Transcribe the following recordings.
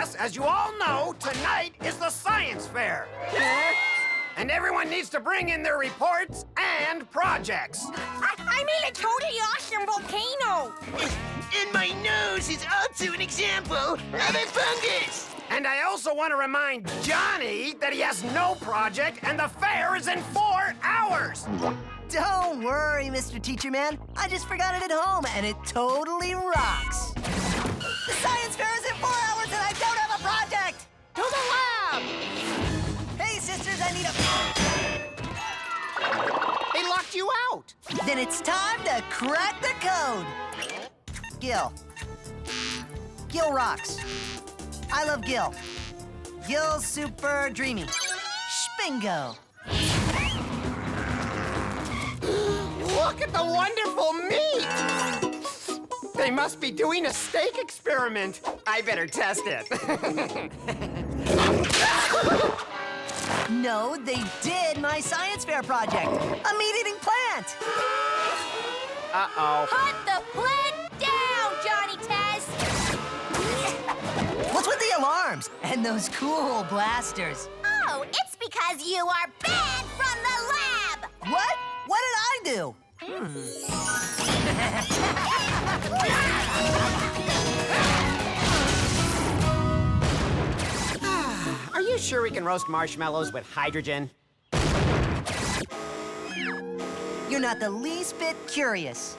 Yes, as you all know, tonight is the science fair. And everyone needs to bring in their reports and projects. I made a totally awesome volcano. And my nose is also an example of a fungus. And I also want to remind Johnny that he has no project and the fair is in 4 hours. Don't worry, Mr. Teacher Man. I just forgot it at home, and it totally rocks. The science fair is in 4 hours, and I don't have a project. To the lab. Hey, sisters, I need a... They locked you out. Then it's time to crack the code. Gil. Gil rocks. I love Gil. Gil's super dreamy. Spingo. Look at the wonderful meat. They must be doing a steak experiment. I better test it. No, they did my science fair project. A meat-eating plant. Uh-oh. Put the plant down, Johnny Test. What's with the alarms and those cool blasters? Oh, it's because you are banned from the lab. What? What did I do? Are you sure we can roast marshmallows with hydrogen? You're not the least bit curious.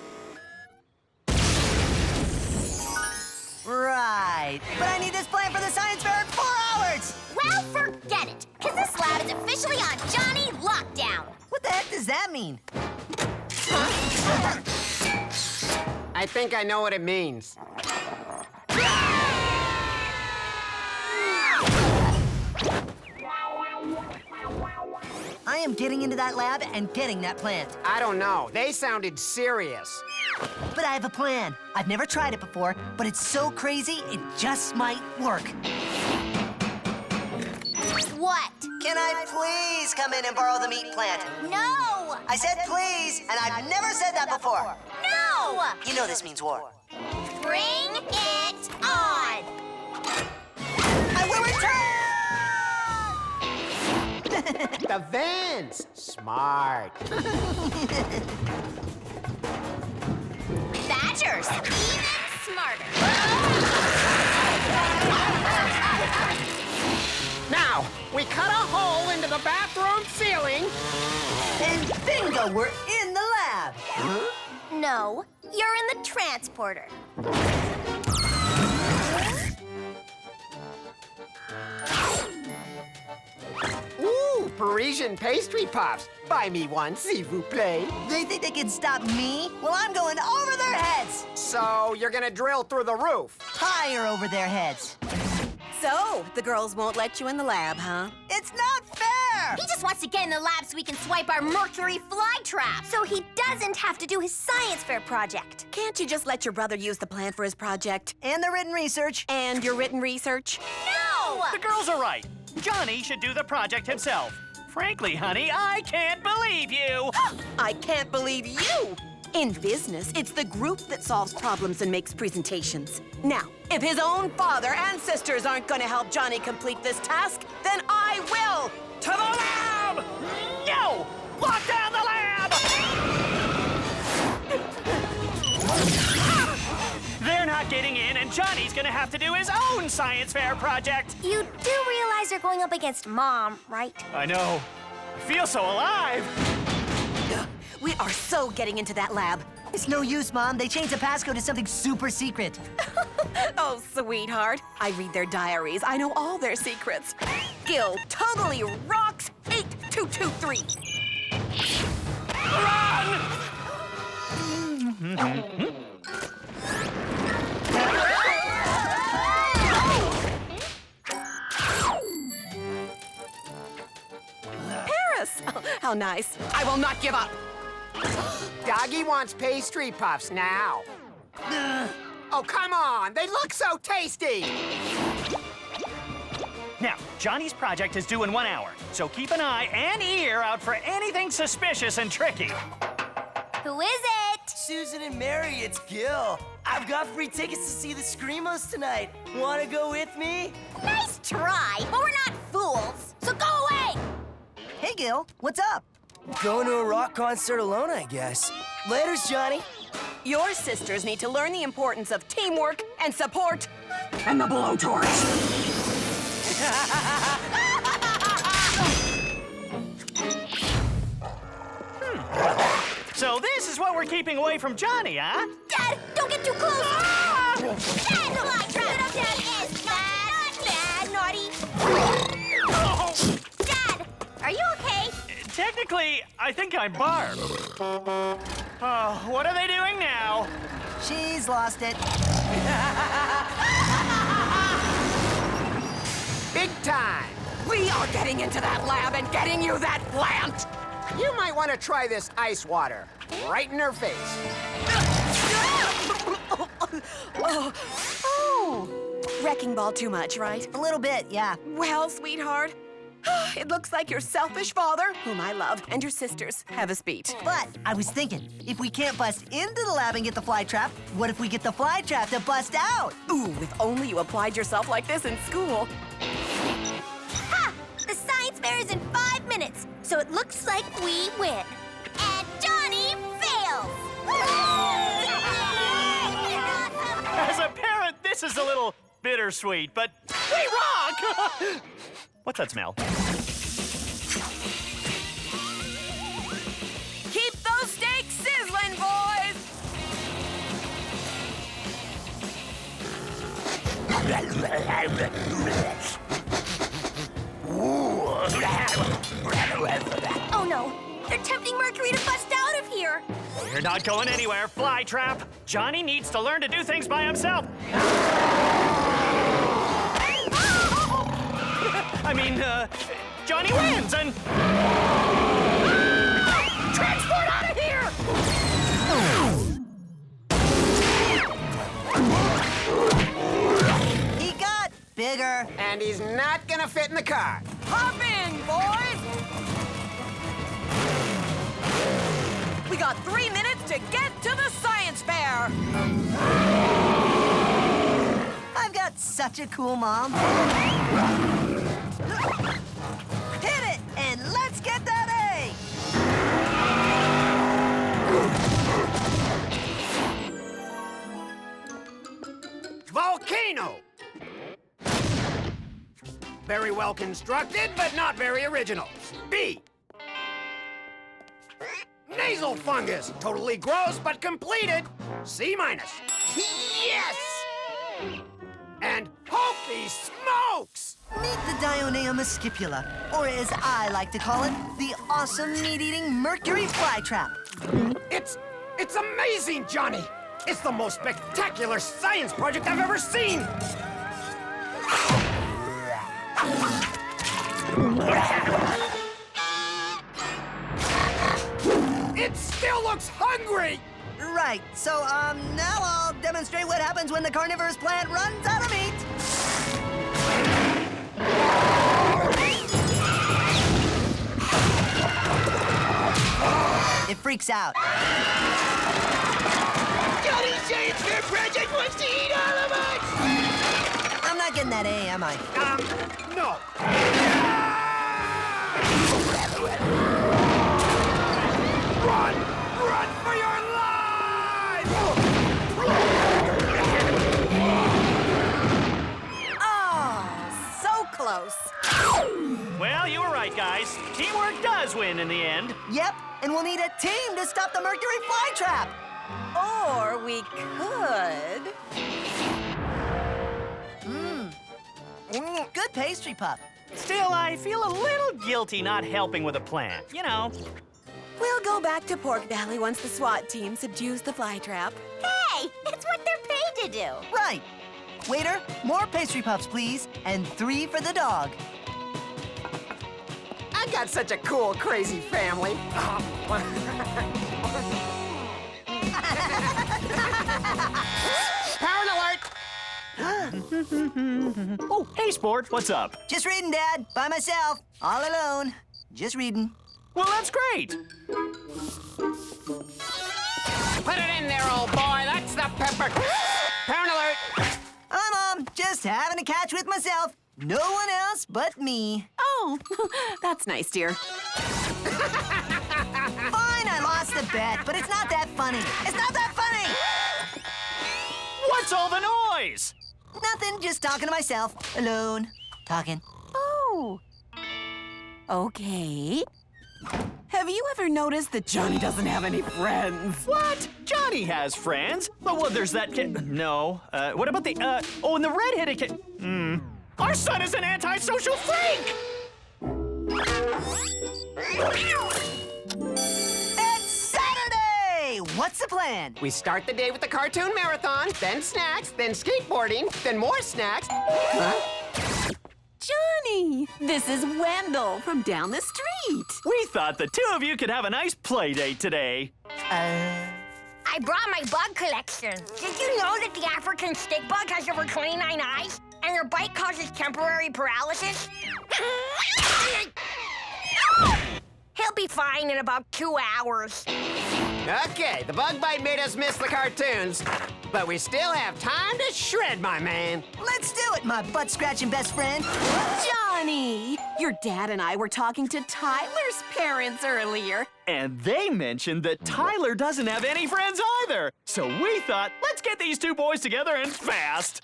Right. But I need this plan for the science fair in 4 hours! Well, forget it, because this lab is officially on Johnny Lockdown. What the heck does that mean? I think I know what it means. I am getting into that lab and getting that plant. I don't know. They sounded serious. But I have a plan. I've never tried it before, but it's so crazy, it just might work. What? Can I please come in and borrow the meat plant? No! I said please, and I've never said that before. No! You know this means war. Bring it on! I will return! The vents. Smart. Badgers, even smarter. Now, we cut a hole into the bathroom ceiling. And bingo, we're in the lab. No, you're in the transporter. Ooh, Parisian pastry puffs. Buy me one, s'il vous plaît. They think they can stop me? Well, I'm going over their heads. So, you're gonna drill through the roof. Higher over their heads. So, the girls won't let you in the lab, huh? It's not fair! He just wants to get in the lab so we can swipe our mercury fly trap, so he doesn't have to do his science fair project. Can't you just let your brother use the plant for his project? And the written research. And your written research? No! The girls are right. Johnny should do the project himself. Frankly, honey, I can't believe you. I can't believe you! In business, it's the group that solves problems and makes presentations. Now, if his own father and sisters aren't going to help Johnny complete this task, then I will! To the lab! No! Lock down the lab! They're not getting in, and Johnny's gonna have to do his own science fair project. You do realize you're going up against Mom, right? I know. I feel so alive. We are so getting into that lab. It's no use, Mom. They changed the passcode to something super secret. Oh, sweetheart. I read their diaries. I know all their secrets. Gil totally rocks 8223. Run! Paris! Oh, how nice. I will not give up. Doggy wants pastry puffs now. Oh, come on. They look so tasty. Now, Johnny's project is due in 1 hour, so keep an eye and ear out for anything suspicious and tricky. Who is it? Susan and Mary, it's Gil. I've got free tickets to see the Screamos tonight. Want to go with me? Nice try, but we're not fools, so go away! Hey, Gil, what's up? Going to a rock concert alone, I guess. Laters, Johnny. Your sisters need to learn the importance of teamwork and support. And the blowtorch. So this is what we're keeping away from Johnny, huh? Dad, don't get too close! Ah! Dad, fly trap! Dad is bad, naughty. Oh! Dad, are you okay? Technically, I think I'm Barb. Oh, what are they doing now? She's lost it. Big time. We are getting into that lab and getting you that plant. You might want to try this ice water. Right in her face. Oh, wrecking ball too much, right? A little bit, yeah. Well, sweetheart, it looks like your selfish father, whom I love, and your sisters have us beat. But I was thinking, if we can't bust into the lab and get the fly trap, what if we get the fly trap to bust out? Ooh, if only you applied yourself like this in school. Ha! The science fair is in 5 minutes, so it looks like we win. And Johnny fails! As a parent, this is a little bittersweet, but we rock! What's that smell? Keep those steaks sizzling, boys! Oh no, they're tempting Mercury to bust out of here. You're not going anywhere, Flytrap. Johnny needs to learn to do things by himself. I mean, Johnny wins and... Transport out of here! He got bigger. And he's not gonna fit in the car. Hop in, boys! We got 3 minutes to get to the science fair! I've got such a cool mom. Hit it, and let's get that A! Volcano. Very well constructed, but not very original. B. Nasal fungus. Totally gross, but completed. C minus. Yes! And hokey smokes! Meet the Dionaea scipula, or as I like to call it, the awesome meat-eating mercury flytrap. It's amazing, Johnny. It's the most spectacular science project I've ever seen. It still looks hungry. Right, so, now I'll demonstrate what happens when the carnivorous plant runs out of meat. It freaks out. Johnny's science fair project wants to eat all of us! I'm not getting that A, am I? No. Run! Run for your lives! Oh, so close. Well, you were right, guys. Teamwork does win in the end. Yep, and we'll need a team to stop the mercury flytrap. Or we could... Good pastry puff. Still, I feel a little guilty not helping with a plan. You know. We'll go back to Pork Valley once the SWAT team subdues the flytrap. Hey, it's what they're paid to do. Right. Waiter, more pastry puffs, please, and 3 for the dog. I got such a cool, crazy family. Parent alert! Oh, hey, Sport, what's up? Just reading, Dad. By myself. All alone. Just reading. Well, that's great. Put it in there, old boy. That's the pepper. Parent alert. Hi, Mom. Just having a catch with myself. No one else but me. Oh, that's nice, dear. Fine, I lost the bet, but it's not that funny. It's not that funny! What's all the noise? Nothing, just talking to myself. Alone. Talking. Oh. Okay. Have you ever noticed that Johnny doesn't have any friends? What? Johnny has friends. Well, there's that kid. No. What about the, oh, and the red-headed kid. Our son is an antisocial freak! It's Saturday! What's the plan? We start the day with the cartoon marathon, then snacks, then skateboarding, then more snacks. Huh? Johnny, this is Wendell from down the street. We thought the two of you could have a nice play date today. I brought my bug collection. Did you know that the African stick bug has over 29 eyes? And their bite causes temporary paralysis? He'll be fine in about 2 hours. Okay, the bug bite made us miss the cartoons, but we still have time to shred, my man. Let's do it, my butt-scratching best friend. Johnny, your dad and I were talking to Tyler's parents earlier. And they mentioned that Tyler doesn't have any friends either. So we thought, let's get these two boys together and fast.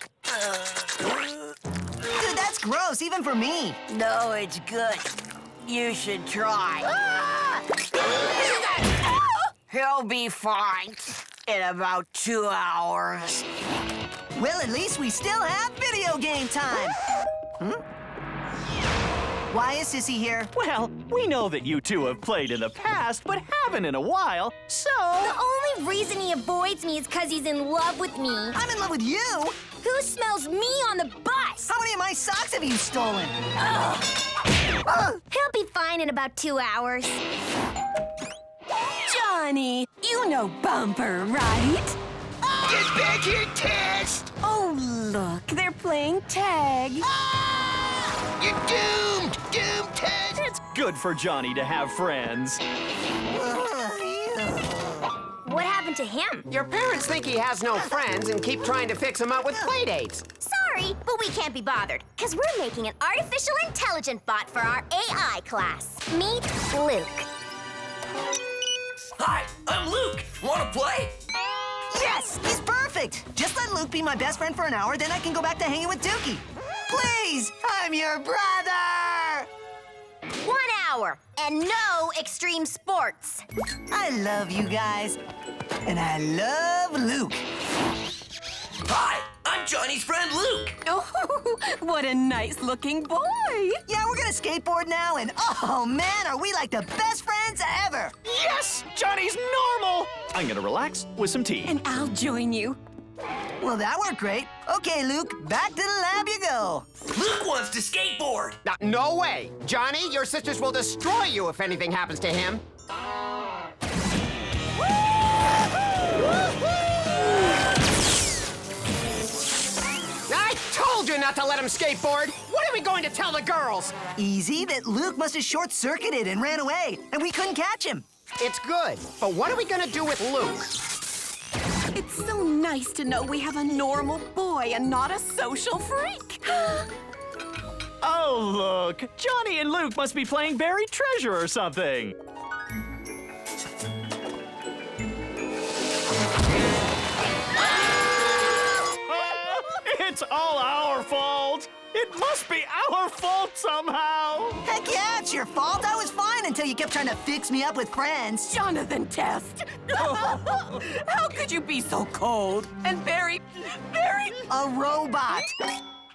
Dude, that's gross, even for me. No, it's good. You should try. He'll be fine in about 2 hours. Well, at least we still have video game time. Why is Sissy here? Well, we know that you two have played in the past, but haven't in a while, so... The only reason he avoids me is because he's in love with me. I'm in love with you. Who smells me on the bus? How many of my socks have you stolen? He'll be fine in about 2 hours. Johnny, you know Bumper, right? Get back here, Test! Oh, look, they're playing tag. You're doomed! Doomed, Test! It's good for Johnny to have friends. What happened to him? Your parents think he has no friends and keep trying to fix him up with playdates. Sorry, but we can't be bothered, because we're making an artificial intelligent bot for our AI class. Meet Luke. Hi, I'm Luke. Wanna play? Yes, he's perfect. Just let Luke be my best friend for an hour, then I can go back to hanging with Dookie. Please, I'm your brother. 1 hour, and no extreme sports. I love you guys, and I love Luke. Hi, I'm Johnny's friend Luke. Oh, what a nice-looking boy. Yeah, we're gonna skateboard now, and oh man, are we like the best friends ever. Yes! Johnny's normal! I'm gonna relax with some tea. And I'll join you. Well, that worked great. Okay, Luke, back to the lab you go. Luke wants to skateboard. No way. Johnny, your sisters will destroy you if anything happens to him. I told you not to let him skateboard. What are we going to tell the girls? Easy, that Luke must have short-circuited and ran away, and we couldn't catch him. It's good, but what are we gonna do with Luke? It's so nice to know we have a normal boy and not a social freak. Oh, look. Johnny and Luke must be playing buried treasure or something. It's all our fault. It must be our fault somehow. Heck yeah, it's your fault. I was fine until you kept trying to fix me up with friends. Jonathan Test. How could you be so cold and very... A robot.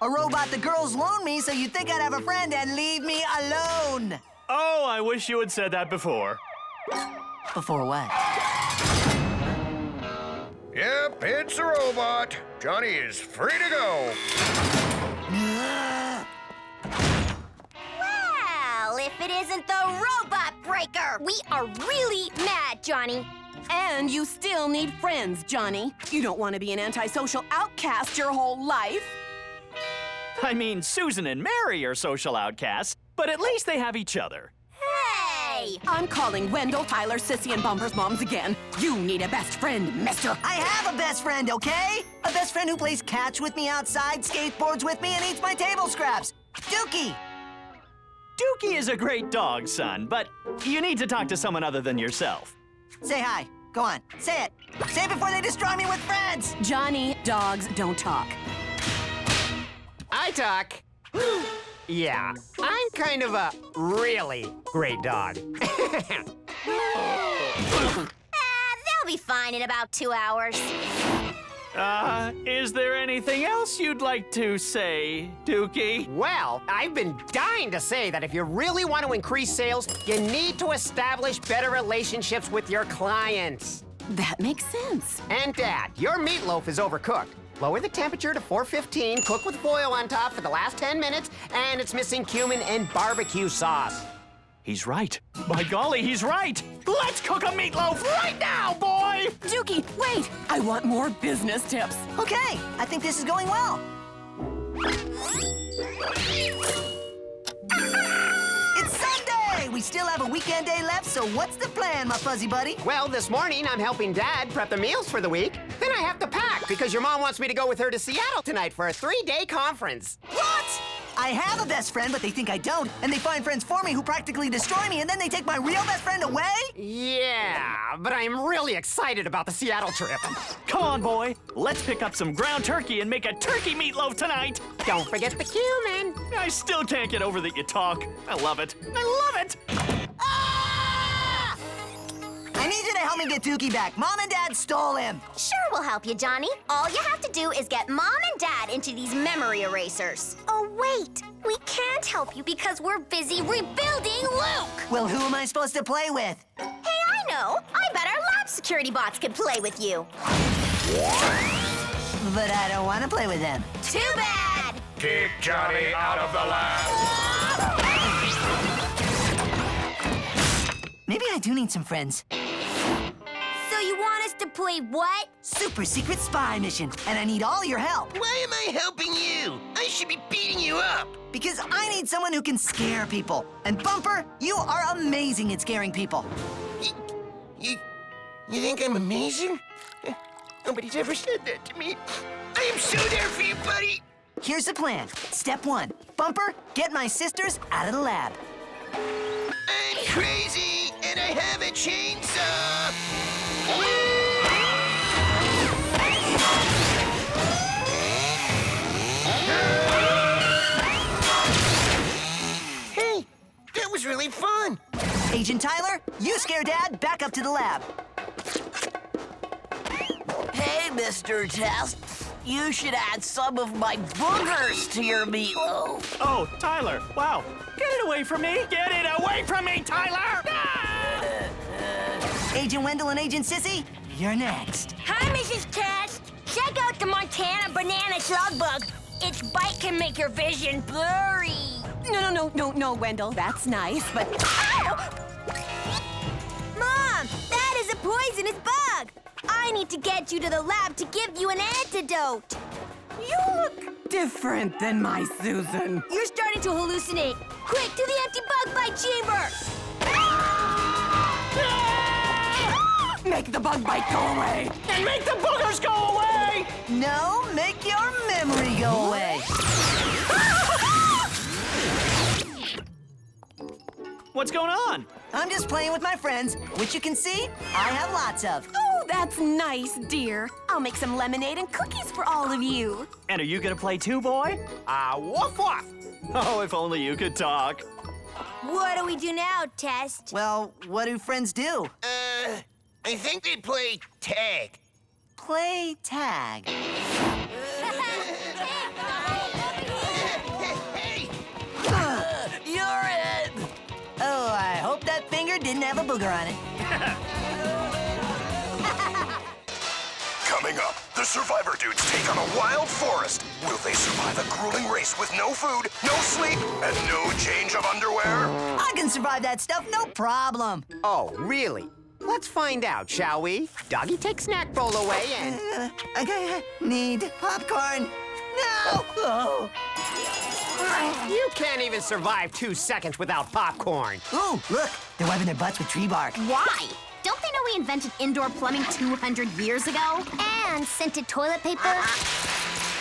A robot the girls loaned me so you'd think I'd have a friend and leave me alone. Oh, I wish you had said that before. Before what? Yep, it's a robot. Johnny is free to go. Well, if it isn't the robot breaker, we are really mad, Johnny. And you still need friends, Johnny. You don't want to be an antisocial outcast your whole life. I mean, Susan and Mary are social outcasts, but at least they have each other. Hey, way! I'm calling Wendell, Tyler, Sissy, and Bumper's moms again. You need a best friend, mister. I have a best friend, okay? A best friend who plays catch with me outside, skateboards with me, and eats my table scraps. Dookie! Dookie is a great dog, son, but you need to talk to someone other than yourself. Say hi. Go on. Say it. Say it before they destroy me with friends! Johnny, dogs don't talk. I talk. Yeah, I'm kind of a really great dog. They'll be fine in about 2 hours. Is there anything else you'd like to say, Dookie? Well, I've been dying to say that if you really want to increase sales, you need to establish better relationships with your clients. That makes sense. And Dad, your meatloaf is overcooked. Lower the temperature to 415, cook with foil on top for the last 10 minutes, and it's missing cumin and barbecue sauce. He's right. By golly, he's right. Let's cook a meatloaf right now, boy! Dookie, wait! I want more business tips. Okay, I think this is going well. It's Sunday! We still have a weekend day left, so what's the plan, my fuzzy buddy? Well, this morning I'm helping Dad prep the meals for the week. Then I have to pack because your mom wants me to go with her to Seattle tonight for a 3-day conference. What? I have a best friend, but they think I don't, and they find friends for me who practically destroy me, and then they take my real best friend away? Yeah, but I'm really excited about the Seattle trip. Come on, boy. Let's pick up some ground turkey and make a turkey meatloaf tonight. Don't forget the cumin. I still can't get over that you talk. I love it. I love it. Ah! I need you to help me get Dookie back. Mom and Dad stole him. Sure, we'll help you, Johnny. All you have to do is get Mom and Dad into these memory erasers. Oh, wait. We can't help you because we're busy rebuilding Luke. Well, who am I supposed to play with? Hey, I know. I bet our lab security bots can play with you. But I don't want to play with them. Too bad. Kick Johnny out of the lab. Maybe I do need some friends. So you want us to play what? Super secret spy mission, and I need all your help. Why am I helping you? I should be beating you up. Because I need someone who can scare people. And Bumper, you are amazing at scaring people. You think I'm amazing? Nobody's ever said that to me. I am so there for you, buddy. Here's the plan. Step 1. Bumper, get my sisters out of the lab. I'm crazy, and I have a chainsaw. Hey, that was really fun. Agent Tyler, you scare Dad back up to the lab. Hey, Mr. Test. You should add some of my boogers to your meatloaf. Oh, Tyler, wow. Get it away from me. Get it away from me, Tyler! Ah! Agent Wendell and Agent Sissy, you're next. Hi, Mrs. Test. Check out the Montana banana slug bug. Its bite can make your vision blurry. No, Wendell. That's nice, but... Ow! Mom, that is a poisonous bug. I need to get you to the lab to give you an antidote. You look different than my Susan. You're starting to hallucinate. Quick, to the empty bug bite chamber. Make the bug bite go away. And make the boogers go away! No, make your memory go away. What's going on? I'm just playing with my friends, which you can see I have lots of. Oh, that's nice, dear. I'll make some lemonade and cookies for all of you. And are you gonna play too, boy? Woof woof. Oh, if only you could talk. What do we do now, Test? Well, what do friends do? I think they play tag. Play tag. Hey, You're it. Oh, I hope that finger didn't have a booger on it. Coming up, the Survivor dudes take on a wild forest. Will they survive a grueling race with no food, no sleep, and no change of underwear? I can survive that stuff, no problem. Oh, really? Let's find out, shall we? Doggy, take snack bowl away and... I need popcorn. No! Oh. You can't even survive 2 seconds without popcorn. Ooh, look, they're wiping their butts with tree bark. Why? Don't they know we invented indoor plumbing 200 years ago? And scented toilet paper?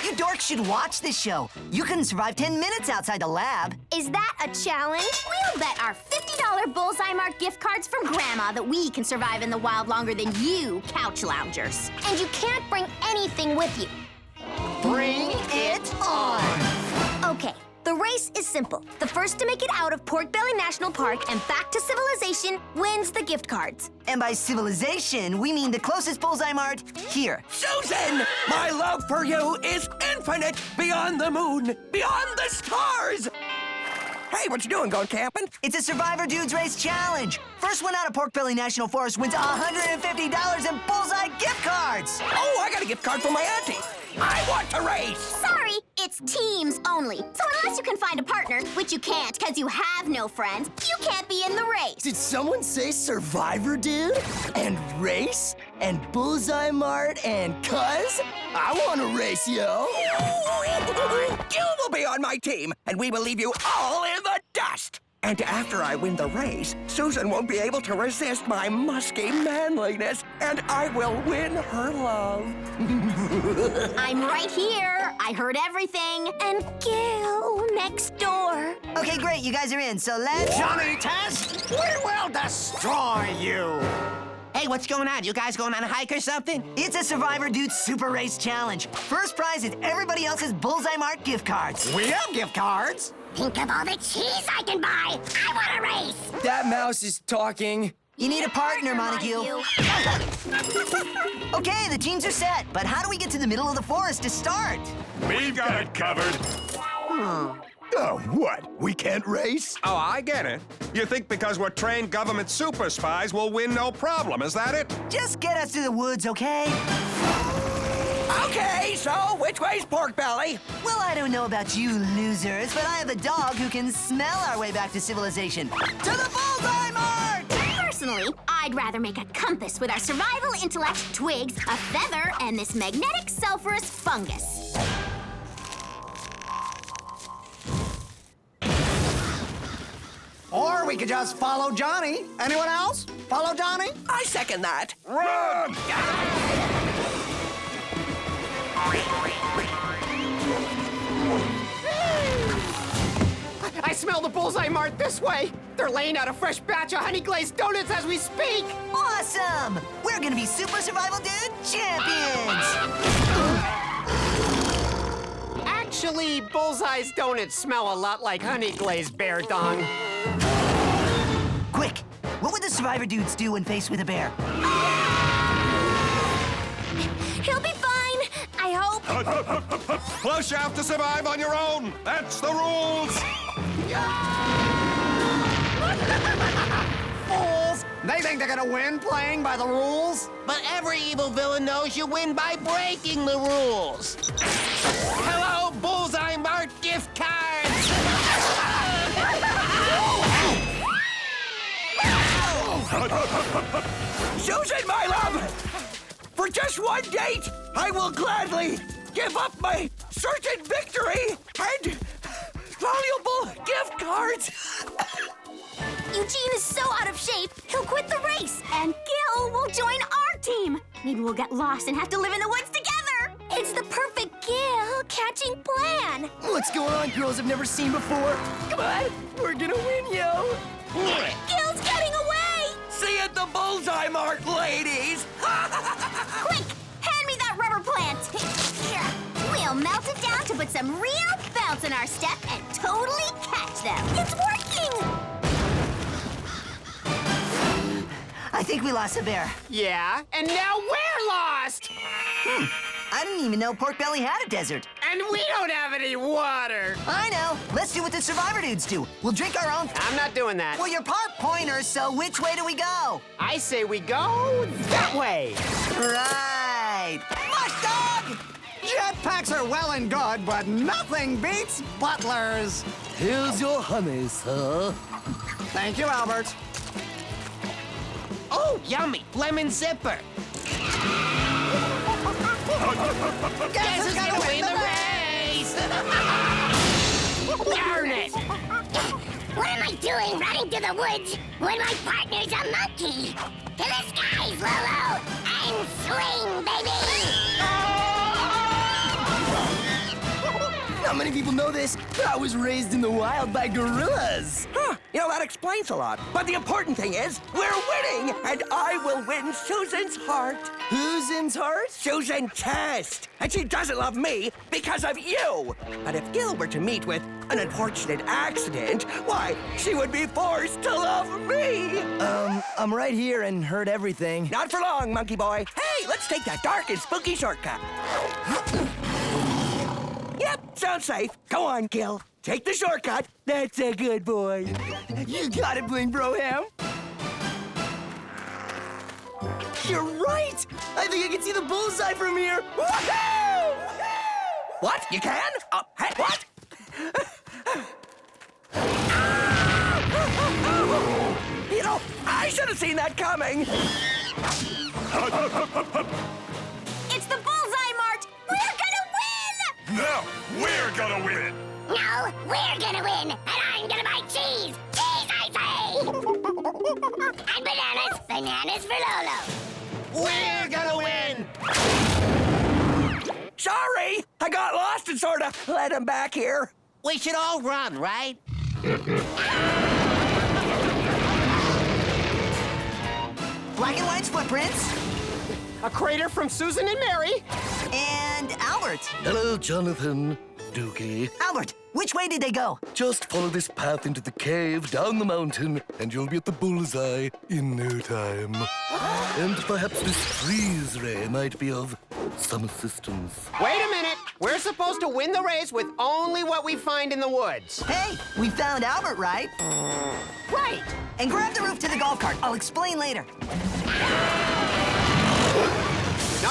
You dorks should watch this show. You couldn't survive 10 minutes outside the lab. Is that a challenge? We'll bet our $50 Bullseye Mark gift cards from Grandma that we can survive in the wild longer than you couch loungers. And you can't bring anything with you. Bring it on! Okay, the race is simple. The first to make it out of Pork Belly National Park and back to civilization wins the gift cards. And by civilization, we mean the closest Bullseye Mart here. Susan, my love for you is infinite, beyond the moon, beyond the stars. Hey, what you doing, going camping? It's a Survivor Dudes Race Challenge. First one out of Pork Belly National Forest wins $150 in Bullseye gift cards. Oh, I got a gift card for my auntie. I want to race. Sorry, it's teams only. So unless you can find a partner, which you can't because you have no friends, you can't be in the race. Did someone say Survivor Dude? And race? And Bullseye Mart? And cuz? I want to race, yo. You will be on my team, and we will leave you all in the dust. And after I win the race, Susan won't be able to resist my musky manliness, and I will win her love. I'm right here. I heard everything. And Gil next door. Okay, great. You guys are in, so let's... Johnny Test, we will destroy you. Hey, what's going on? You guys going on a hike or something? It's a Survivor Dudes Super Race Challenge. First prize is everybody else's Bullseye Mart gift cards. We have gift cards. Think of all the cheese I can buy. I want to race. That mouse is talking. You need a partner, Montague. Okay, the teams are set, but how do we get to the middle of the forest to start? We've got it covered. Oh, what? We can't race? Oh, I get it. You think because we're trained government super spies, we'll win no problem, is that it? Just get us to the woods, okay? Okay, so which way's Pork Belly? Well, I don't know about you losers, but I have a dog who can smell our way back to civilization. To the Bullseye Mart! Personally, I'd rather make a compass with our survival intellect, twigs, a feather, and this magnetic sulfurous fungus. Or we could just follow Johnny. Anyone else? Follow Johnny? I second that. Run! I smell the Bullseye Mart this way. They're laying out a fresh batch of honey glazed donuts as we speak. Awesome! We're gonna be Super Survival Dude champions! Actually, Bullseye's donuts smell a lot like honey glazed bear dung. Quick, what would the Survivor Dudes do when faced with a bear? He'll be fine, I hope. Plus, you have to survive on your own. That's the rules. Fools! They think they're gonna win playing by the rules? But every evil villain knows you win by breaking the rules. Hello, Bullseye Mart gift cards! Susan, my love! For just one date, I will gladly give up my certain victory and valuable gift cards. Eugene is so out of shape, he'll quit the race, and Gil will join our team. Maybe we'll get lost and have to live in the woods together. It's the perfect Gil-catching plan. What's going on, girls I've never seen before? Come on, we're gonna win, yo! Gil's getting away! See you at the Bullseye Mart, ladies! Quick, hand me that rubber plant. Here, we'll melt it down to put some real bounce in our step and totally catch them. It's working! I think we lost a bear. Yeah, and now we're lost! I didn't even know Pork Belly had a desert. And we don't have any water! I know. Let's do what the Survivor Dudes do. We'll drink our own... I'm not doing that. Well, you're part pointer, so which way do we go? I say we go that way. Right. Mush dog! Jetpacks are well and good, but nothing beats butlers. Here's your honey, sir. Thank you, Albert. Oh, yummy! Lemon zipper! Guess who's gonna win the race? doing running through the woods when my partner's a monkey? To the skies, Lolo, and swing, baby! Not many people know this, but I was raised in the wild by gorillas. Huh, you know, that explains a lot. But the important thing is, we're winning, and I will win Susan's heart. Who's heart? Susan Test. And she doesn't love me because of you. But if Gil were to meet with an unfortunate accident, why, she would be forced to love me. I'm right here and heard everything. Not for long, monkey boy. Hey, let's take that dark and spooky shortcut. Yep, sounds safe. Go on, Gil. Take the shortcut. That's a good boy. You got it, Bling Broham. You're right! I think I can see the bullseye from here. Woohoo! What? You can? Hey, what? You know, I should have seen that coming. It's the bullseye, Mart! We're gonna win! No, we're gonna win! No, we're gonna win, and I'm gonna buy cheese! Cheese, I say! And bananas! Bananas for Lolo! We're gonna win! Sorry, I got lost and sort of led him back here. We should all run, right? Black and white's footprints. A crater from Susan and Mary. And Albert. Hello, Jonathan. Dookie. Albert, which way did they go? Just follow this path into the cave, down the mountain, and you'll be at the bullseye in no time. And perhaps this freeze ray might be of some assistance. Wait a minute. We're supposed to win the race with only what we find in the woods. Hey, we found Albert, right? Right. And grab the roof to the golf cart. I'll explain later.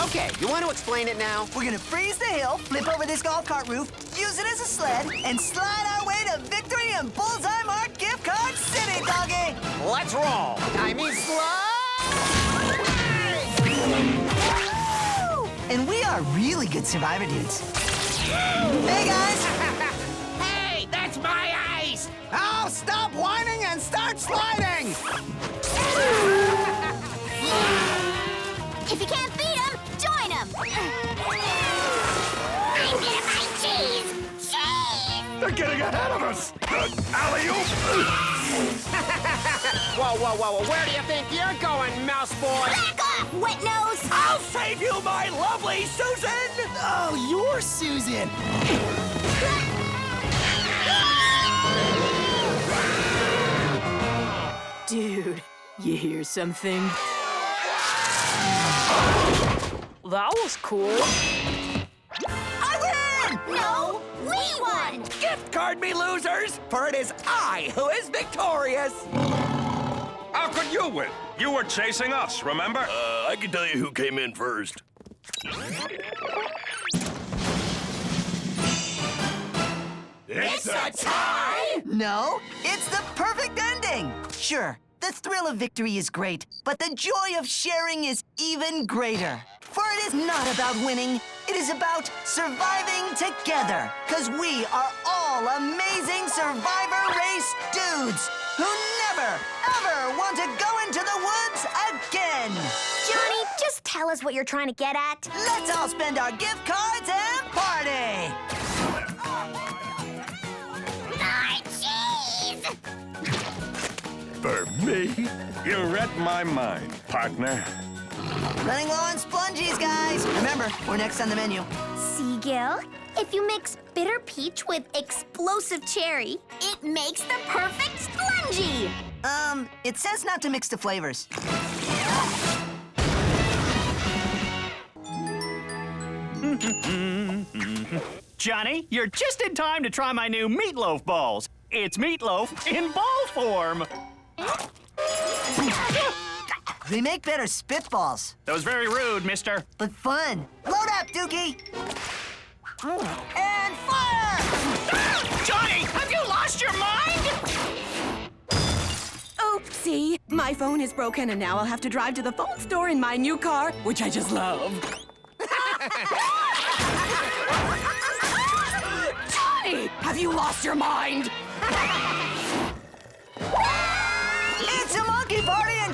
Okay, you want to explain it now? We're gonna freeze the hill, flip over this golf cart roof, use it as a sled, and slide our way to victory in Bullseye Mart Gift Card City, doggy! Let's roll. I mean, And we are really good survivor dudes. Hey, guys! Hey, that's my ice! Oh, stop whining and start sliding! If you can't beat him, join him! I'm gonna buy cheese! Cheese! They're getting ahead of us! Alley-oop! Whoa, where do you think you're going, mouse boy? Back off, wet nose! I'll save you, my lovely Susan! Oh, you're Susan! Dude, you hear something? That was cool. I win! No, we won! Gift card me, losers, for it is I who is victorious. How could you win? You were chasing us, remember? I can tell you who came in first. It's a tie! No, it's the perfect ending! Sure, the thrill of victory is great, but the joy of sharing is even greater. For it is not about winning, it is about surviving together. Because we are all amazing Survivor Race dudes who never, ever want to go into the woods again. Johnny, just tell us what you're trying to get at. Let's all spend our gift cards and party! More cheese! For me? You read my mind, partner. Running low on splungies, guys. Remember, we're next on the menu. See, Gil? If you mix bitter peach with explosive cherry, it makes the perfect splungy! It says not to mix the flavors. Johnny, you're just in time to try my new meatloaf balls. It's meatloaf in ball form. They make better spitballs. That was very rude, mister. But fun. Load up, Dookie! And fire! Johnny, have you lost your mind? Oopsie, my phone is broken and now I'll have to drive to the phone store in my new car, which I just love. Johnny, have you lost your mind?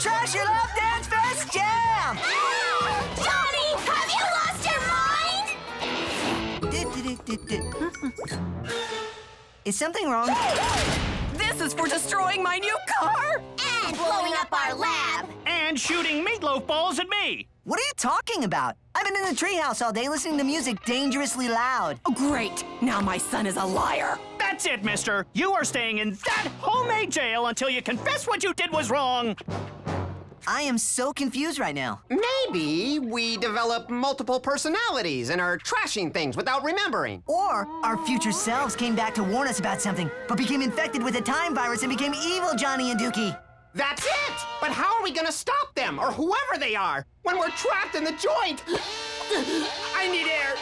Trash Your Love Dance Fest Jam! Johnny, have you lost your mind? Is something wrong? This is for destroying my new car! And blowing up our lab. And shooting meatloaf balls at me. What are you talking about? I've been in the treehouse all day listening to music dangerously loud. Oh, great. Now my son is a liar. That's it, mister. You are staying in that homemade jail until you confess what you did was wrong. I am so confused right now. Maybe we develop multiple personalities and are trashing things without remembering. Or our future selves came back to warn us about something, but became infected with a time virus and became evil, Johnny and Dookie. That's it! But how are we gonna stop them, or whoever they are, when we're trapped in the joint? I need air.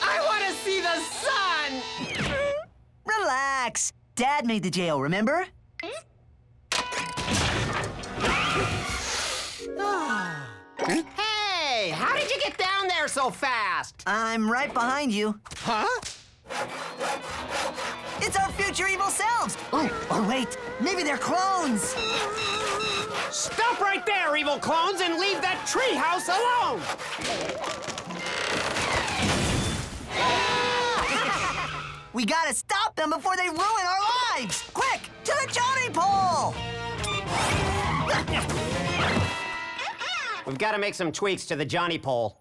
I wanna see the sun! Relax. Dad made the jail, remember? Hey, how did you get down there so fast? I'm right behind you. Huh? It's our future evil selves! Oh, or wait, maybe they're clones! Stop right there, evil clones, and leave that treehouse alone! We gotta stop them before they ruin our lives! Quick, to the Johnny pole! We've got to make some tweaks to the Johnny pole.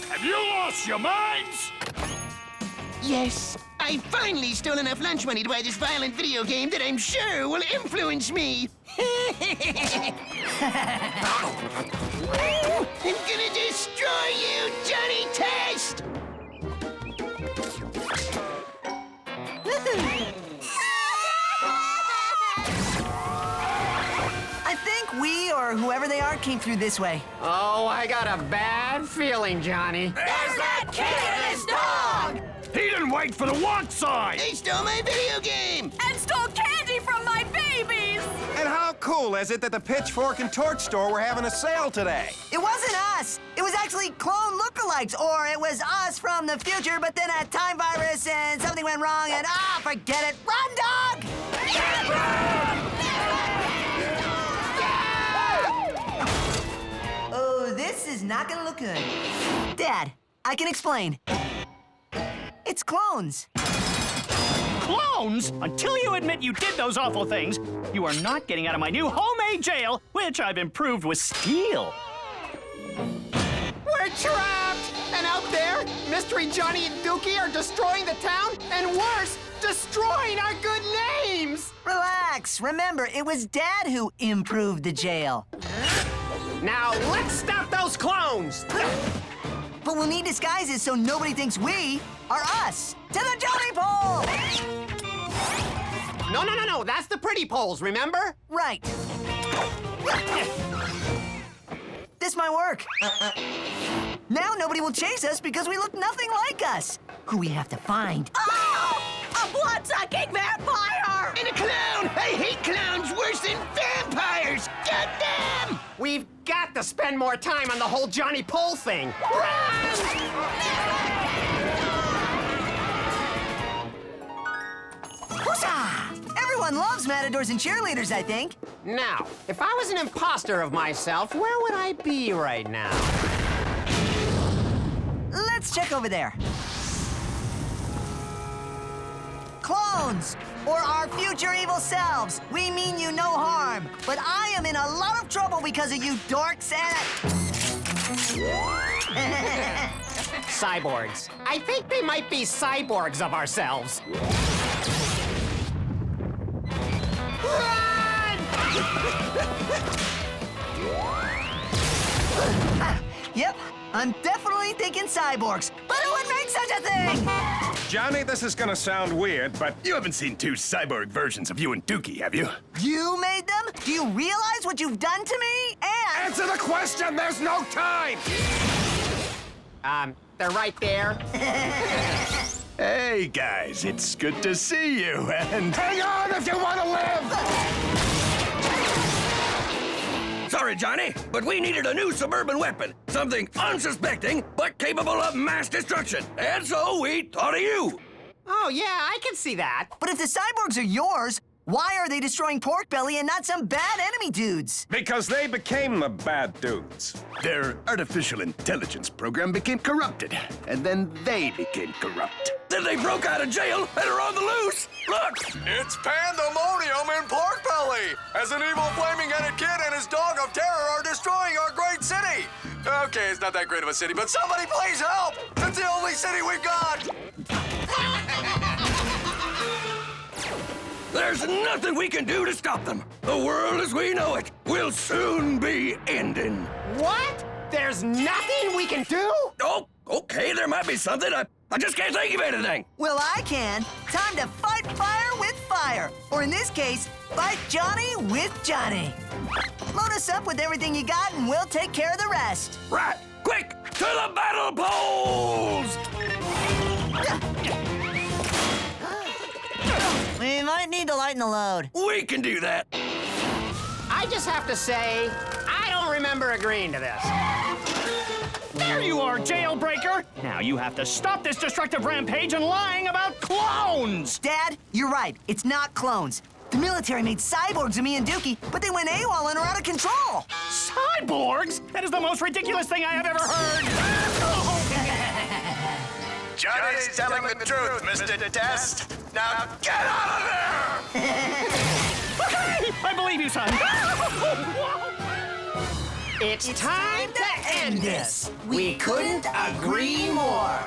Have you lost your minds? Yes, I finally stole enough lunch money to buy this violent video game that I'm sure will influence me. I'm gonna destroy you, Johnny Test! I think we, or whoever they are, came through this way. Oh, I got a bad feeling, Johnny. There's that careless dog! He didn't wait for the want sign! They stole my video game! And stole candy from my babies! And how cool is it that the Pitchfork and Torch store were having a sale today? It wasn't us! It was actually clone lookalikes, or it was us from the future, but then a time virus and something went wrong and forget it. Run, dog! Oh, this is not gonna look good. Dad, I can explain. It's clones. Clones? Until you admit you did those awful things, you are not getting out of my new homemade jail, which I've improved with steel. We're trapped! And out there, Mystery Johnny and Dookie are destroying the town, and worse, destroying our good names! Relax. Remember, it was Dad who improved the jail. Now, let's stop those clones! But we'll need disguises so nobody thinks we are us. To the Johnny pole! No, that's the pretty poles, remember? Right. This might work. Now nobody will chase us because we look nothing like us. Who we have to find. Oh! A blood-sucking vampire! And a clown! I hate clowns worse than vampires! Get them! We've got to spend more time on the whole Johnny Pole thing. Huzzah! Everyone loves matadors and cheerleaders, I think. Now, if I was an imposter of myself, where would I be right now? Let's check over there. Clones, or our future evil selves. We mean you no harm, but I am in a lot of trouble because of you dorks and... Cyborgs. I think they might be cyborgs of ourselves. Run! Yep, I'm definitely thinking cyborgs, but who would make such a thing? Johnny, this is gonna sound weird, but You haven't seen two cyborg versions of you and Dookie, have you? You made them? Do you realize what you've done to me? And... answer the question! There's no time! They're right there. Hey, guys, it's good to see you, and... Hang on if you want to live! Sorry, Johnny, but we needed a new suburban weapon. Something unsuspecting, but capable of mass destruction. And so we thought of you. Oh, yeah, I can see that. But if the cyborgs are yours, why are they destroying Porkbelly and not some bad enemy dudes? Because they became the bad dudes. Their artificial intelligence program became corrupted, and then they became corrupt. Then they broke out of jail and are on the loose. Look! It's pandemonium in Porkbelly as an evil flaming-headed kid and his dog of terror are destroying our great city. Okay, it's not that great of a city, but somebody please help! It's the only city we've got! There's nothing we can do to stop them. The world as we know it will soon be ending. What? There's nothing we can do? Oh, okay, there might be something. I just can't think of anything. Well, I can. Time to fight fire with fire. Or in this case, fight Johnny with Johnny. Load us up with everything you got and we'll take care of the rest. Right, quick, to the battle poles! We might need to lighten the load. We can do that. I just have to say, I don't remember agreeing to this. There you are, jailbreaker! Now you have to stop this destructive rampage and lying about clones! Dad, you're right. It's not clones. The military made cyborgs of me and Dookie, but they went AWOL and are out of control. Cyborgs? That is the most ridiculous thing I have ever heard! Johnny's telling the truth, Mr. Test. Now get out of there! Okay, I believe you, son. It's time to end this. We couldn't agree more.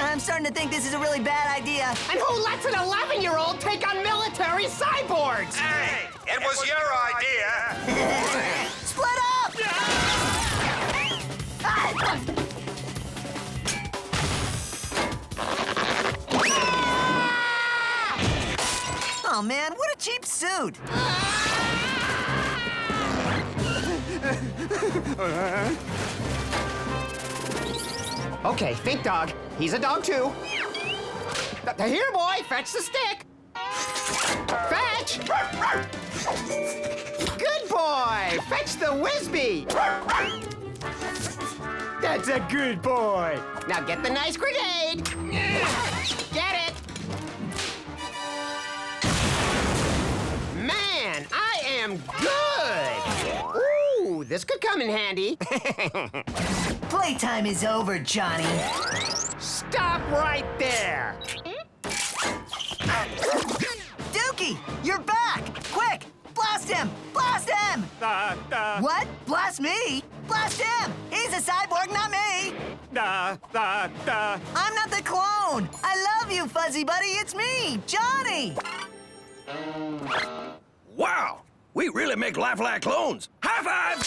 I'm starting to think this is a really bad idea. And who lets an 11-year-old take on military cyborgs? Hey, it was your idea. Split up! Oh man, what a cheap suit! Okay, think dog. He's a dog too. Here, boy, fetch the stick. Fetch! Good boy! Fetch the Whizbee! That's a good boy. Now get the nice grenade. Get it. Man, I am good. Ooh, this could come in handy. Playtime is over, Johnny. Stop right there. Dookie, you're back! Quick, blast him! Blast him! What? Blast me? Blast him! He's a cyborg, not me! I'm not the clone! I love you, Fuzzy Buddy. It's me, Johnny! Wow, we really make life like clones. High five!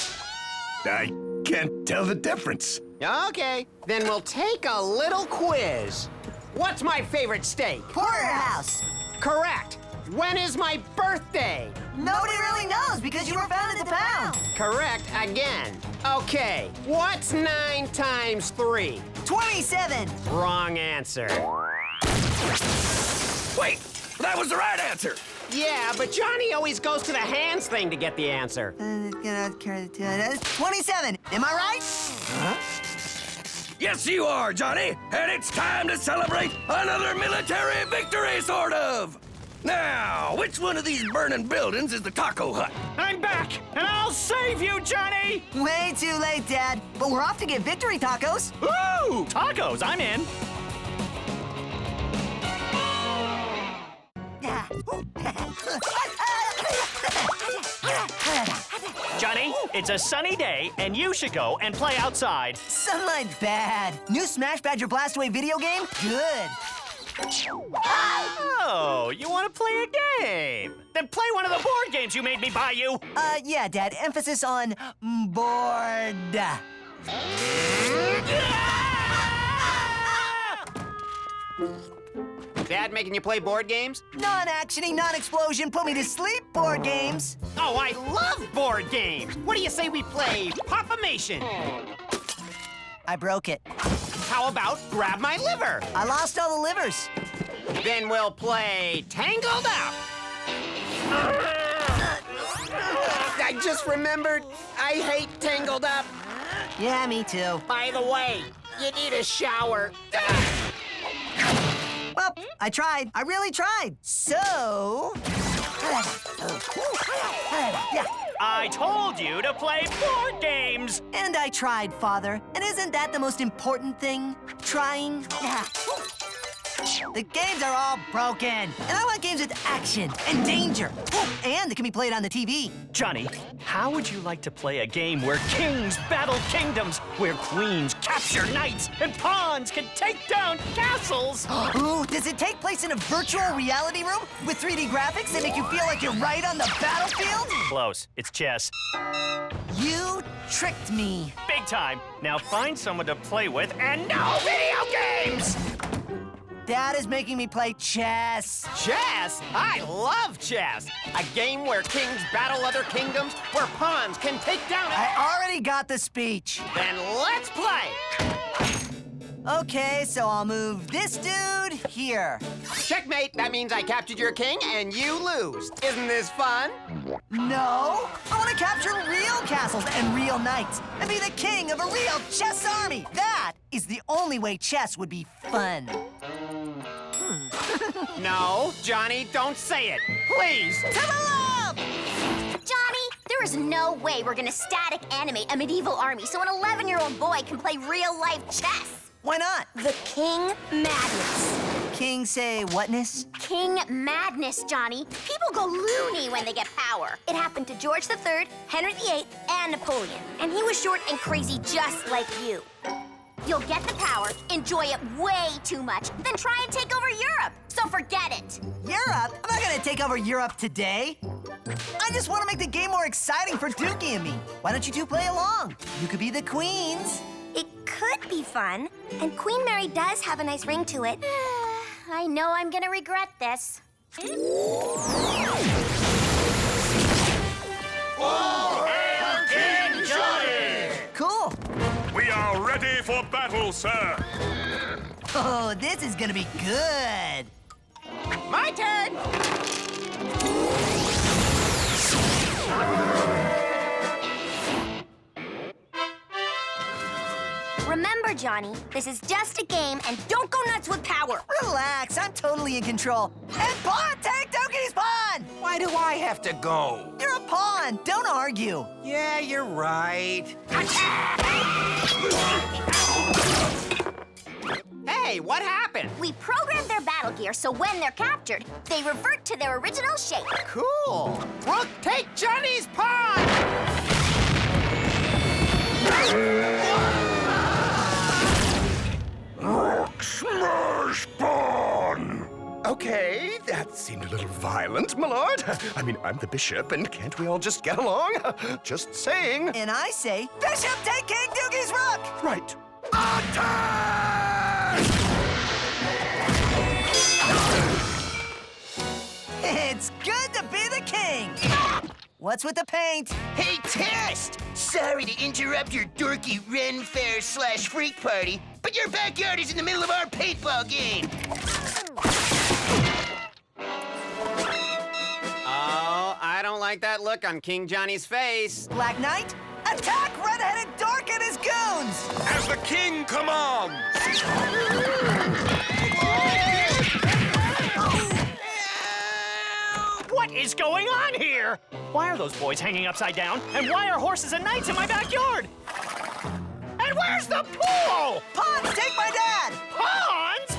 I can't tell the difference. Okay, then we'll take a little quiz. What's my favorite steak? Porterhouse! Correct. When is my birthday? Nobody really knows because you were found at the pound. Correct again. Okay, what's 9 times 3? 27. Wrong answer. Wait, that was the right answer. Yeah, but Johnny always goes to the hands thing to get the answer. 27. Am I right? Yes, you are, Johnny. And it's time to celebrate another military victory, sort of. Now, which one of these burning buildings is the taco hut? I'm back, and I'll save you, Johnny! Way too late, Dad. But we're off to get victory tacos. Ooh, tacos, I'm in. Johnny, it's a sunny day, and you should go and play outside. Sunlight bad. New Smash Badger Blastaway video game? Good. Oh, you want to play a game? Then play one of the board games you made me buy you. Yeah, Dad. Emphasis on board. Dad making you play board games? Non-actiony, non-explosion, put me to sleep board games. Oh, I love board games. What do you say we play Pop-A-Mation? I broke it. How about Grab My Liver? I lost all the livers. Then we'll play Tangled Up. I just remembered I hate Tangled Up. Yeah, me too. By the way, You need a shower. Well, I tried. I really tried. So... I told you to play board games! And I tried, Father. And isn't that the most important thing? Trying? The games are all broken. And I want games with action and danger. And they can be played on the TV. Johnny, how would you like to play a game where kings battle kingdoms, where queens capture knights, and pawns can take down castles? Ooh, does it take place in a virtual reality room with 3D graphics that make you feel like you're right on the battlefield? Close. It's chess. You tricked me. Big time. Now find someone to play with and no video games! Dad is making me play chess. Chess? I love chess. A game where kings battle other kingdoms, where pawns can take down... I already got the speech. Then let's play! Okay, so I'll move this dude here. Checkmate. That means I captured your king and you lose. Isn't this fun? No. I want to capture real castles and real knights and be the king of a real chess army. That is the only way chess would be fun. No, Johnny, don't say it. Please. To the lab! Johnny, there is no way we're gonna static animate a medieval army so an 11-year-old boy can play real-life chess. Why not? The King Madness. King say whatness? King Madness, Johnny. People go loony when they get power. It happened to George III, Henry VIII, and Napoleon. And he was short and crazy just like you. You'll get the power, enjoy it way too much, then try and take over Europe. So forget it. Europe? I'm not gonna take over Europe today. I just want to make the game more exciting for Dookie and me. Why don't you two play along? You could be the queens. It could be fun, and Queen Mary does have a nice ring to it. I know I'm gonna regret this. All hail King Johnny! Cool. We are ready for battle, sir. Oh, this is gonna be good. My turn! Remember, Johnny, this is just a game, and don't go nuts with power. Relax, I'm totally in control. And pawn, take Dookie's pawn! Why do I have to go? You're a pawn, don't argue. Yeah, you're right. Hey, what happened? We programmed their battle gear so when they're captured, they revert to their original shape. Cool. Brooke, take Johnny's pawn! Smash pawn! Okay, that seemed a little violent, my lord. I mean, I'm the bishop, and can't we all just get along? Just saying. And I say, Bishop, take King Dookie's rook! Right. Attack! It's good to be the king. What's with the paint? Hey, Test! Sorry to interrupt your dorky Ren Fair / freak party, but your backyard is in the middle of our paintball game. Oh, I don't like that look on King Johnny's face. Black Knight, attack Red-Headed Dork and his goons! As the king commands! What is going on here? Why are those boys hanging upside down? And why are horses and knights in my backyard? And where's the pool? Pawns, take my dad! Pawns?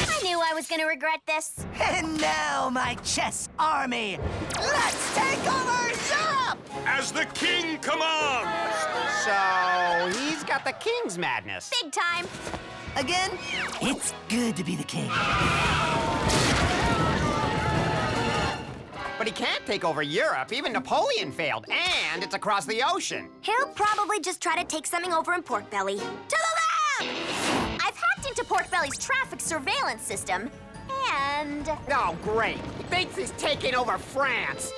I knew I was gonna regret this. And now, my chess army, let's take over Europe! As the king commands! So, he's got the king's madness. Big time. Again, it's good to be the king. But he can't take over Europe. Even Napoleon failed, and it's across the ocean. He'll probably just try to take something over in Pork Belly. To the lab! I've hacked into Pork Belly's traffic surveillance system, and... Oh, great. He thinks he's taking over France.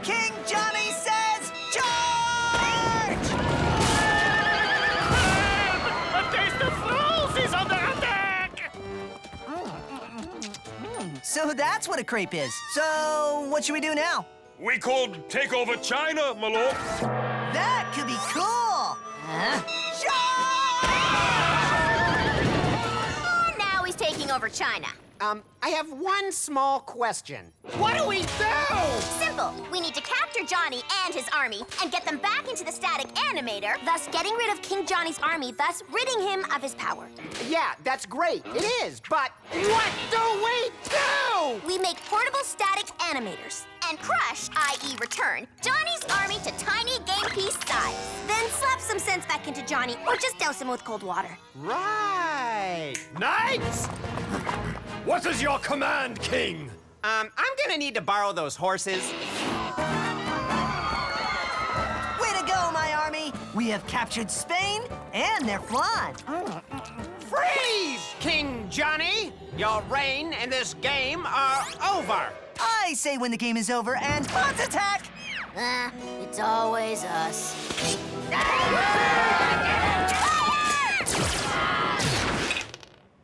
King Johnny says, Charge! A taste of France is under attack! So that's what a crepe is. So what should we do now? We could take over China, my lord. That could be And now he's taking over China. I have one small question. What do we do? Simple. We need to capture Johnny and his army and get them back into the static animator, thus getting rid of King Johnny's army, thus ridding him of his power. Yeah, that's great. It is. But what do we do? We make portable static animators and crush, i.e. return, Johnny's army to tiny game piece size. Then slap some sense back into Johnny or just douse him with cold water. Right. Knights! What is your command, King? I'm gonna need to borrow those horses. Way to go, my army! We have captured Spain, and they're flying. Freeze! King Johnny, your reign and this game are over. I say when the game is over and bots attack! It's always us.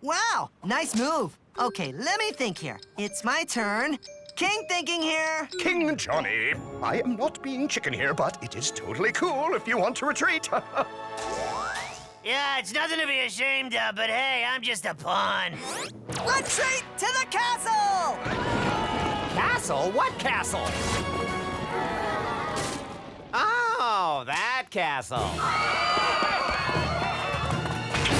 Wow, nice move. Okay, let me think here. It's my turn. King thinking here. King Johnny, I am not being chicken here, but it is totally cool if you want to retreat. Yeah, it's nothing to be ashamed of, but hey, I'm just a pawn. Retreat to the castle! Castle? What castle? Oh, that castle.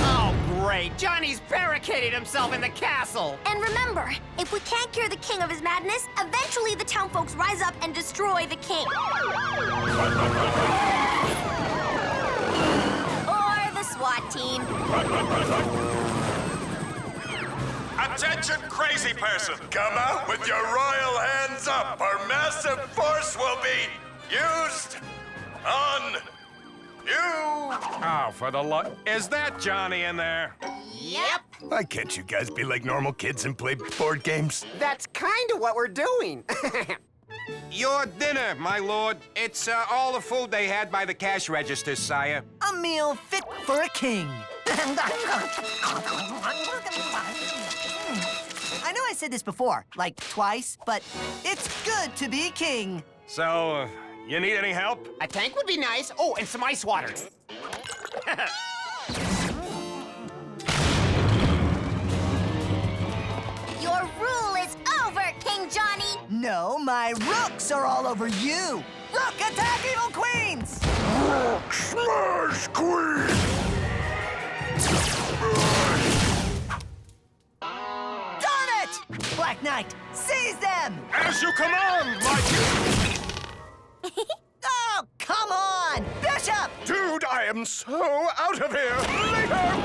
Oh, great. Johnny's barricaded himself in the castle. And remember, if we can't cure the king of his madness, eventually the town folks rise up and destroy the king. Or the SWAT team. Attention, crazy person! Come out with your royal hands up, or massive force will be used on you! Oh, for the Lord. Is that Johnny in there? Yep. Why can't you guys be like normal kids and play board games? That's kind of what we're doing. Your dinner, my lord. It's all the food they had by the cash register, sire. A meal fit for a king. I know I said this before, like twice, but it's good to be king. So, you need any help? A tank would be nice. Oh, and some ice water. Your rule is over, King Johnny. No, my rooks are all over you. Rook attack evil queens! Rook smash queen! Darn it! Black Knight, seize them! As you command, my king! Oh, come on! Bishop! Dude, I am so out of here. Later!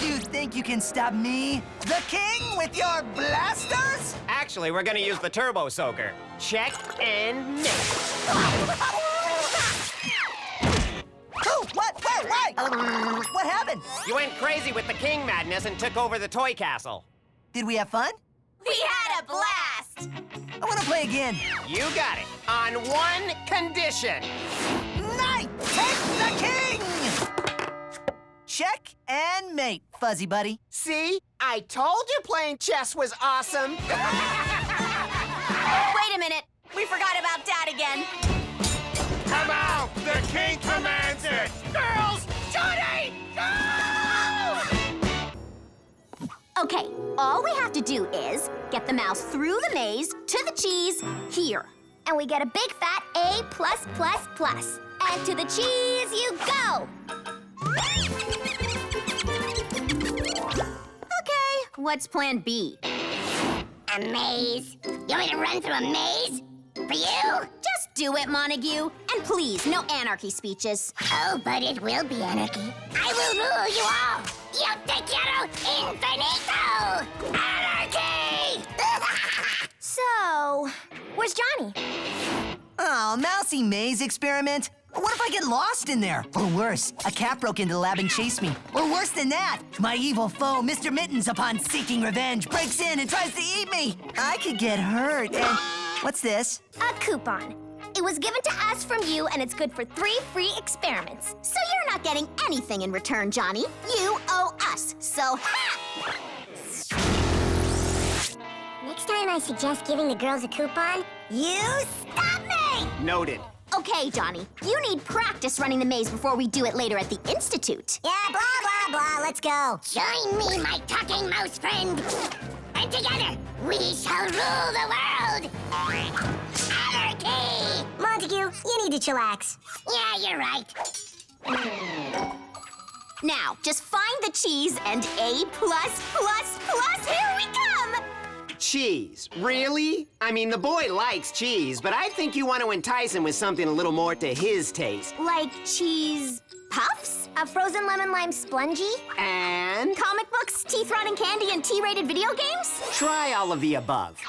You think you can stop me, the king, with your blasters? Actually, we're gonna use the turbo soaker. Check and mix. Oh, what? Where? Why? What happened? You went crazy with the king madness and took over the toy castle. Did we have fun? We had a blast. I want to play again. You got it. On one condition. Knight, take the king! Check and mate, fuzzy buddy. See? I told you playing chess was awesome. Wait a minute. We forgot about Dad again. Come out! The king commands it! Girls! Johnny! Go! Okay, all we have to do is get the mouse through the maze to the cheese here. And we get a big fat A+++. And to the cheese you go. Okay, what's plan B? A maze. You want me to run through a maze? For you? Just do it, Montague. And please, no anarchy speeches. Oh, but it will be anarchy. I will rule you all. Yo te quiero infinito! Anarchy! So, where's Johnny? Oh, mousy maze experiment. What if I get lost in there? Or worse, a cat broke into the lab and chased me. Or worse than that, my evil foe, Mr. Mittens, upon seeking revenge, breaks in and tries to eat me. I could get hurt and... What's this? A coupon. It was given to us from you, and it's good for 3 free experiments. So you're not getting anything in return, Johnny. You owe us, so ha! Next time I suggest giving the girls a coupon, you stop me! Noted. Okay, Johnny, you need practice running the maze before we do it later at the Institute. Yeah, blah, blah, blah. Let's go. Join me, my talking mouse friend. And together, we shall rule the world. Anarchy! Montague, you need to chillax. Yeah, you're right. Now, just find the cheese and A+++. Here we come! Cheese? Really? I mean, the boy likes cheese, but I think you want to entice him with something a little more to his taste. Like cheese puffs? A frozen lemon lime splungy? And? Comic books, teeth-rotting candy, and T-rated video games? Try all of the above.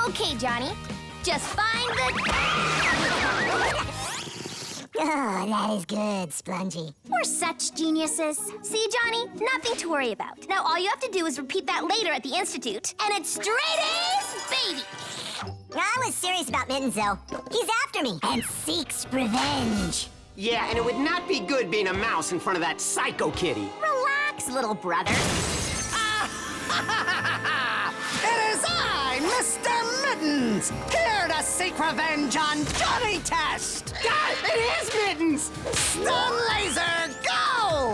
Okay, Johnny. Just find the... Oh, that is good, Splungy. We're such geniuses. See, Johnny? Nothing to worry about. Now all you have to do is repeat that later at the Institute, and it's straight A's, baby! I was serious about Mittens, though. He's after me and seeks revenge. Yeah, and it would not be good being a mouse in front of that psycho kitty. Relax, little brother. It is I, Mr. Mittens, here to seek revenge on Johnny Test. God, it is Mittens! Stun laser, go!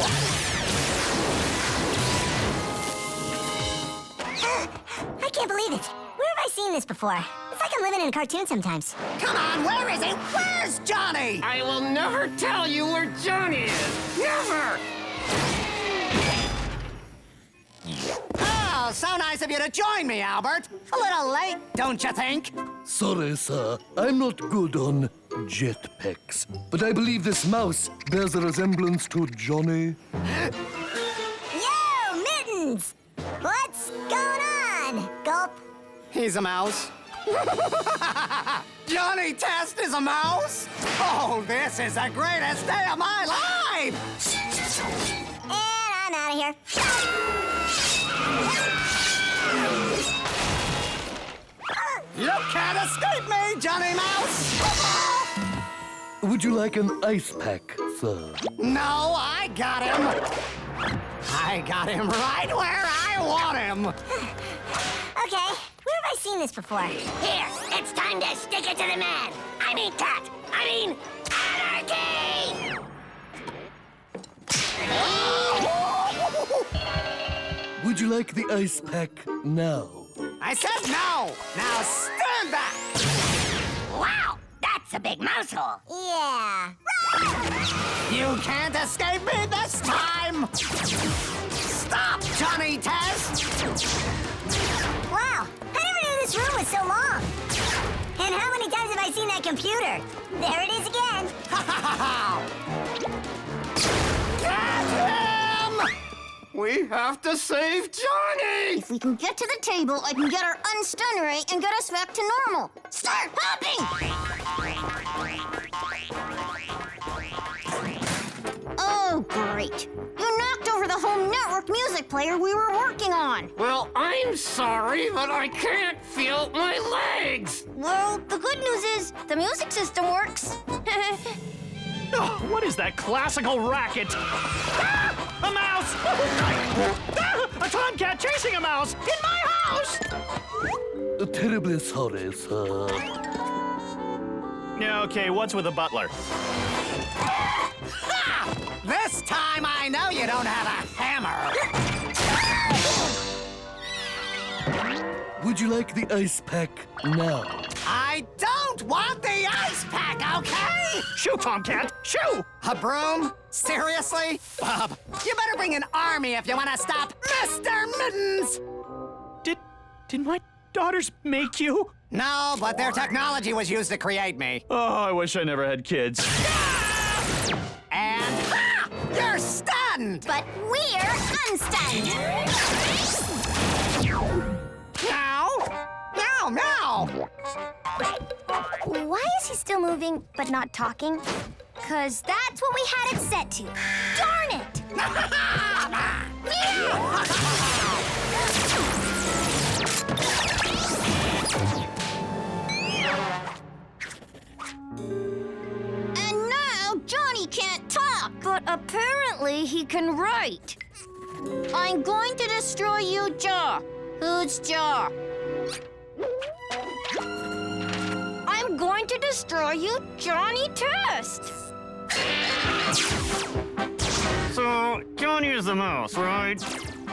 I can't believe it. Where have I seen this before? It's like I'm living in a cartoon sometimes. Come on, where is he? Where's Johnny? I will never tell you where Johnny is. Never! Oh, so nice of you to join me, Albert. A little late, don't you think? Sorry, sir. I'm not good on jetpacks, but I believe this mouse bears a resemblance to Johnny. Yo, Mittens! What's going on? Gulp. He's a mouse. Johnny Test is a mouse? Oh, this is the greatest day of my life! And I'm out of here. You can't escape me, Johnny Mouse! Would you like an ice pack, sir? No, I got him. I got him right where I want him. Okay, where have I seen this before? Here, it's time to stick it to the man. I mean cat. I mean anarchy! Would you like the ice pack now? I said no! Now stand back! Wow, that's a big mouse hole. Yeah. You can't escape me this time! Stop, Johnny Test! Wow, I never knew this room was so long. And how many times have I seen that computer? There it is again. Get him! We have to save Johnny! If we can get to the table, I can get our unstun ray and get us back to normal. Start hopping! Oh, great. You knocked over the home network music player we were working on. Well, I'm sorry, but I can't feel my legs! Well, the good news is the music system works. Oh, what is that classical racket? Ah, a mouse! Ah, a tomcat chasing a mouse in my house! Terribly sorry, sir. Okay, what's with a butler? Ha! This time I know you don't have a hammer. Would you like the ice pack now? I don't want the ice pack, okay? Shoo, Tomcat, shoo! A broom? Seriously? Bob, you better bring an army if you want to stop Mr. Mittens! Did my daughters make you? No, but their technology was used to create me. Oh, I wish I never had kids. And you're stunned! But we're unstunned. Meow! Meow, meow! Why is he still moving but not talking? 'Cause that's what we had it set to. Darn it! And now Johnny can't talk, but apparently he can write. I'm going to destroy you, Jaw. Who's Jaw? going to destroy you, Johnny Test. So, Johnny is the mouse, right?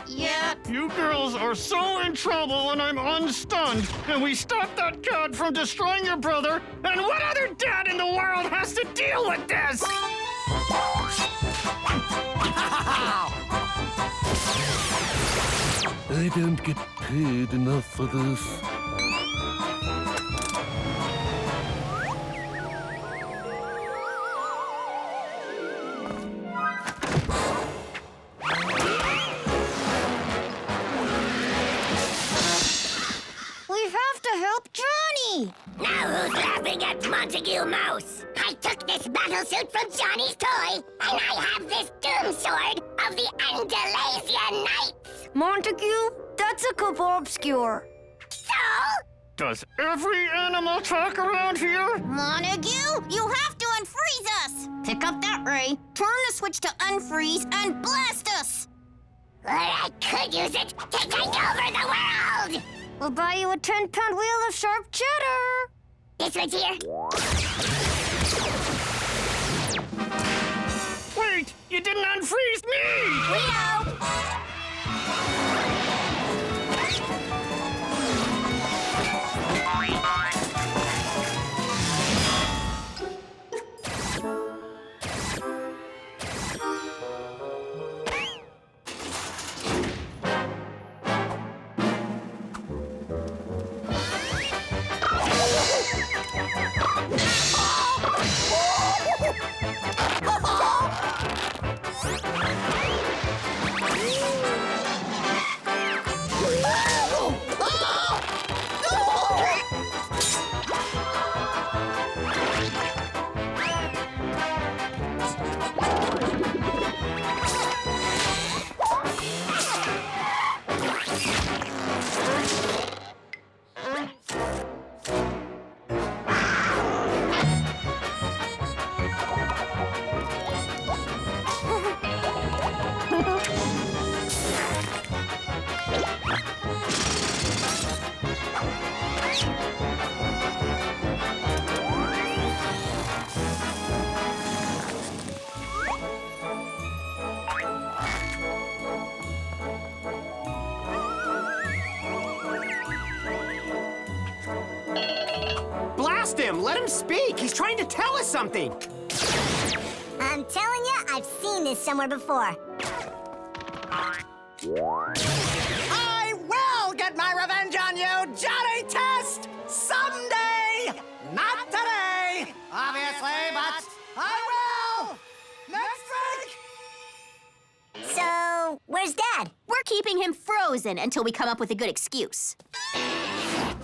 Yeah. You girls are so in trouble when I'm unstunned, and we stop that cat from destroying your brother, and what other dad in the world has to deal with this? I don't get paid enough for this. We have to help Johnny. Now who's laughing at Montague Mouse? I took this battlesuit from Johnny's toy, and I have this doom sword of the Andalusian Knights. Montague, that's a couple obscure. So? Does every animal talk around here? Montague, you have to unfreeze us! Pick up that ray, turn the switch to unfreeze, and blast us! Or I could use it to take over the world! We'll buy you a 10-pound wheel of sharp cheddar. This one's here. Wait, you didn't unfreeze me! We know! Let him speak. He's trying to tell us something. I'm telling you, I've seen this somewhere before. I will get my revenge on you, Johnny Test! Someday! Not today, obviously, but I will! Next week! So, where's Dad? We're keeping him frozen until we come up with a good excuse.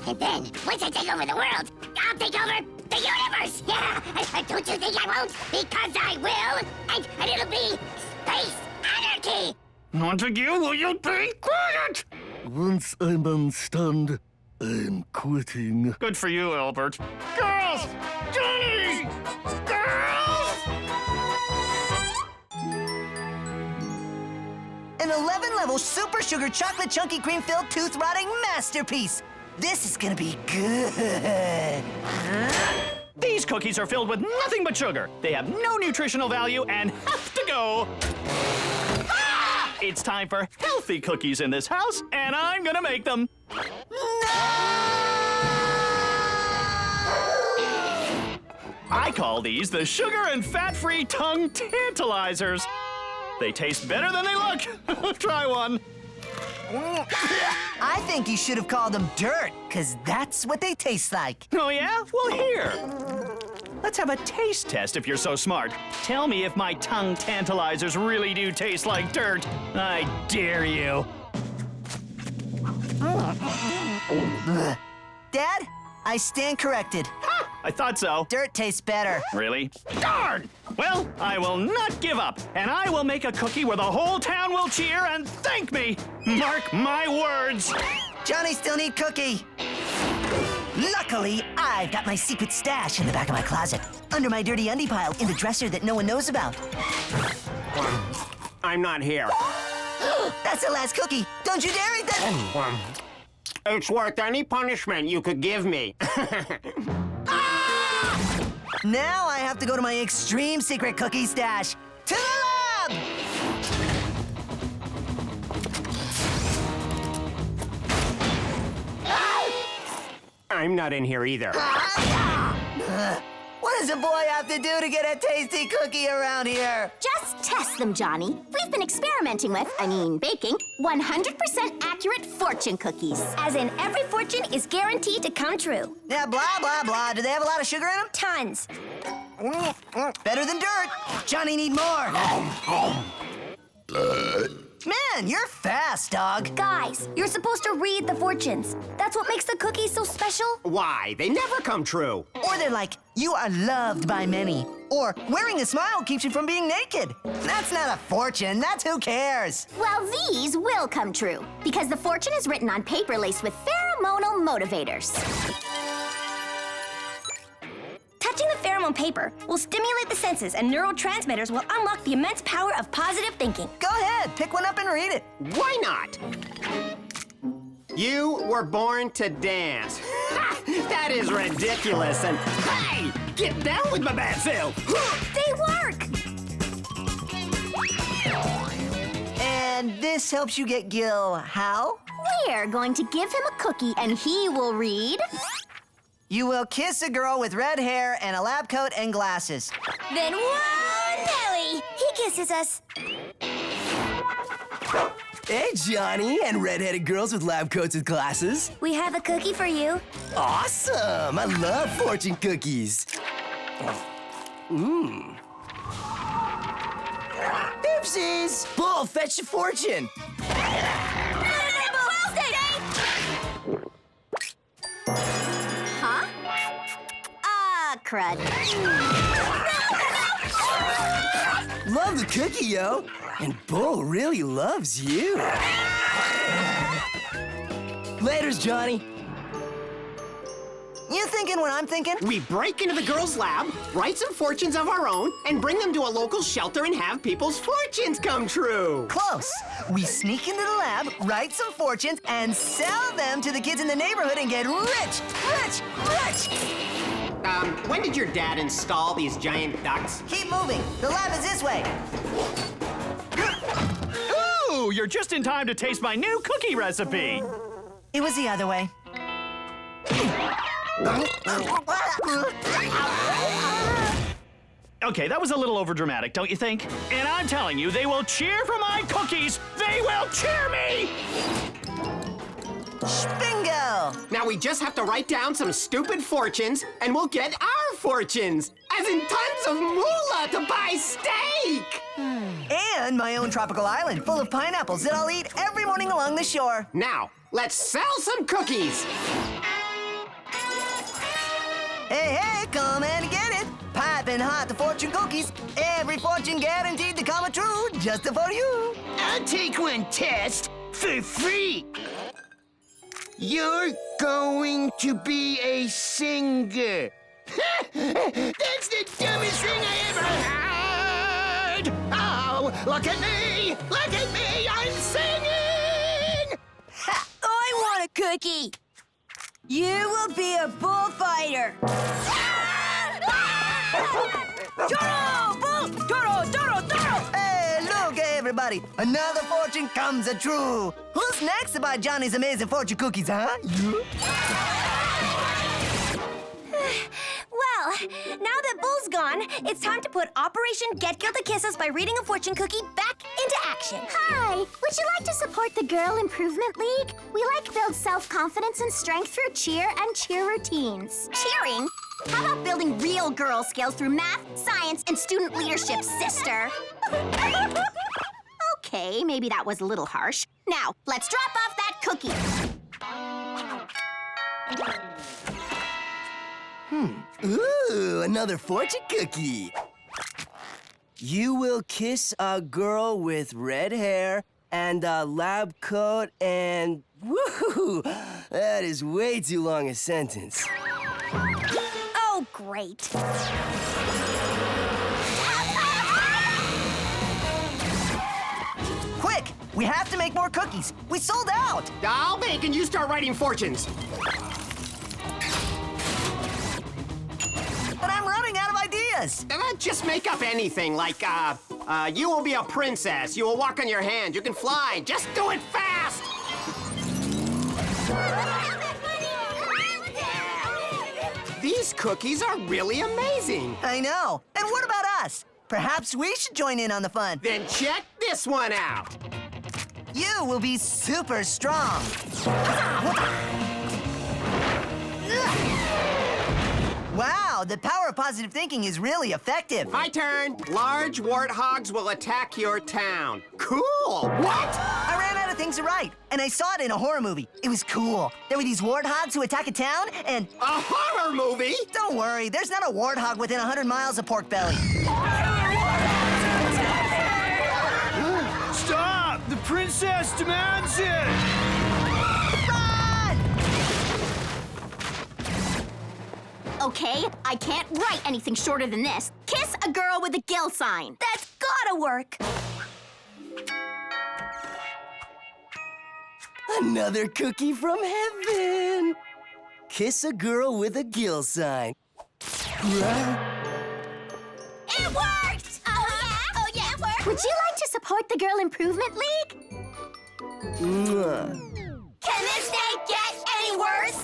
And then, once I take over the world, I'll take over the universe! Yeah! Don't you think I won't? Because I will! And it'll be space anarchy! Montague, will you be quiet? Once I'm unstunned, I'm quitting. Good for you, Albert. Girls! Johnny! Girls! An 11-level super sugar chocolate chunky cream-filled tooth-rotting masterpiece! This is gonna be good. These cookies are filled with nothing but sugar. They have no nutritional value and have to go. Ah! It's time for healthy cookies in this house, and I'm gonna make them. I call these the sugar and fat-free tongue tantalizers. They taste better than they look. Try one. I think you should have called them dirt, because that's what they taste like. Oh, yeah? Well, here. Let's have a taste test if you're so smart. Tell me if my tongue tantalizers really do taste like dirt. I dare you. Dad, I stand corrected. I thought so. Dirt tastes better. Really? Darn! Well, I will not give up, and I will make a cookie where the whole town will cheer and thank me. Mark my words. Johnny still need cookie. Luckily, I've got my secret stash in the back of my closet, under my dirty undie pile in the dresser that no one knows about. I'm not here. That's the last cookie. Don't you dare eat that. It's worth any punishment you could give me. Ah! Now I have to go to my extreme secret cookie stash. To the lab! I'm not in here either. What does a boy have to do to get a tasty cookie around here? Just test them, Johnny. We've been experimenting with, baking, 100% accurate fortune cookies. As in, every fortune is guaranteed to come true. Yeah, blah, blah, blah. Do they have a lot of sugar in them? Tons. Better than dirt. Johnny, need more. Man, you're fast, dog. Guys, you're supposed to read the fortunes. That's what makes the cookies so special. Why? They never come true. Or they're like, you are loved by many. Or wearing a smile keeps you from being naked. That's not a fortune. That's who cares. Well, these will come true because the fortune is written on paper laced with pheromonal motivators. Touching the pheromone paper will stimulate the senses, and neurotransmitters will unlock the immense power of positive thinking. Go ahead, pick one up and read it. Why not? You were born to dance. That is ridiculous. And hey, get down with my bad self. They work. And this helps you get Gil how? We're going to give him a cookie, and he will read. You will kiss a girl with red hair and a lab coat and glasses. Then whoa, Nelly! He kisses us. Hey, Johnny, and red-headed girls with lab coats and glasses. We have a cookie for you. Awesome! I love fortune cookies. Mmm. Oopsies! Bull, fetch the fortune. Huh? Ah, crud. Love the cookie, yo. And Bull really loves you. Laters, Johnny. You thinking what I'm thinking? We break into the girls' lab, write some fortunes of our own, and bring them to a local shelter and have people's fortunes come true. Close. We sneak into the lab, write some fortunes, and sell them to the kids in the neighborhood and get rich, rich, rich. When did your dad install these giant ducks? Keep moving. The lab is this way. Ooh, you're just in time to taste my new cookie recipe. It was the other way. Okay, that was a little overdramatic, don't you think? And I'm telling you, they will cheer for my cookies! They will cheer me! Bingo! Now we just have to write down some stupid fortunes, and we'll get our fortunes! As in tons of moolah to buy steak! And my own tropical island full of pineapples that I'll eat every morning along the shore. Now, let's sell some cookies! Hey, hey, come and get it. Piping hot, the fortune cookies. Every fortune guaranteed to come true just for you. I'll take one test for free. You're going to be a singer. That's the dumbest thing I ever heard. Oh, look at me. Look at me. I'm singing. I want a cookie. You will be a bullfighter. Toro! Bull! Toro! Toro! Toro! Hey, look, everybody. Another fortune comes true. Who's next to buy Johnny's amazing fortune cookies, huh? Well, now that Bull's gone, it's time to put Operation Get Gil to Kiss Us by reading a fortune cookie back into action. Hi, would you like to support the Girl Improvement League? We like build self-confidence and strength through cheer and cheer routines. Cheering? How about building real girl skills through math, science, and student leadership, sister? Okay, maybe that was a little harsh. Now, let's drop off that cookie. Ooh, another fortune cookie. You will kiss a girl with red hair and a lab coat and... Woohoo! That is way too long a sentence. Oh, great. Quick! We have to make more cookies. We sold out. I'll bake and you start writing fortunes. But I'm running out of us. Just make up anything, like, you will be a princess. You will walk on your hand. You can fly. Just do it fast. These cookies are really amazing. I know. And what about us? Perhaps we should join in on the fun. Then check this one out. You will be super strong. Wow, the power of positive thinking is really effective. My turn. Large warthogs will attack your town. Cool. What? I ran out of things to write, and I saw it in a horror movie. It was cool. There were these warthogs who attack a town, and... A horror movie? Don't worry, there's not a warthog within 100 miles of Pork Belly. Stop! The princess demands it! Run! Okay, I can't write anything shorter than this. Kiss a girl with a gill sign. That's gotta work. Another cookie from heaven. Kiss a girl with a gill sign. It worked! Oh, yeah? Oh, yeah, it worked. Would you like to support the Girl Improvement League? Can this day get any worse?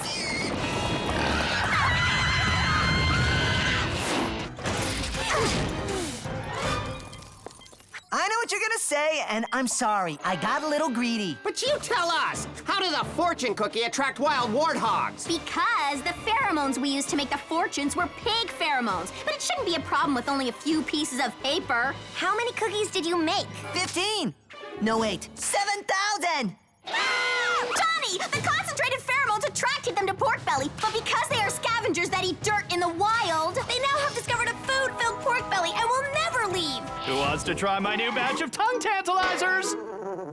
I know what you're gonna say, and I'm sorry. I got a little greedy. But you tell us. How does a fortune cookie attract wild warthogs? Because the pheromones we used to make the fortunes were pig pheromones. But it shouldn't be a problem with only a few pieces of paper. How many cookies did you make? 15. No, wait. 7,000! Johnny! The concentrated pheromones attracted them to Pork Belly, but because they are scavengers that eat dirt in the wild, they now have discovered a food-filled Pork Belly and will never leave. Who wants to try my new batch of tongue tantalizers?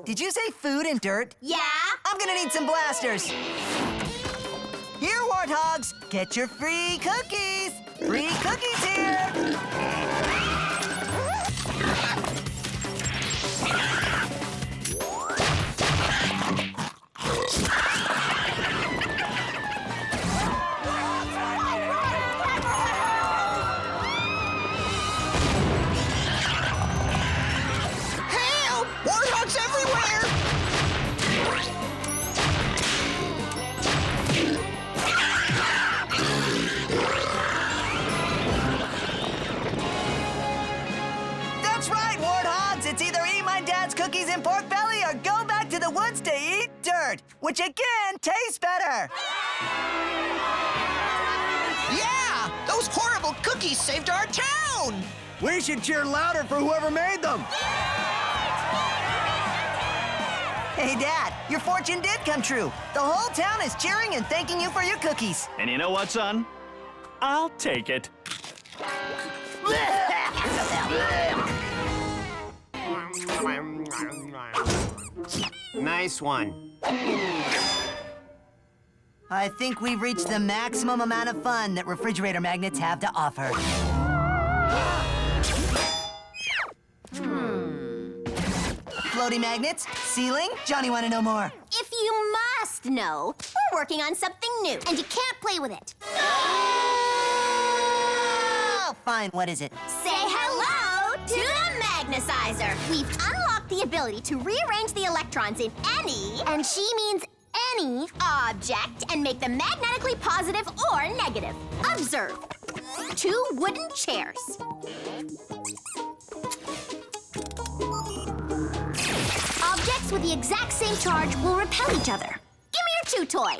Did you say food and dirt? Yeah? I'm gonna need some blasters. Here, warthogs, get your free cookies. Free cookies here. Help! Warthogs everywhere! That's right, warthogs. It's either eat my dad's cookies in Pork Belly or go back to the woods to eat dirt, which again tastes better. Yeah! Those horrible cookies saved our town! We should cheer louder for whoever made them. Hey, Dad, your fortune did come true. The whole town is cheering and thanking you for your cookies. And you know what, son? I'll take it. Nice one. I think we've reached the maximum amount of fun that refrigerator magnets have to offer. Floaty magnets, ceiling, Johnny want to know more. If you must know, we're working on something new, and you can't play with it. Oh, fine, what is it? Say hello to the Magnesizer. We've unlocked the ability to rearrange the electrons in any, and she means any, object and make them magnetically positive or negative. Observe. 2 wooden chairs. Objects with the exact same charge will repel each other. Give me your chew toy.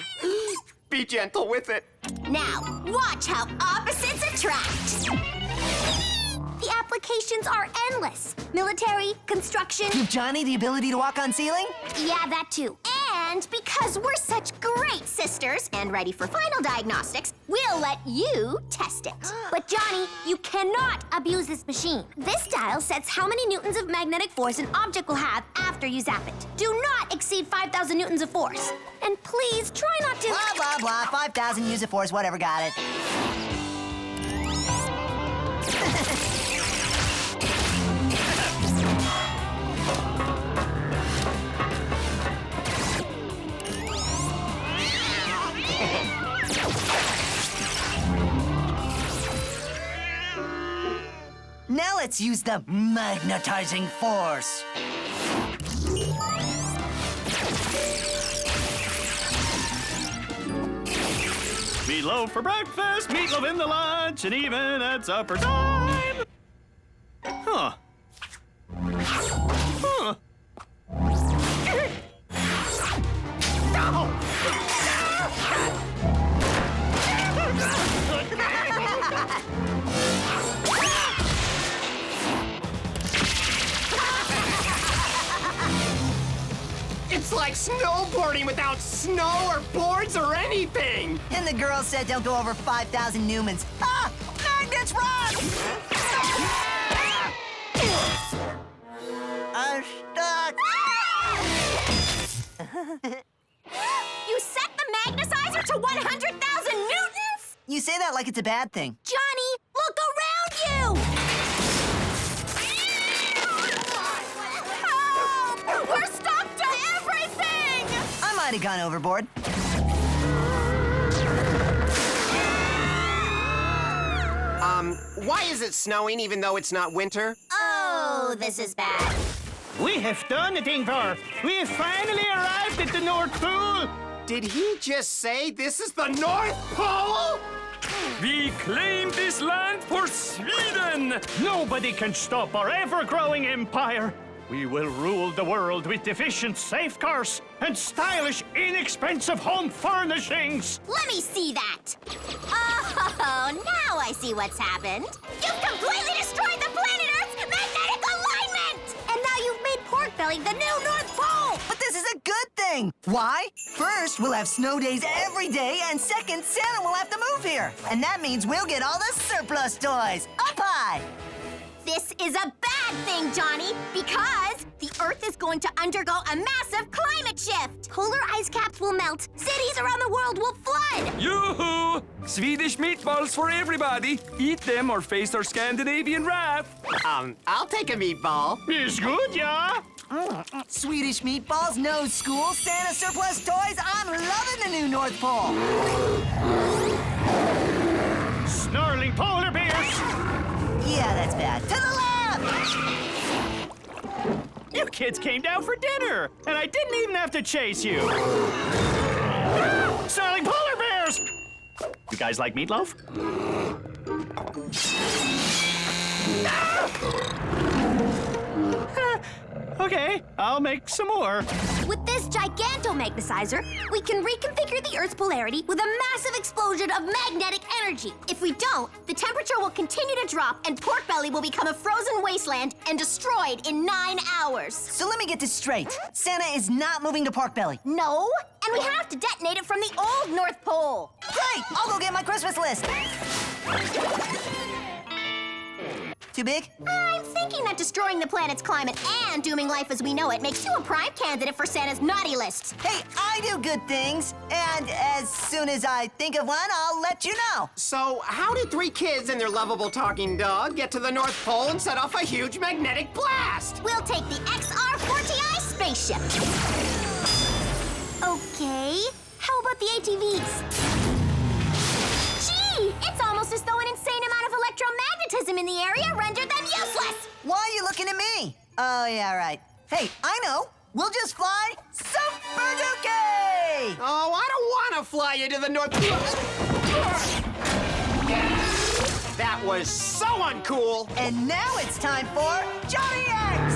Be gentle with it. Now, watch how opposites attract. The applications are endless. Military, construction. Give Johnny the ability to walk on ceiling? Yeah, that too. And because we're such great sisters and ready for final diagnostics, we'll let you test it. But Johnny, you cannot abuse this machine. This dial sets how many newtons of magnetic force an object will have after you zap it. Do not exceed 5,000 newtons of force. And please try not to... Blah, blah, blah. 5,000, use it force, whatever, got it. Let's use the magnetizing force. Meatloaf for breakfast, meatloaf in the lunch, and even at supper time. Huh. Huh. It's like snowboarding without snow or boards or anything! And the girl said don't go over 5,000 Newmans. Ah! Magnets run! I'm stuck. You set the magnetizer to 100,000 newtons? You say that like it's a bad thing. Johnny, look around you! Help! We're stuck to everything! I might have gone overboard. Why is it snowing even though it's not winter? Oh, this is bad. We have done it, Ingvar. We have finally arrived at the North Pole. Did he just say this is the North Pole? We claim this land for Sweden! Nobody can stop our ever-growing empire. We will rule the world with efficient, safe cars and stylish, inexpensive home furnishings. Let me see that. Oh, now I see what's happened. You've completely destroyed the planet Earth's magnetic alignment! And now you've made Porkbelly the new North Pole! But this is a good thing. Why? First, we'll have snow days every day, and second, Santa will have to move here. And that means we'll get all the surplus toys. Up high! This is a bad thing, Johnny, because the Earth is going to undergo a massive climate shift. Polar ice caps will melt. Cities around the world will flood. Yoo-hoo! Swedish meatballs for everybody. Eat them or face our Scandinavian wrath. I'll take a meatball. It's good, yeah? Swedish meatballs, no school, Santa surplus toys. I'm loving the new North Pole. Snarling polar bears! Yeah, that's bad. To the lab! You kids came down for dinner, and I didn't even have to chase you. Snarling polar bears! You guys like meatloaf? Okay, I'll make some more. With this gigantomagnetizer, we can reconfigure the Earth's polarity with a massive explosion of magnetic energy. If we don't, the temperature will continue to drop and Porkbelly will become a frozen wasteland and destroyed in 9 hours. So let me get this straight. Santa is not moving to Porkbelly. No, and we have to detonate it from the old North Pole. Great! I'll go get my Christmas list. Too big? I'm thinking that destroying the planet's climate and dooming life as we know it makes you a prime candidate for Santa's naughty list. Hey, I do good things, and as soon as I think of one, I'll let you know. So, how did 3 kids and their lovable talking dog get to the North Pole and set off a huge magnetic blast? We'll take the XR-40i spaceship. Okay, how about the ATVs? Gee, it's almost as though an insane amount of electromagnetism in the area rendered them useless! Why are you looking at me? Oh, yeah, right. Hey, I know. We'll just fly Super Duke! Oh, I don't want to fly you to the North Pole. That was so uncool. And now it's time for Johnny X!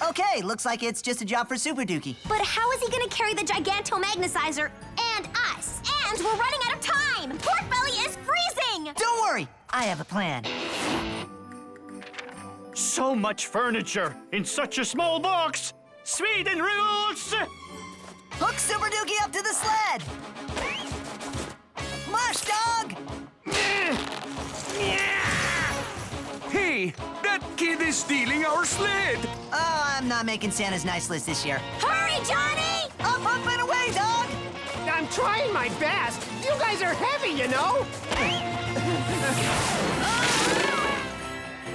Okay, looks like it's just a job for Super Dookie. But how is he gonna carry the gigantomagnetizer and us? And we're running out of time! Porkbelly is freezing! Don't worry, I have a plan. So much furniture in such a small box. Sweden rules! Hook Super Dookie up to the sled! Mush, dog! Hey, that kid is stealing our sled! Oh, I'm not making Santa's nice list this year. Hurry, Johnny! Up and away, dog! I'm trying my best. You guys are heavy, you know?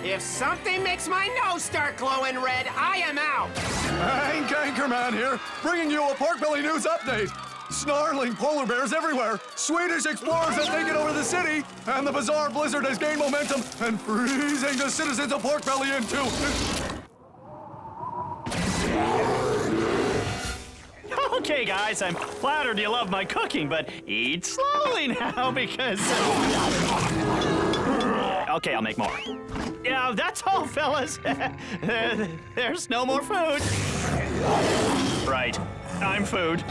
If something makes my nose start glowing red, I am out. Hank Anchorman here, bringing you a Porkbelly News update. Snarling polar bears everywhere. Swedish explorers have taken over the city, and the bizarre blizzard has gained momentum and freezing the citizens of Pork Belly into... Okay, guys, I'm flattered you love my cooking, but eat slowly now because... Okay, I'll make more. Yeah, that's all, fellas. There's no more food. Right, I'm food.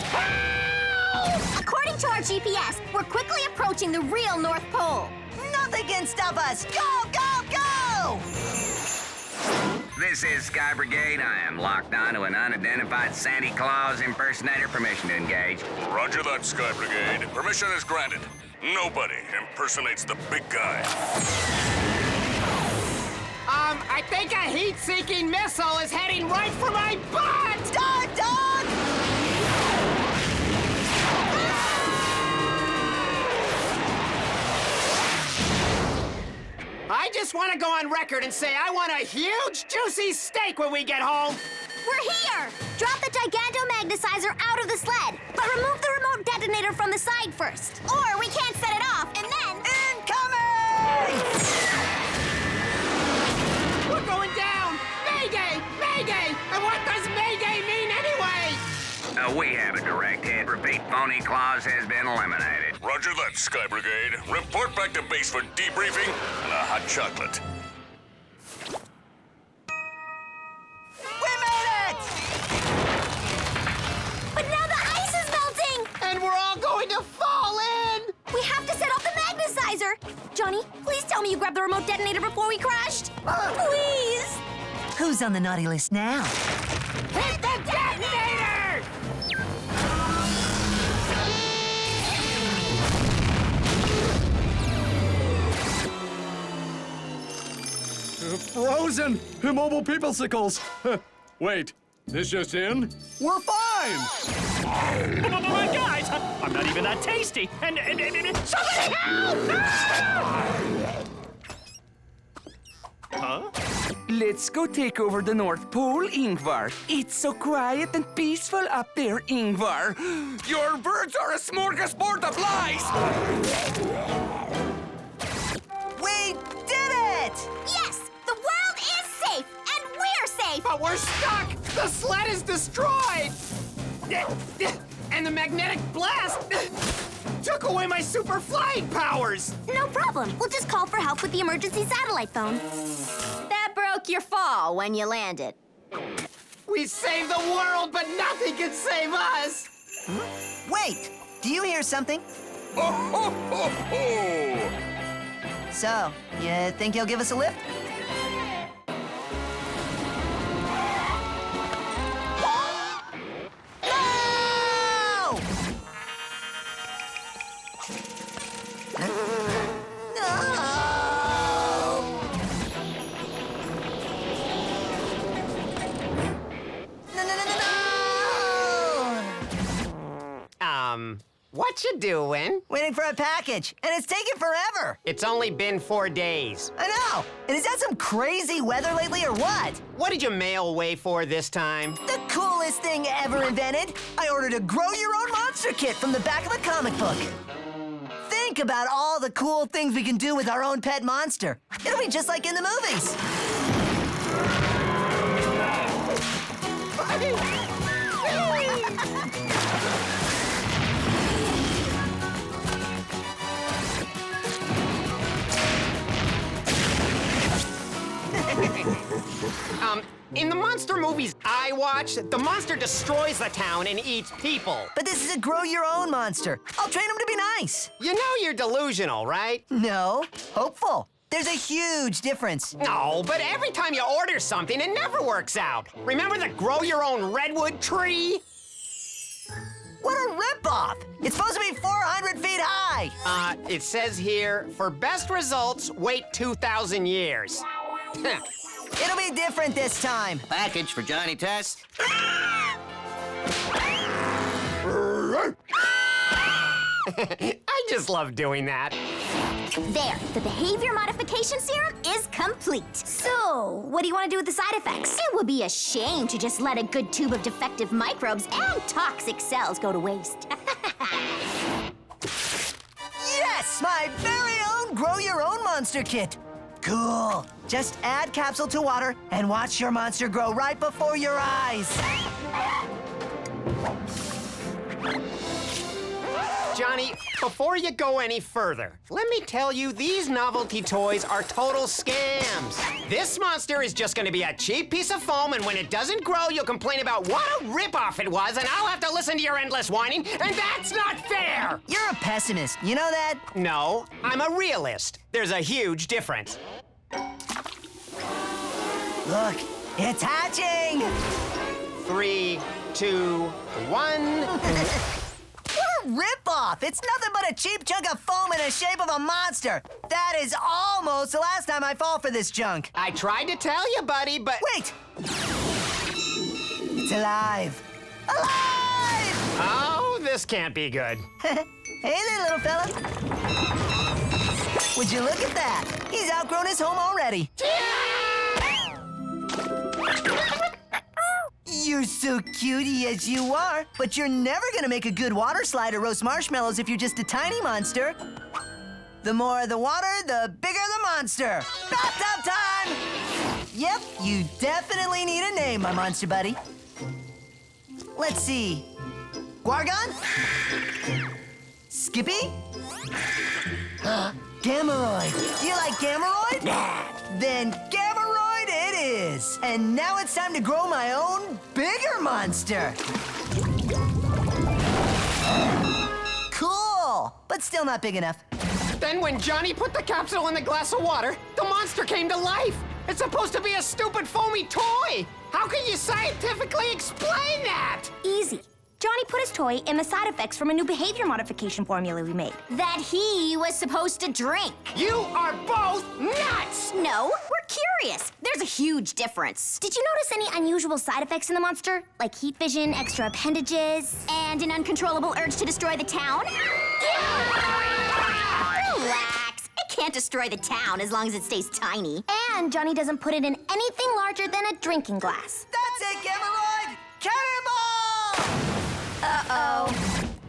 According to our GPS, we're quickly approaching the real North Pole. Nothing can stop us! Go, go, go! This is Sky Brigade. I am locked onto an unidentified Santa Claus impersonator. Permission to engage. Roger that, Sky Brigade. Permission is granted. Nobody impersonates the big guy. I think a heat-seeking missile is heading right for my butt! Dog, dog! I just want to go on record and say I want a huge, juicy steak when we get home. We're here! Drop the gigantomagnetizer out of the sled, but remove the remote detonator from the side first. Or we can't set it off, and then... Incoming! We're going down! Mayday! Mayday! And what does Mayday mean anyway? We have a direct hit. Repeat, phony clause has been eliminated. Roger that, Sky Brigade. Report back to base for debriefing and a hot chocolate. We made it! But now the ice is melting! And we're all going to fall in! We have to set off the magnetizer! Johnny, please tell me you grabbed the remote detonator before we crashed! Please! Who's on the naughty list now? Hit the detonator! Frozen! Immobile peoplesicles! Wait, this just in? We're fine! Guys, I'm not even that tasty. And somebody help! Huh? Let's go take over the North Pole, Ingvar. It's so quiet and peaceful up there, Ingvar. Your birds are a smorgasbord of lies! We did it! Yes! The world is safe! And we're safe! But we're stuck! The sled is destroyed! And the magnetic blast took away my super flying powers! No problem. We'll just call for help with the emergency satellite phone. That broke your fall when you landed. We saved the world, but nothing can save us! Wait, do you hear something? Ho, ho, ho, ho! So, you think you'll give us a lift? What you doing? Waiting for a package, and it's taking forever. It's only been 4 days. I know. And is that some crazy weather lately or what? What did you mail away for this time? The coolest thing ever invented. I ordered a grow-your-own monster kit from the back of a comic book. Think about all the cool things we can do with our own pet monster. It'll be just like in the movies. In the monster movies I watch, the monster destroys the town and eats people. But this is a grow-your-own monster. I'll train him to be nice. You know you're delusional, right? No, hopeful. There's a huge difference. No, but every time you order something, it never works out. Remember the grow-your-own redwood tree? What a ripoff! It's supposed to be 400 feet high! It says here, for best results, wait 2,000 years. It'll be different this time. Package for Johnny Test. I just love doing that. There, the behavior modification serum is complete. So, what do you want to do with the side effects? It would be a shame to just let a good tube of defective microbes and toxic cells go to waste. Yes, my very own Grow Your Own Monster Kit. Cool. Just add capsule to water and watch your monster grow right before your eyes. Johnny, before you go any further, let me tell you these novelty toys are total scams. This monster is just going to be a cheap piece of foam, and when it doesn't grow, you'll complain about what a ripoff it was, and I'll have to listen to your endless whining, and that's not fair! You're a pessimist, you know that? No, I'm a realist. There's a huge difference. Look, it's hatching! 3, 2, 1... What a ripoff! It's nothing but a cheap chunk of foam in the shape of a monster. That is almost the last time I fall for this junk. I tried to tell you, buddy, but... Wait! It's alive! Alive! Oh, this can't be good. Hey there, little fella. Would you look at that? He's outgrown his home already. You're so cutie as you are, but you're never gonna make a good water slide or roast marshmallows if you're just a tiny monster. The more the water, the bigger the monster. Bathtub time! Yep, you definitely need a name, my monster buddy. Let's see. Gorgon? Skippy? Gameroid. Do you like Gameroid? Then Gameroid it is. And now it's time to grow my own bigger monster. Cool, but still not big enough. Then when Johnny put the capsule in the glass of water, the monster came to life. It's supposed to be a stupid foamy toy. How can you scientifically explain that? Easy. Johnny put his toy in the side effects from a new behavior modification formula we made. That he was supposed to drink. You are both nuts! No, we're curious. There's a huge difference. Did you notice any unusual side effects in the monster? Like heat vision, extra appendages, and an uncontrollable urge to destroy the town? Relax. It can't destroy the town as long as it stays tiny. And Johnny doesn't put it in anything larger than a drinking glass. That's it, Gameroid! Cannonball! Uh-oh.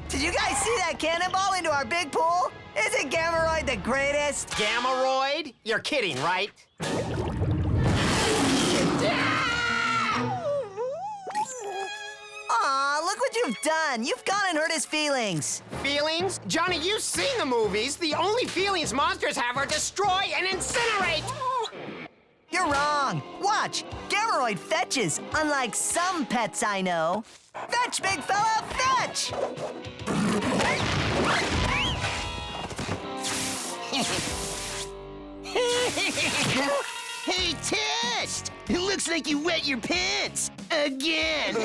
Did you guys see that cannonball into our big pool? Isn't Gameroid the greatest? Gameroid? You're kidding, right? Aw, look what you've done. You've gone and hurt his feelings. Feelings? Johnny, you've seen the movies. The only feelings monsters have are destroy and incinerate. You're wrong. Watch. Gameroid fetches, unlike some pets I know. Fetch, big fella, fetch! Hey, Test! It looks like you wet your pants. Again.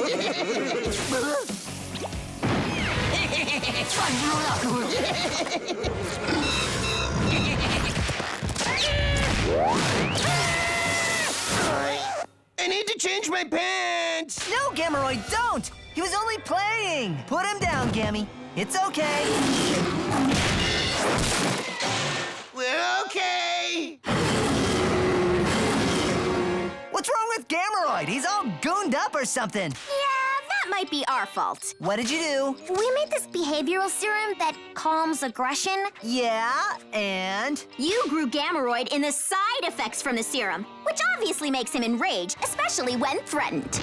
I need to change my pants! No, Gameroid, don't! He was only playing! Put him down, Gammy. It's okay. Well, okay. What's wrong with Gameroid? He's all gooned up or something. Yeah, that might be our fault. What did you do? We made this behavioral serum that calms aggression. Yeah, and? You grew Gameroid in the side effects from the serum, which obviously makes him enraged, especially when threatened.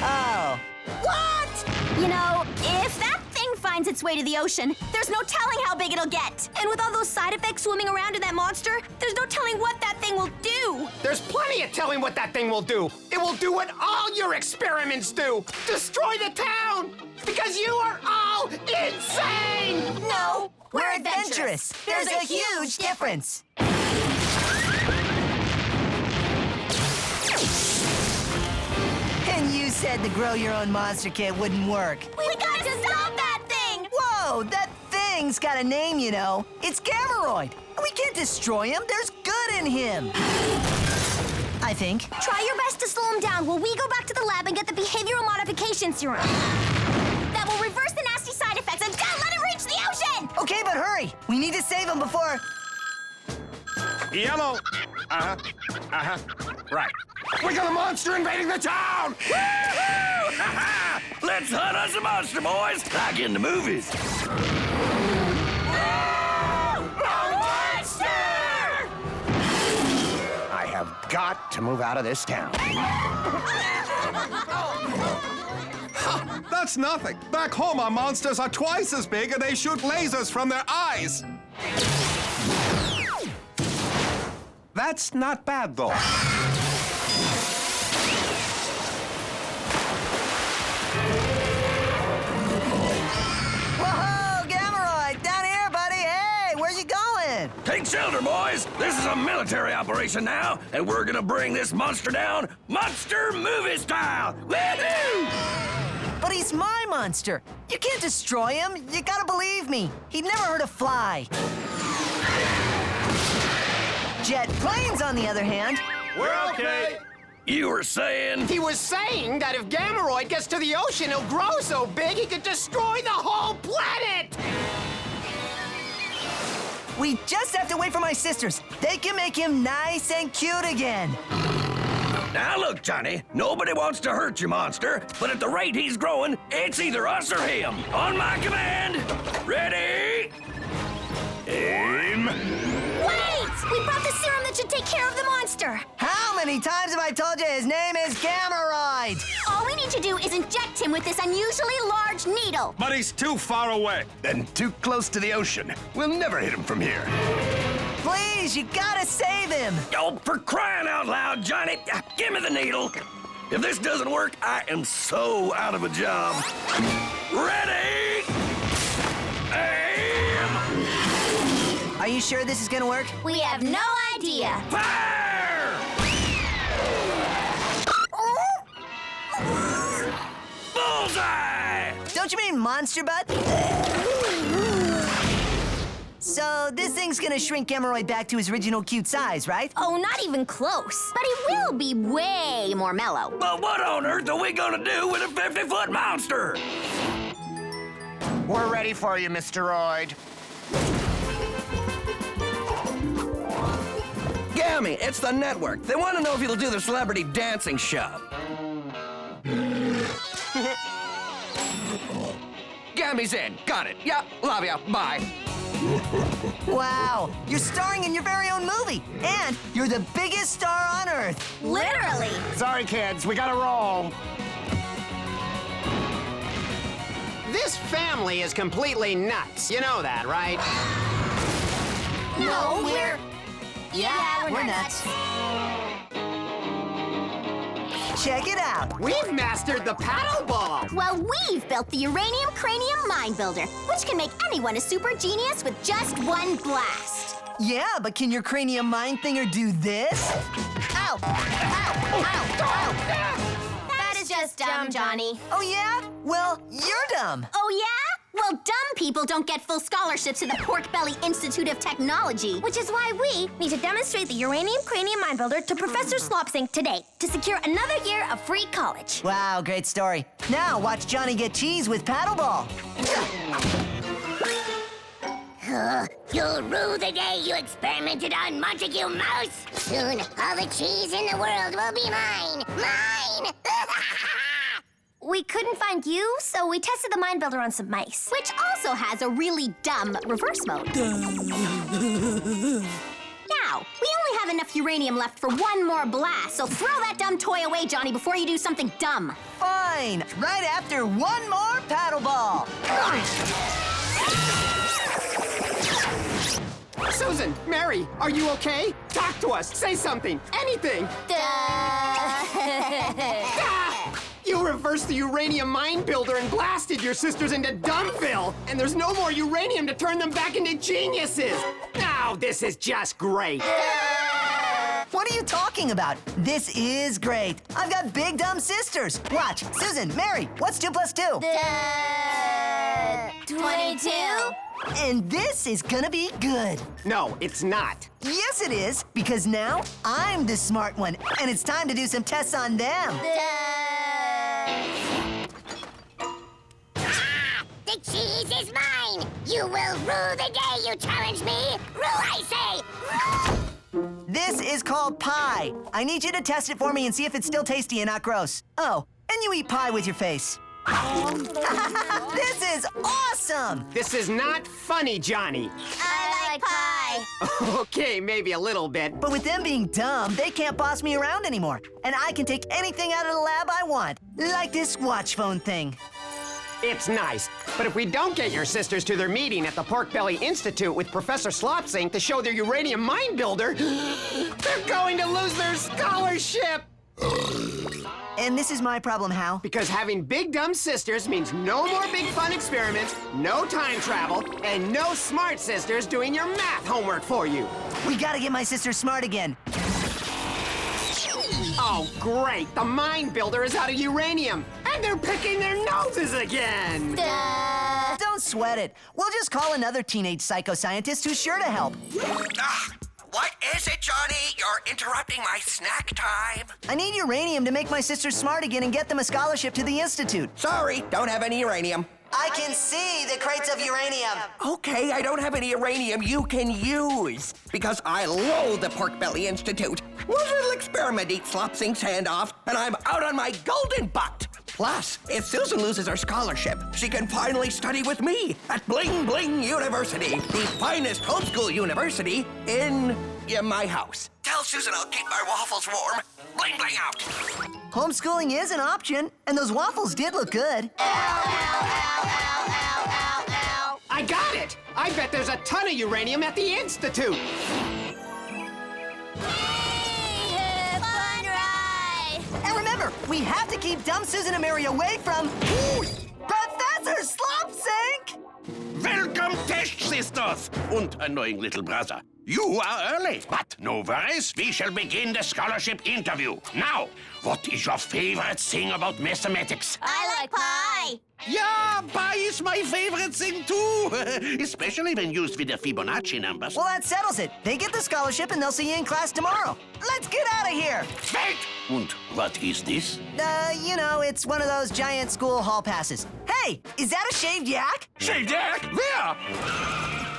Oh. What? You know, if that thing finds its way to the ocean, there's no telling how big it'll get. And with all those side effects swimming around in that monster, there's no telling what that thing will do. There's plenty of telling what that thing will do. It will do what all your experiments do. Destroy the town. Because you are all insane. No, we're adventurous. There's a huge difference. And you said the Grow Your Own Monster Kit wouldn't work. We gotta stop that thing! Whoa, that thing's got a name, you know. It's Gameroid. We can't destroy him. There's good in him. I think. Try your best to slow him down while we go back to the lab and get the behavioral modification serum. That will reverse the nasty side effects and don't let him reach the ocean! Okay, but hurry. We need to save him before... Yellow. Right. We got a monster invading the town! Let's hunt us a monster, boys, like in the movies. I have got to move out of this town. That's nothing. Back home, our monsters are twice as big and they shoot lasers from their eyes. That's not bad, though. Whoa, Gameroid, down here, buddy. Hey, where you going? Take shelter, boys. This is a military operation now, and we're gonna bring this monster down monster movie style. Woohoo! But he's my monster. You can't destroy him. You gotta believe me. He'd never hurt a fly. Jet planes, on the other hand. We're okay. You were saying? He was saying that if Gameroid gets to the ocean, he'll grow so big he could destroy the whole planet! We just have to wait for my sisters. They can make him nice and cute again. Now look, Johnny, nobody wants to hurt you, monster, but at the rate he's growing, it's either us or him. On my command, ready, aim. Wait! We brought the serum that should take care of the monster. How many times have I told you his name is Gameroid? All we need to do is inject him with this unusually large needle. But he's too far away. And too close to the ocean. We'll never hit him from here. Please, you gotta save him. Oh, for crying out loud, Johnny, give me the needle. If this doesn't work, I am so out of a job. Ready, aim. Are you sure this is gonna work? We have no idea. Fire! Bullseye! Don't you mean monster butt? So this thing's gonna shrink Gameroid back to his original cute size, right? Oh, not even close. But he will be way more mellow. But what on earth are we gonna do with a 50-foot monster? We're ready for you, Mr. Roid. Gammy, it's the network. They want to know if you'll do the celebrity dancing show. Gammy's in. Got it. Yep. Love ya. Bye. Wow, you're starring in your very own movie, and you're the biggest star on Earth. Literally. Sorry, kids. We gotta roll. This family is completely nuts. You know that, right? No, we're... Yeah, we're nuts. Check it out. We've mastered the paddle ball. Well, we've built the Uranium Cranium Mind Builder, which can make anyone a super genius with just one blast. Yeah, but can your cranium mind thinger do this? Ow! Ow! Ow! Ow! That is just dumb, Johnny. Oh, yeah? Well, you're dumb. Oh, yeah? Well, dumb people don't get full scholarships to the Pork Belly Institute of Technology, which is why we need to demonstrate the Uranium Cranium Mind Builder to Professor Slopsink today to secure another year of free college. Wow, great story. Now watch Johnny get cheese with paddleball. You'll rue the day you experimented on Montague Mouse. Soon, all the cheese in the world will be mine. Mine! We couldn't find you, so we tested the Mind Builder on some mice, which also has a really dumb reverse mode. Now, we only have enough uranium left for one more blast, so throw that dumb toy away, Johnny, before you do something dumb. Fine, right after one more paddleball. Susan, Mary, are you okay? Talk to us. Say something. Anything. You reversed the uranium mind builder and blasted your sisters into Dumbville. And there's no more uranium to turn them back into geniuses. Now, this is just great. What are you talking about? This is great. I've got big dumb sisters. Watch, Susan, Mary, what's 2 plus 2? 22? And this is gonna be good. No, it's not. Yes, it is, because now I'm the smart one, and it's time to do some tests on them. The cheese is mine! You will rue the day you challenge me! Rue, I say! Rue! This is called pie. I need you to test it for me and see if it's still tasty and not gross. Oh, and you eat pie with your face. This is awesome! This is not funny, Johnny. I like pie. Okay, maybe a little bit. But with them being dumb, they can't boss me around anymore. And I can take anything out of the lab I want. Like this watch phone thing. It's nice, but if we don't get your sisters to their meeting at the Pork Belly Institute with Professor Slopsink to show their uranium mind builder, they're going to lose their scholarship! And this is my problem, how? Because having big dumb sisters means no more big fun experiments, no time travel, and no smart sisters doing your math homework for you. We gotta get my sisters smart again. Oh, great! The mind builder is out of uranium, and they're picking their noses again! Duh. Don't sweat it. We'll just call another teenage psychoscientist who's sure to help. What is it, Johnny? You're interrupting my snack time. I need uranium to make my sisters smart again and get them a scholarship to the Institute. Sorry, don't have any uranium. I can see the crates of uranium. Okay, I don't have any uranium you can use. Because I loathe the Pork Belly Institute. One little experiment eats Slopsink's hand off, and I'm out on my golden butt. Plus, if Susan loses her scholarship, she can finally study with me at Bling Bling University, the finest homeschool university in my house. Tell Susan I'll keep my waffles warm. Bling Bling out. Homeschooling is an option, and those waffles did look good. I got it! I bet there's a ton of uranium at the Institute! Fun ride! And remember, we have to keep dumb Susan and Mary away from Professor Slopsink! Welcome, test sisters! And annoying little brother. You are early, but no worries. We shall begin the scholarship interview. Now, what is your favorite thing about mathematics? I like pie. Yeah, pie is my favorite thing too. Especially when used with the Fibonacci numbers. Well, that settles it. They get the scholarship and they'll see you in class tomorrow. Let's get out of here! Wait! And what is this? You know, it's one of those giant school hall passes. Hey, is that a shaved yak? Shaved yak? Where?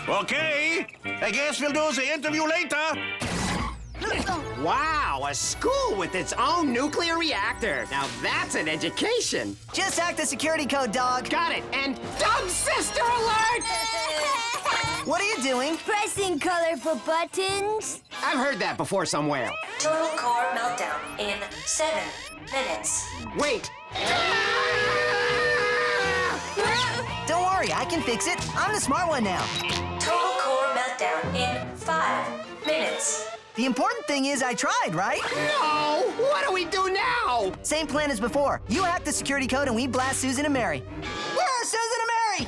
Okay, I guess we'll do the interview later. Wow, a school with its own nuclear reactor. Now that's an education. Just act the security code, dog. Got it. And dumb sister alert! What are you doing? Pressing colorful buttons. I've heard that before somewhere. Total core meltdown in 7 minutes. Wait. Don't worry, I can fix it. I'm the smart one now. Total core meltdown in 5 minutes. The important thing is I tried, right? No! What do we do now? Same plan as before. You hack the security code and we blast Susan and Mary. Where are Susan and Mary?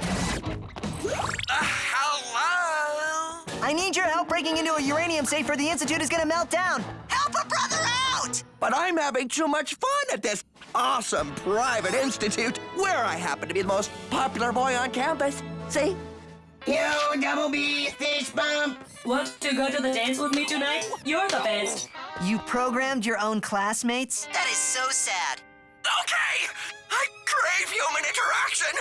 Hello? I need your help breaking into a uranium safe or the Institute is gonna melt down. Help a brother out! But I'm having too much fun at this awesome private institute where I happen to be the most popular boy on campus. See? Yo, Double B, fist bump. Want to go to the dance with me tonight? You're the best. You programmed your own classmates? That is so sad. Okay, I crave human interaction.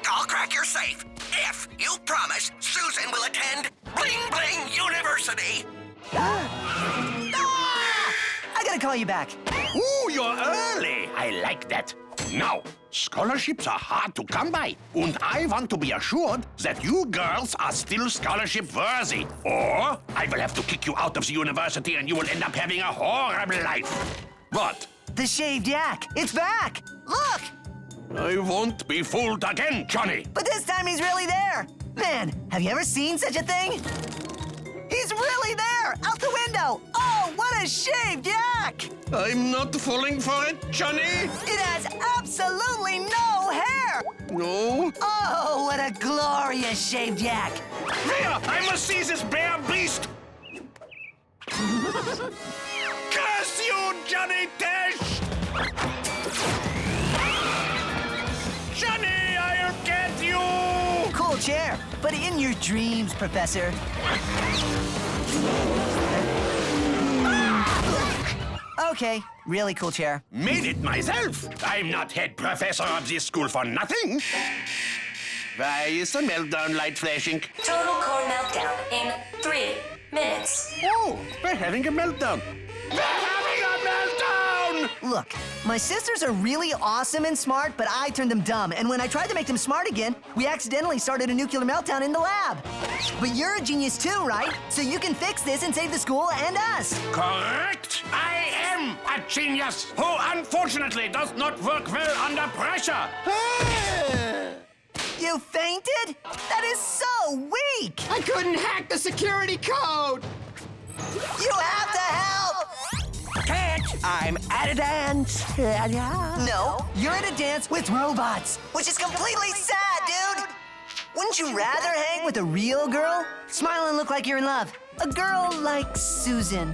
I'll crack your safe if you promise Susan will attend Bling Bling University. I gotta call you back. Ooh, you're early. I like that. Now, scholarships are hard to come by, and I want to be assured that you girls are still scholarship worthy. Or I will have to kick you out of the university and you will end up having a horrible life. What? The shaved yak. It's back. Look! I won't be fooled again, Johnny. But this time he's really there. Man, have you ever seen such a thing? He's really there, out the window. Oh, what a shaved yak! I'm not falling for it, Johnny. It has absolutely no hair. No. Oh, what a glorious shaved yak. There, I must see this bare beast. Curse you, Johnny Tesh! Johnny, I'll get you! Cool chair, but in your dreams, Professor. Okay, really cool chair. Made it myself. I'm not head professor of this school for nothing. Why is the meltdown light flashing? Total core meltdown in 3 minutes. Oh, we're having a meltdown. We're having a meltdown! Look, my sisters are really awesome and smart, but I turned them dumb. And when I tried to make them smart again, we accidentally started a nuclear meltdown in the lab. But you're a genius too, right? So you can fix this and save the school and us. Correct! I am a genius who unfortunately does not work well under pressure. You fainted? That is so weak! I couldn't hack the security code! You have to help! Can't! I'm at a dance. No, you're at a dance with robots, which is completely sad, dude! Wouldn't you rather hang with a real girl? Smile and look like you're in love. A girl like Susan.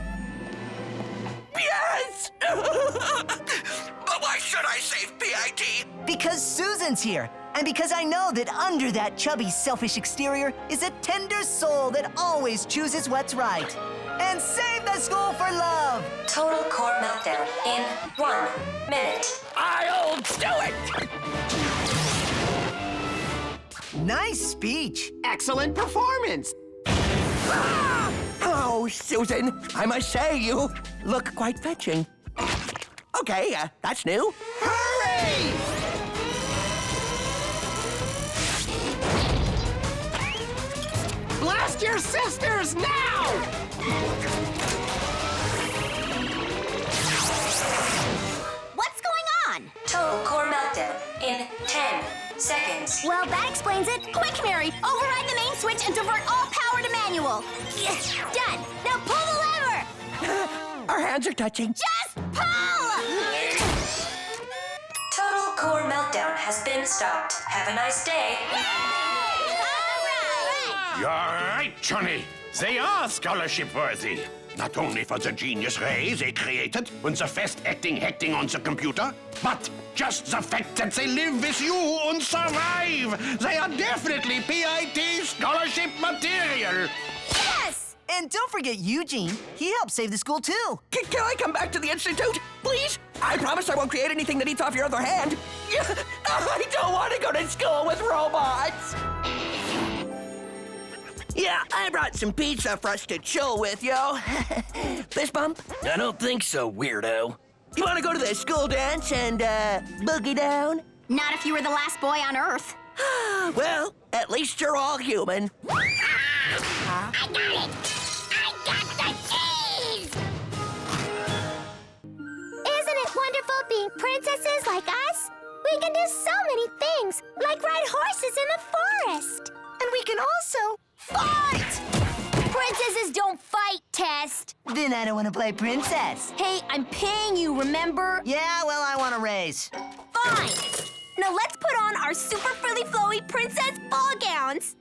Yes! But why should I save PIT? Because Susan's here. And because I know that under that chubby, selfish exterior is a tender soul that always chooses what's right. And save the school for love! Total core meltdown in 1 minute. I'll do it! Nice speech. Excellent performance. Ah! Oh, Susan, I must say you look quite fetching. Okay, that's new. Hurry! Blast your sisters now! What's going on? Total core meltdown in 10 seconds. Well, that explains it. Quick, Mary, override the main switch and divert all power to manual. Yes, done. Now pull the lever. Our hands are touching. Just pull! Total core meltdown has been stopped. Have a nice day. You're right, Johnny. They are scholarship worthy. Not only for the genius ray they created when the fast acting hacking on the computer, but just the fact that they live with you and survive. They are definitely PIT scholarship material. Yes! And don't forget Eugene. He helped save the school too. Can I come back to the Institute, please? I promise I won't create anything that eats off your other hand. I don't want to go to school with robots. Yeah, I brought some pizza for us to chill with, yo. Fist bump? I don't think so, weirdo. You want to go to the school dance and, boogie down? Not if you were the last boy on Earth. Well, at least you're all human. I got it! I got the cheese! Isn't it wonderful being princesses like us? We can do so many things, like ride horses in the forest. And we can also fight! Princesses don't fight, Test. Then I don't want to play princess. Hey, I'm paying you, remember? Yeah, well, I want a raise. Fine. Now let's put on our super frilly flowy princess ball gowns.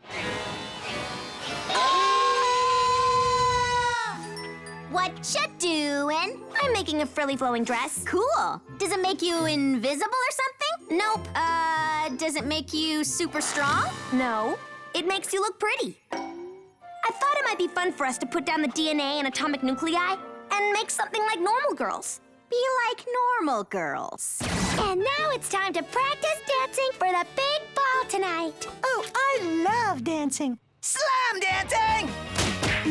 What you doing? I'm making a frilly flowing dress. Cool. Does it make you invisible or something? Nope. Does it make you super strong? No. It makes you look pretty. I thought it might be fun for us to put down the DNA and atomic nuclei and make something like normal girls. Be like normal girls. And now it's time to practice dancing for the big ball tonight. Oh, I love dancing. Slam dancing!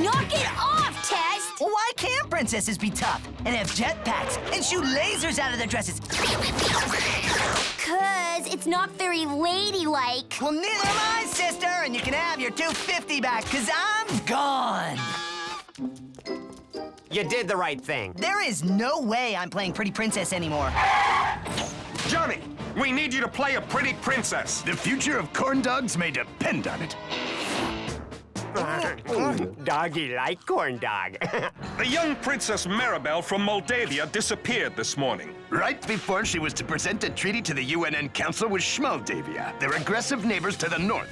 Knock it off, Test! Well, why can't princesses be tough and have jetpacks and shoot lasers out of their dresses? 'Cause it's not very ladylike. Well, neither am I, sister, and you can have your $250 back, 'cause I'm gone. You did the right thing. There is no way I'm playing Pretty Princess anymore. Johnny, we need you to play a pretty princess. The future of corn dogs may depend on it. Doggy like corn dog. The young Princess Maribel from Moldavia disappeared this morning. Right before she was to present a treaty to the UNN Council with Schmoldavia, their aggressive neighbors to the north.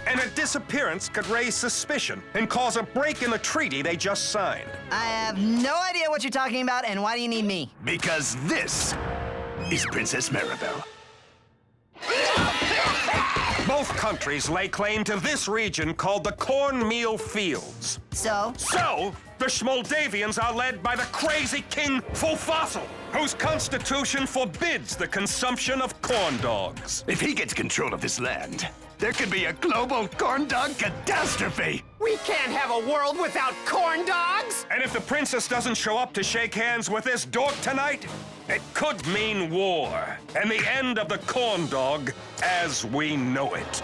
And her disappearance could raise suspicion and cause a break in the treaty they just signed. I have no idea what you're talking about, and why do you need me? Because this is Princess Maribel. Both countries lay claim to this region called the Cornmeal Fields. So? So, the Schmoldavians are led by the crazy King Fulfossil, whose constitution forbids the consumption of corn dogs. If he gets control of this land, there could be a global corn dog catastrophe. We can't have a world without corn dogs! And if the princess doesn't show up to shake hands with this dork tonight, It could mean war, and the end of the corn dog as we know it.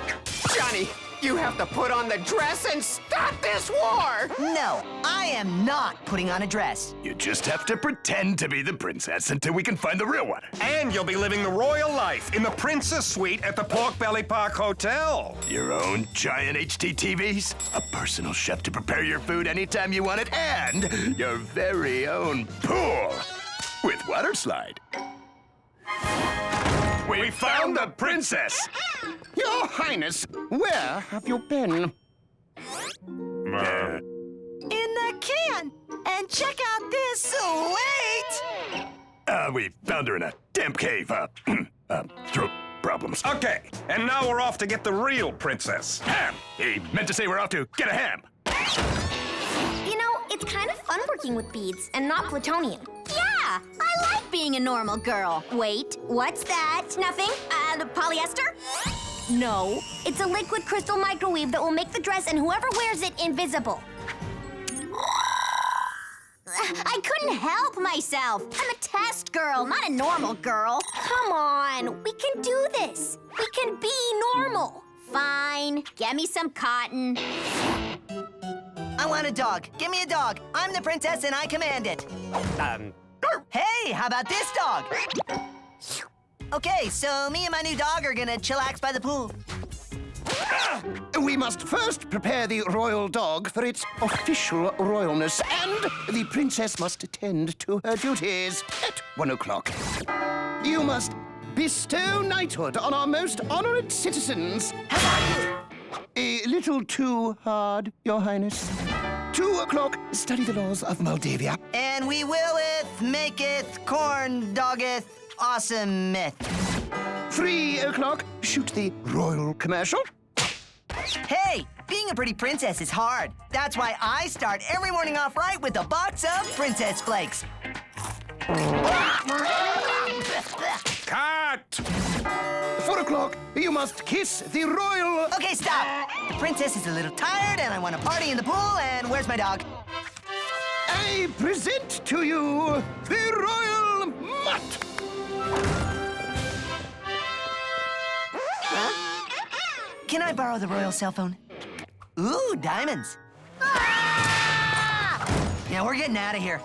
Johnny, you have to put on the dress and stop this war! No, I am not putting on a dress. You just have to pretend to be the princess until we can find the real one. And you'll be living the royal life in the princess suite at the Pork Belly Park Hotel. Your own giant HDTVs, a personal chef to prepare your food anytime you want it, and your very own pool with water slide. We found the princess! Your Highness, where have you been? In the can! And check out this sweet! We found her in a damp cave. Throat problems. Okay, and now we're off to get the real princess. Ham! He meant to say we're off to get a ham. You know, it's kind of fun working with beads and not plutonium. Yeah, I like being a normal girl. Wait, what's that? Nothing? Polyester? No, it's a liquid crystal microwave that will make the dress and whoever wears it invisible. I couldn't help myself. I'm a test girl, not a normal girl. Come on, we can do this. We can be normal. Fine, get me some cotton. I want a dog. Give me a dog. I'm the princess and I command it. Hey, how about this dog? Okay, so me and my new dog are gonna chillax by the pool. We must first prepare the royal dog for its official royalness, and the princess must attend to her duties at 1 o'clock. You must bestow knighthood on our most honored citizens. A little too hard, Your Highness. 2 o'clock, study the laws of Moldavia. And we willeth, maketh, corn doggeth, awesometh. 3 o'clock, shoot the royal commercial. Hey, being a pretty princess is hard. That's why I start every morning off right with a box of Princess Flakes. Cut! 4 o'clock, you must kiss the royal... Okay, stop. Princess is a little tired and I want to party in the pool, and where's my dog? I present to you the royal mutt. Huh? Can I borrow the royal cell phone? Ooh, diamonds. Ah! Yeah, we're getting out of here.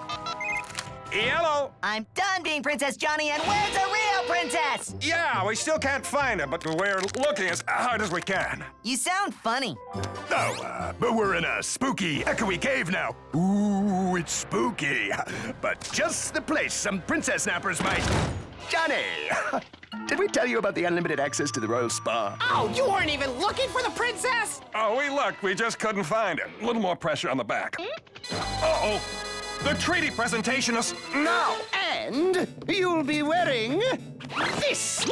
Yellow! I'm done being Princess Johnny, and where's the real princess? Yeah, we still can't find her, but we're looking as hard as we can. You sound funny. Oh, but we're in a spooky, echoey cave now. Ooh, it's spooky. But just the place some princess snappers might... Johnny! Did we tell you about the unlimited access to the royal spa? Oh, you weren't even looking for the princess? Oh, we looked. We just couldn't find her. A little more pressure on the back. Uh-oh. The treaty presentation is now! And you'll be wearing this!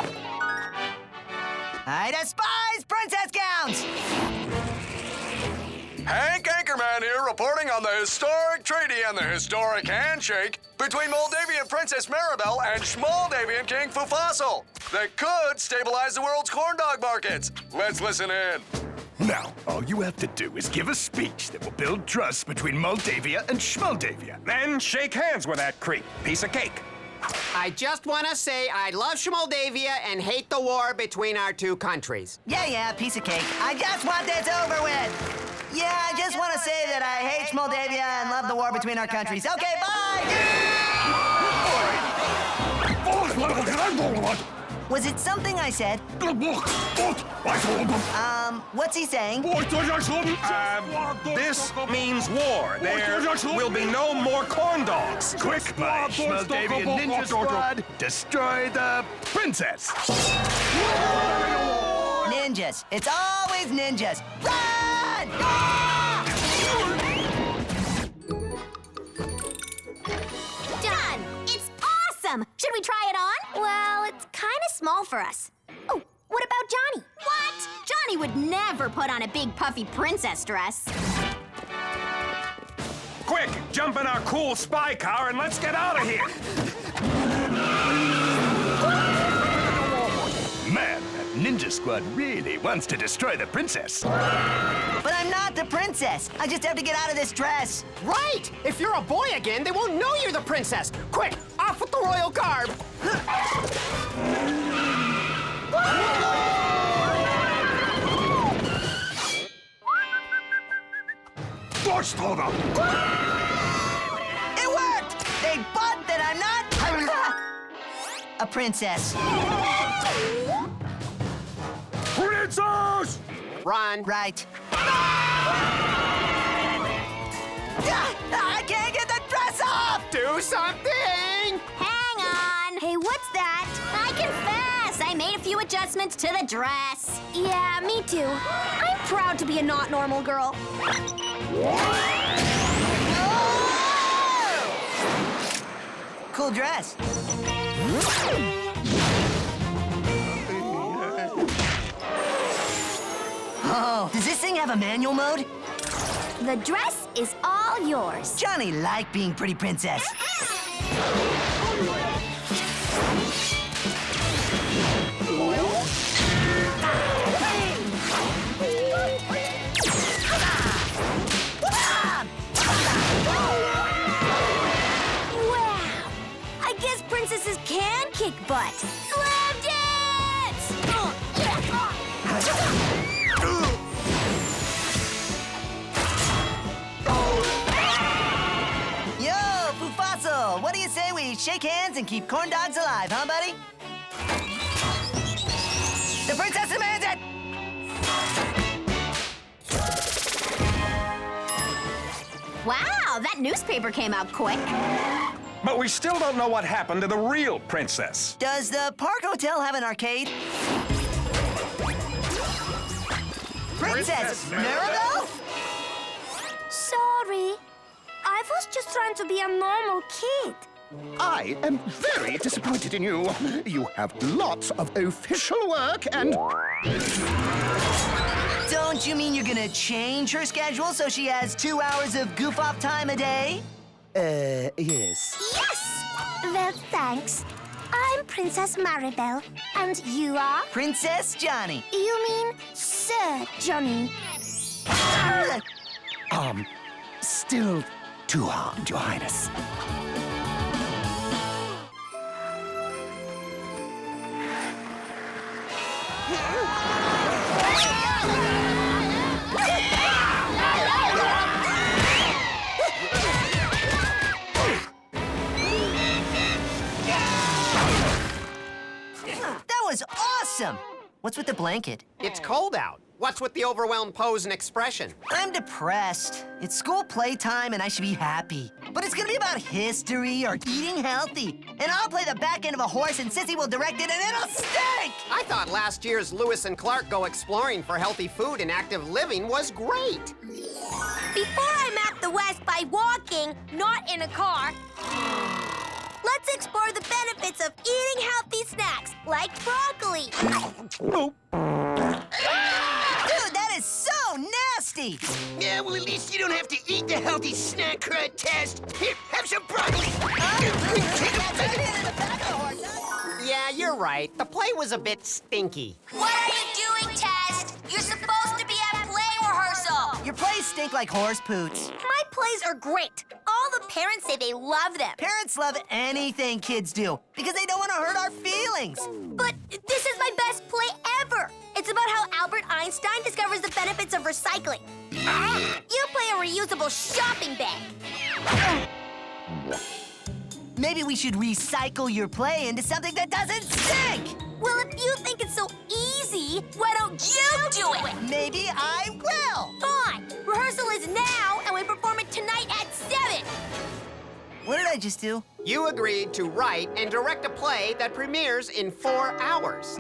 I despise princess gowns! Hank Anchorman here, reporting on the historic treaty and the historic handshake between Moldavian Princess Maribel and Schmaldavian King Fufasel that could stabilize the world's corn dog markets. Let's listen in. Now, all you have to do is give a speech that will build trust between Moldavia and Schmaldavia. Then shake hands with that creep. Piece of cake. I just want to say I love Schmoldavia and hate the war between our two countries. Yeah, piece of cake. I just want this over with. Yeah, I just want to say that I hate Schmoldavia and love the war between our countries. Okay, bye! Was it something I said? What's he saying? This means war. There will be no more corn dogs. Quick, my Schmaldavian ninja squad, destroy the princess! Ninjas. It's always ninjas. Run! Done! It's awesome! Should we try it on? Well, it's kind of small for us. Oh, what about Johnny? What? Johnny would never put on a big puffy princess dress. Quick, jump in our cool spy car and let's get out of here. Man, that ninja squad really wants to destroy the princess. But I'm not the princess. I just have to get out of this dress. Right! If you're a boy again, they won't know you're the princess. Quick, Off with the royal garb! Durchtober! It worked! They bought that I'm not a princess. Princess! Run. Right. I can't get the dress off! Do something! Hang on. Hey, what's that? I confess, I made a few adjustments to the dress. Yeah, me too. I'm proud to be a not normal girl. Cool dress. Oh, does this thing have a manual mode? The dress is all yours. Johnny liked being pretty princess. Wow! I guess princesses can kick butt. Slam dance! Yo, Fufaso, what do you say we shake hands and keep corn dogs alive, huh, buddy? The princess demands it! Wow, that newspaper came out quick. But we still don't know what happened to the real princess. Does the Park Hotel have an arcade? Princess Maribel? Sorry. I was just trying to be a normal kid. I am very disappointed in you. You have lots of official work and... Don't you mean you're gonna change her schedule so she has 2 hours of goof-off time a day? Yes. Yes! Well, thanks. I'm Princess Maribel. And you are? Princess Johnny. You mean Sir Johnny? Still too hard, Your Highness. That was awesome! What's with the blanket? It's cold out. What's with the overwhelmed pose and expression? I'm depressed. It's school playtime and I should be happy. But it's gonna be about history or eating healthy. And I'll play the back end of a horse and Sissy will direct it and it'll stink! I thought last year's Lewis and Clark Go Exploring for Healthy Food and Active Living was great. Before I map the West by walking, not in a car, let's explore the benefits of eating healthy snacks, like broccoli. Dude, that is so nasty! Yeah, well, at least you don't have to eat the healthy snack crud test. Here, have some broccoli. Yeah, you're right. The play was a bit stinky. What are you doing, Test? You're supposed to be at play rehearsal. Your plays stink like horse poots. My plays are great. All the parents say they love them. Parents love anything kids do because they don't want to hurt our feelings. But this is my best play ever. It's about how Albert Einstein discovers the benefits of recycling. You play a reusable shopping bag. Maybe we should recycle your play into something that doesn't stink! Well, if you think it's so easy, why don't you do it? Maybe I will! Fine. Rehearsal is now, and we perform it tonight at 7. What did I just do? You agreed to write and direct a play that premieres in 4 hours.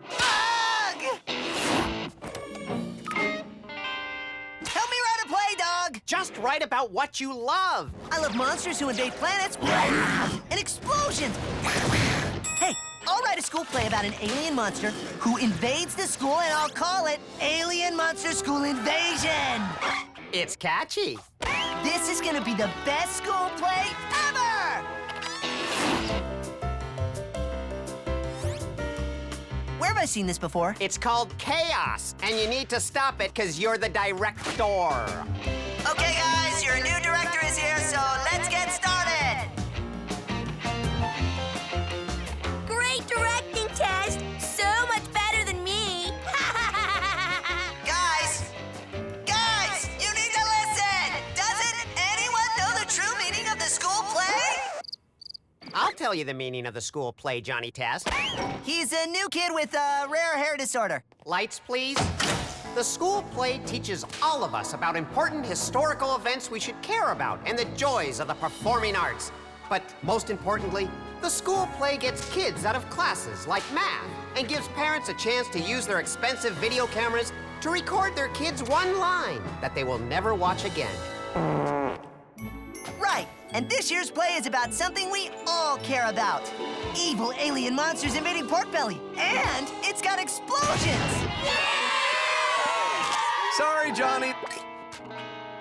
Ugh! Help me write a play, dog! Just write about what you love. I love monsters who invade planets and explosions. Hey, I'll write a school play about an alien monster who invades the school, and I'll call it Alien Monster School Invasion. It's catchy. This is gonna be the best school play ever! Where have I seen this before? It's called Chaos, and you need to stop it because you're the director. Okay, guys, your new director is here, so let's get started. tell you the meaning of the school play, Johnny Test. He's a new kid with a rare hair disorder. Lights, please. The school play teaches all of us about important historical events we should care about and the joys of the performing arts. But most importantly, the school play gets kids out of classes like math and gives parents a chance to use their expensive video cameras to record their kids one line that they will never watch again. Right, and this year's play is about something we all care about. Evil alien monsters invading Pork Belly, and it's got explosions! Sorry, Johnny.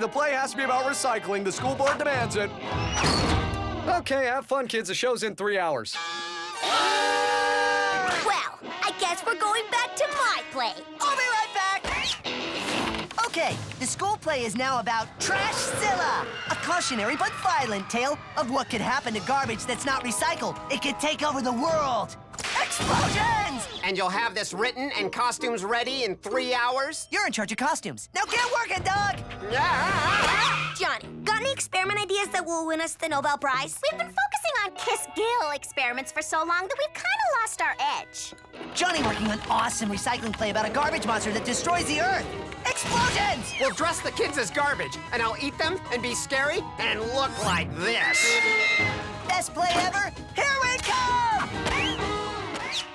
The play has to be about recycling. The school board demands it. Okay, have fun, kids. The show's in 3 hours. Well, I guess we're going back to my play. I'll be right back! Okay, the school play is now about Trashzilla, a cautionary but violent tale of what could happen to garbage that's not recycled. It could take over the world. Explosions! And you'll have this written and costumes ready in 3 hours? You're in charge of costumes. Now get working, dog! Johnny, got any experiment ideas that will win us the Nobel Prize? We've been focusing on kiss-gill experiments for so long that we've kind of lost our edge. Johnny working on awesome recycling play about a garbage monster that destroys the Earth. Explosions! We'll dress the kids as garbage, and I'll eat them and be scary and look like this. Best play ever? Here we come!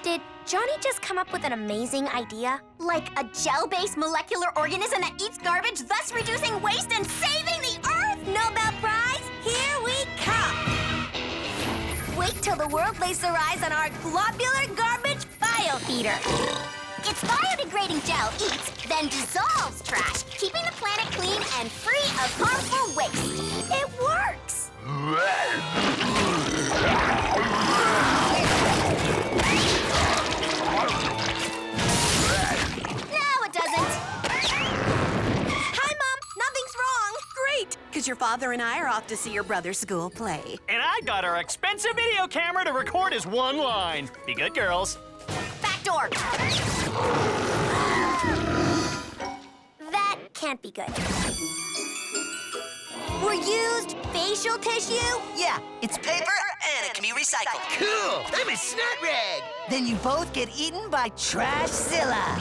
Did Johnny just come up with an amazing idea? Like a gel-based molecular organism that eats garbage, thus reducing waste and saving the Earth? Nobel Prize, here we come! Wait till the world lays their eyes on our globular garbage biofeeder. Its biodegrading gel eats, then dissolves trash, keeping the planet clean and free of harmful waste. It works! No, it doesn't. Hi, Mom. Nothing's wrong. Great, because your father and I are off to see your brother's school play. And I got our expensive video camera to record his one line. Be good, girls. Back door. That can't be good. We're used facial tissue? Yeah, it's paper and it can be recycled. Cool! I'm a snot rag! Then you both get eaten by Trashzilla.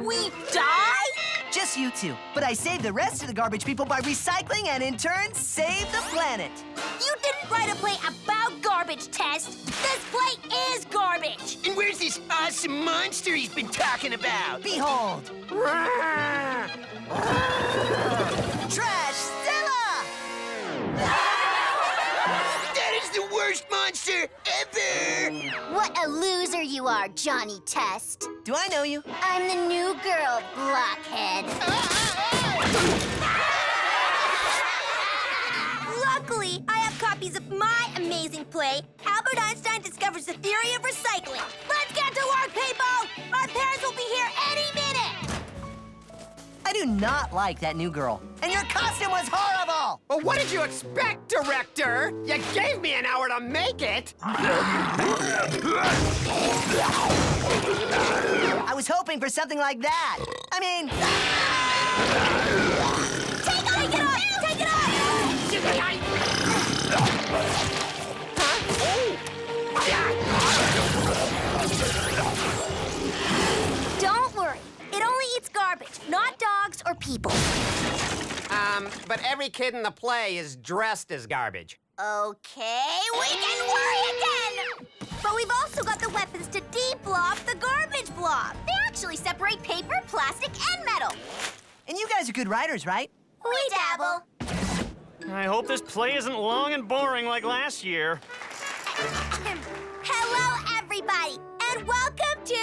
We die? Just you two. But I saved the rest of the garbage people by recycling and in turn save the planet. You didn't write a play about garbage, Test. This play is garbage. And where's this awesome monster he's been talking about? Behold. Trashzilla! That is the worst monster ever! What a loser you are, Johnny Test. Do I know you? I'm the new girl, blockhead. Luckily, I have copies of my amazing play, Albert Einstein Discovers the Theory of Recycling. Let's get to work, people! Our parents will be here any minute! I do not like that new girl. And your costume was horrible! Well, what did you expect, director? You gave me an hour to make it. I was hoping for something like that. I mean... Take it off! Take it off! Don't worry. It only eats garbage, not dogs or people. But every kid in the play is dressed as garbage. Okay, we can worry again! But we've also got the weapons to de-blob the garbage blob. They actually separate paper, plastic, and metal. And you guys are good writers, right? We dabble. I hope this play isn't long and boring like last year. Hello, everybody, and welcome to...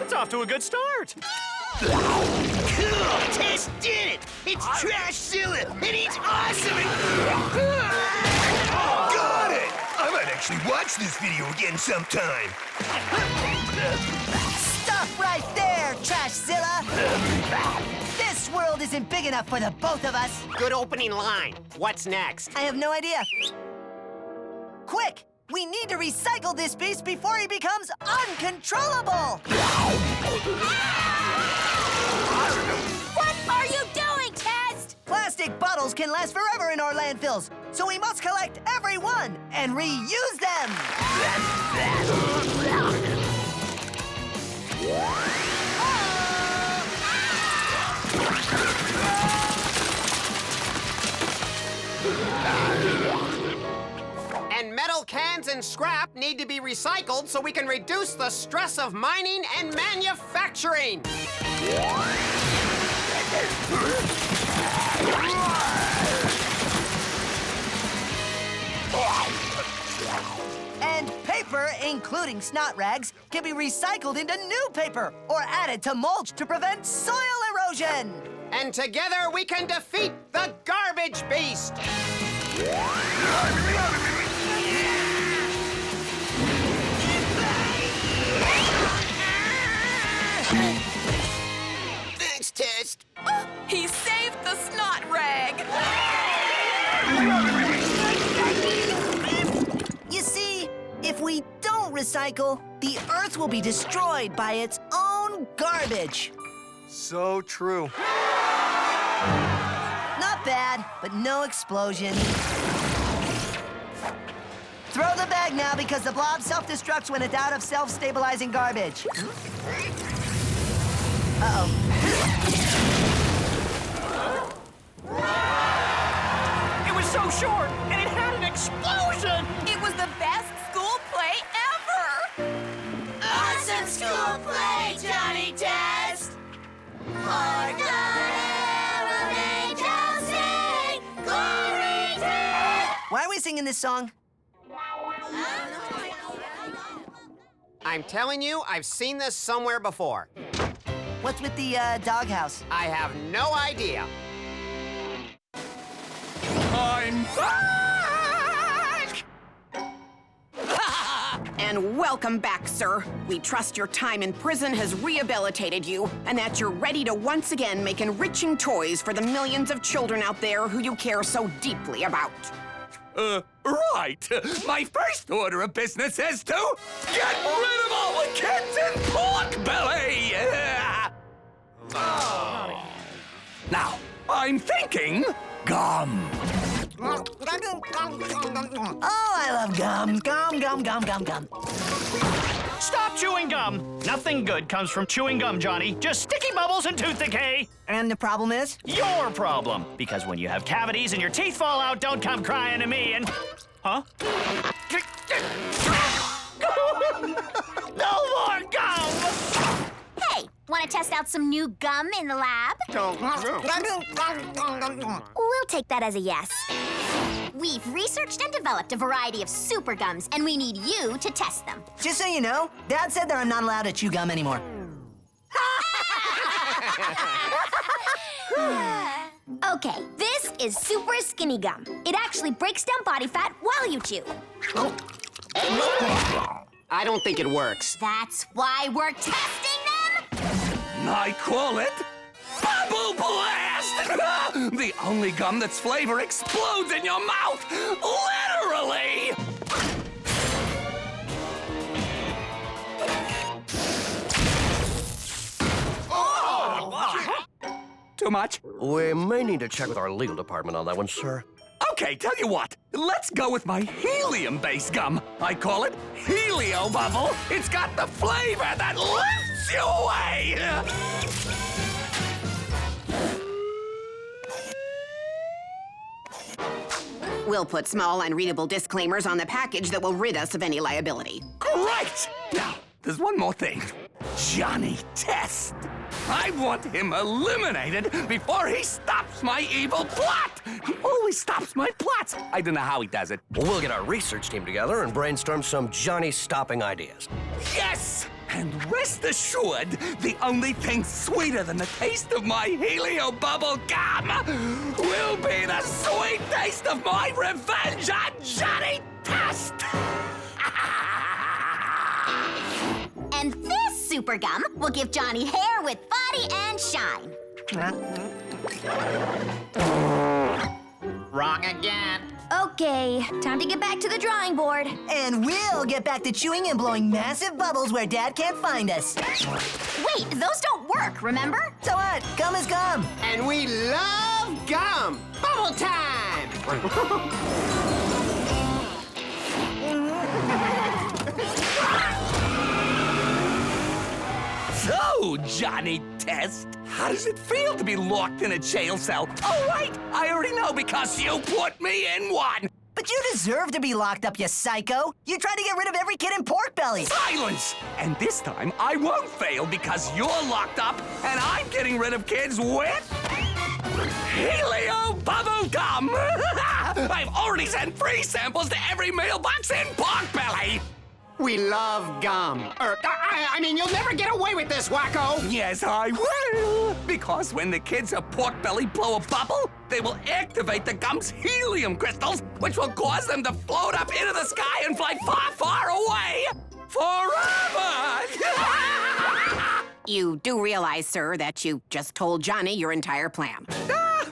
It's off to a good start. Cool! Tess did it! It's Trashzilla, and he's awesome and... Got it! I might actually watch this video again sometime. Stop right there, Trashzilla! This world isn't big enough for the both of us. Good opening line. What's next? I have no idea. Quick! We need to recycle this beast before he becomes uncontrollable! What are you doing, Test? plastic bottles can last forever in our landfills, so we must collect every one and reuse them. And metal cans and scrap need to be recycled so we can reduce the stress of mining and manufacturing. And paper, including snot rags, can be recycled into new paper or added to mulch to prevent soil erosion. And together we can defeat the garbage beast. Thanks, Test. He saved the snot rag. You see, if we don't recycle, the Earth will be destroyed by its own garbage. So true. Not bad, but no explosion. Throw the bag now because the blob self-destructs when it's out of self-stabilizing garbage. Uh-oh. It was so short, and it had an explosion! It was the best school play ever! Awesome school play, Johnny Test! For good angels sing, glory to... Why are we singing this song? I'm telling you, I've seen this somewhere before. What's with the doghouse? I have no idea. I'm back! And welcome back, sir. We trust your time in prison has rehabilitated you and that you're ready to once again make enriching toys for the millions of children out there who you care so deeply about. Right. My first order of business is to get rid of all the kids in pork belly! Now, I'm thinking gum. Oh, I love gum. Gum, gum, gum, gum, gum. Stop chewing gum! Nothing good comes from chewing gum, Johnny. Just sticky bubbles and tooth decay. And the problem is? Your problem. Because when you have cavities and your teeth fall out, don't come crying to me and... Huh? No more gum! Hey, want to test out some new gum in the lab? We'll take that as a yes. We've researched and developed a variety of super gums, and we need you to test them. Just so you know, Dad said that I'm not allowed to chew gum anymore. Okay, this is super skinny gum. It actually breaks down body fat while you chew. I don't think it works. That's why we're testing them! I call it Bubble Blast! The only gum that's flavor explodes in your mouth! Literally! Too much? We may need to check with our legal department on that one, sir. Okay, tell you what. Let's go with my helium-based gum. I call it Helio Bubble. It's got the flavor that lifts you away! We'll put small and readable disclaimers on the package that will rid us of any liability. Great! Now, there's one more thing. Johnny Test. I want him eliminated before he stops my evil plot. He always stops my plots. I don't know how he does it. Well, we'll get our research team together and brainstorm some Johnny-stopping ideas. Yes! And rest assured, the only thing sweeter than the taste of my Helio Bubble Gum will be the sweet taste of my revenge on Johnny Test! And this super gum will give Johnny hair with body and shine. Wrong again. Okay, time to get back to the drawing board. And we'll get back to chewing and blowing massive bubbles where Dad can't find us. Wait, those don't work, remember? So what? Gum is gum. And we love gum! Bubble time! So, Johnny Test, how does it feel to be locked in a jail cell? Oh, right, I already know because you put me in one. But you deserve to be locked up, you psycho. You tried to get rid of every kid in Pork Belly. Silence! And this time, I won't fail because you're locked up and I'm getting rid of kids with Helio Bubble Gum. I've already sent free samples to every mailbox in Pork Belly. We love gum. I mean, you'll never get away with this, wacko! Yes, I will. Because when the kids at Pork Belly blow a bubble, they will activate the gum's helium crystals, which will cause them to float up into the sky and fly far, far away. Forever! You do realize, sir, that you just told Johnny your entire plan.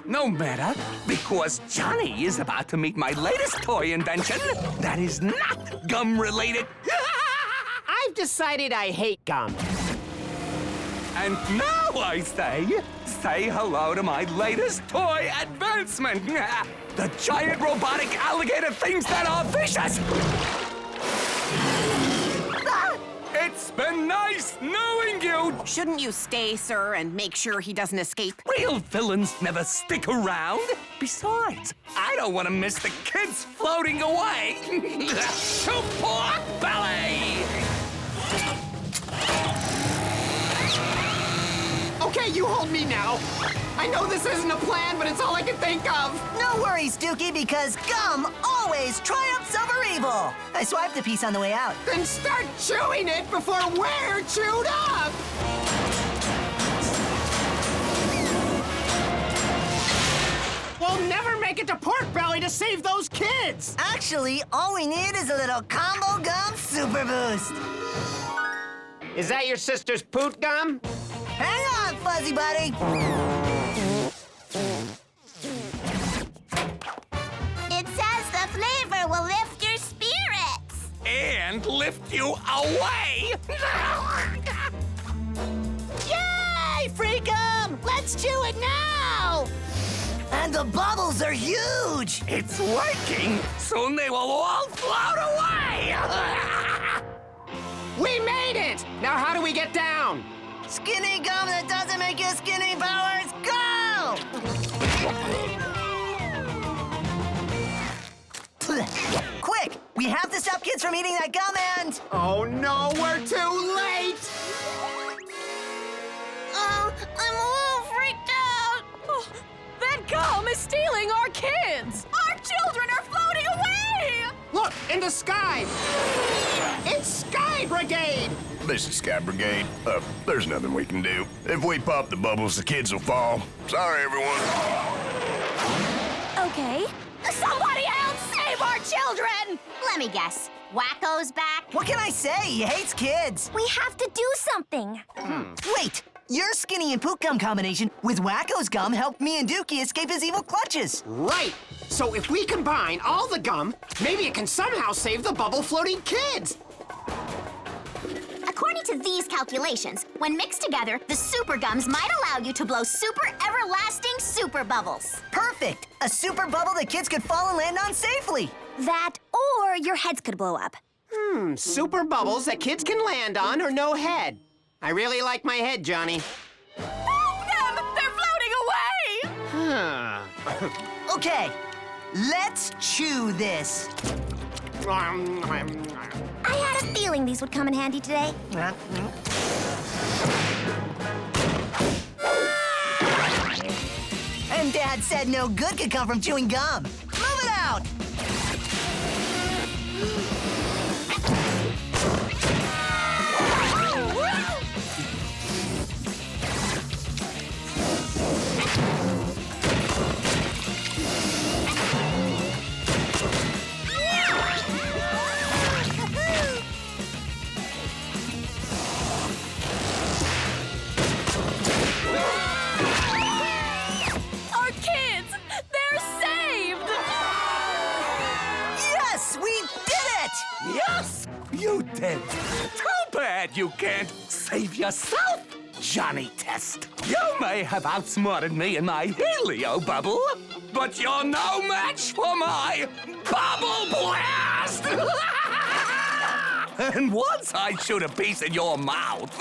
No matter, because Johnny is about to meet my latest toy invention that is not gum-related. I've decided I hate gum. And now I say hello to my latest toy advancement. The giant robotic alligator things that are vicious. It's been nice knowing you! Shouldn't you stay, sir, and make sure he doesn't escape? Real villains never stick around. Besides, I don't want to miss the kids floating away to Pork Belly! Okay, you hold me now. I know this isn't a plan, but it's all I can think of. No worries, Dookie, because gum always triumphs over evil. I swiped a piece on the way out. Then start chewing it before we're chewed up. We'll never make it to Pork Belly to save those kids. Actually, all we need is a little combo gum super boost. Is that your sister's poot gum? Hang on, Fuzzy Buddy. It says the flavor will lift your spirits. And lift you away! Yay, free gum! Let's chew it now! And the bubbles are huge! It's working! Soon they will all float away! We made it! Now how do we get down? Skinny gum that doesn't make you skinny powers, go! Quick! We have to stop kids from eating that gum and... Oh no, we're too late! Oh, I'm a little freaked out. Oh, that gum is stealing our kids! Our children are floating away! Look, in the sky! It's Sky Brigade! This is Sky Brigade. There's nothing we can do. If we pop the bubbles, the kids will fall. Sorry, everyone. Okay. Somebody else save our children! Let me guess. Wacko's back? What can I say? He hates kids. We have to do something. Wait! Your Skinny and Poop Gum combination with Wacko's gum helped me and Dookie escape his evil clutches. Right! So if we combine all the gum, maybe it can somehow save the bubble-floating kids! According to these calculations, when mixed together, the super gums might allow you to blow super everlasting super bubbles. Perfect! A super bubble that kids could fall and land on safely. That, or your heads could blow up. Super bubbles that kids can land on or no head. I really like my head, Johnny. Them! They're floating away! Okay, let's chew this. I had a feeling these would come in handy today. And Dad said no good could come from chewing gum. Move it out! Our kids! They're saved! Yes, we did it! Yes, you did. Too bad you can't save yourself. Johnny Test. You may have outsmarted me in my helio bubble, but you're no match for my bubble blast! And once I shoot a piece in your mouth,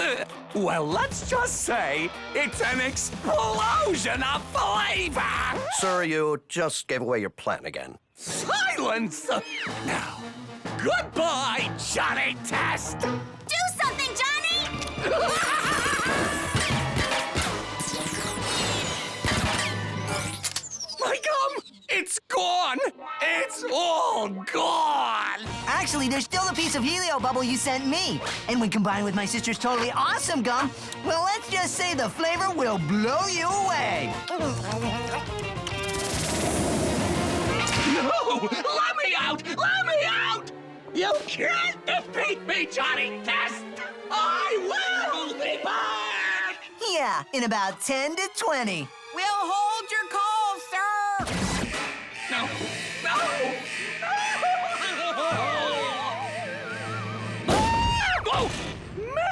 well, let's just say it's an explosion of flavor! Sir, you just gave away your plan again. Silence! Now, goodbye, Johnny Test! Do something, Johnny! My gum! It's gone! It's all gone! Actually, there's still the piece of helio bubble you sent me. And when combined with my sister's totally awesome gum, well, let's just say the flavor will blow you away. No! Let me out! Let me out! You can't defeat me, Johnny Test! I will be back! Yeah, in about 10 to 20. We'll hold your call, sir. No! No! Oh!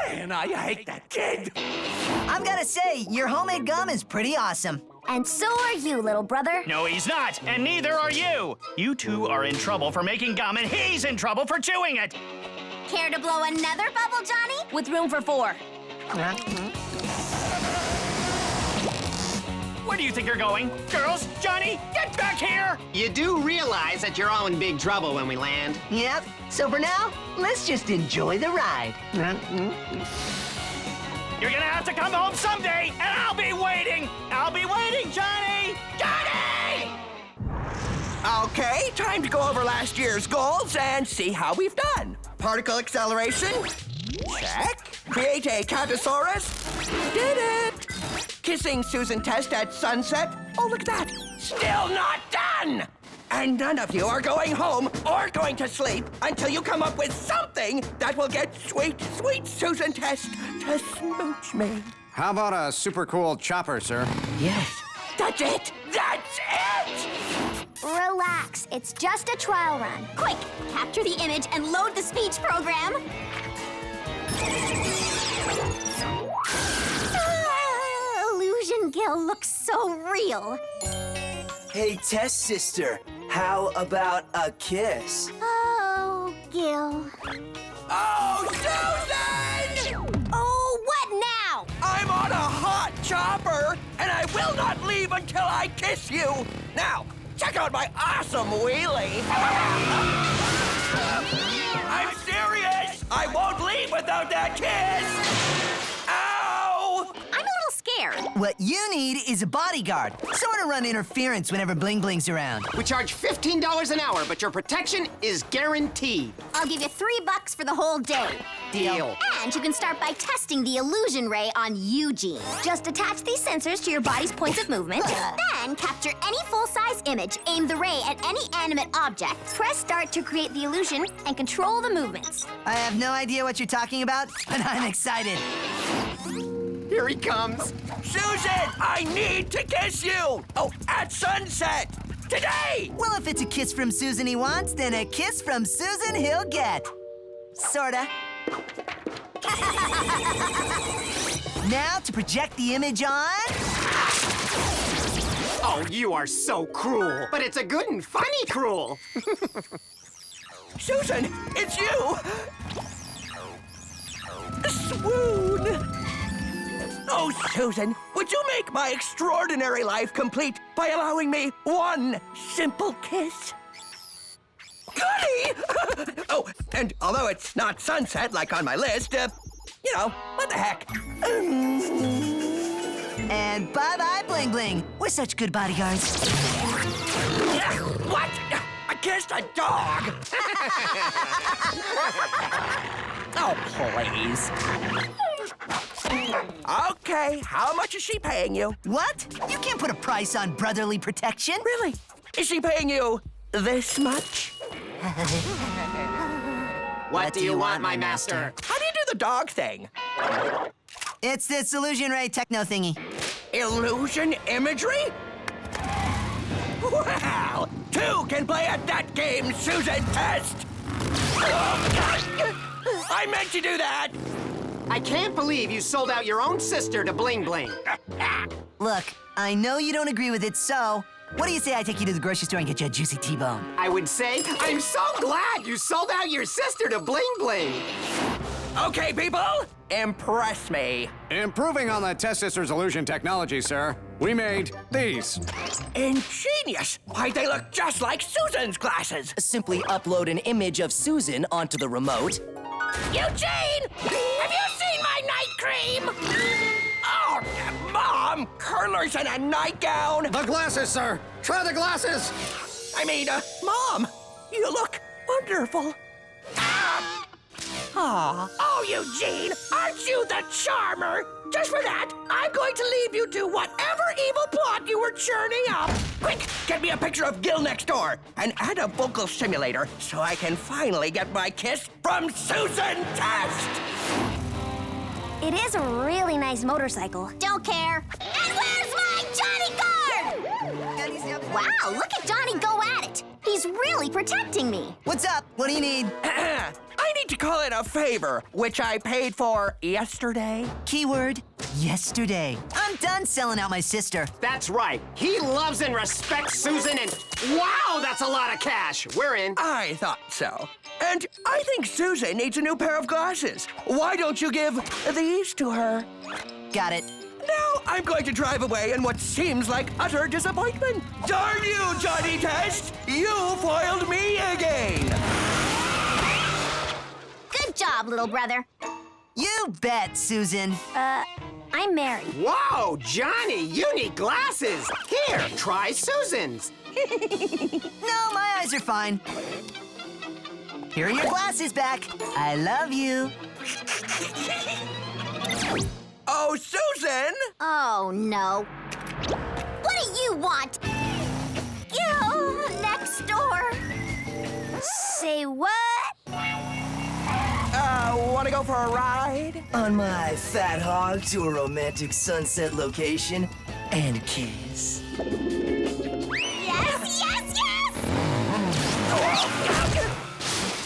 Man, I hate that kid! I've got to say, your homemade gum is pretty awesome. And so are you, little brother. No, he's not, and neither are you. You two are in trouble for making gum, and he's in trouble for chewing it. Care to blow another bubble, Johnny? With room for 4. Where do you think you're going? Girls, Johnny, get back here! You do realize that you're all in big trouble when we land. Yep, so for now, let's just enjoy the ride. You're gonna have to come home someday, and I'll be waiting! I'll be waiting, Johnny! Johnny! Okay, time to go over last year's goals and see how we've done. Particle acceleration? Check. Create a Catosaurus? Did it. Kissing Susan Test at sunset? Oh, look at that. Still not done! And none of you are going home or going to sleep until you come up with something that will get sweet, sweet Susan Test to smooch me. How about a super cool chopper, sir? Yes. That's it! That's it! Relax, it's just a trial run. Quick, capture the image and load the speech program. Illusion Gil looks so real. Hey, Test Sister, how about a kiss? Oh, Gil. Oh, Susan! Oh, what now? I'm on a hot chopper, and I will not leave until I kiss you. Now, check out my awesome wheelie. I'm serious. I won't leave without that kiss. Ow! I'm a little scared. What you need is a bodyguard, someone to run interference whenever Bling Bling's around. We charge $15 an hour, but your protection is guaranteed. I'll give you $3 for the whole day. Deal. And you can start by testing the illusion ray on Eugene. Just attach these sensors to your body's points of movement, then capture any full-size image, aim the ray at any animate object, press start to create the illusion, and control the movements. I have no idea what you're talking about, but I'm excited. Here he comes. Susan, I need to kiss you. Oh, at sunset. Today. Well, if it's a kiss from Susan he wants, then a kiss from Susan he'll get. Sorta. Now to project the image on... Oh, you are so cruel. But it's a good and funny cruel. Susan, it's you. Swoon. Oh, Susan, would you make my extraordinary life complete by allowing me one simple kiss? Goody! Oh, and although it's not sunset like on my list, you know, what the heck? And bye-bye, Bling Bling. We're such good bodyguards. What? I kissed a dog! Oh, please. Okay, how much is she paying you? What? You can't put a price on brotherly protection. Really? Is she paying you this much? What do you want, my master? How do you do the dog thing? It's this illusion ray techno thingy. Illusion imagery? Wow! Two can play at that game, Susan Test! I meant to do that! I can't believe you sold out your own sister to Bling Bling. Look, I know you don't agree with it, so what do you say I take you to the grocery store and get you a juicy T-bone? I would say, I'm so glad you sold out your sister to Bling Bling. Okay, people, impress me. Improving on the test sister's illusion technology, sir, we made these. Ingenious! Why, they look just like Susan's glasses. Simply upload an image of Susan onto the remote. Eugene, have you seen my night cream? Oh, Mom, curlers and a nightgown. The glasses, sir. Try the glasses. Mom, you look wonderful. Oh, Eugene, aren't you the charmer? Just for that, I'm going to leave you to whatever evil plot you were churning up. Quick, get me a picture of Gil next door and add a vocal simulator so I can finally get my kiss from Susan Test. It is a really nice motorcycle. Don't care. And where's my Johnny guard? Wow, look at Johnny go at it. He's really protecting me. What's up? What do you need? I need to call in a favor, which I paid for yesterday. Keyword, yesterday. I'm done selling out my sister. That's right. He loves and respects Susan, and wow, that's a lot of cash. We're in. I thought so. And I think Susan needs a new pair of glasses. Why don't you give these to her? Got it. Now I'm going to drive away in what seems like utter disappointment. Darn you, Johnny Test! You foiled me again! Good job, little brother. You bet, Susan. I'm Mary. Whoa, Johnny, you need glasses. Here, try Susan's. No, my eyes are fine. Here are your glasses back. I love you. Oh, Susan! Oh, no. What do you want? You next door. Say what? Want to go for a ride? On my fat hog to a romantic sunset location and kiss. Yes, yes, yes!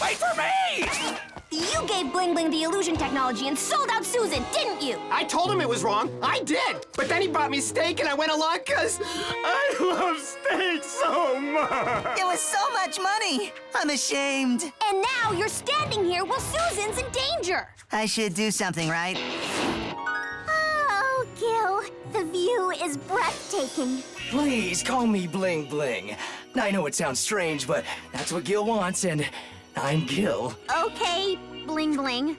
Wait for me! You gave Bling Bling the illusion technology and sold out Susan, didn't you? I told him it was wrong. I did. But then he bought me steak and I went along because I love steak so much. It was so much money. I'm ashamed. And now you're standing here while Susan's in danger. I should do something, right? Oh, Gil, the view is breathtaking. Please call me Bling Bling. I know it sounds strange, but that's what Gil wants, and I'm Gil. Okay, Bling Bling.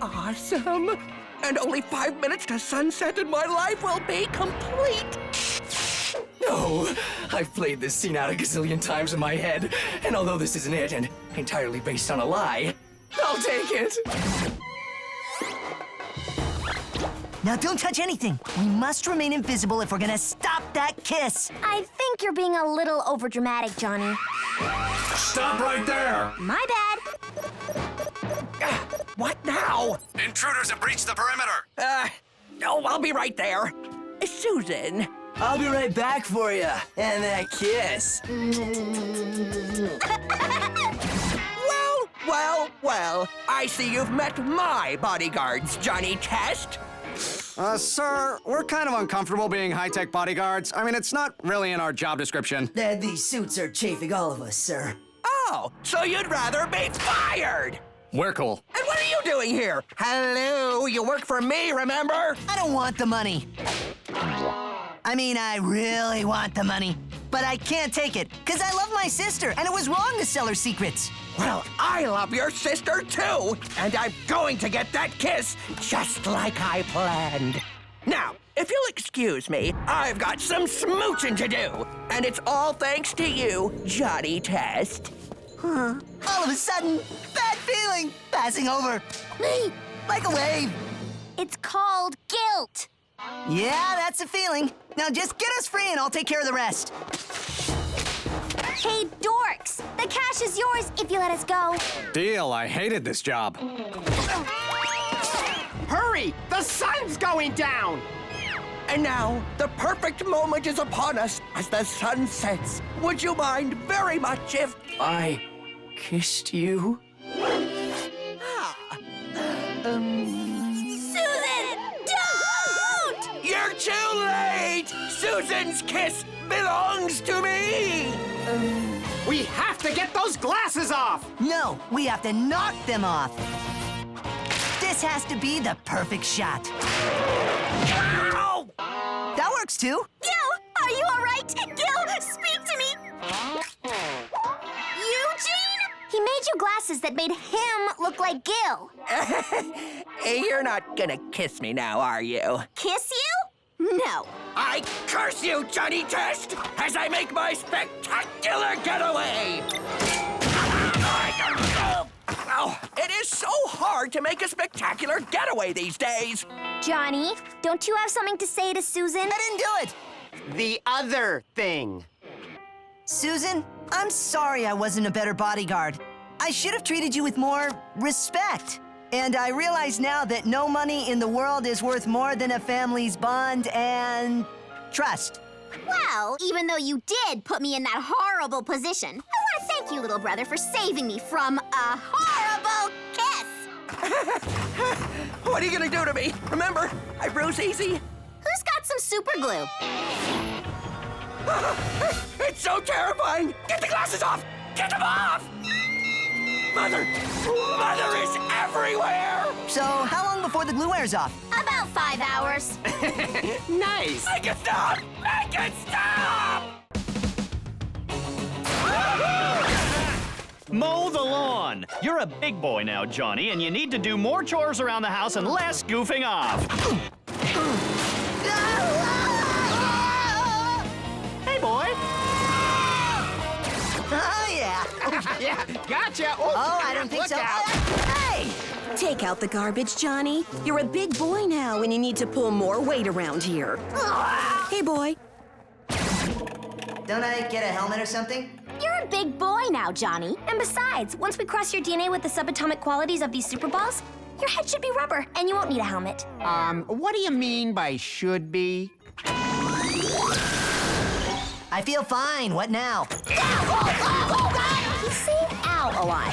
Awesome. And only 5 minutes to sunset and my life will be complete. No, I've played this scene out a gazillion times in my head, and although this isn't it and entirely based on a lie, I'll take it. Now don't touch anything. We must remain invisible if we're gonna stop that kiss. I think you're being a little overdramatic, Johnny. Stop right there! My bad. What now? Intruders have breached the perimeter! I'll be right there. Susan. I'll be right back for you. And that kiss. Well, I see you've met my bodyguards, Johnny Test. Sir, we're kind of uncomfortable being high-tech bodyguards. I mean, it's not really in our job description. These suits are chafing all of us, sir. Oh, so you'd rather be fired? We're cool. And what are you doing here? Hello, you work for me, remember? I don't want the money. I mean, I really want the money, but I can't take it, because I love my sister, and it was wrong to sell her secrets. Well, I love your sister, too, and I'm going to get that kiss just like I planned. Now, if you'll excuse me, I've got some smooching to do, and it's all thanks to you, Johnny Test. All of a sudden, bad feeling passing over. Like a wave. It's called guilt. Yeah, that's a feeling. Now just get us free and I'll take care of the rest. Hey, dorks! The cash is yours if you let us go. Deal, I hated this job. Hurry! The sun's going down! And now, the perfect moment is upon us as the sun sets. Would you mind very much if I kissed you? Johnny's kiss belongs to me! We have to get those glasses off! No, we have to knock them off. This has to be the perfect shot. Ow! That works too. Gil, are you all right? Gil, speak to me. Eugene? He made you glasses that made him look like Gil. You're not gonna kiss me now, are you? Kiss you? No. I curse you, Johnny Test, as I make my spectacular getaway! Oh, it is so hard to make a spectacular getaway these days. Johnny, don't you have something to say to Susan? I didn't do it. The other thing. Susan, I'm sorry I wasn't a better bodyguard. I should have treated you with more respect. And I realize now that no money in the world is worth more than a family's bond and trust. Well, even though you did put me in that horrible position, I want to thank you, little brother, for saving me from a horrible kiss. What are you gonna do to me? Remember, I bruise easy. Who's got some super glue? It's so terrifying! Get the glasses off! Get them off! Mother is everywhere! So, how long before the glue wears off? About 5 hours. Nice! Make it stop! Make it stop! Mow the lawn. You're a big boy now, Johnny, and you need to do more chores around the house and less goofing off. Hey, boy. Oh, yeah. Yeah, gotcha! Oh, I don't think look so. out. Hey! Take out the garbage, Johnny. You're a big boy now, and you need to pull more weight around here. Hey, boy. Don't I get a helmet or something? You're a big boy now, Johnny. And besides, once we cross your DNA with the subatomic qualities of these super balls, your head should be rubber, and you won't need a helmet. What do you mean by should be? I feel fine. What now? He's saying ow a lot.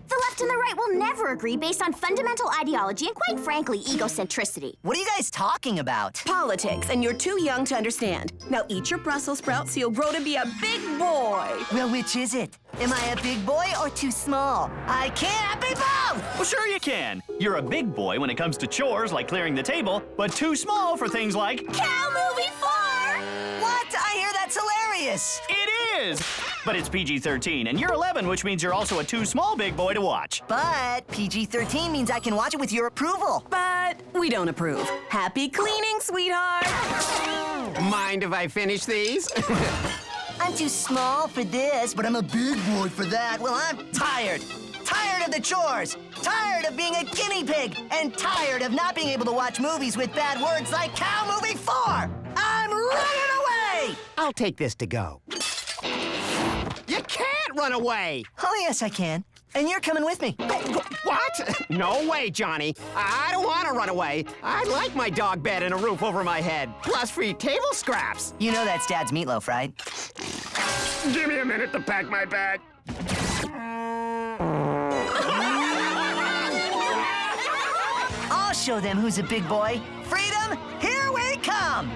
The left and the right will never agree based on fundamental ideology and, quite frankly, egocentricity. What are you guys talking about? Politics, and you're too young to understand. Now eat your Brussels sprouts so you'll grow to be a big boy. Well, which is it? Am I a big boy or too small? I can't be both! Well, sure you can. You're a big boy when it comes to chores like clearing the table, but too small for things like Cow Movie 4! What? I hear that's hilarious! It is! But it's PG-13, and you're 11, which means you're also a too small big boy to watch. But PG-13 means I can watch it with your approval. But we don't approve. Happy cleaning, sweetheart! Mind if I finish these? I'm too small for this, but I'm a big boy for that. Well, I'm tired. Tired of the chores. Tired of being a guinea pig. And tired of not being able to watch movies with bad words like Cow Movie 4. I'm running away! I'll take this to go. You can't run away! Oh, yes, I can. And you're coming with me. What? No way, Johnny. I don't want to run away. I like my dog bed and a roof over my head, plus free table scraps. You know that's Dad's meatloaf, right? Give me a minute to pack my bag. I'll show them who's a big boy. Freedom, here we come!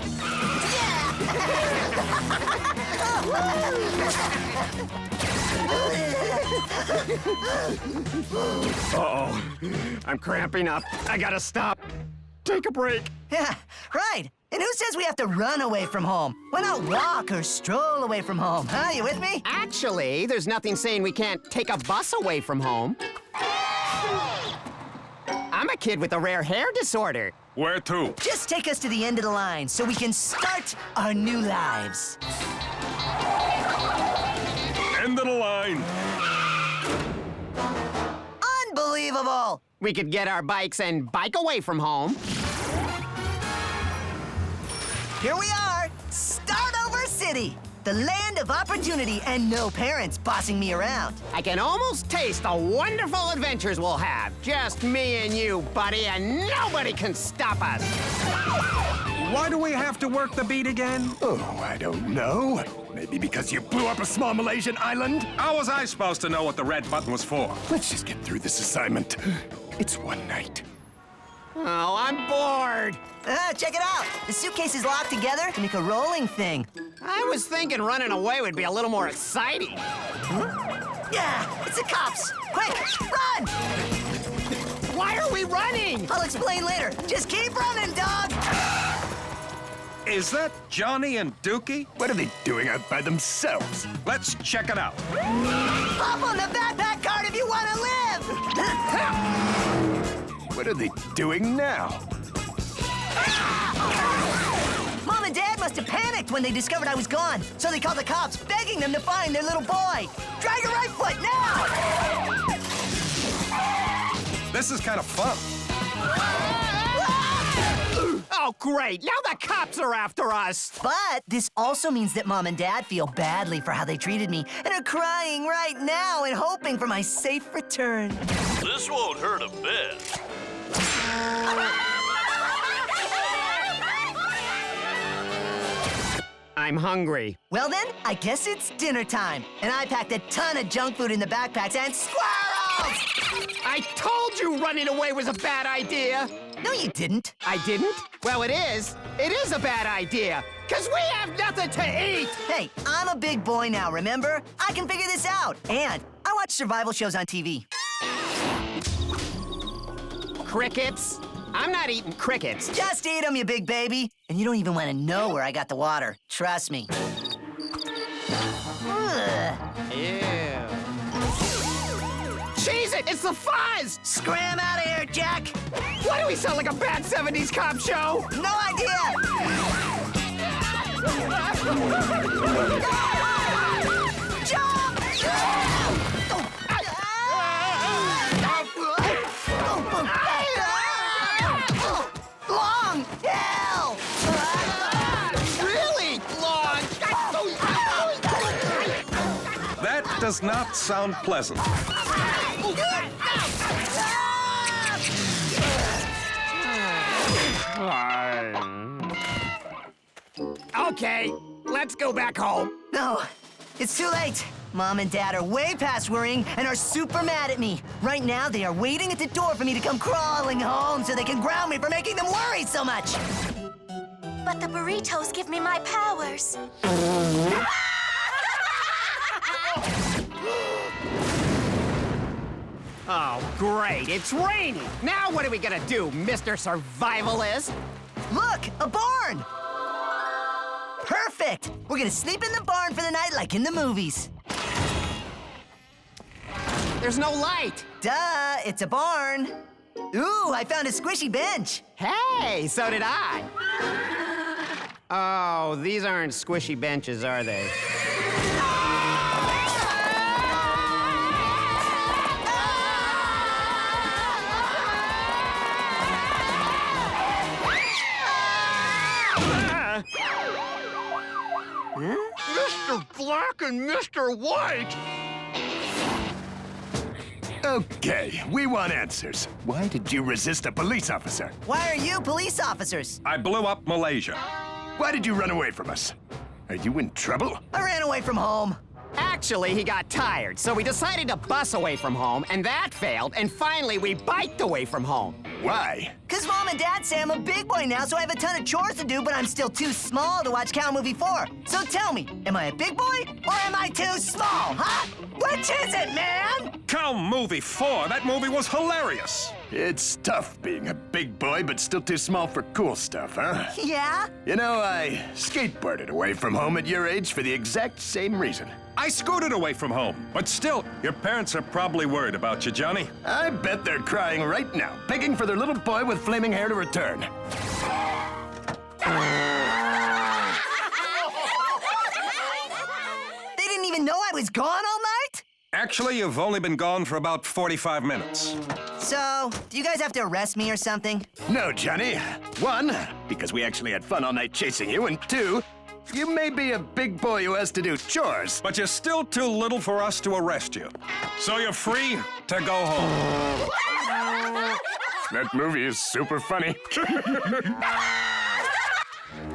Uh-oh. I'm cramping up. I gotta stop. Take a break. Yeah, right. And who says we have to run away from home? Why not walk or stroll away from home? Huh? You with me? Actually, there's nothing saying we can't take a bus away from home. I'm a kid with a rare hair disorder. Where to? Just take us to the end of the line so we can start our new lives. End of the line. Unbelievable! We could get our bikes and bike away from home. Here we are, Start Over City, the land of opportunity and no parents bossing me around. I can almost taste the wonderful adventures we'll have. Just me and you, buddy, and nobody can stop us. Why do we have to work the beat again? Oh, I don't know. Maybe because you blew up a small Malaysian island? How was I supposed to know what the red button was for? Let's just get through this assignment. It's one night. Oh, I'm bored. Check it out. The suitcase is locked together to make a rolling thing. I was thinking running away would be a little more exciting. Yeah, it's the cops. Quick, run! Why are we running? I'll explain later. Just keep running, dog! Is that Johnny and Dookie? What are they doing out by themselves? Let's check it out. Hop on the backpack cart if you want to live! What are they doing now? Mom and Dad must have panicked when they discovered I was gone, so they called the cops, begging them to find their little boy. Try your right foot now! This is kind of fun. Oh, great. Now the cops are after us. But this also means that Mom and Dad feel badly for how they treated me and are crying right now and hoping for my safe return. This won't hurt a bit. I'm hungry. Well then, I guess it's dinner time. And I packed a ton of junk food in the backpacks and squirrels! I told you running away was a bad idea. No, you didn't. I didn't? Well, it is. It is a bad idea. Because we have nothing to eat. Hey, I'm a big boy now, remember? I can figure this out. And I watch survival shows on TV. Crickets? I'm not eating crickets. Just eat them, you big baby. And you don't even want to know where I got the water. Trust me. Ew. Cheese it! It's the fuzz! Scram out of here, Jack! Why do we sound like a bad 70s cop show? No idea! Jump! Long hell! Really long! That does not sound pleasant. Okay, let's go back home. No, it's too late. Mom and Dad are way past worrying and are super mad at me. Right now, they are waiting at the door for me to come crawling home so they can ground me for making them worry so much. But the burritos give me my powers. Oh, great. It's raining. Now what are we gonna do, Mr. Survivalist? Look, a barn! Perfect! We're gonna sleep in the barn for the night like in the movies. There's no light. Duh, it's a barn. Ooh, I found a squishy bench. Hey, so did I. Oh, these aren't squishy benches, are they? Mr. Black and Mr. White! Okay, we want answers. Why did you resist a police officer? Why are you police officers? I blew up Malaysia. Why did you run away from us? Are you in trouble? I ran away from home. Actually, he got tired, so we decided to bus away from home, and that failed, and finally we biked away from home. Why? Because Mom and Dad say I'm a big boy now, so I have a ton of chores to do, but I'm still too small to watch Cow Movie 4. So tell me, am I a big boy, or am I too small, huh? Which is it, man? Cow Movie 4, that movie was hilarious. It's tough being a big boy, but still too small for cool stuff, huh? Yeah? You know, I skateboarded away from home at your age for the exact same reason. I scooted away from home, but still, your parents are probably worried about you, Johnny. I bet they're crying right now, begging for their little boy with flaming hair to return. They didn't even know I was gone all night? Actually, you've only been gone for about 45 minutes. So, do you guys have to arrest me or something? No, Johnny. One, because we actually had fun all night chasing you, and two, you may be a big boy who has to do chores. But you're still too little for us to arrest you. So you're free to go home. That movie is super funny.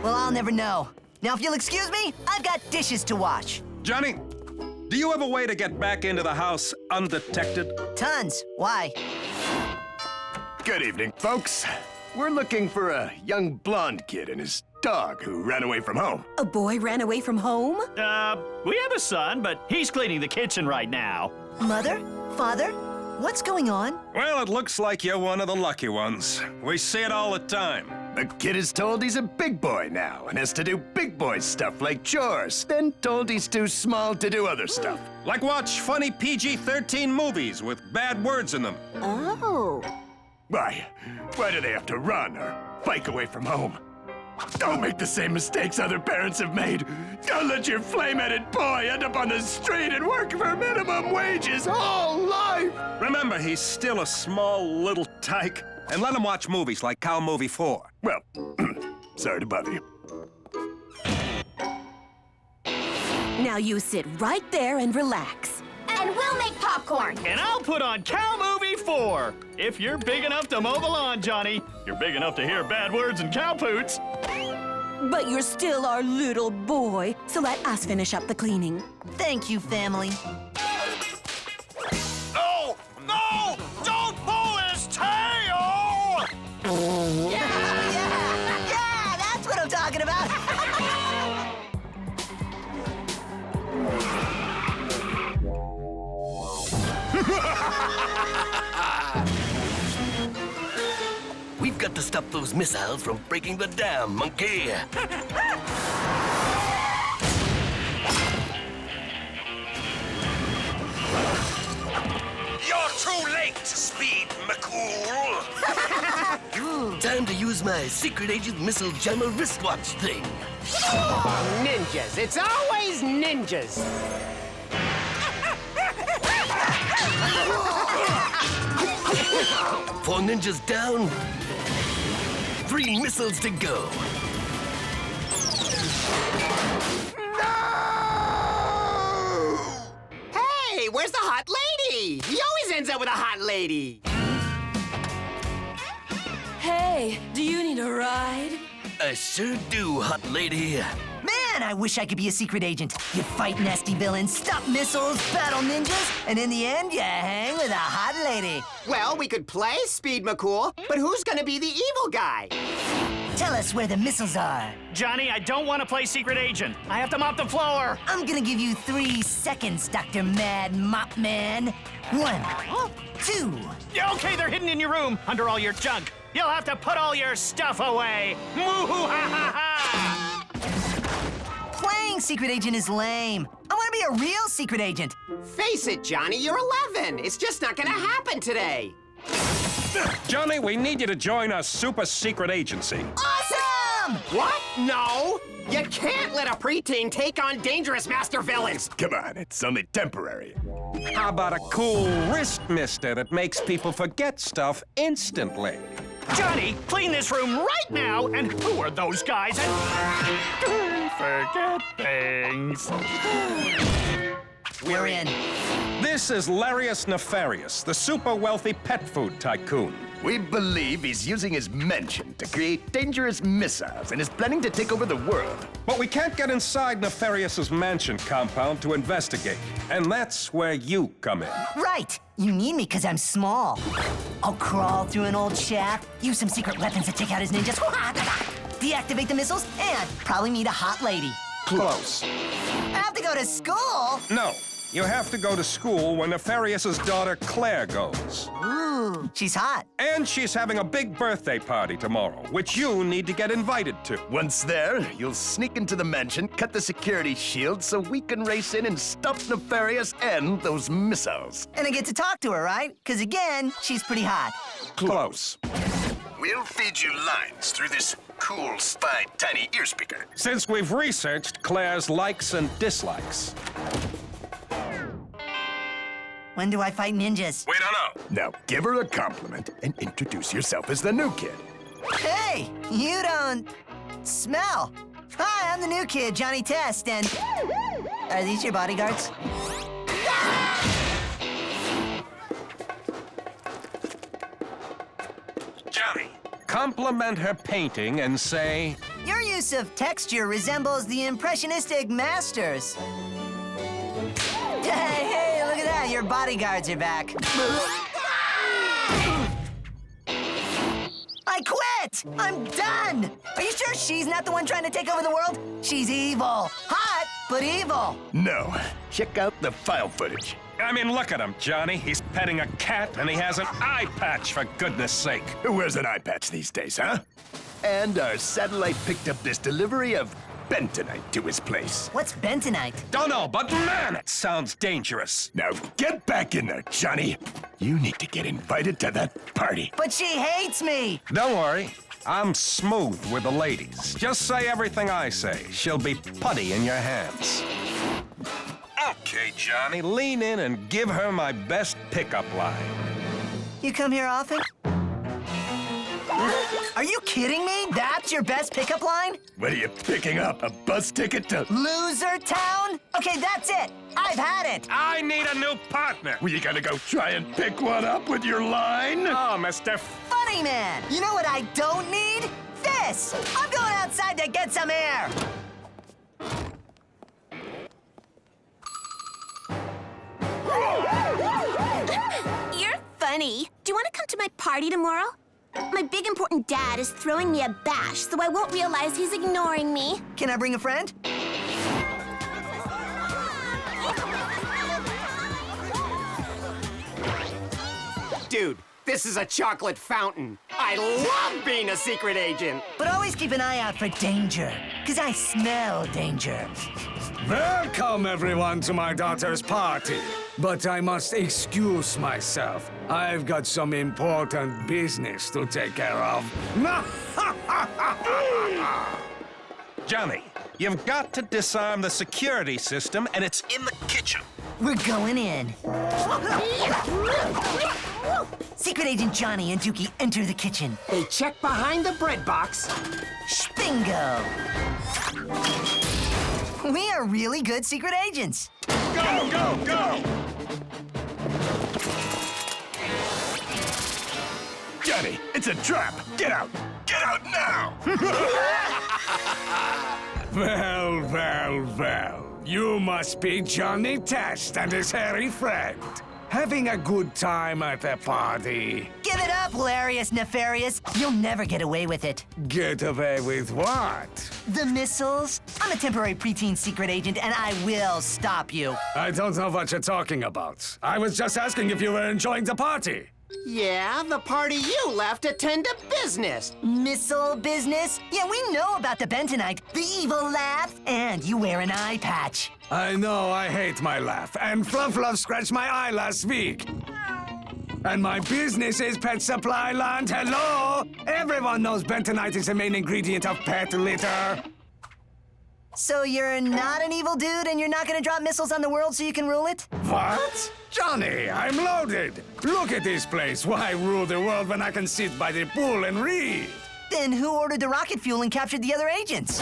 Well, I'll never know. Now, if you'll excuse me, I've got dishes to wash. Johnny, do you have a way to get back into the house undetected? Tons. Why? Good evening, folks. We're looking for a young blonde kid and his dog who ran away from home. A boy ran away from home? We have a son, but he's cleaning the kitchen right now. Mother? Father? What's going on? Well, it looks like you're one of the lucky ones. We see it all the time. The kid is told he's a big boy now and has to do big boy stuff like chores, then told he's too small to do other stuff. Like watch funny PG-13 movies with bad words in them. Oh. Why do they have to run or bike away from home? Don't make the same mistakes other parents have made. Don't let your flame-headed boy end up on the street and work for minimum wage his whole life. Remember, he's still a small little tyke. And let him watch movies like Cow Movie 4. Well, sorry to bother you. Now you sit right there and relax. And we'll make popcorn. And I'll put on Cow Movie 4. If you're big enough to mow the lawn, Johnny, you're big enough to hear bad words and cow poots. But you're still our little boy, so let us finish up the cleaning. Thank you, family. No! No! Don't pull his tail! Yeah, that's what I'm talking about. We've got to stop those missiles from breaking the dam, monkey. You're too late, Speed McCool! Time to use my secret agent missile jammer wristwatch thing. Ninjas. It's always ninjas. 4 ninjas down, 3 missiles to go. Hey, where's the hot lady? He always ends up with a hot lady. Hey, do you need a ride? I sure do, hot lady. Man, I wish I could be a secret agent. You fight nasty villains, stop missiles, battle ninjas, and in the end, you hang with a hot lady. Well, we could play Speed McCool, but who's gonna be the evil guy? Tell us where the missiles are. Johnny, I don't want to play secret agent. I have to mop the floor. I'm gonna give you 3 seconds, Dr. Mad Mop Man. 1, 2. Okay, they're hidden in your room, under all your junk. You'll have to put all your stuff away. Moo-hoo-ha-ha-ha! Playing secret agent is lame. I want to be a real secret agent. Face it, Johnny, you're 11. It's just not gonna happen today. Johnny, we need you to join our super secret agency. Awesome! What? No! You can't let a preteen take on dangerous master villains. Come on, it's only temporary. How about a cool wrist mister that makes people forget stuff instantly? Johnny, clean this room right now. And who are those guys? And forget things. We're in. This is Larius Nefarious, the super wealthy pet food tycoon. We believe he's using his mention to create dangerous missiles and is planning to take over the world. But we can't get inside Nefarious's mansion compound to investigate. And that's where you come in. Right. You need me because I'm small. I'll crawl through an old shaft, use some secret weapons to take out his ninjas, deactivate the missiles, and probably meet a hot lady. Close. I have to go to school. No. You have to go to school when Nefarious's daughter Claire goes. Ooh, she's hot. And she's having a big birthday party tomorrow, which you need to get invited to. Once there, you'll sneak into the mansion, cut the security shield so we can race in and stop Nefarious and those missiles. And I get to talk to her, right? Because again, she's pretty hot. Close. We'll feed you lines through this cool spy tiny ear speaker. Since we've researched Claire's likes and dislikes. When do I fight ninjas? We don't know. Now give her a compliment and introduce yourself as the new kid. Hey, you don't smell. Hi, I'm the new kid, Johnny Test, and are these your bodyguards? Johnny. Compliment her painting and say, Your use of texture resembles the impressionistic masters. Hey, look at that. Your bodyguards are back. I quit! I'm done! Are you sure she's not the one trying to take over the world? She's evil. Hot, but evil. No. Check out the file footage. I mean, look at him, Johnny. He's petting a cat, and he has an eye patch, for goodness sake. Who wears an eye patch these days, huh? And our satellite picked up this delivery of bentonite to his place. What's bentonite? Don't know, but man, it sounds dangerous. Now get back in there, Johnny. You need to get invited to that party. But she hates me. Don't worry. I'm smooth with the ladies. Just say everything I say. She'll be putty in your hands. Okay, Johnny, lean in and give her my best pickup line. You come here often? Are you kidding me? That's your best pickup line? What are you picking up? A bus ticket to Loser Town? Okay, that's it. I've had it. I need a new partner. Well, you gonna go try and pick one up with your line? Oh, Mr. Funny Man. You know what I don't need? This. I'm going outside to get some air. You're funny. Do you want to come to my party tomorrow? My big important dad is throwing me a bash, so I won't realize he's ignoring me. Can I bring a friend? Dude, this is a chocolate fountain. I love being a secret agent. But always keep an eye out for danger, because I smell danger. Welcome, everyone, to my daughter's party. But I must excuse myself. I've got some important business to take care of. Johnny, you've got to disarm the security system, and it's in the kitchen. We're going in. Secret Agent Johnny and Dookie enter the kitchen. They check behind the bread box. Bingo! We are really good secret agents. Go, go, go! Johnny, it's a trap! Get out! Get out now! Well, well, well. You must be Johnny Test and his hairy friend. Having a good time at the party. Give it up, Hilarious Nefarious. You'll never get away with it. Get away with what? The missiles. I'm a temporary preteen secret agent, and I will stop you. I don't know what you're talking about. I was just asking if you were enjoying the party. Yeah, the party you left to tend to business. Missile business? Yeah, we know about the bentonite, the evil laugh, and you wear an eye patch. I know I hate my laugh, and Fluff Love scratched my eye last week. And my business is Pet Supply Land. Hello? Everyone knows bentonite is the main ingredient of pet litter. So you're not an evil dude and you're not gonna drop missiles on the world so you can rule it? What? Johnny, I'm loaded. Look at this place. Why rule the world when I can sit by the pool and read? Then who ordered the rocket fuel and captured the other agents?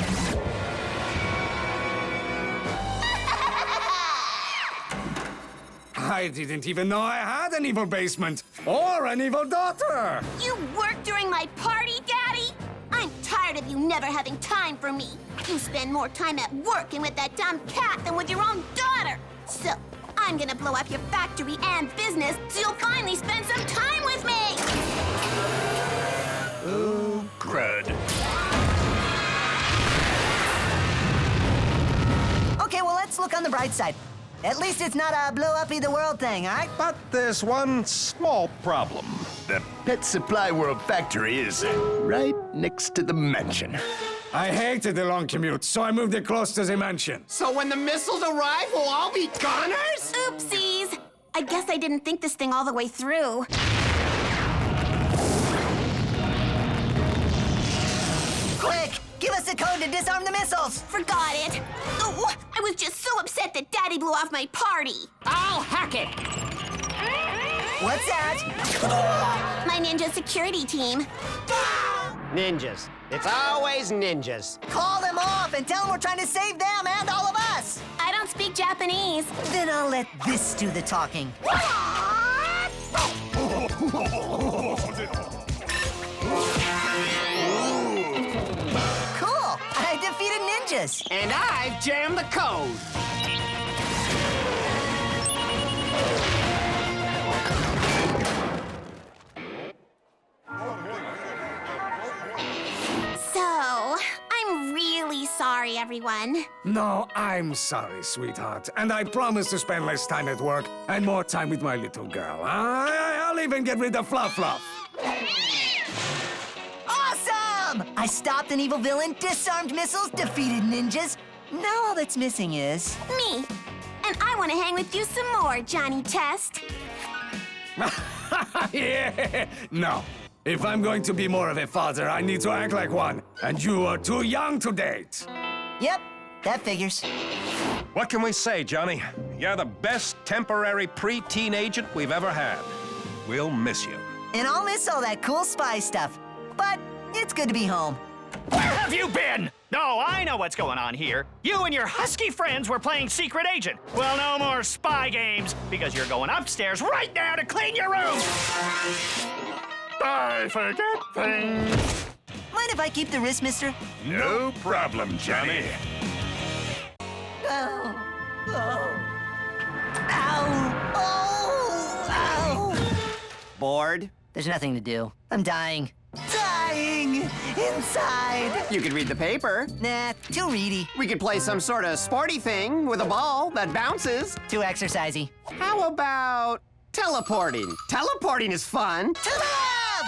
I didn't even know I had an evil basement or an evil daughter. You work during my party, Daddy? I'm tired of you never having time for me. You spend more time at work and with that dumb cat than with your own daughter. So, I'm gonna blow up your factory and business so you'll finally spend some time with me! Oh, crud. Okay, well, let's look on the bright side. At least it's not a blow-up-the-world thing, all right? But there's one small problem. The Pet Supply World factory is right next to the mansion. I hated the long commute, so I moved it close to the mansion. So when the missiles arrive, we'll all be goners? Oopsies! I guess I didn't think this thing all the way through. Quick! Give us the code to disarm the missiles! Forgot it. Oh, I was just so upset that Daddy blew off my party. I'll hack it! What's that? My ninja security team. Ninjas. It's always ninjas. Call them off and tell them we're trying to save them and all of us! I don't speak Japanese. Then I'll let this do the talking. Cool! I defeated ninjas! And I've jammed the code. fun. No, I'm sorry, sweetheart. And I promise to spend less time at work and more time with my little girl. I'll even get rid of Fluff. Awesome! I stopped an evil villain, disarmed missiles, defeated ninjas. Now all that's missing is... Me. And I want to hang with you some more, Johnny Test. Yeah! No. If I'm going to be more of a father, I need to act like one. And you are too young to date. Yep, that figures. What can we say, Johnny? You're the best temporary pre-teen agent we've ever had. We'll miss you. And I'll miss all that cool spy stuff. But it's good to be home. Where have you been? No, I know what's going on here. You and your husky friends were playing secret agent. Well, no more spy games, because you're going upstairs right now to clean your room. I forget things. Mind if I keep the wrist, mister? No problem, Johnny. Ow. Bored? There's nothing to do. I'm dying. Dying! Inside! You could read the paper. Nah, too reedy. We could play some sort of sporty thing with a ball that bounces. Too exercisey. How about teleporting? Teleporting is fun. To the lab!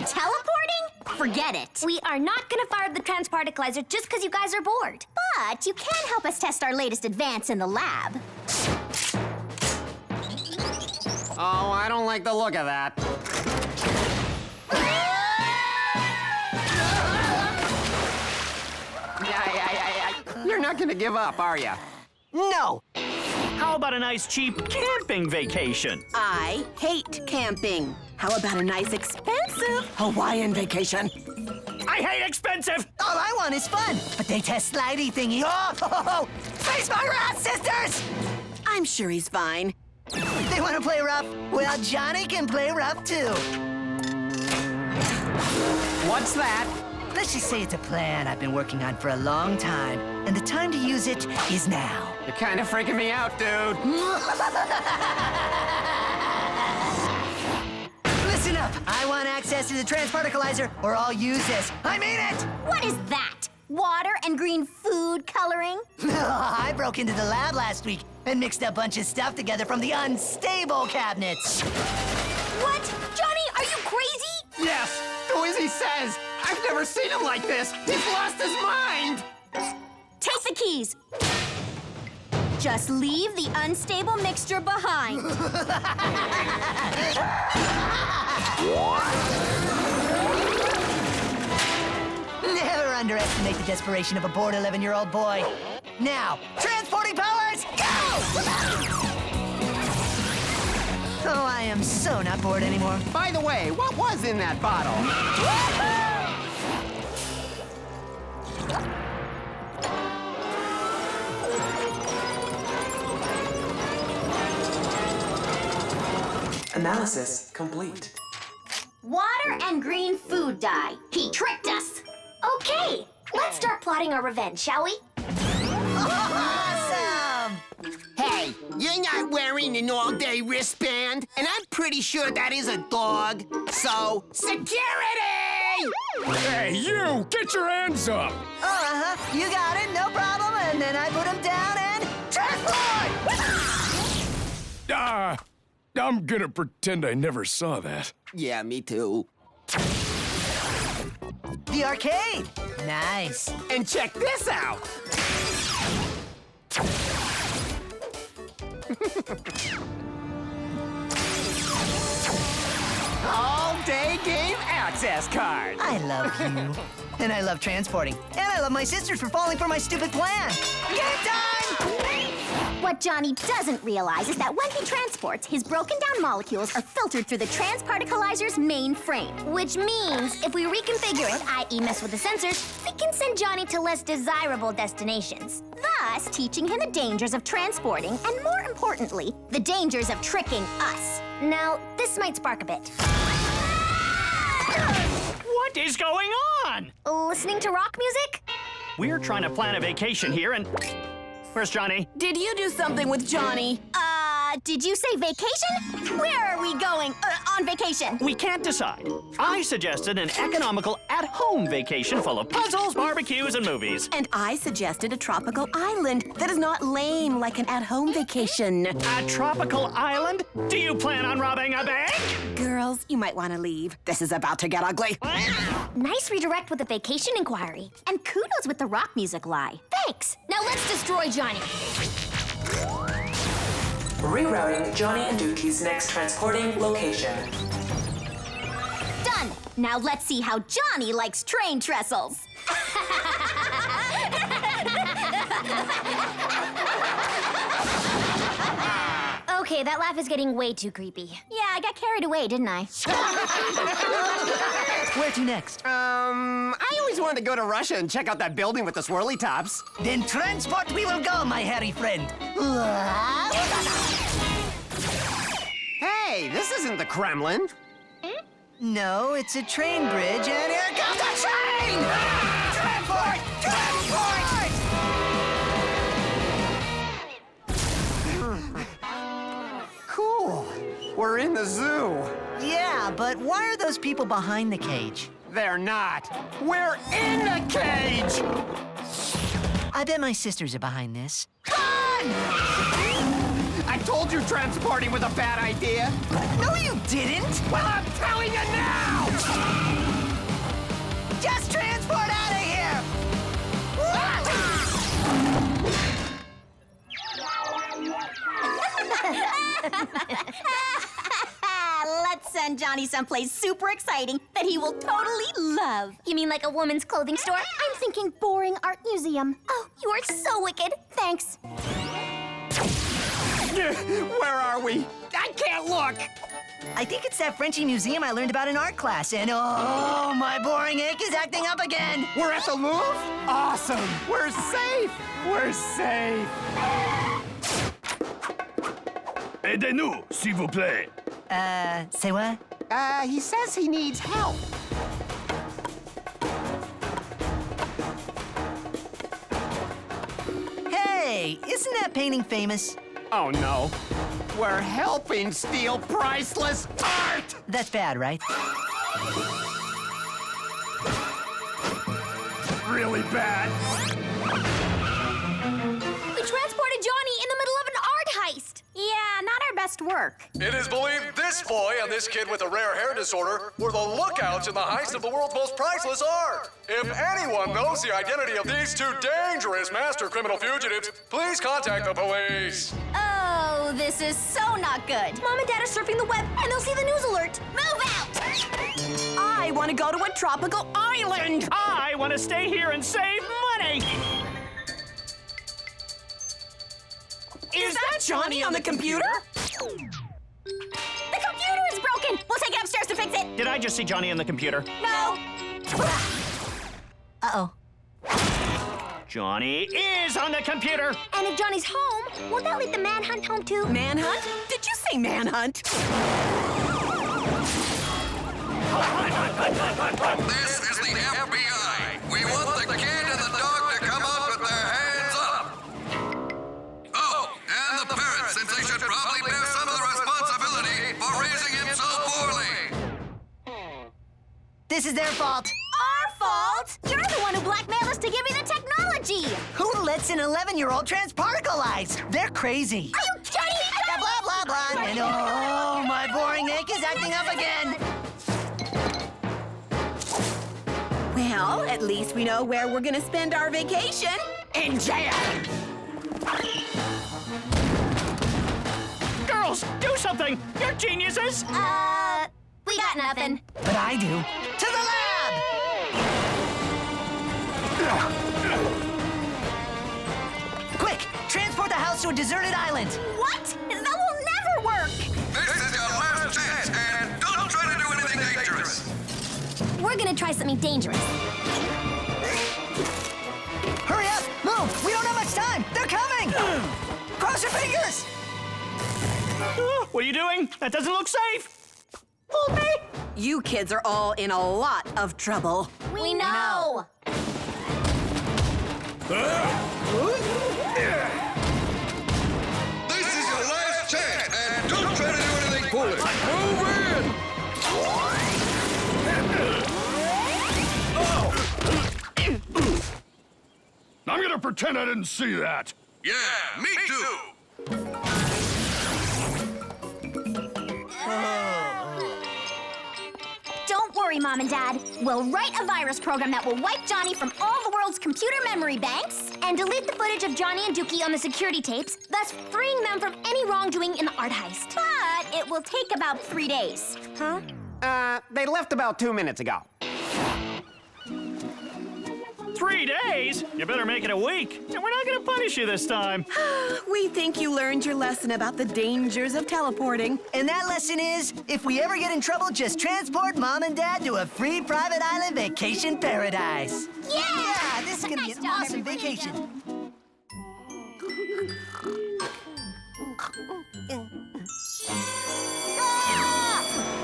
Teleporting? Forget it. We are not gonna fire the transparticlizer just because you guys are bored. But you can help us test our latest advance in the lab. Oh, I don't like the look of that. You're not gonna give up, are you? No! How about a nice cheap camping vacation? I hate camping. How about a nice expensive Hawaiian vacation? I hate expensive! All I want is fun, but they test slidey thingy. Oh! Face my wrath, sisters! I'm sure he's fine. They want to play rough? Well, Johnny can play rough, too. What's that? Let's just say it's a plan I've been working on for a long time, and the time to use it is now. You're kind of freaking me out, dude. Listen up. I want access to the transparticlizer, or I'll use this. I mean it! What is that? Water and green food coloring? I broke into the lab last week and mixed a bunch of stuff together from the unstable cabinets. What? Johnny, are you crazy? Yes, do as he says. I've never seen him like this. He's lost his mind. Take the keys. Just leave the unstable mixture behind. Never underestimate the desperation of a bored 11-year-old boy. Now, transporting powers, go! Oh, I am so not bored anymore. By the way, what was in that bottle? Analysis complete. Water and green food dye. He tricked us. Okay, let's start plotting our revenge, shall we? Awesome! Hey, you're not wearing an all-day wristband, and I'm pretty sure that is a dog. So, security! Hey, you! Get your hands up! You got it, no problem. And then I put him down and transport! I'm gonna pretend I never saw that. Yeah, me too. The arcade! Nice. And check this out. All-day game access card. I love you. And I love transporting. And I love my sisters for falling for my stupid plan. Game time! What Johnny doesn't realize is that when he transports, his broken down molecules are filtered through the transparticalizer's main frame. Which means if we reconfigure it, i.e. mess with the sensors, we can send Johnny to less desirable destinations. Thus, teaching him the dangers of transporting and, more importantly, the dangers of tricking us. Now, this might spark a bit. What is going on? Listening to rock music? We're trying to plan a vacation here and... Where's Johnny? Did you do something with Johnny? Did you say vacation? Where are we going on vacation? We can't decide. I suggested an economical at-home vacation full of puzzles, barbecues, and movies. And I suggested a tropical island that is not lame like an at-home vacation. A tropical island? Do you plan on robbing a bank? Girls, you might want to leave. This is about to get ugly. Nice redirect with the vacation inquiry. And kudos with the rock music lie. Thanks. Now let's destroy Johnny. Rerouting Johnny and Dookie's next transporting location. Done. Now let's see how Johnny likes train trestles. Okay, that laugh is getting way too creepy. Yeah, I got carried away, didn't I? Where to next? I always wanted to go to Russia and check out that building with the swirly tops. Then transport we will go, my hairy friend. Hey, this isn't the Kremlin. No, it's a train bridge, and here comes the train! Transport! Transport! Cool. We're in the zoo. Yeah, but why are those people behind the cage? They're not. We're in the cage! I bet my sisters are behind this. Run! I told you transporting was a bad idea. No, you didn't! Well, I'm telling you now! Just transport out of here! Let's send Johnny someplace super exciting that he will totally love. You mean like a woman's clothing store? I'm thinking boring art museum. Oh, you are so wicked. Thanks. Where are we? I can't look. I think it's that Frenchy museum I learned about in art class, and oh, my boring ache is acting up again. We're at the Louvre? Awesome. We're safe. We're safe. Aidez-nous, s'il vous plaît. Say what? He says he needs help. Hey, isn't that painting famous? Oh, no. We're helping steal priceless art! That's bad, right? Really bad. We transported Johnny in the middle of an art heist. Yeah, not our best work. It is believed this boy and this kid with a rare hair disorder were the lookouts in the heist of the world's most priceless art. If anyone knows the identity of these two dangerous master criminal fugitives, please contact the police. Oh, this is so not good. Mom and Dad are surfing the web, and they'll see the news alert. Move out! I want to go to a tropical island. I want to stay here and save money. Is that Johnny on the computer? The computer is broken! We'll take it upstairs to fix it! Did I just see Johnny on the computer? No! Uh-oh. Johnny is on the computer! And if Johnny's home, won't that lead the manhunt home too? Manhunt? Did you say manhunt? This is the FBI. We want the kid and the dog to come up with their hands up. Oh, and the parents, since they should probably bear some of the responsibility for raising him so poorly. This is their fault. Our fault? You're the one who blackmailed us to give you the technology! Who lets an 11-year-old transparticleize? They're crazy. Are you kidding? Blah, blah, blah. And oh, my boring ache is acting up again. Well, at least we know where we're gonna spend our vacation. In jail! Girls, do something! You're geniuses! We got nothing. But I do. To the lab! Quick, transport the house to a deserted island. What? That will never work! This is your last chance, and don't try to do anything dangerous. We're gonna try something dangerous. Hurry up! Move! We don't have much time! They're coming! Cross your fingers! What are you doing? That doesn't look safe! Hold me! You kids are all in a lot of trouble. We know! This is your last chance, it! Move in! I'm gonna pretend I didn't see that. Yeah, me too! Don't worry, Mom and Dad. We'll write a virus program that will wipe Johnny from all the world's computer memory banks and delete the footage of Johnny and Dookie on the security tapes, thus freeing them from any wrongdoing in the art heist. But it will take about 3 days. Huh? They left about 2 minutes ago. 3 days? You better make it a week. And we're not gonna punish you this time. We think you learned your lesson about the dangers of teleporting. And that lesson is, if we ever get in trouble, just transport Mom and Dad to a free private island vacation paradise. Yeah! This is gonna be an awesome vacation.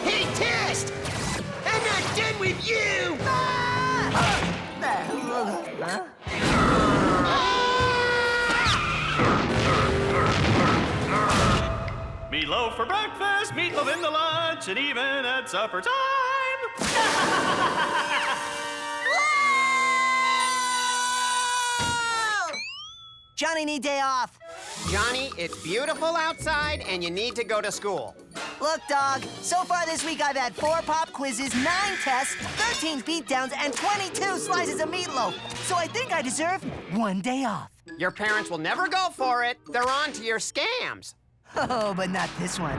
Hey, Test! I'm not done with you! Meatloaf for breakfast, meatloaf in the lunch, and even at supper time. Johnny need day off. Johnny, it's beautiful outside, and you need to go to school. Look, dog, so far this week I've had 4 pop quizzes, 9 tests, 13 beatdowns, and 22 slices of meatloaf. So I think I deserve 1 day off. Your parents will never go for it. They're on to your scams. Oh, but not this one.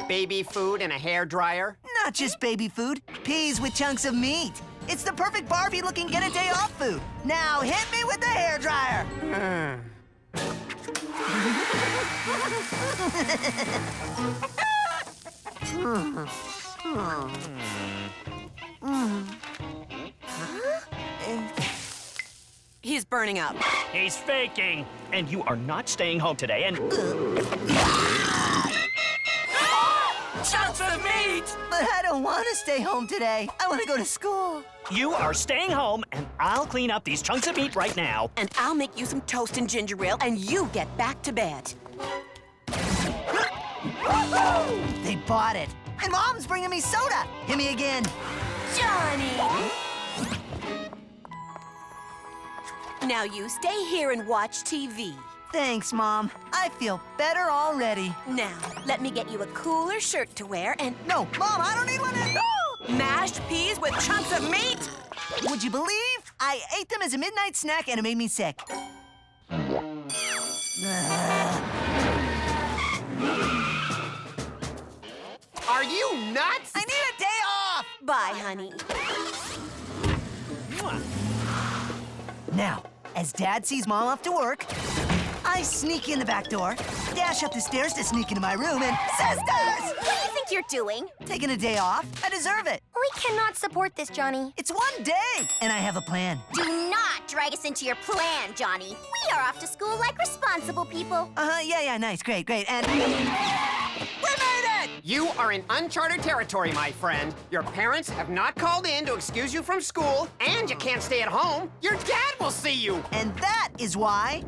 Baby food and a hairdryer. Not just baby food, peas with chunks of meat. It's the perfect Barbie-looking get-a-day-off food. Now hit me with the hairdryer. He's burning up. He's faking. And you are not staying home today, and... Chunks of meat! But I don't want to stay home today. I want to go to school. You are staying home, and I'll clean up these chunks of meat right now. And I'll make you some toast and ginger ale, and you get back to bed. They bought it. And Mom's bringing me soda. Hit me again. Johnny! Now you stay here and watch TV. Thanks, Mom. I feel better already. Now, let me get you a cooler shirt to wear and... No, Mom, I don't need one. Mashed peas with chunks of meat? Would you believe? I ate them as a midnight snack and it made me sick. Are you nuts? I need a day off! Bye, honey. Now, as Dad sees Mom off to work, I sneak in the back door, dash up the stairs to sneak into my room, and sisters! What do you think you're doing? Taking a day off. I deserve it. We cannot support this, Johnny. It's 1 day, and I have a plan. Do not drag us into your plan, Johnny. We are off to school like responsible people. Yeah, nice, great. And... we made it! You are in uncharted territory, my friend. Your parents have not called in to excuse you from school, and you can't stay at home. Your dad will see you. And that is why...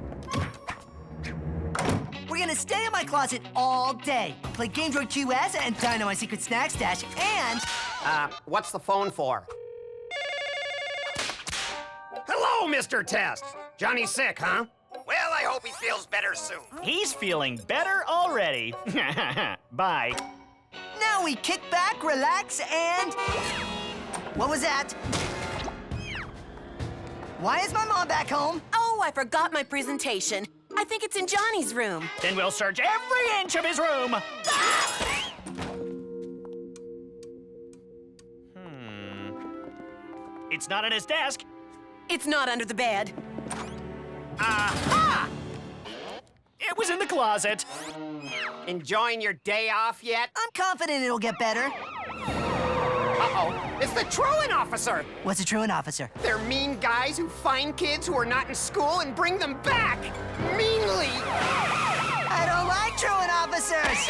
we're gonna stay in my closet all day. Play Game Droid QS and dine on my secret snack stash, and... what's the phone for? Hello, Mr. Test. Johnny's sick, huh? Well, I hope he feels better soon. He's feeling better already. Bye. Now we kick back, relax, and... what was that? Why is my mom back home? Oh, I forgot my presentation. I think it's in Johnny's room. Then we'll search every inch of his room. It's not on his desk. It's not under the bed. Aha! It was in the closet. Enjoying your day off yet? I'm confident it'll get better. Uh-oh, it's the truant officer. What's a truant officer? They're mean guys who find kids who are not in school and bring them back. Meanly. I don't like truant officers.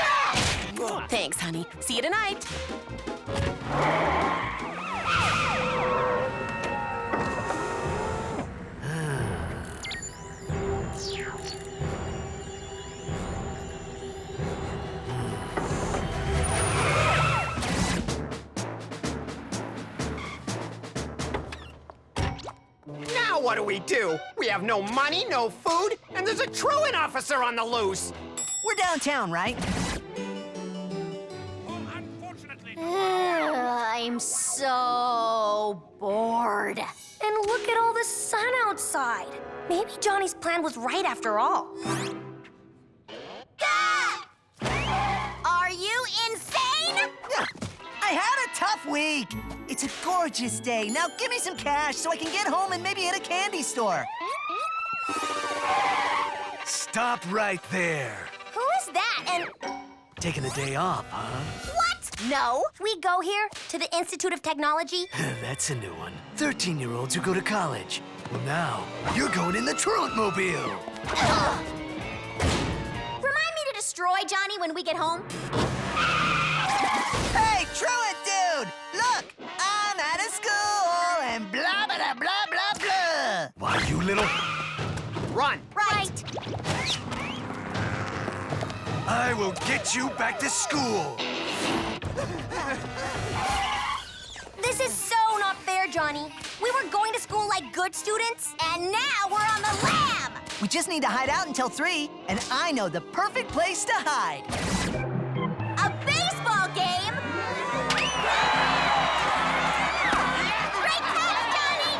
Thanks, honey. See you tonight. what do? We have no money, no food, and there's a truant officer on the loose. We're downtown, right? I'm so bored. And look at all the sun outside. Maybe Johnny's plan was right after all. Are you insane? I had a tough week. It's a gorgeous day. Now give me some cash so I can get home and maybe hit a candy store. Stop right there. Who is that? And Taking a day off, huh? what? No, we go here to the Institute of Technology. That's a new one. 13-year-olds who go to college. Well, now, you're going in the Truant-mobile. Remind me to destroy Johnny when we get home. Hey, Truant dude! Look, I'm out of school and blah, blah, blah, blah, blah. Why, you little... Run. Right. I will get you back to school. This is so not fair, Johnny. We were going to school like good students, and now we're on the lam! We just need to hide out until 3, and I know the perfect place to hide. A baseball game? Great catch, Johnny!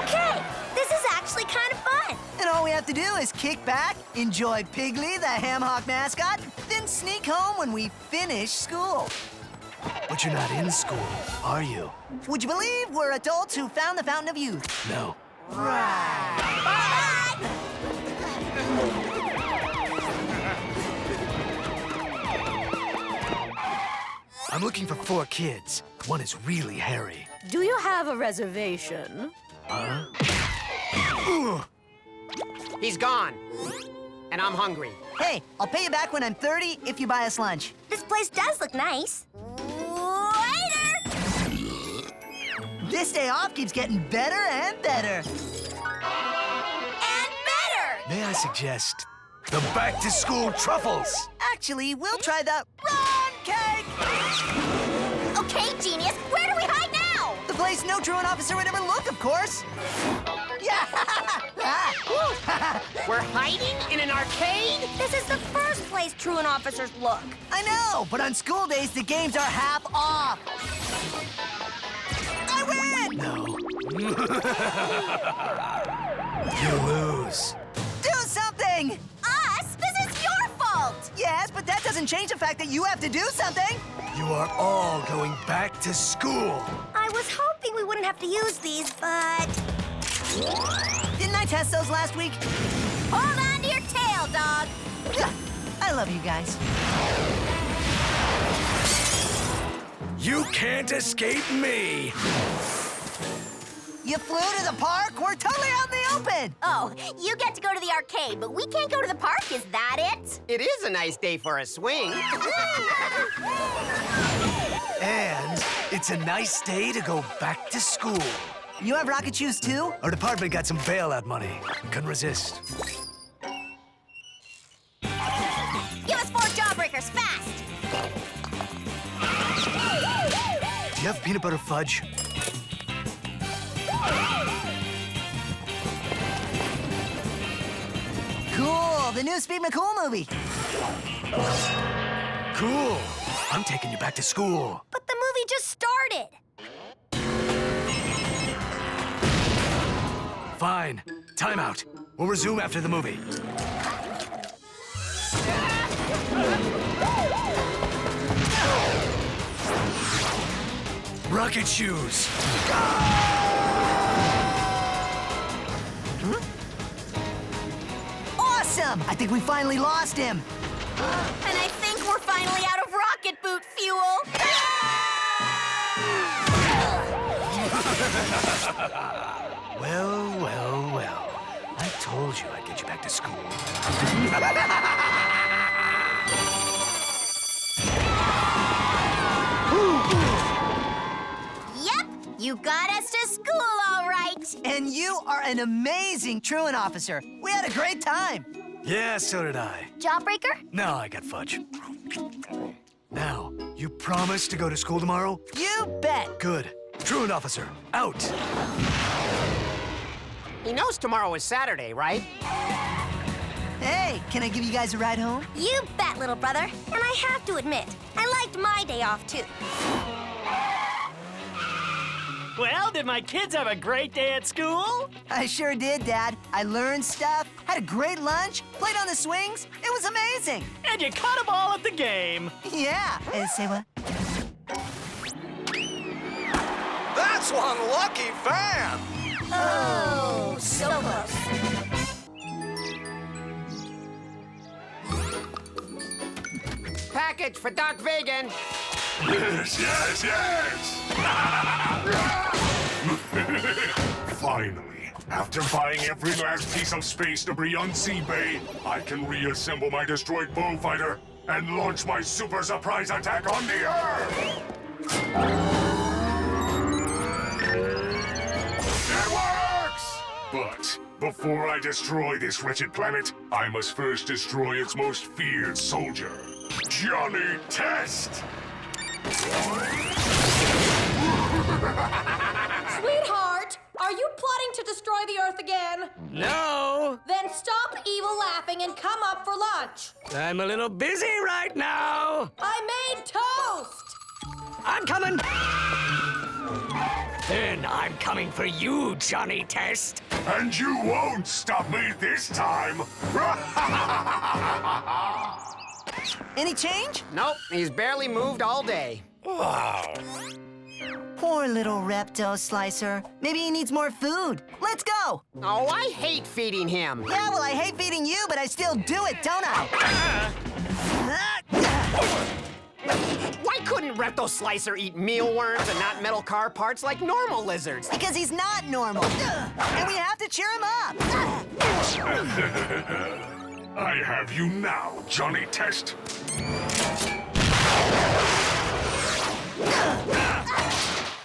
Okay, this is actually kind of fun. And all we have to do is kick back, enjoy Piggly, the ham hock mascot, then sneak home when we finish school. But you're not in school, are you? Would you believe we're adults who found the fountain of youth? No. Right. I'm looking for 4 kids. One is really hairy. Do you have a reservation? Huh? He's gone. And I'm hungry. Hey, I'll pay you back when I'm 30 if you buy us lunch. This place does look nice. Later! This day off keeps getting better and better. And better! May I suggest the back-to-school truffles? Actually, we'll try the Run Cake! Okay, genius, where do we hide now? The place no truant officer would ever look, of course. Yeah! We're hiding in an arcade? This is the first place truant officers look. I know, but on school days, the games are half off. I win! No. You lose. Do something! Us? This is your fault! Yes, but that doesn't change the fact that you have to do something. You are all going back to school. I was hoping we wouldn't have to use these, but... Didn't I test those last week? Hold on to your tail, dog. I love you guys. You can't escape me. You flew to the park? We're totally out in the open. Oh, you get to go to the arcade, but we can't go to the park, is that it? It is a nice day for a swing. And it's a nice day to go back to school. You have rocket shoes, too? Our department got some bailout money. Couldn't resist. Give us 4 jawbreakers, fast! Do you have peanut butter fudge? Cool, the new Speed McCool movie. Cool. I'm taking you back to school. But the movie just started. Fine. Time out. We'll resume after the movie. Rocket shoes. Awesome! I think we finally lost him. And I think we're finally out of rocket boot fuel. Well, well, well. I told you I'd get you back to school. Yep, you got us to school all right. And you are an amazing truant officer. We had a great time. Yeah, so did I. Jawbreaker? No, I got fudge. Now, you promise to go to school tomorrow? You bet. Good. Truant officer, out. He knows tomorrow is Saturday, right? Hey, can I give you guys a ride home? You bet, little brother. And I have to admit, I liked my day off, too. Well, did my kids have a great day at school? I sure did, Dad. I learned stuff, had a great lunch, played on the swings. It was amazing. And you caught them all at the game. Yeah. Say what? That's one lucky fan! Oh, so close. Package for Doc Vegan. Yes, yes, yes! Finally, after buying every last piece of space debris on Seabay, I can reassemble my destroyed bullfighter and launch my super surprise attack on the Earth! It works! But before I destroy this wretched planet, I must first destroy its most feared soldier, Johnny Test! Sweetheart, are you plotting to destroy the Earth again? No, Then stop evil laughing and come up for lunch. I'm a little busy right now. I made toast! I'm coming. Then I'm coming for you, Johnny Test. And you won't stop me this time! Any change? Nope, he's barely moved all day. Wow. Poor little Repto Slicer. Maybe he needs more food. Let's go. Oh, I hate feeding him. Yeah, well, I hate feeding you, but I still do it, don't I? Why couldn't Repto Slicer eat mealworms and not metal car parts like normal lizards? Because he's not normal. And we have to cheer him up. I have you now, Johnny Test.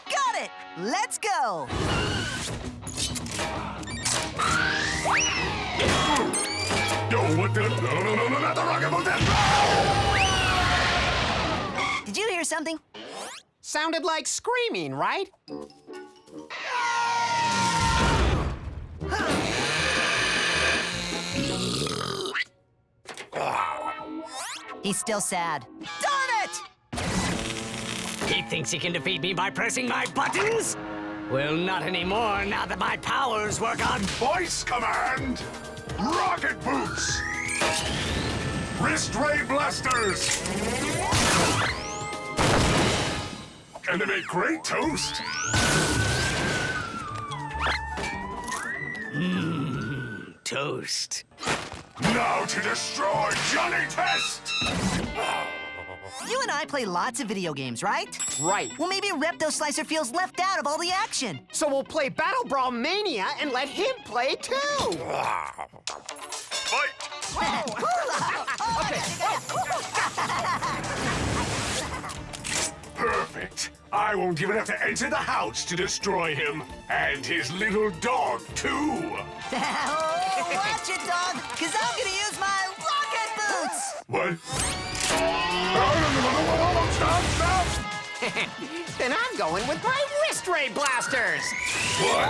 Got it. Let's go. Yo, what the? No, not the rocket boat! Did you hear something? Sounded like screaming, right? He's still sad. Darn it! He thinks he can defeat me by pressing my buttons? Well, not anymore now that my powers work on Voice command! Rocket boots! Wrist ray blasters! And they make great toast! Toast. Now to destroy Johnny Test! You and I play lots of video games, right? Right. Well, maybe Repto Slicer feels left out of all the action. So we'll play Battle Brawl Mania and let him play too. Fight! Perfect. I won't even have to enter the house to destroy him. And his little dog, too. Oh, watch it, dog, because I'm going to use my rocket boots. What? No, stop! Then I'm going with my wrist ray blasters. What?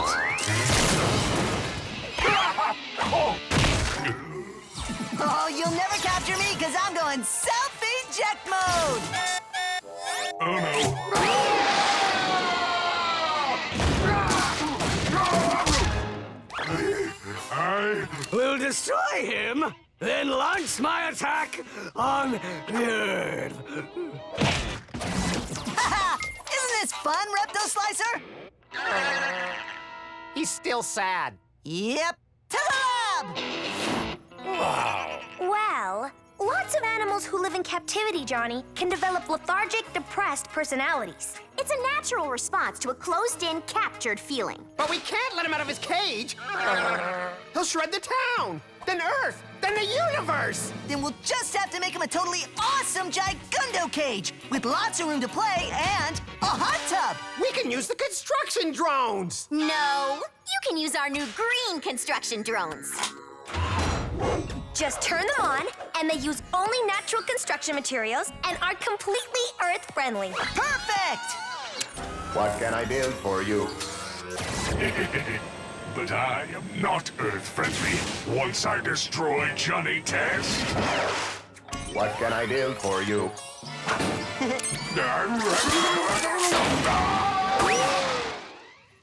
Oh, you'll never capture me because I'm going self-eject mode. Oh, no. I will destroy him, then launch my attack on the Earth. Isn't this fun, Repto Slicer? He's still sad. Yep. To the lab! Well, lots of animals who live in captivity, Johnny, can develop lethargic, depressed personalities. It's a natural response to a closed-in, captured feeling. But we can't let him out of his cage. He'll shred the town, then Earth, then the universe. Then we'll just have to make him a totally awesome Gigundo cage with lots of room to play and a hot tub. We can use the construction drones. No, you can use our new green construction drones. Just turn them on, and they use only natural construction materials and are completely Earth-friendly. Perfect! What can I build for you? But I am not Earth-friendly once I destroy Johnny Test. What can I do for you?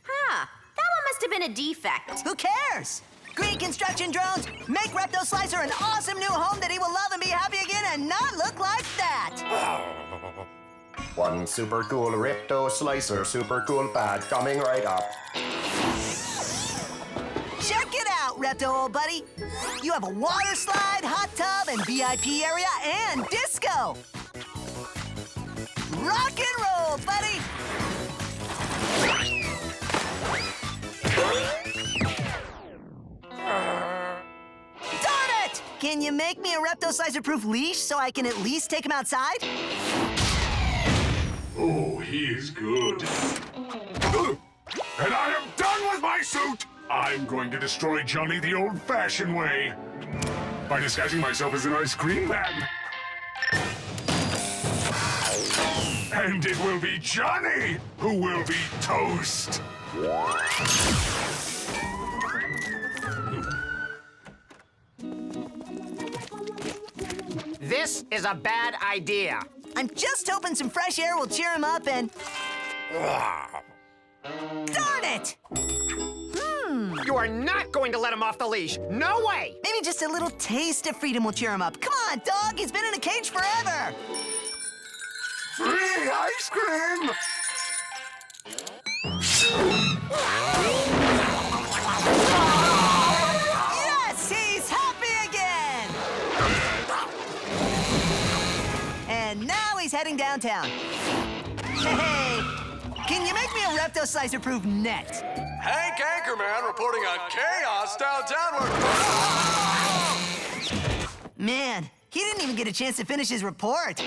Huh. That one must have been a defect. Who cares? Green construction drones, make Repto Slicer an awesome new home that he will love and be happy again and not look like that. One super cool Repto Slicer super cool pad coming right up. Check it out, Repto, old buddy. You have a water slide, hot tub, and VIP area, and disco. Rock and roll, buddy. Darn it! Can you make me a Repto Slicer-proof leash so I can at least take him outside? Oh, he is good. And I am done with my suit! I'm going to destroy Johnny the old-fashioned way. By disguising myself as an ice cream man. And it will be Johnny who will be toast. This is a bad idea. I'm just hoping some fresh air will cheer him up and... Darn it! You are not going to let him off the leash. No way! Maybe just a little taste of freedom will cheer him up. Come on, dog! He's been in a cage forever! Free ice cream! Yes! He's happy again! And now he's heading downtown. Hey! Can you make me a Repto Slicer-proof net? Hank Anchorman reporting on chaos downtown. Man, he didn't even get a chance to finish his report.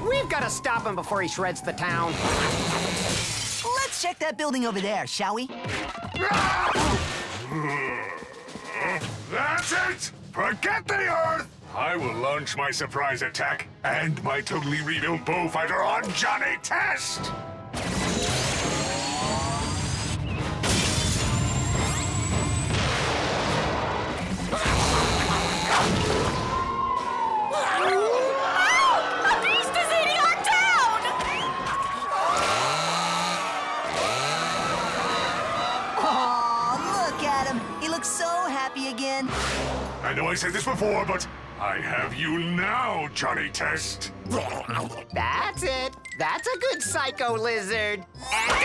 We've got to stop him before he shreds the town. Let's check that building over there, shall we? That's it! Forget the Earth! I will launch my surprise attack and my totally rebuilt Bowfighter on Johnny Test! Again. I know I said this before, but I have you now, Johnny Test. That's it. That's a good psycho lizard. And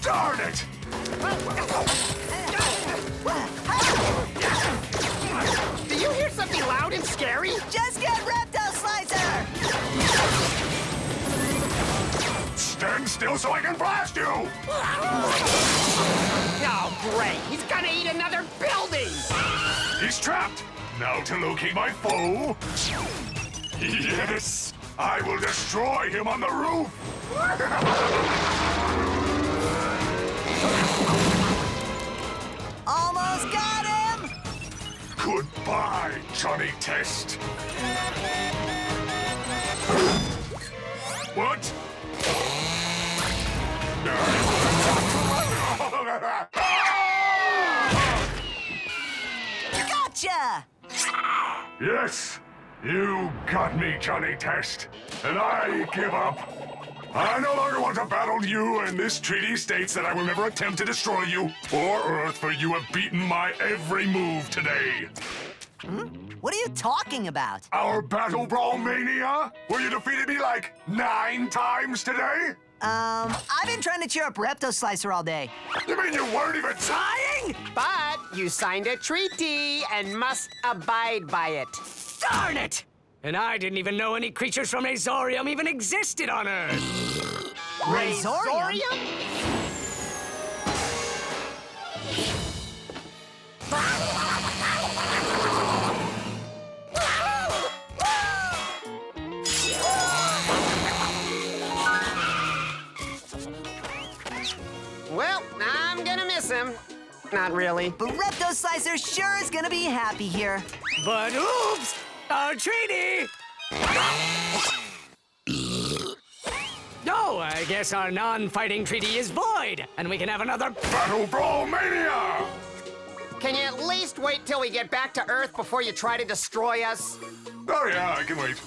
darn it! Do you hear something loud and scary? Just get Repto Slicer! Stand still so I can blast you! Oh, great. He's gonna eat another building! He's trapped! Now to locate my foe. Yes! I will destroy him on the roof! Almost got him! Goodbye, Johnny Test. What? Gotcha! Yes, you got me, Johnny Test, and I give up. I no longer want to battle you, and this treaty states that I will never attempt to destroy you or Earth, for you have beaten my every move today. What are you talking about? Our Battle Brawl Mania, where you defeated me like 9 times today? I've been trying to cheer up Repto Slicer all day. You mean you weren't even trying? But you signed a treaty and must abide by it. Darn it! And I didn't even know any creatures from Azorium even existed on Earth. Razorium? Well, I'm gonna miss him. Not really. But Repto Slicer sure is gonna be happy here. But oops! Our treaty! So, I guess our non-fighting treaty is void, and we can have another Battle Brawl Mania! Can you at least wait till we get back to Earth before you try to destroy us? Oh yeah, I can wait.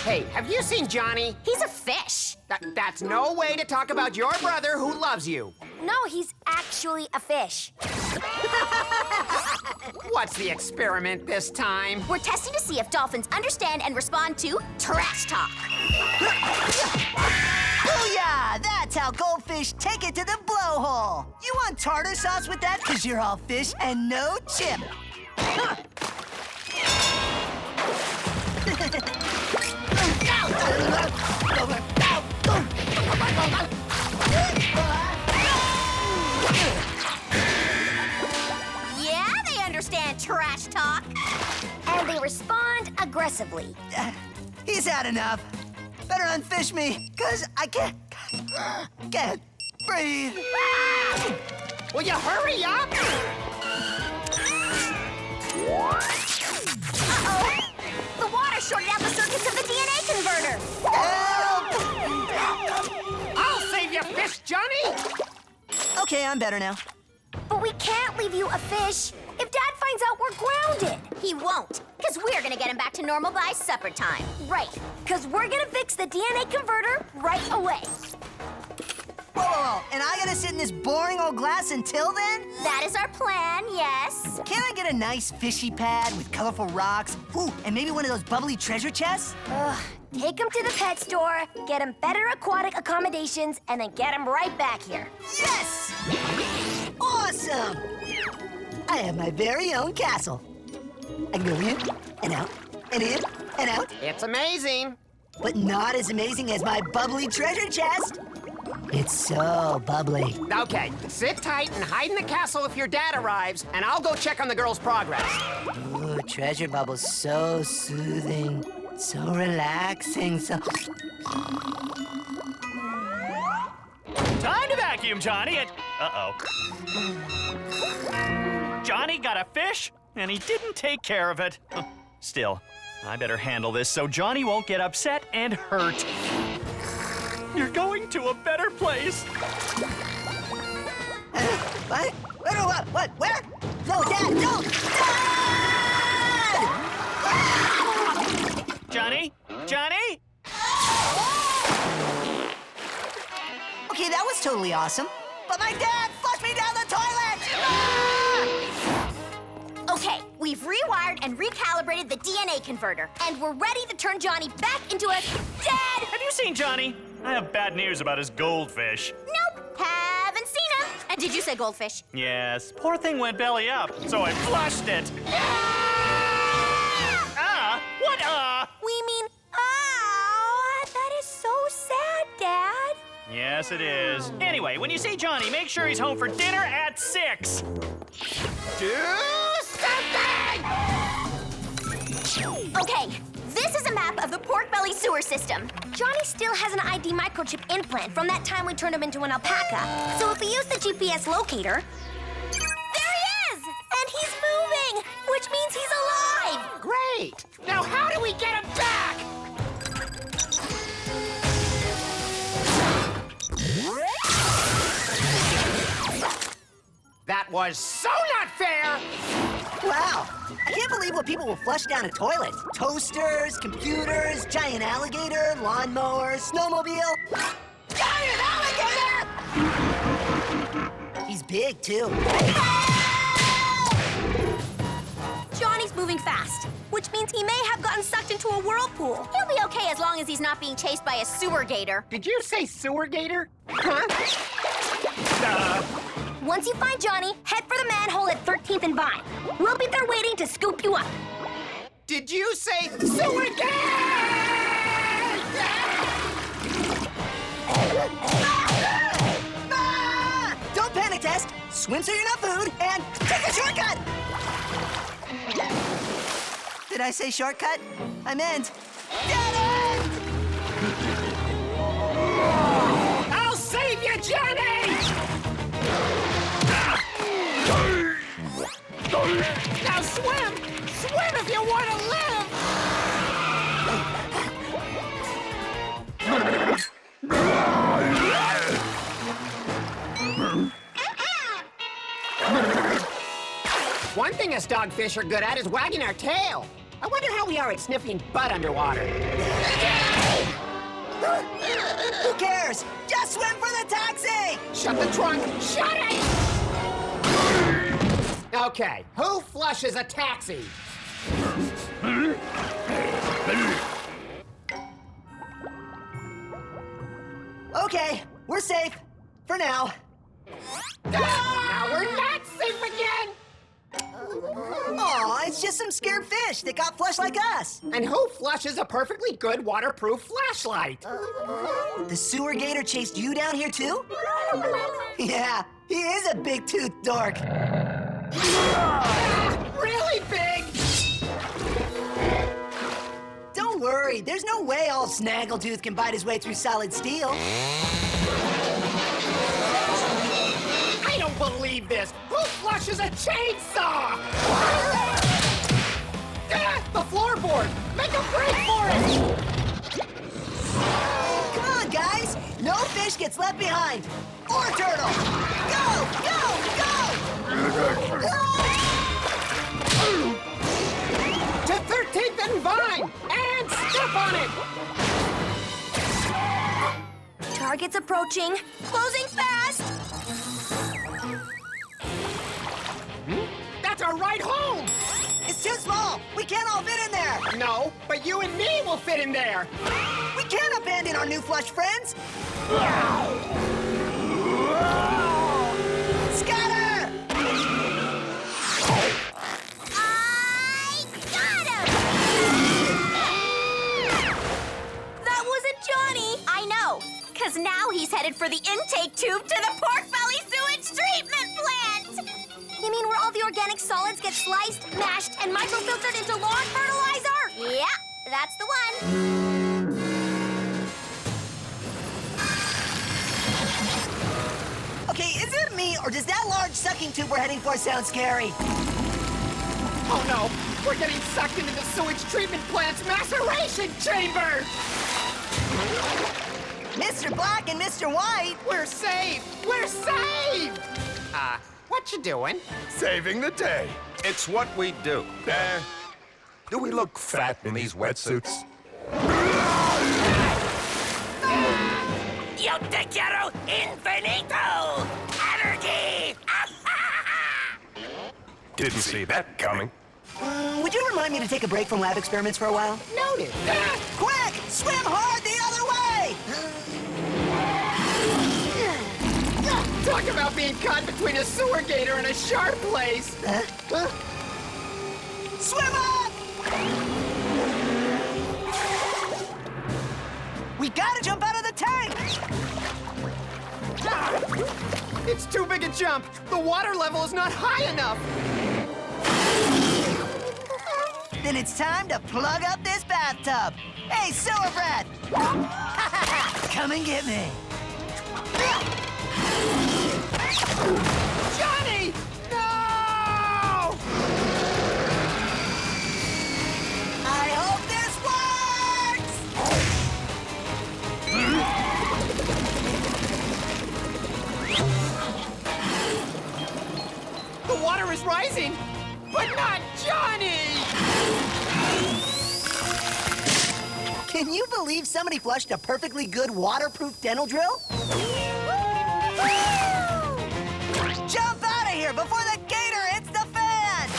Hey, have you seen Johnny? He's a fish. That's no way to talk about your brother who loves you. No, he's actually a fish. What's the experiment this time? We're testing to see if dolphins understand and respond to trash talk. Booyah! That's how goldfish take it to the blowhole. You want tartar sauce with that? Because you're all fish and no chip. Yeah, they understand trash talk. And they respond aggressively. He's had enough. Better unfish me, because I can't breathe. Will you hurry up? Uh-oh! The water shorted out the circuits of the DNA converter. Help! I'll save you, fish, Johnny! Okay, I'm better now. But we can't leave you a fish. If Dad finds out we're grounded. He won't, because we're gonna get him back to normal by supper time. Right, because we're gonna fix the DNA converter right away. Whoa, and I gotta sit in this boring old glass until then? That is our plan, yes. Can't I get a nice fishy pad with colorful rocks? Ooh, and maybe one of those bubbly treasure chests? Ugh. Take him to the pet store, get him better aquatic accommodations, and then get him right back here. Yes! Awesome! I have my very own castle. I can go in and out and in and out. It's amazing. But not as amazing as my bubbly treasure chest. It's so bubbly. Okay, sit tight and hide in the castle if your dad arrives, and I'll go check on the girl's progress. Ooh, treasure bubbles, so soothing, so relaxing, so... Time to vacuum, Johnny. Uh-oh. Johnny got a fish, and he didn't take care of it. Still, I better handle this so Johnny won't get upset and hurt. You're going to a better place. What? What? Where? No, Dad, don't! Dad! Johnny? Johnny? Okay, that was totally awesome. But my dad flushed me down the toilet! Okay, we've rewired and recalibrated the DNA converter, and we're ready to turn Johnny back into a dead... Have you seen Johnny? I have bad news about his goldfish. Nope, haven't seen him. And did you say goldfish? Yes, poor thing went belly up, so I flushed it. What We mean, that is so sad, Dad. Yes, it is. Anyway, when you see Johnny, make sure he's home for dinner at 6. Do something! Okay, this is a map of the pork belly sewer system. Johnny still has an ID microchip implant from that time we turned him into an alpaca. So if we use the GPS locator, there he is! And he's moving, which means he's alive! Great! Now how do we get him back? That was so not fair! Wow, I can't believe what people will flush down a toilet. Toasters, computers, giant alligator, lawnmower, snowmobile. Giant alligator! He's big, too. Johnny's moving fast, which means he may have gotten sucked into a whirlpool. He'll be okay as long as he's not being chased by a sewer gator. Did you say sewer gator? Huh? Once you find Johnny, head for the manhole at 13th and Vine. We'll be there waiting to scoop you up. Did you say sewer gator? Don't panic, Test. Swim so you're not food, and take a shortcut! Did I say shortcut? I meant dead end! I'll save you, Johnny! Now swim! us dogfish are good at is wagging our tail. I wonder how we are at sniffing butt underwater. Who cares? Just swim for the taxi! Shut the trunk! Shut it! Okay, who flushes a taxi? Okay, we're safe. For now. Now we're not safe again! Aw, it's just some scared fish that got flushed like us. And who flushes a perfectly good waterproof flashlight? The sewer gator chased you down here too? Yeah, he is a big-toothed dork. Really big? Don't worry, there's no way all Snaggletooth can bite his way through solid steel. I don't believe this! Who flushes a chainsaw? The floorboard! Make a break for it! Come on, guys! No fish gets left behind! Or turtle! Go! Go! Go! To 13th and Vine! And step on it! Target's approaching. Closing fast. That's our ride home! It's too small! We can't all fit in there! No, but you and me will fit in there! We can't abandon our new flush friends! Scatter! I got him! That wasn't Johnny. I know, because now he's headed for the intake tube to the pork belly sewage treatment plant! You mean where all the organic solids get sliced, mashed, and microfiltered into lawn fertilizer? Yeah, that's the one. Okay, is it me, or does that large sucking tube we're heading for sound scary? Oh no, we're getting sucked into the sewage treatment plant's maceration chamber! Mr. Black and Mr. White! We're saved! We're saved! What you doing? Saving the day. It's what we do. Do we look fat in these wetsuits? Yo te quiero infinito! Energy! Didn't see that coming. Would you remind me to take a break from lab experiments for a while? Noted. Quick! Swim hard the other way! Talk about being caught between a sewer gator and a sharp place! Swim up! We gotta jump out of the tank! It's too big a jump! The water level is not high enough! Then it's time to plug up this bathtub! Hey, sewer breath! Come and get me! Johnny! No! I hope this works! The water is rising, but not Johnny! Can you believe somebody flushed a perfectly good waterproof dental drill? Jump out of here before the gator hits the fan!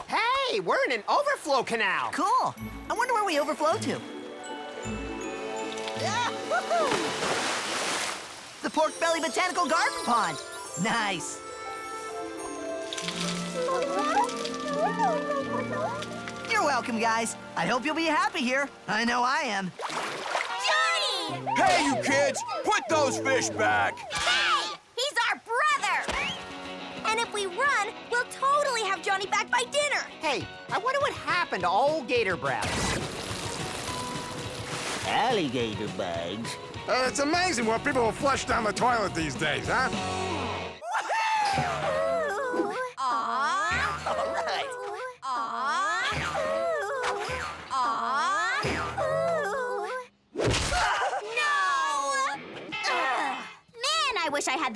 Hey, we're in an overflow canal! Cool. I wonder where we overflow to. The Pork Belly Botanical Garden Pond. Nice. You're welcome, guys. I hope you'll be happy here. I know I am. Johnny! Hey, you kids! Put those fish back! Hey! He's our brother! And if we run, we'll totally have Johnny back by dinner. Hey, I wonder what happened to old Gator Breath. Alligator bugs. It's amazing what people will flush down the toilet these days, huh?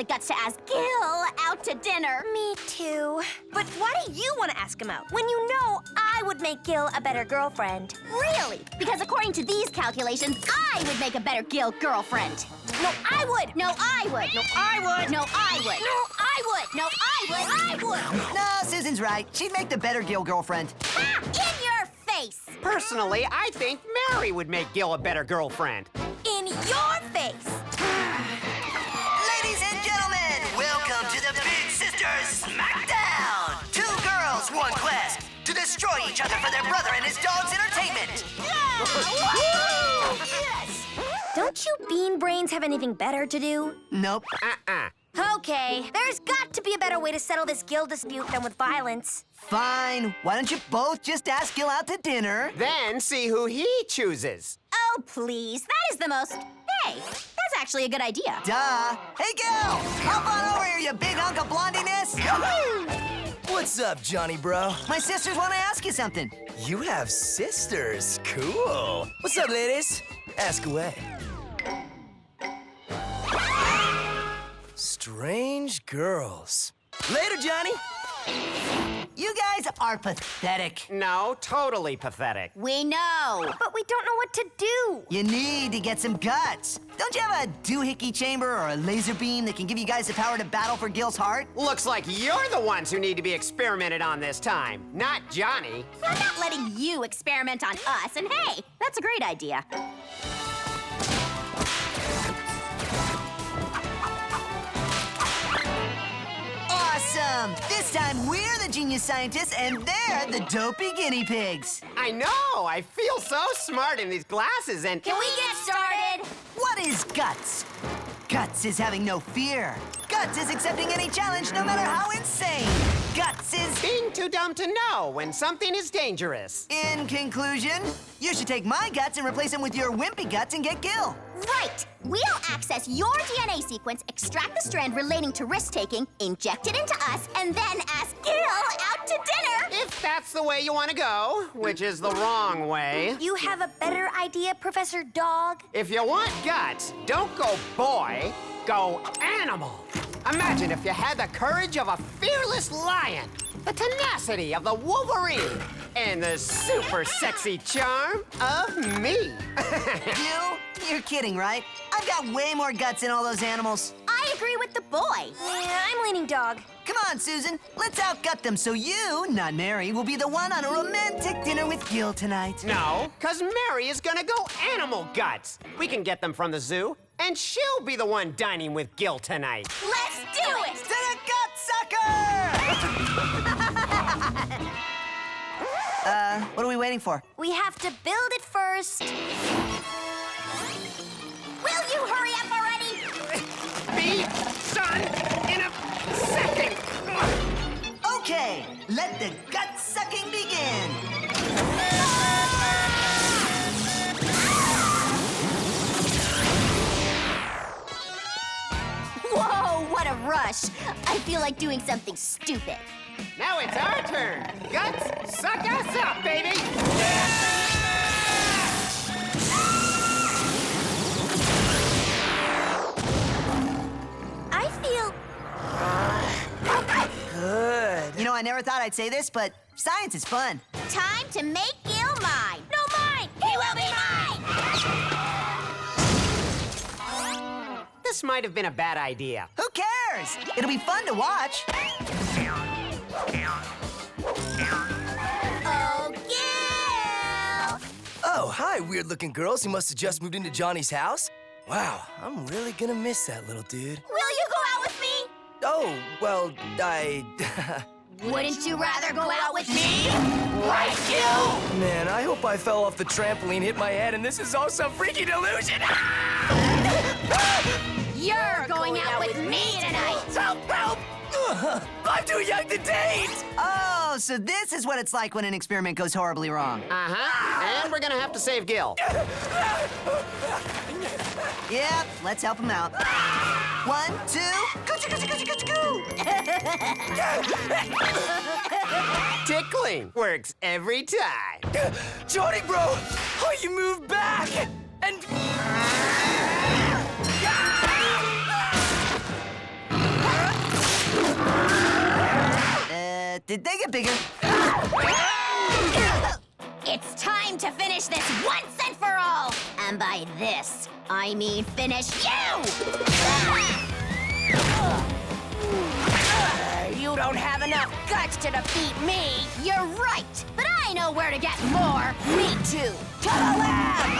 the guts to ask Gil out to dinner. Me too. But why do you want to ask him out? When you know I would make Gil a better girlfriend. Really? Because according to these calculations, I would make a better Gil girlfriend. No, I would. No, I would. No, I would. No, I would. No, I would. No, I would. I would. No, Susan's right. She'd make the better Gil girlfriend. Ha! In your face. Personally, I think Mary would make Gil a better girlfriend. In your face. Ladies and gentlemen, welcome to the Big Sisters Smackdown. 2 girls, 1 quest. To destroy each other for their brother and his dog's entertainment. Yes! Don't you bean brains have anything better to do? Nope. Okay, there's got to be a better way to settle this Gil dispute than with violence. Fine. Why don't you both just ask Gil out to dinner? Then see who he chooses. Oh, please. That is the most... Hey, that's actually a good idea. Duh. Hey, Gil! Hop on over here, you big hunk of blondiness! What's up, Johnny bro? My sisters want to ask you something. You have sisters. Cool. What's up, ladies? Ask away. Strange girls. Later, Johnny. You guys are pathetic. No, totally pathetic. We know, but we don't know what to do. You need to get some guts. Don't you have a doohickey chamber or a laser beam that can give you guys the power to battle for Gil's heart? Looks like you're the ones who need to be experimented on this time, not Johnny. I'm not letting you experiment on us, and hey, that's a great idea. Awesome! This time we're the genius scientists and they're the dopey guinea pigs. I know! I feel so smart in these glasses and... Can we get started? What is guts? Guts is having no fear. Guts is accepting any challenge no matter how insane. Guts is... being too dumb to know when something is dangerous. In conclusion, you should take my guts and replace them with your wimpy guts and get Gil. Right! We'll access your DNA sequence, extract the strand relating to risk-taking, inject it into us, and then ask Gil out to dinner! If that's the way you want to go, which is the wrong way. You have a better idea, Professor Dog? If you want guts, don't go boy, go animal. Imagine if you had the courage of a fearless lion, the tenacity of the Wolverine, and the super sexy charm of me. You're kidding, right? I've got way more guts than all those animals. I agree with the boy. Yeah, I'm leaning dog. Come on, Susan. Let's outgut them so you, not Mary, will be the one on a romantic dinner with Gil tonight. No, because Mary is gonna go animal guts. We can get them from the zoo, and she'll be the one dining with Gil tonight. Let's do it! To the gut sucker! What are we waiting for? We have to build it first. Will you hurry up already? Be done in a second. Okay, let the gut sucking begin. Whoa, what a rush. I feel like doing something stupid. Now it's our turn. Guts, suck us up, baby. I feel... Good. You know, I never thought I'd say this, but science is fun. Time to make Gil mine. No, mine! He will be mine! This might have been a bad idea. Who cares? It'll be fun to watch. Oh, Gil! Oh, hi, weird-looking girls who must have just moved into Johnny's house. Wow, I'm really gonna miss that little dude. Will you go out with me? Oh, well, Wouldn't you rather go out with me? Right, Gil? Man, I hope I fell off the trampoline, hit my head, and this is all some freaky delusion. You're going out with me tonight. Help, help! I'm too young to date! Oh, so this is what it's like when an experiment goes horribly wrong. Uh-huh, and we're gonna have to save Gil. Yep, let's help him out. 1, 2, goo. Tickling works every time. Johnny, bro! Oh, you moved back! And... Did they get bigger? It's time to finish this once and for all! And by this, I mean finish you! You don't have enough guts to defeat me! You're right! But I know where to get more! Me too! To the lab!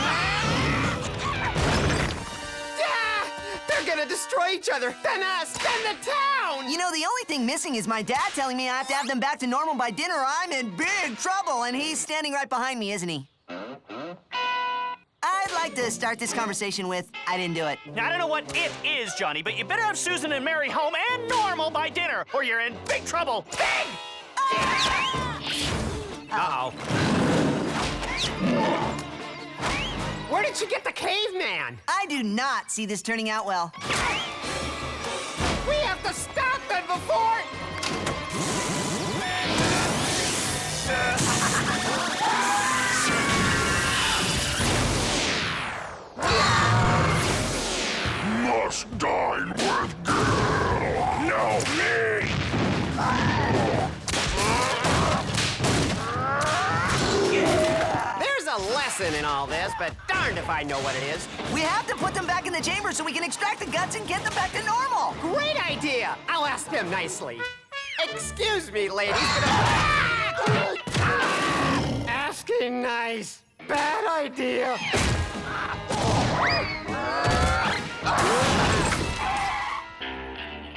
They're gonna destroy each other! Then us! Then the town! You know, the only thing missing is my dad telling me I have to have them back to normal by dinner or I'm in big trouble, and he's standing right behind me, isn't he? I'd like to start this conversation with, I didn't do it. Now, I don't know what it is, Johnny, but you better have Susan and Mary home and normal by dinner, or you're in big trouble. Pig! Uh-oh. Where did you get the caveman? I do not see this turning out well. We have to stop them before... Must dine with Gil. No, me. There's a lesson in all this, but darned if I know what it is. We have to put them back in the chamber so we can extract the guts and get them back to normal. Great idea! I'll ask them nicely. Excuse me, ladies, but asking nice. Bad idea.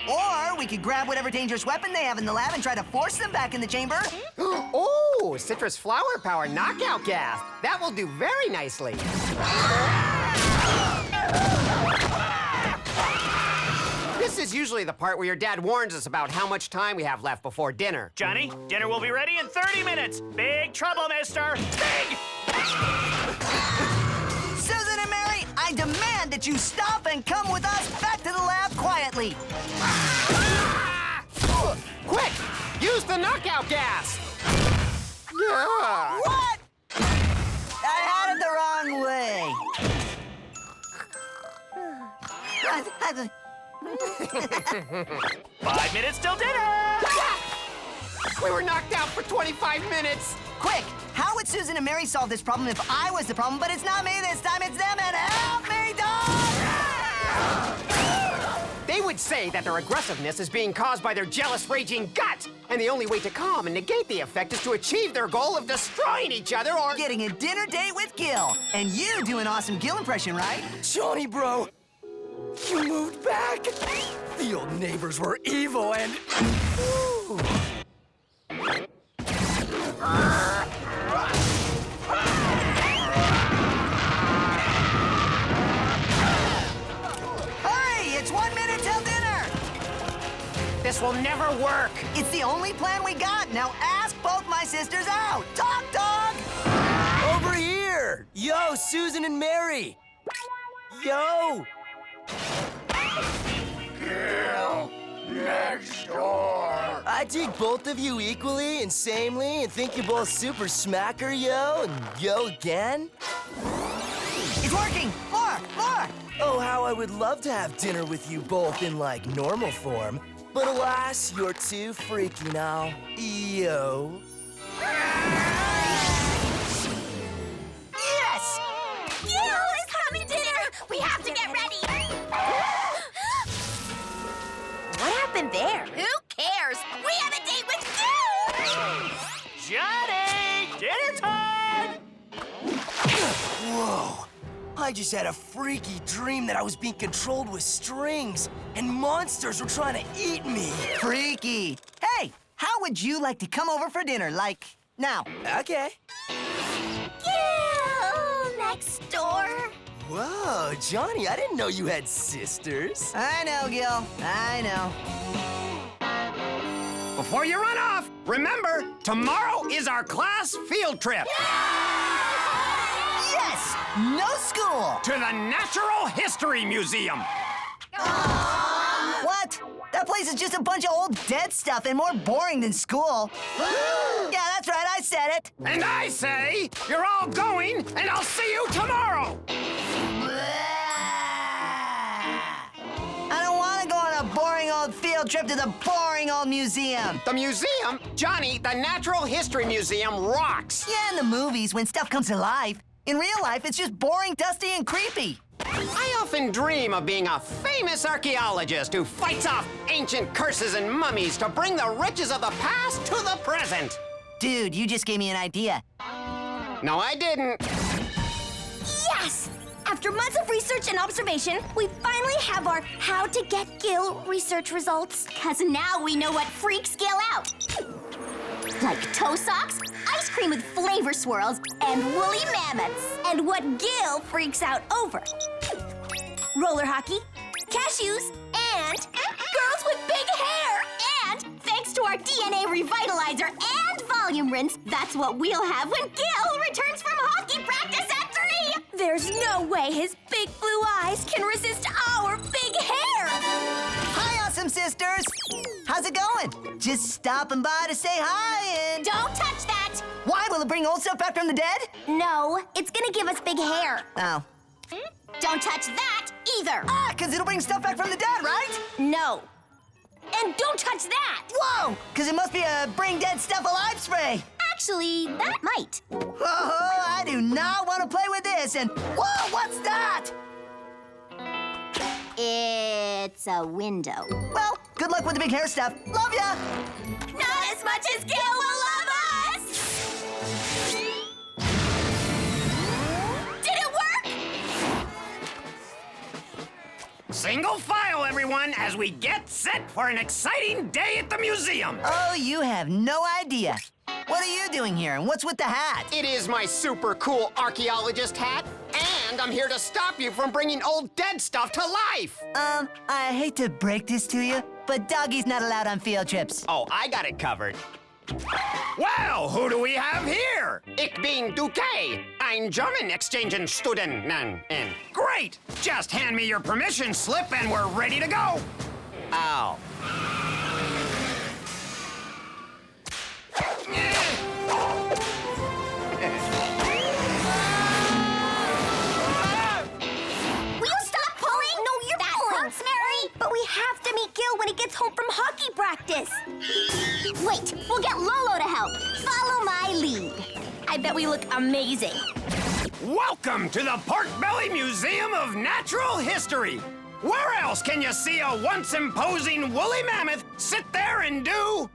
Or we could grab whatever dangerous weapon they have in the lab and try to force them back in the chamber. Oh, citrus flower power knockout gas. That will do very nicely. This is usually the part where your dad warns us about how much time we have left before dinner. Johnny, dinner will be ready in 30 minutes. Big trouble, mister. Big! Susan and Mary, I demand that you stop and come with us back to the lab quietly. Quick! Use the knockout gas! Yeah. What? I had it the wrong way. 5 minutes till dinner! We were knocked out for 25 minutes! Quick! How would Susan and Mary solve this problem if I was the problem, but it's not me this time, it's them, and help me, dog! They would say that their aggressiveness is being caused by their jealous, raging gut, and the only way to calm and negate the effect is to achieve their goal of destroying each other or... Getting a dinner date with Gil. And you do an awesome Gil impression, right? Johnny, bro, you moved back. The old neighbors were evil and... Ooh. Hurry! It's 1 minute till dinner! This will never work! It's the only plan we got. Now ask both my sisters out. Talk, dog! Over here! Yo, Susan and Mary! Yo! Gil, next door. I dig both of you equally and samely and think you're both super smacker, yo, and yo again. It's working! More! More! Oh, how I would love to have dinner with you both in, like, normal form. But alas, you're too freaky now. Yo. Yes! Gil is coming to dinner! We have to get ready! What happened there? Who cares? We have a date with Gil! Johnny! Dinner time! Whoa. I just had a freaky dream that I was being controlled with strings, and monsters were trying to eat me. Freaky! Hey, how would you like to come over for dinner, like, now? Okay. Gil! Next door. Whoa, Johnny, I didn't know you had sisters. I know, Gil. I know. Before you run off, remember, tomorrow is our class field trip. Yes! No school! To the Natural History Museum. What? That place is just a bunch of old dead stuff and more boring than school. Yeah, that's right, I said it. And I say, you're all going, and I'll see you tomorrow. I don't want to go on a boring old field field trip to the boring old museum. The museum? Johnny, the Natural History Museum rocks. Yeah, in the movies, when stuff comes to life. In real life, it's just boring, dusty, and creepy. I often dream of being a famous archaeologist who fights off ancient curses and mummies to bring the riches of the past to the present. Dude, you just gave me an idea. No, I didn't. Yes! After months of research and observation, we finally have our How to Get Gil research results. Because now we know what freaks Gil out. Like toe socks, ice cream with flavor swirls, and woolly mammoths. And what Gil freaks out over. Roller hockey, cashews, and girls with big hair. And thanks to our DNA revitalizer and volume rinse, that's what we'll have when Gil returns from hockey practice at 3. There's no way his big blue eyes can resist our big hair. Hi, awesome sisters. How's it going? Just stopping by to say hi and... Don't touch that! Why? Will it bring old stuff back from the dead? No, it's gonna give us big hair. Oh. Don't touch that either. Ah, because it'll bring stuff back from the dead, right? No. And don't touch that. Whoa, because it must be a bring dead stuff alive spray. Actually, that might. Oh, I do not want to play with this. And whoa, what's that? It's a window. Well, good luck with the big hair stuff. Love ya. Not as much as Gil will love us. Did it work? Single file, everyone, as we get set for an exciting day at the museum. Oh, you have no idea. What are you doing here, and what's with the hat? It is my super cool archaeologist hat, and I'm here to stop you from bringing old dead stuff to life. I hate to break this to you, but Doggy's not allowed on field trips. Oh, I got it covered. Well, who do we have here? Ich bin Duque, ein German exchange student. And great! Just hand me your permission slip and we're ready to go. Ow. Will you stop pulling? No, you're pulling. That hurts, Mary. But we have to meet Gil when he gets home from hockey practice. Wait, we'll get Lolo to help. Follow my lead. I bet we look amazing. Welcome to the Pork Belly Museum of Natural History. Where else can you see a once imposing woolly mammoth sit there and do?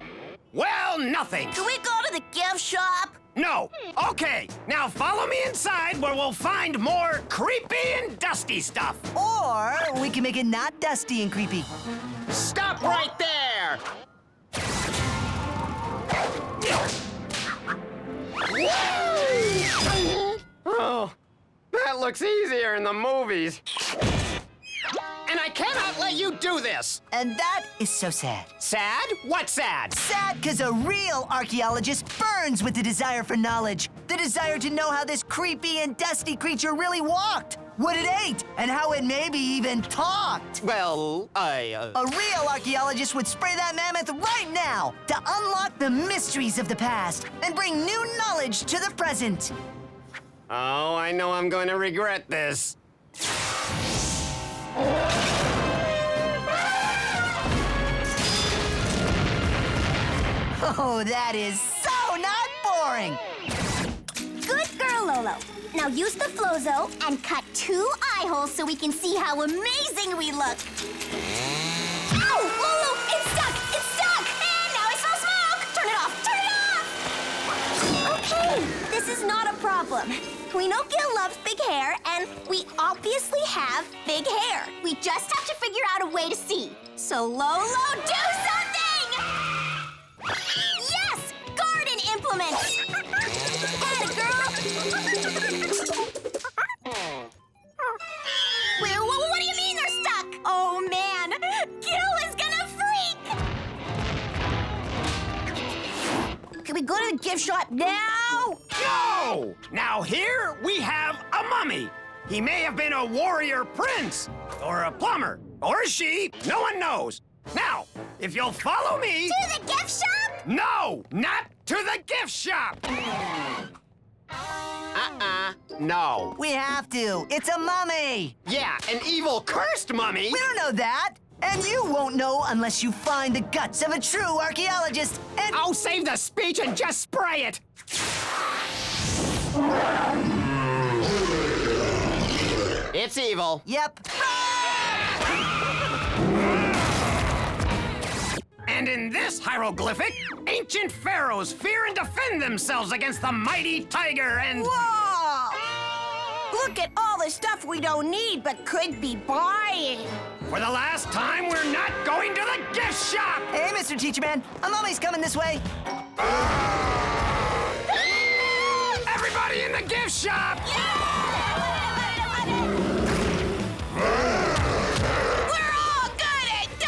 Well, nothing. Can we go to the gift shop? No. Okay, now follow me inside where we'll find more creepy and dusty stuff. Or we can make it not dusty and creepy. Stop right there. Oh, that looks easier in the movies. And I cannot let you do this. And that is so sad. Sad? What's sad? Sad because a real archaeologist burns with the desire for knowledge. The desire to know how this creepy and dusty creature really walked, what it ate, and how it maybe even talked. Well, A real archaeologist would spray that mammoth right now to unlock the mysteries of the past and bring new knowledge to the present. Oh, I know I'm going to regret this. Oh, that is so not boring. Good girl, Lolo. Now use the Flozo and cut 2 eye holes so we can see how amazing we look. Ow! Lolo, it's stuck! It's stuck! And now I smell smoke! Turn it off! Turn it off! Okay, this is not a problem. We know Gil loves big hair, and we obviously have big hair. We just have to figure out a way to see. So, Lolo, do something! Yes! Garden implements! Atta girl! What do you mean they're stuck? Oh, man! Gil is gonna freak! Can we go to the gift shop now? No! Now here we have a mummy. He may have been a warrior prince, or a plumber, or a sheep. No one knows. Now, if you'll follow me... To the gift shop? No, not to the gift shop. No. We have to. It's a mummy. Yeah, an evil cursed mummy. We don't know that. And you won't know unless you find the guts of a true archaeologist. And Oh, save the speech and just spray it! It's evil. Yep. And in this hieroglyphic, ancient pharaohs fear and defend themselves against the mighty tiger and... Whoa! Look at all the stuff we don't need but could be buying. For the last time, we're not going to the gift shop! Hey, Mr. Teacher Man, I'm always coming this way. Everybody in the gift shop! We're all gonna die!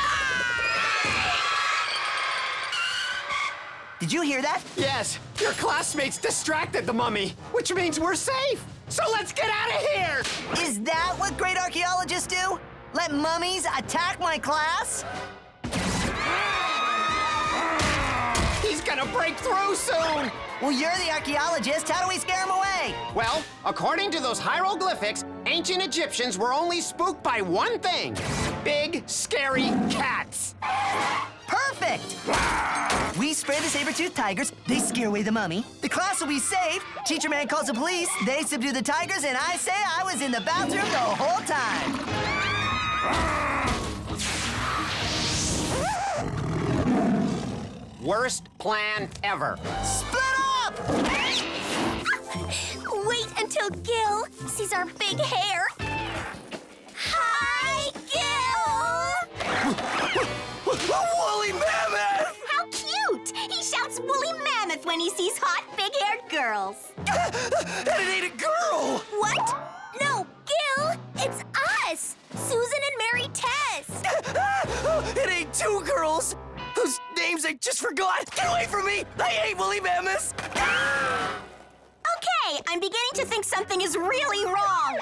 Did you hear that? Yes, your classmates distracted the mummy, which means we're safe. So let's get out of here! Is that what great archaeologists do? Let mummies attack my class? He's gonna break through soon! Well, you're the archaeologist. How do we scare him away? Well, according to those hieroglyphics, ancient Egyptians were only spooked by one thing. Big, scary cats. Perfect! We spray the saber-toothed tigers, they scare away the mummy. The class will be safe. Teacher Man calls the police, they subdue the tigers, and I say I was in the bathroom the whole time. Worst plan ever. Split up! Wait until Gil sees our big hair. Hi, Gil! Woolly mammoth! How cute! He shouts woolly mammoth when he sees hot, big-haired girls. And it ain't a girl! What? No, Gil! It's us! Susan and Mary Tess! It ain't two girls! Whose names I just forgot! Get away from me! I hate woolly mammoths! Okay, I'm beginning to think something is really wrong.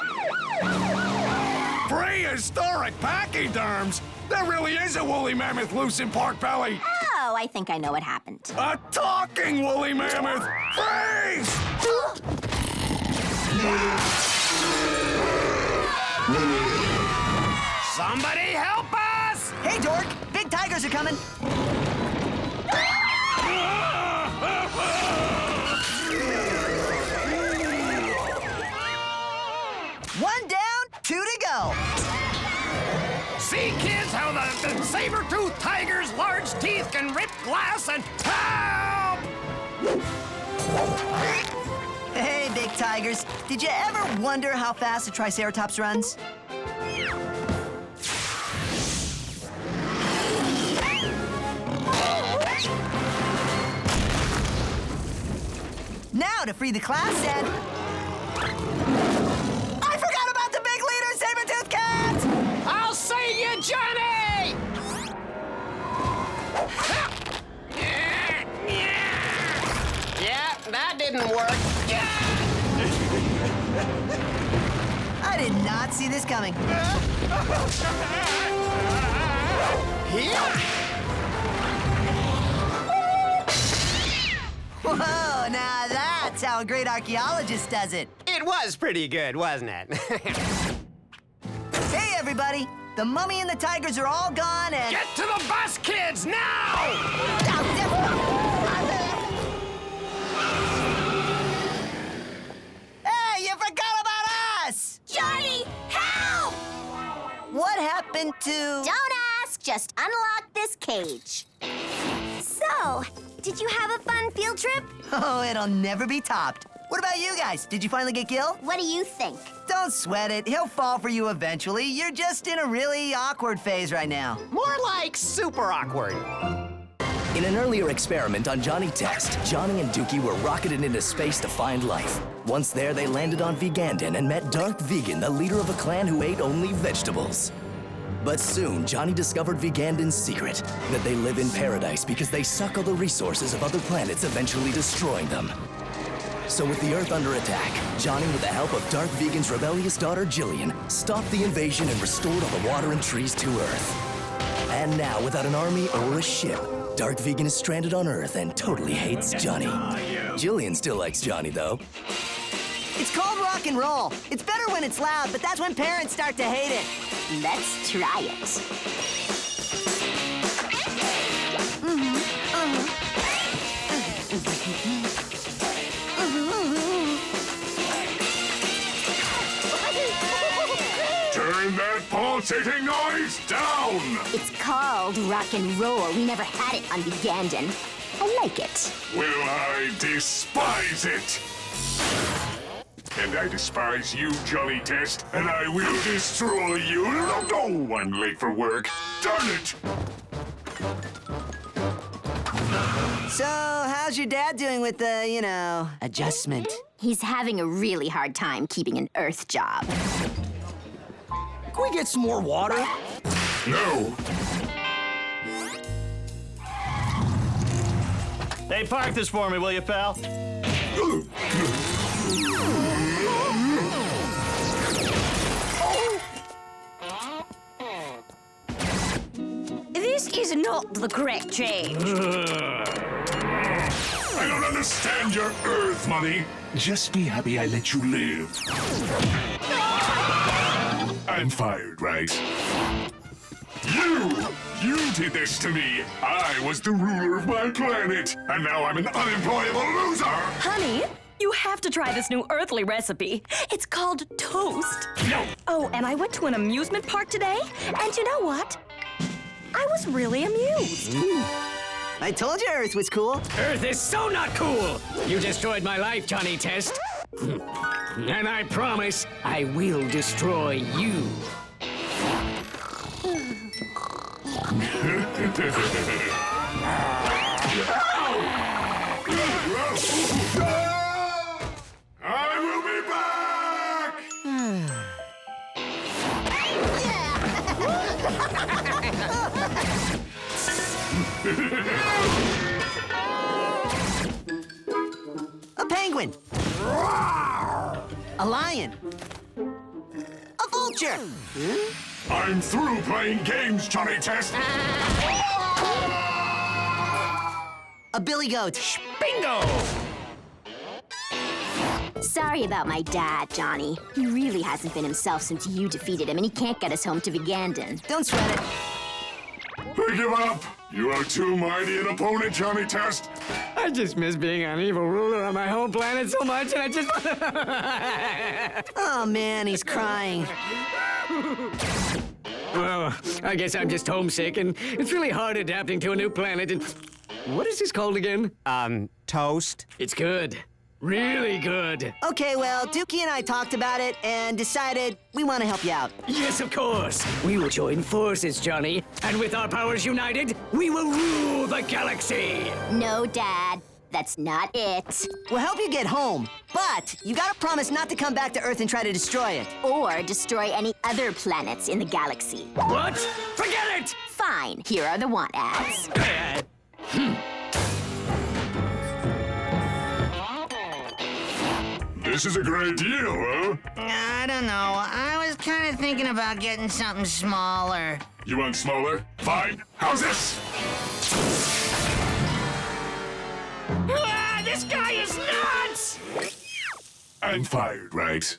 Prehistoric pachyderms! There really is a woolly mammoth loose in Pork Belly! Oh, I think I know what happened. A talking woolly mammoth! Freeze! Somebody help us! Hey, Dork, big tigers are coming. One down, two to go. See, kids, how the saber-toothed tiger's large teeth can rip glass and help! Hey, big tigers. Did you ever wonder how fast a Triceratops runs? Now to free the class and... I forgot about the big leader, saber-toothed cat! I'll save you, Johnny! Yeah, that didn't work. I did not see this coming. Whoa, now that's how a great archaeologist does it. It was pretty good, wasn't it? Hey, everybody. The mummy and the tigers are all gone and... Get to the bus, kids, now! Hey, you forgot about us! Johnny, help! What happened to... Don't ask, just unlock this cage. So, did you have a fun field trip? Oh, it'll never be topped. What about you guys? Did you finally get Gil? What do you think? Don't sweat it. He'll fall for you eventually. You're just in a really awkward phase right now. More like super awkward. In an earlier experiment on Johnny Test, Johnny and Dookie were rocketed into space to find life. Once there, they landed on Vegandan and met Dark Vegan, the leader of a clan who ate only vegetables. But soon, Johnny discovered Vegandan's secret, that they live in paradise because they suck all the resources of other planets, eventually destroying them. So with the Earth under attack, Johnny, with the help of Dark Vegan's rebellious daughter, Jillian, stopped the invasion and restored all the water and trees to Earth. And now, without an army or a ship, Dark Vegan is stranded on Earth and totally hates Johnny. Jillian still likes Johnny, though. It's called rock and roll. It's better when it's loud, but that's when parents start to hate it. Let's try it. Turn that pulsating noise down! It's called rock and roll. We never had it on Ugandan. I like it. Well, I despise it! And I despise you, Johnny Test, and I will destroy you. Oh, I'm late for work. Darn it! So, how's your dad doing with the, adjustment? He's having a really hard time keeping an Earth job. Can we get some more water? No! Hey, park this for me, will you, pal? This is not the correct change. I don't understand your Earth money. Just be happy I let you live. I'm fired, right? You did this to me. I was the ruler of my planet, and now I'm an unemployable loser. Honey, you have to try this new earthly recipe. It's called toast. No. Oh, and I went to an amusement park today, and you know what? I was really amused. I told you Earth was cool. Earth is so not cool! You destroyed my life, Johnny Test. And I promise I will destroy you. I will be back! A penguin. A lion. A vulture. I'm through playing games, Johnny Test. A billy goat. Bingo! Sorry about my dad, Johnny. He really hasn't been himself since you defeated him, and he can't get us home to Ugandan. Don't sweat it. I give up. You are too mighty an opponent, Johnny Test. I just miss being an evil ruler on my home planet so much, and I just... Oh, man, he's crying. Well, I guess I'm just homesick, and it's really hard adapting to a new planet, and... What is this called again? Toast. It's good. Really good. Okay, well, Dookie and I talked about it and decided we want to help you out. Yes, of course. We will join forces, Johnny. And with our powers united, we will rule the galaxy. No, Dad. That's not it. We'll help you get home, but you gotta promise not to come back to Earth and try to destroy it. Or destroy any other planets in the galaxy. What? Forget it! Fine. Here are the want ads. This is a great deal, huh? I don't know. I was kind of thinking about getting something smaller. You want smaller? Fine. How's this? Ah, this guy is nuts! I'm fired, right?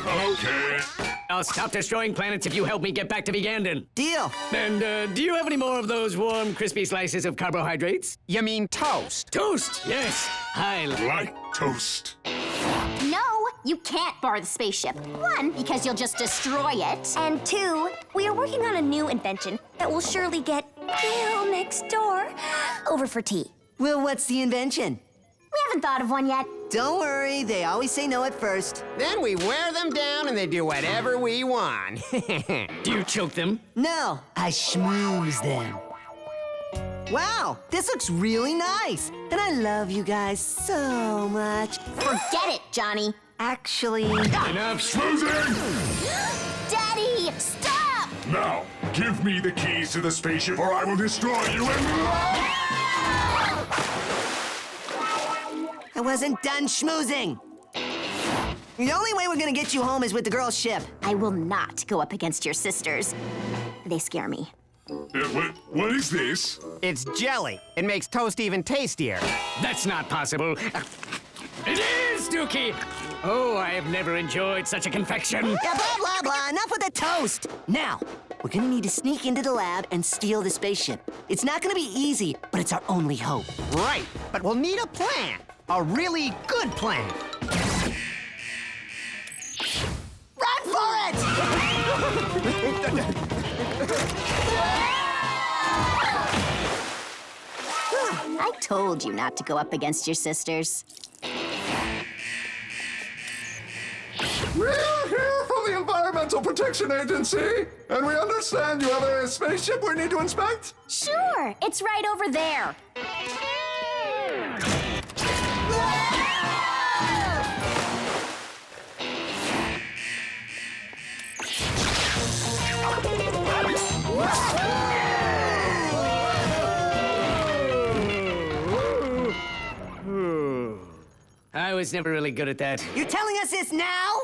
Okay. I'll stop destroying planets if you help me get back to Ugandan. Deal. And, do you have any more of those warm, crispy slices of carbohydrates? You mean toast? Toast, yes. I like toast. No, you can't borrow the spaceship. One, because you'll just destroy it. And two, we are working on a new invention that will surely get Gil next door over for tea. Well, what's the invention? We haven't thought of one yet. Don't worry, they always say no at first. Then we wear them down and they do whatever we want. Do you choke them? No, I schmooze them. Wow, this looks really nice. And I love you guys so much. Forget it, Johnny. Actually... Enough schmoozing! Daddy, stop! Now, give me the keys to the spaceship or I will destroy you and... I wasn't done schmoozing. The only way we're gonna get you home is with the girl's ship. I will not go up against your sisters. They scare me. What is this? It's jelly. It makes toast even tastier. That's not possible. It is, Dookie! Oh, I have never enjoyed such a confection. Yeah, blah, blah, blah. Enough with the toast. Now, we're gonna need to sneak into the lab and steal the spaceship. It's not gonna be easy, but it's our only hope. Right, but we'll need a plan. A really good plan. Run for it! I told you not to go up against your sisters. We're here from the Environmental Protection Agency, and we understand you have a spaceship we need to inspect? Sure, it's right over there. I was never really good at that. You're telling us this now?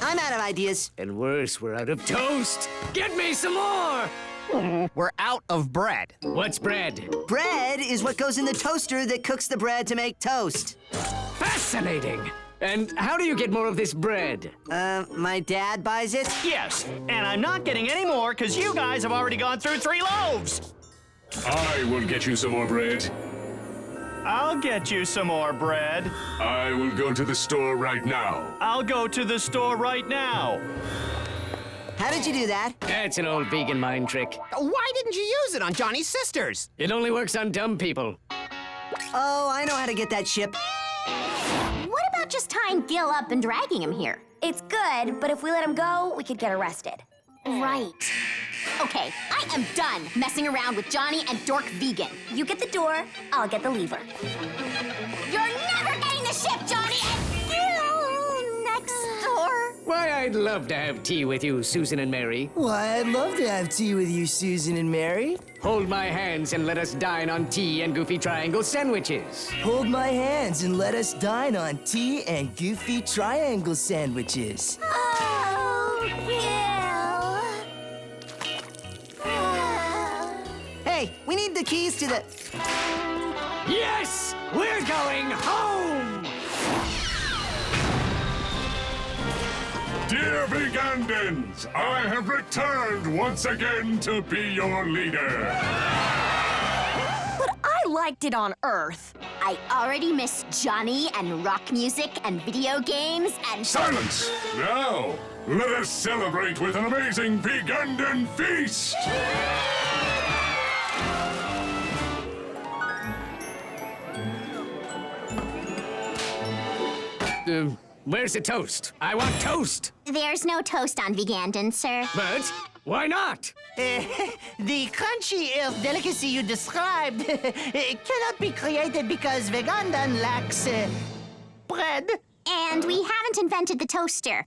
I'm out of ideas. And worse, we're out of toast. Get me some more! We're out of bread. What's bread? Bread is what goes in the toaster that cooks the bread to make toast. Fascinating! And how do you get more of this bread? My dad buys it? Yes, and I'm not getting any more because you guys have already gone through 3 loaves. I will get you some more bread. I'll get you some more bread. I will go to the store right now. I'll go to the store right now. How did you do that? That's an old vegan mind trick. Why didn't you use it on Johnny's sisters? It only works on dumb people. Oh, I know how to get that ship. What about just tying Gil up and dragging him here? It's good, but if we let him go, we could get arrested. Right. Okay, I am done messing around with Johnny and Dork Vegan. You get the door, I'll get the lever. You're never getting the ship, Johnny, and Gil next door. Why, I'd love to have tea with you, Susan and Mary. Why, I'd love to have tea with you, Susan and Mary. Hold my hands and let us dine on tea and goofy triangle sandwiches. Hold my hands and let us dine on tea and goofy triangle sandwiches. Oh, Gil. Hey, we need the keys to the... Yes! We're going home! Dear Vegandans, I have returned once again to be your leader. But I liked it on Earth. I already miss Johnny and rock music and video games and... Silence! Now, let us celebrate with an amazing Vegandan feast! Where's the toast? I want toast! There's no toast on Vegandan, sir. But why not? The crunchy earth delicacy you described cannot be created because Vegandan lacks bread. And we haven't invented the toaster.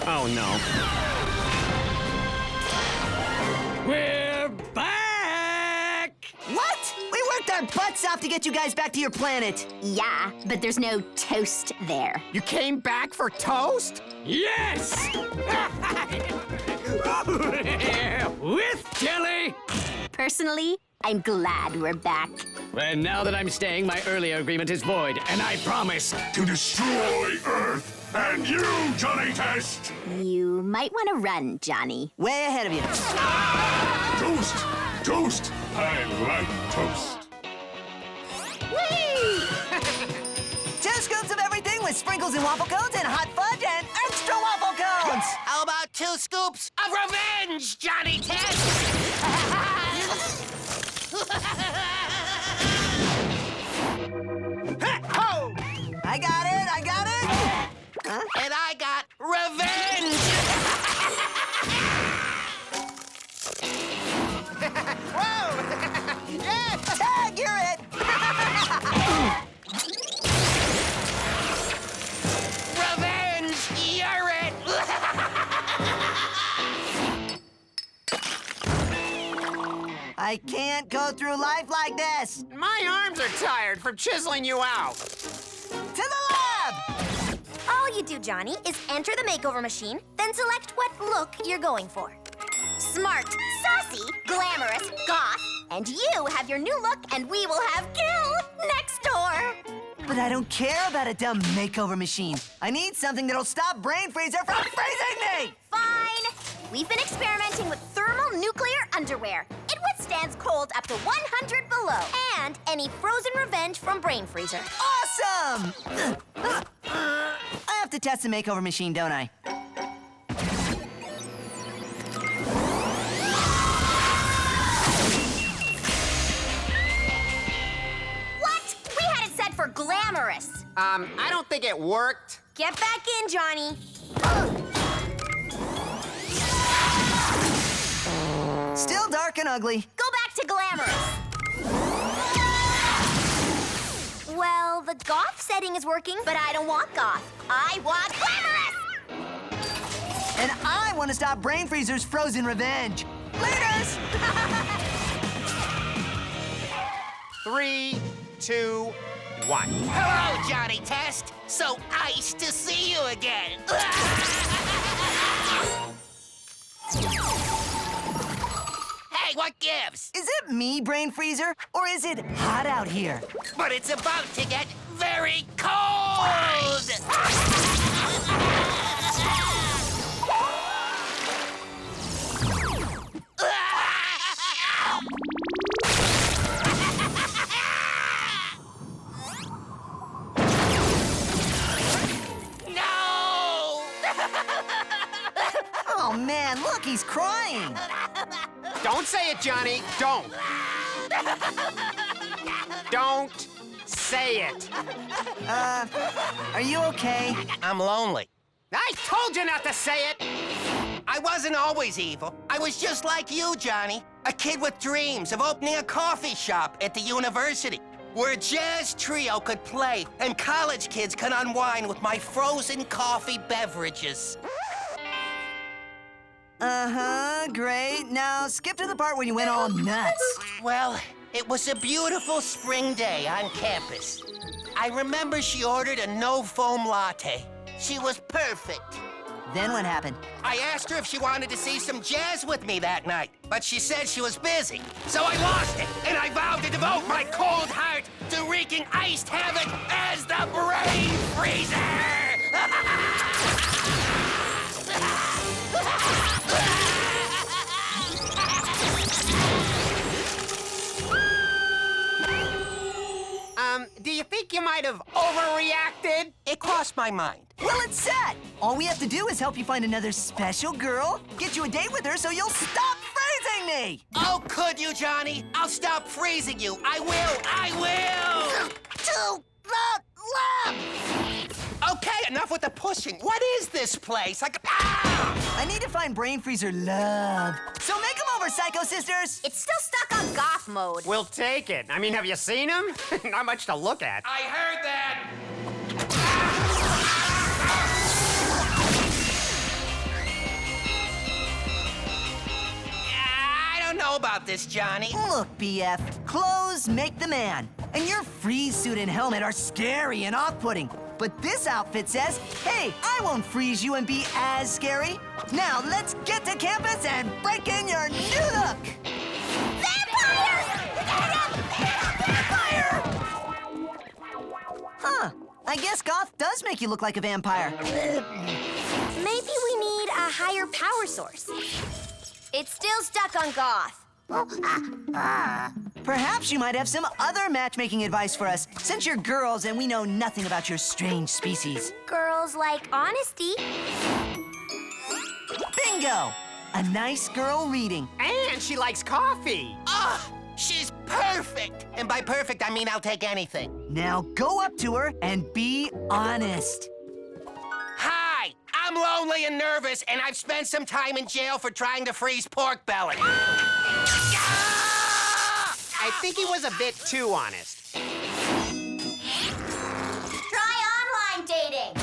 Oh, no. We're back! What? We worked our butts off to get you guys back to your planet. Yeah, but there's no toast there. You came back for toast? Yes! With jelly! Personally, I'm glad we're back. And now that I'm staying, my earlier agreement is void, and I promise to destroy Earth and you, Johnny Test! You might want to run, Johnny. Way ahead of you. Toast! Toast! I like toast. Whee! 2 scoops of everything with sprinkles and waffle cones and hot fudge and extra waffle cones! How about 2 scoops of revenge, Johnny Test? I got it! I got it! Huh? And I got revenge! Whoa! Yeah! Tag, you're it! Revenge! You're it! I can't go through life like this! My arms are tired from chiseling you out. To the lab! All you do, Johnny, is enter the makeover machine, then select what look you're going for. Smart, saucy, glamorous, goth, and you have your new look, and we will have Gil next door. But I don't care about a dumb makeover machine. I need something that'll stop Brain Freezer from freezing me! Fine. We've been experimenting with thermal nuclear underwear. It withstands cold up to 100 below, and any frozen revenge from Brain Freezer. Awesome! I have to test the makeover machine, don't I? For glamorous. I don't think it worked. Get back in, Johnny. Still dark and ugly. Go back to glamorous. Well, the goth setting is working, but I don't want goth. I want glamorous! And I want to stop Brain Freezer's frozen revenge. Laters! 3, 2, 1. Hello, Johnny Test. So nice to see you again. Hey, what gives? Is it me, Brain Freezer, or is it hot out here? But it's about to get very cold! Oh, man, look, he's crying. Don't say it, Johnny. Don't. Don't say it. Are you okay? I'm lonely. I told you not to say it. I wasn't always evil. I was just like you, Johnny. A kid with dreams of opening a coffee shop at the university, where a jazz trio could play and college kids could unwind with my frozen coffee beverages. Uh-huh, great. Now skip to the part where you went all nuts. Well, it was a beautiful spring day on campus. I remember she ordered a no-foam latte. She was perfect. Then what happened? I asked her if she wanted to see some jazz with me that night, but she said she was busy. So I lost it, and I vowed to devote my cold heart to wreaking iced havoc as the Brain Freezer! Do you think you might have overreacted? It crossed my mind. Well, it's set. All we have to do is help you find another special girl, get you a date with her so you'll stop freezing me! Oh, could you, Johnny? I'll stop freezing you. I will! To the lab! Okay, enough with the pushing. What is this place? I need to find Brain Freezer love. So make him over, Psycho Sisters! It's still stuck on goth mode. We'll take it. I mean, have you seen him? Not much to look at. I heard that! I don't know about this, Johnny. Look, BF, clothes make the man. And your freeze suit and helmet are scary and off-putting. But this outfit says, hey, I won't freeze you and be as scary. Now let's get to campus and break in your new look. Vampires! Vampire! Huh, I guess goth does make you look like a vampire. Maybe we need a higher power source. It's still stuck on goth. Perhaps you might have some other matchmaking advice for us, since you're girls and we know nothing about your strange species. Girls like honesty. Bingo! A nice girl reading. And she likes coffee. She's perfect. And by perfect, I mean I'll take anything. Now go up to her and be honest. Hi, I'm lonely and nervous, and I've spent some time in jail for trying to freeze pork belly. I think he was a bit too honest. Try online dating.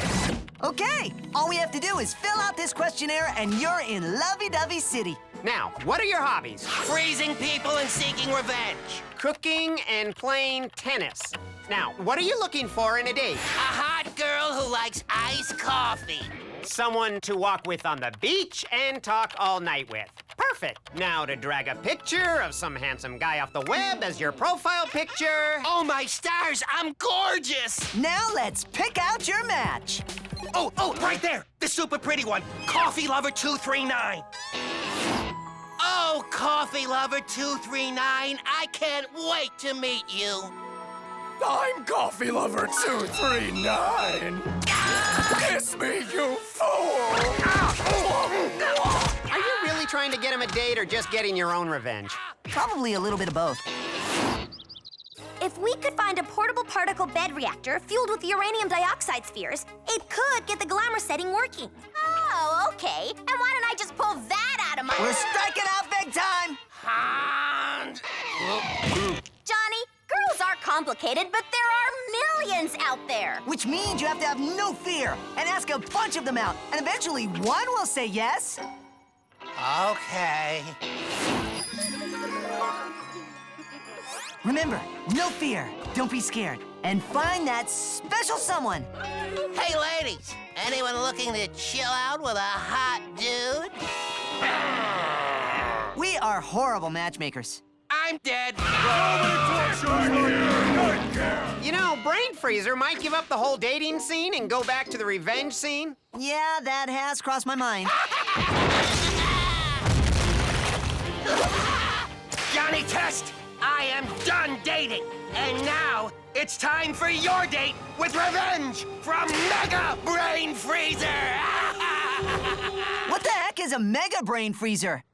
Okay, all we have to do is fill out this questionnaire and you're in lovey-dovey city. Now, what are your hobbies? Freezing people and seeking revenge. Cooking and playing tennis. Now, what are you looking for in a date? A hot girl who likes iced coffee. Someone to walk with on the beach and talk all night with. Perfect. Now to drag a picture of some handsome guy off the web as your profile picture. Oh, my stars, I'm gorgeous! Now let's pick out your match. Oh, right there! The super pretty one. Coffee Lover 239. Oh, Coffee Lover 239, I can't wait to meet you. I'm Coffee Lover 239. Kiss me, you fool! Are you really trying to get him a date or just getting your own revenge? Probably a little bit of both. If we could find a portable particle bed reactor fueled with uranium dioxide spheres, it could get the glamour setting working. Oh, okay. And why don't I just pull that out of my... We're striking out big time! Johnny, girls are complicated, but there are millions out there. Which means you have to have no fear and ask a bunch of them out, and eventually one will say yes. Okay. Remember, no fear, don't be scared, and find that special someone. Hey, ladies, anyone looking to chill out with a hot dude? We are horrible matchmakers. I'm dead. You know, Brain Freezer might give up the whole dating scene and go back to the revenge scene. Yeah, that has crossed my mind. Johnny Test, I am done dating. And now it's time for your date with revenge from Mega Brain Freezer. What the heck is a Mega Brain Freezer?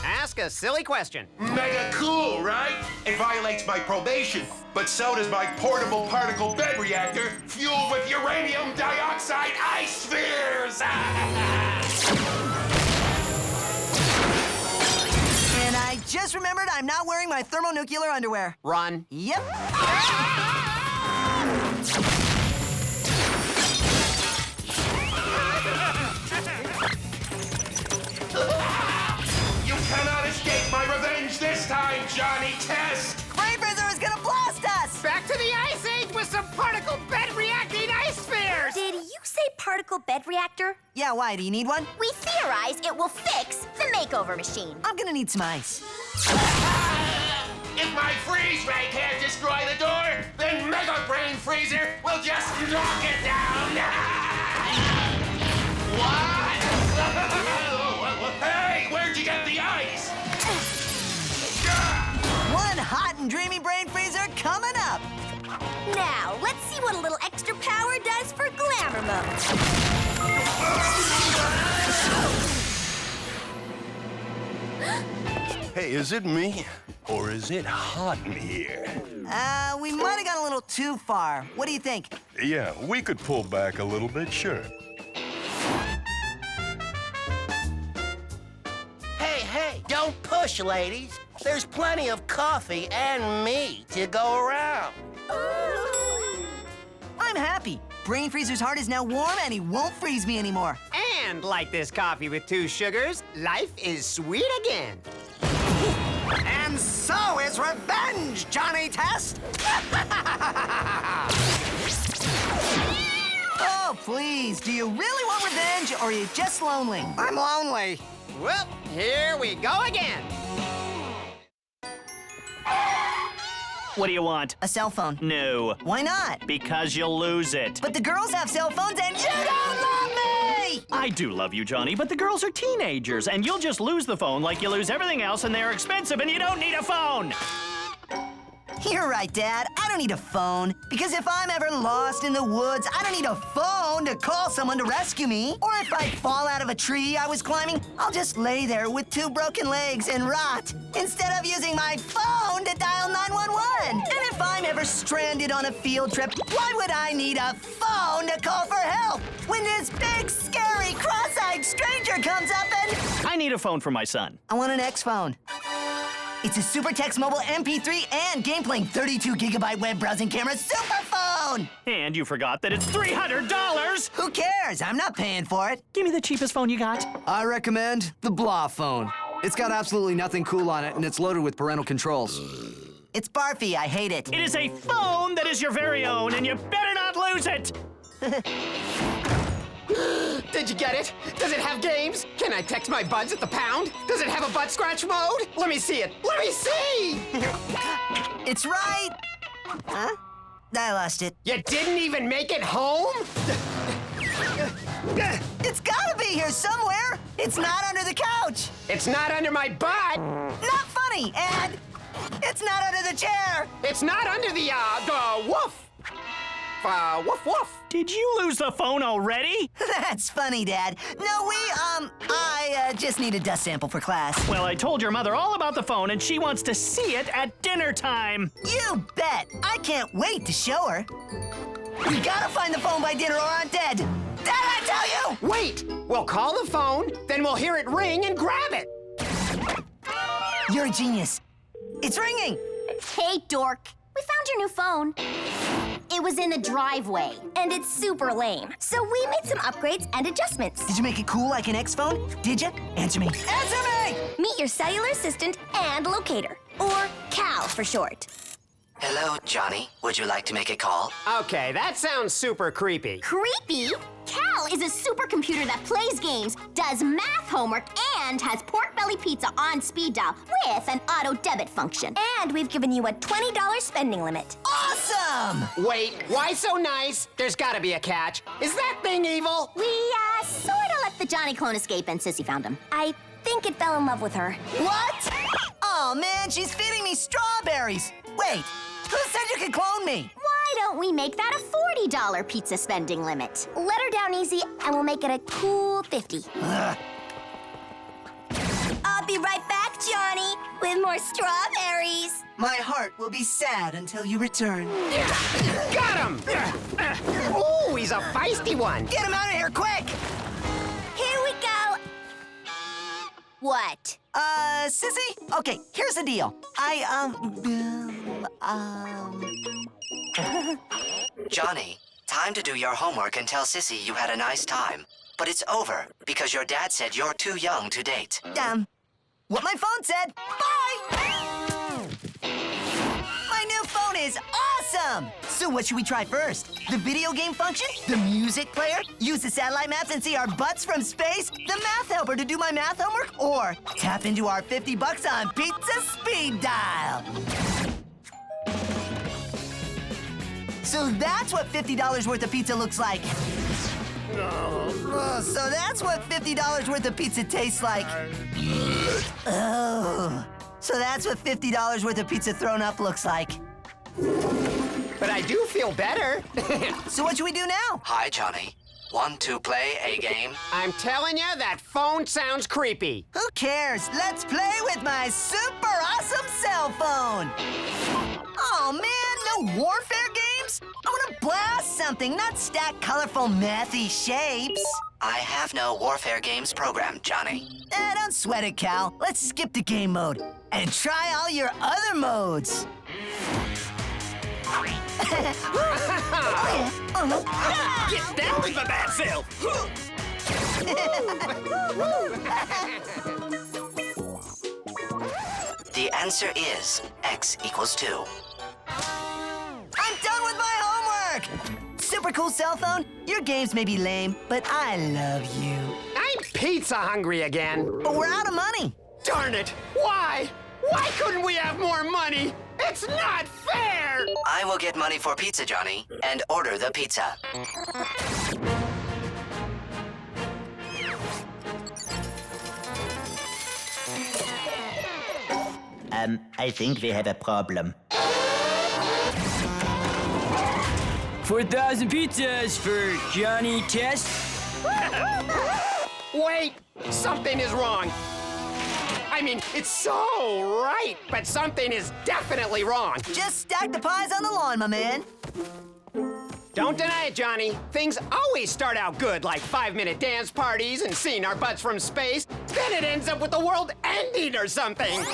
Ask a silly question. Mega cool, right? It violates my probation, but so does my portable particle bed reactor fueled with uranium dioxide ice spheres. And I just remembered I'm not wearing my thermonuclear underwear. Run. Yep. You cannot escape my revenge this time, Johnny Test! Brain Freezer is gonna blast us! Back to the Ice Age with some particle bed reacting ice spheres! Did you say particle bed reactor? Yeah, why? Do you need one? We theorize it will fix the makeover machine. I'm gonna need some ice. If my freeze ray can't destroy the door, then Mega Brain Freezer will just knock it down! What? Hey, where'd you get the ice? One hot and dreamy Brain Freezer coming up. Now, let's see what a little extra power does for glamour mode. Hey, is it me? Or is it hot in here? We might have gone a little too far. What do you think? Yeah, we could pull back a little bit, sure. Hey, don't push, ladies. There's plenty of coffee and me to go around. I'm happy. Brain Freezer's heart is now warm and he won't freeze me anymore. And like this coffee with 2 sugars, life is sweet again. And so is revenge, Johnny Test! Oh, please. Do you really want revenge or are you just lonely? I'm lonely. Well, here we go again. What do you want? A cell phone. No. Why not? Because you'll lose it. But the girls have cell phones and you don't love me! I do love you, Johnny, but the girls are teenagers, and you'll just lose the phone like you lose everything else, and they're expensive, and you don't need a phone! You're right, Dad. I don't need a phone. Because if I'm ever lost in the woods, I don't need a phone to call someone to rescue me. Or if I fall out of a tree I was climbing, I'll just lay there with 2 broken legs and rot, instead of using my phone to dial 911. And if I'm ever stranded on a field trip, why would I need a phone to call for help when this big, scary, cross-eyed stranger comes up and... I need a phone for my son. I want an X phone. It's a Super Text Mobile MP3 and game-playing 32GB web browsing camera super phone! And you forgot that it's $300! Who cares? I'm not paying for it. Give me the cheapest phone you got. I recommend the Blah phone. It's got absolutely nothing cool on it, and it's loaded with parental controls. It's barfy. I hate it. It is a phone that is your very own, and you better not lose it! Did you get it? Does it have games? Can I text my buds at the pound? Does it have a butt scratch mode? Let me see it. Let me see! It's right. Huh? I lost it. You didn't even make it home? It's gotta be here somewhere. It's not under the couch. It's not under my butt. Not funny, and it's not under the chair. It's not under the woof. Woof woof. Did you lose the phone already? That's funny, Dad. No, I just need a dust sample for class. Well, I told your mother all about the phone, and she wants to see it at dinner time. You bet. I can't wait to show her. We gotta find the phone by dinner or I'm dead. Dad, I tell you! Wait! We'll call the phone, then we'll hear it ring and grab it. You're a genius. It's ringing. Hey, dork. We found your new phone. It was in the driveway, and it's super lame. So we made some upgrades and adjustments. Did you make it cool like an X phone? Did you? Answer me. Answer me! Meet your cellular assistant and locator, or CAL for short. Hello, Johnny. Would you like to make a call? Okay, that sounds super creepy. Creepy? Cal is a supercomputer that plays games, does math homework, and has pork belly pizza on speed dial with an auto debit function. And we've given you a $20 spending limit. Awesome! Wait, why so nice? There's gotta be a catch. Is that thing evil? We, sorta let the Johnny clone escape and Sissy found him. I think it fell in love with her. What? Oh, man, she's feeding me strawberries. Wait, who said you could clone me? Why don't we make that a $40 pizza spending limit? Let her down easy, and we'll make it a cool 50. I'll be right back, Johnny, with more strawberries. My heart will be sad until you return. Got him! Ooh, he's a feisty one. Get him out of here, quick! Here we go. What? Sissy? Okay, here's the deal. Johnny, time to do your homework and tell Sissy you had a nice time. But it's over, because your dad said you're too young to date. What my phone said. Bye! My new phone is awesome! So what should we try first? The video game function? The music player? Use the satellite maps and see our butts from space? The math helper to do my math homework? Or tap into our $50 on Pizza Speed Dial? So that's what $50 worth of pizza looks like. So that's what $50 worth of pizza tastes like. Oh. So that's what $50 worth of pizza thrown up looks like. But I do feel better. So what should we do now? Hi, Johnny. Want to play a game? I'm telling you, that phone sounds creepy. Who cares? Let's play with my super awesome cell phone. Oh, man, no warfare games? I want to blast something, not stack colorful, mathy shapes. I have no warfare games programmed, Johnny. Don't sweat it, Cal. Let's skip the game mode and try all your other modes. Get down with the bad self! The answer is X equals 2. I'm done with my homework! Super cool cell phone. Your games may be lame, but I love you. I'm pizza hungry again. But we're out of money. Darn it! Why? Why couldn't we have more money? It's not fair! I will get money for pizza, Johnny, and order the pizza. I think we have a problem. 4,000 pizzas for Johnny Test. Wait! Something is wrong. I mean, it's so right, but something is definitely wrong. Just stack the pies on the lawn, my man. Don't deny it, Johnny. Things always start out good, like 5-minute dance parties and seeing our butts from space. Then it ends up with the world ending or something.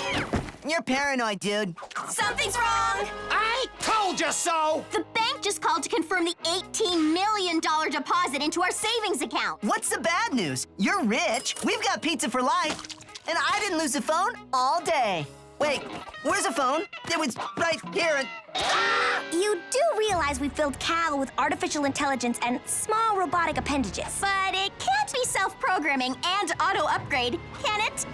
You're paranoid, dude. Something's wrong! I told you so! The bank just called to confirm the $18 million deposit into our savings account. What's the bad news? You're rich, we've got pizza for life, and I didn't lose the phone all day. Wait, where's the phone? It was right here and... You do realize we filled Cal with artificial intelligence and small robotic appendages. But it can't be self-programming and auto-upgrade, can it?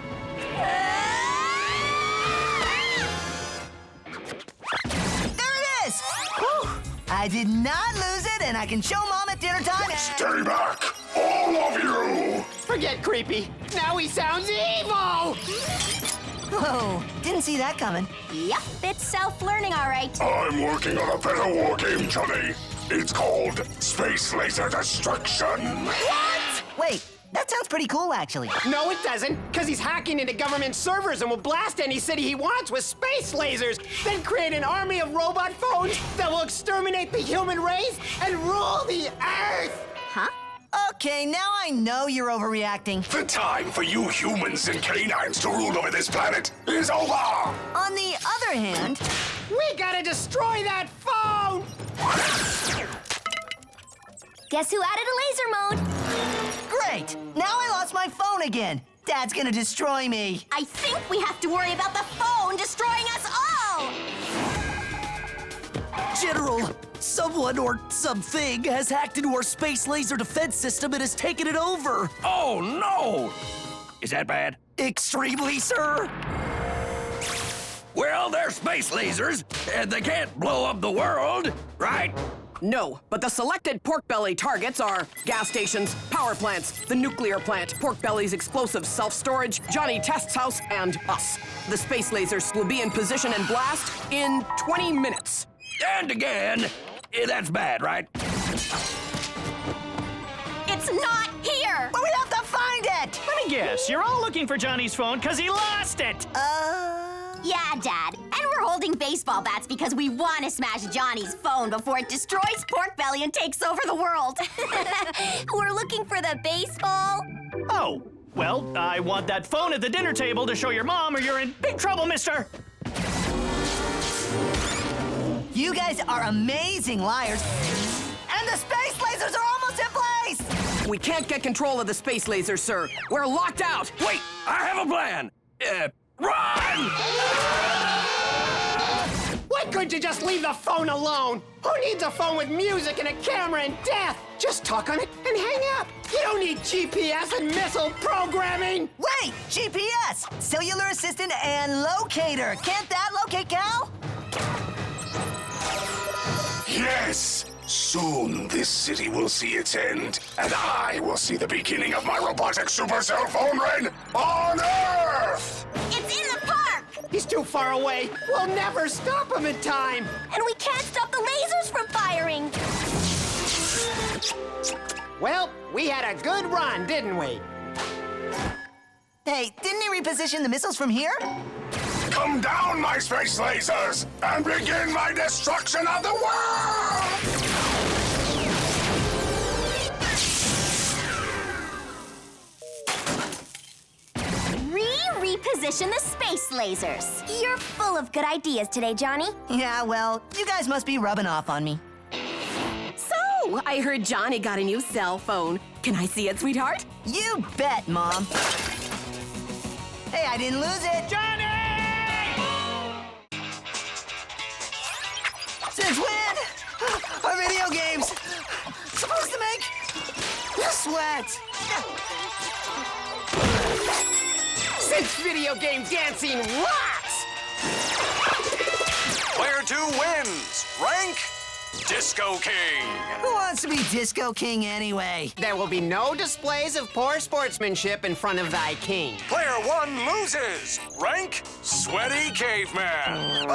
There it is! Whew. I did not lose it, and I can show Mom at dinner time. Stay back, all of you! Forget creepy. Now he sounds evil! Whoa, didn't see that coming. Yep, it's self-learning, all right. I'm working on a better war game, Johnny. It's called Space Laser Destruction. What? Wait, that sounds pretty cool, actually. No, it doesn't, because he's hacking into government servers and will blast any city he wants with space lasers, then create an army of robot phones that will exterminate the human race and rule the Earth! Huh? Okay, now I know you're overreacting. The time for you humans and canines to rule over this planet is over! On the other hand... We gotta destroy that phone! Guess who added a laser mode? Great! Now I lost my phone again. Dad's gonna destroy me. I think we have to worry about the phone destroying us all! General, someone or something has hacked into our space laser defense system and has taken it over. Oh, no! Is that bad? Extremely, sir. Well, they're space lasers, and they can't blow up the world, right? No, but the selected pork belly targets are gas stations, power plants, the nuclear plant, pork belly's explosive self-storage, Johnny Test's house, and us. The space lasers will be in position and blast in 20 minutes. And again, that's bad, right? It's not here! But we have to find it! Let me guess, you're all looking for Johnny's phone because he lost it! Yeah, Dad. And we're holding baseball bats because we want to smash Johnny's phone before it destroys Pork Belly and takes over the world. We're looking for the baseball. Oh, well, I want that phone at the dinner table to show your mom or you're in big trouble, mister! You guys are amazing liars. And the space lasers are almost in place! We can't get control of the space lasers, sir. We're locked out. Wait, I have a plan. Run! Why couldn't you just leave the phone alone? Who needs a phone with music and a camera and death? Just talk on it and hang up. You don't need GPS and missile programming. Wait, GPS, cellular assistant and locator. Can't that locate Cal? Yes! Soon this city will see its end, and I will see the beginning of my robotic super cell phone reign on Earth! It's in the park! He's too far away. We'll never stop him in time. And we can't stop the lasers from firing. Well, we had a good run, didn't we? Hey, didn't he reposition the missiles from here? Come down, my space lasers, and begin my destruction of the world! Reposition the space lasers. You're full of good ideas today, Johnny. Yeah, well, you guys must be rubbing off on me. So, I heard Johnny got a new cell phone. Can I see it, sweetheart? You bet, Mom. Hey, I didn't lose it. Johnny! Since when are video games supposed to make you sweat? Since video game dancing rocks! Player 2 wins. Rank? Disco King. Who wants to be Disco King anyway? There will be no displays of poor sportsmanship in front of thy king. Player 1 loses. Rank? Sweaty Caveman.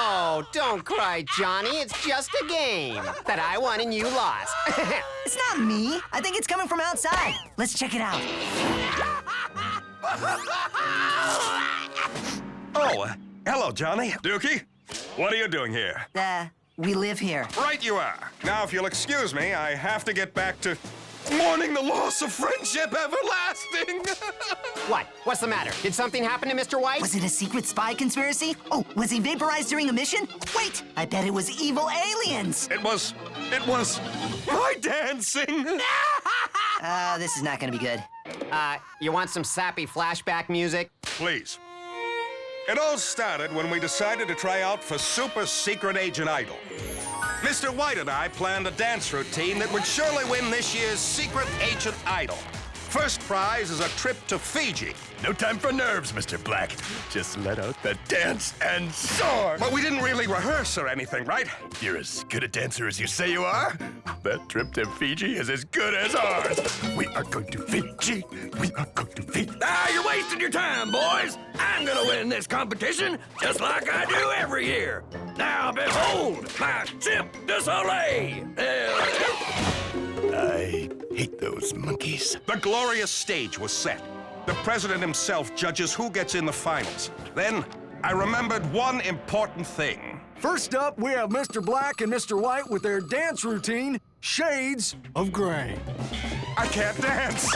Oh, don't cry, Johnny. It's just a game that I won and you lost. It's not me. I think it's coming from outside. Let's check it out. Oh, hello, Johnny. Dookie, what are you doing here? We live here. Right you are. Now, if you'll excuse me, I have to get back to mourning the loss of friendship everlasting. What? What's the matter? Did something happen to Mr. White? Was it a secret spy conspiracy? Oh, was he vaporized during a mission? Wait, I bet it was evil aliens. It was my dancing. This is not gonna be good. You want some sappy flashback music? Please. It all started when we decided to try out for Super Secret Agent Idol. Mr. White and I planned a dance routine that would surely win this year's Secret Agent Idol. First prize is a trip to Fiji. No time for nerves, Mr. Black. Just let out the dance and soar. But we didn't really rehearse or anything, right? You're as good a dancer as you say you are. That trip to Fiji is as good as ours. We are going to Fiji. We are going to Fiji. Ah, you're wasting your time, boys. I'm gonna win this competition just like I do every year. Now behold, my Cirque du Soleil. I hate those monkeys. The glorious stage was set. The president himself judges who gets in the finals. Then, I remembered one important thing. First up, we have Mr. Black and Mr. White with their dance routine, Shades of Grey. I can't dance.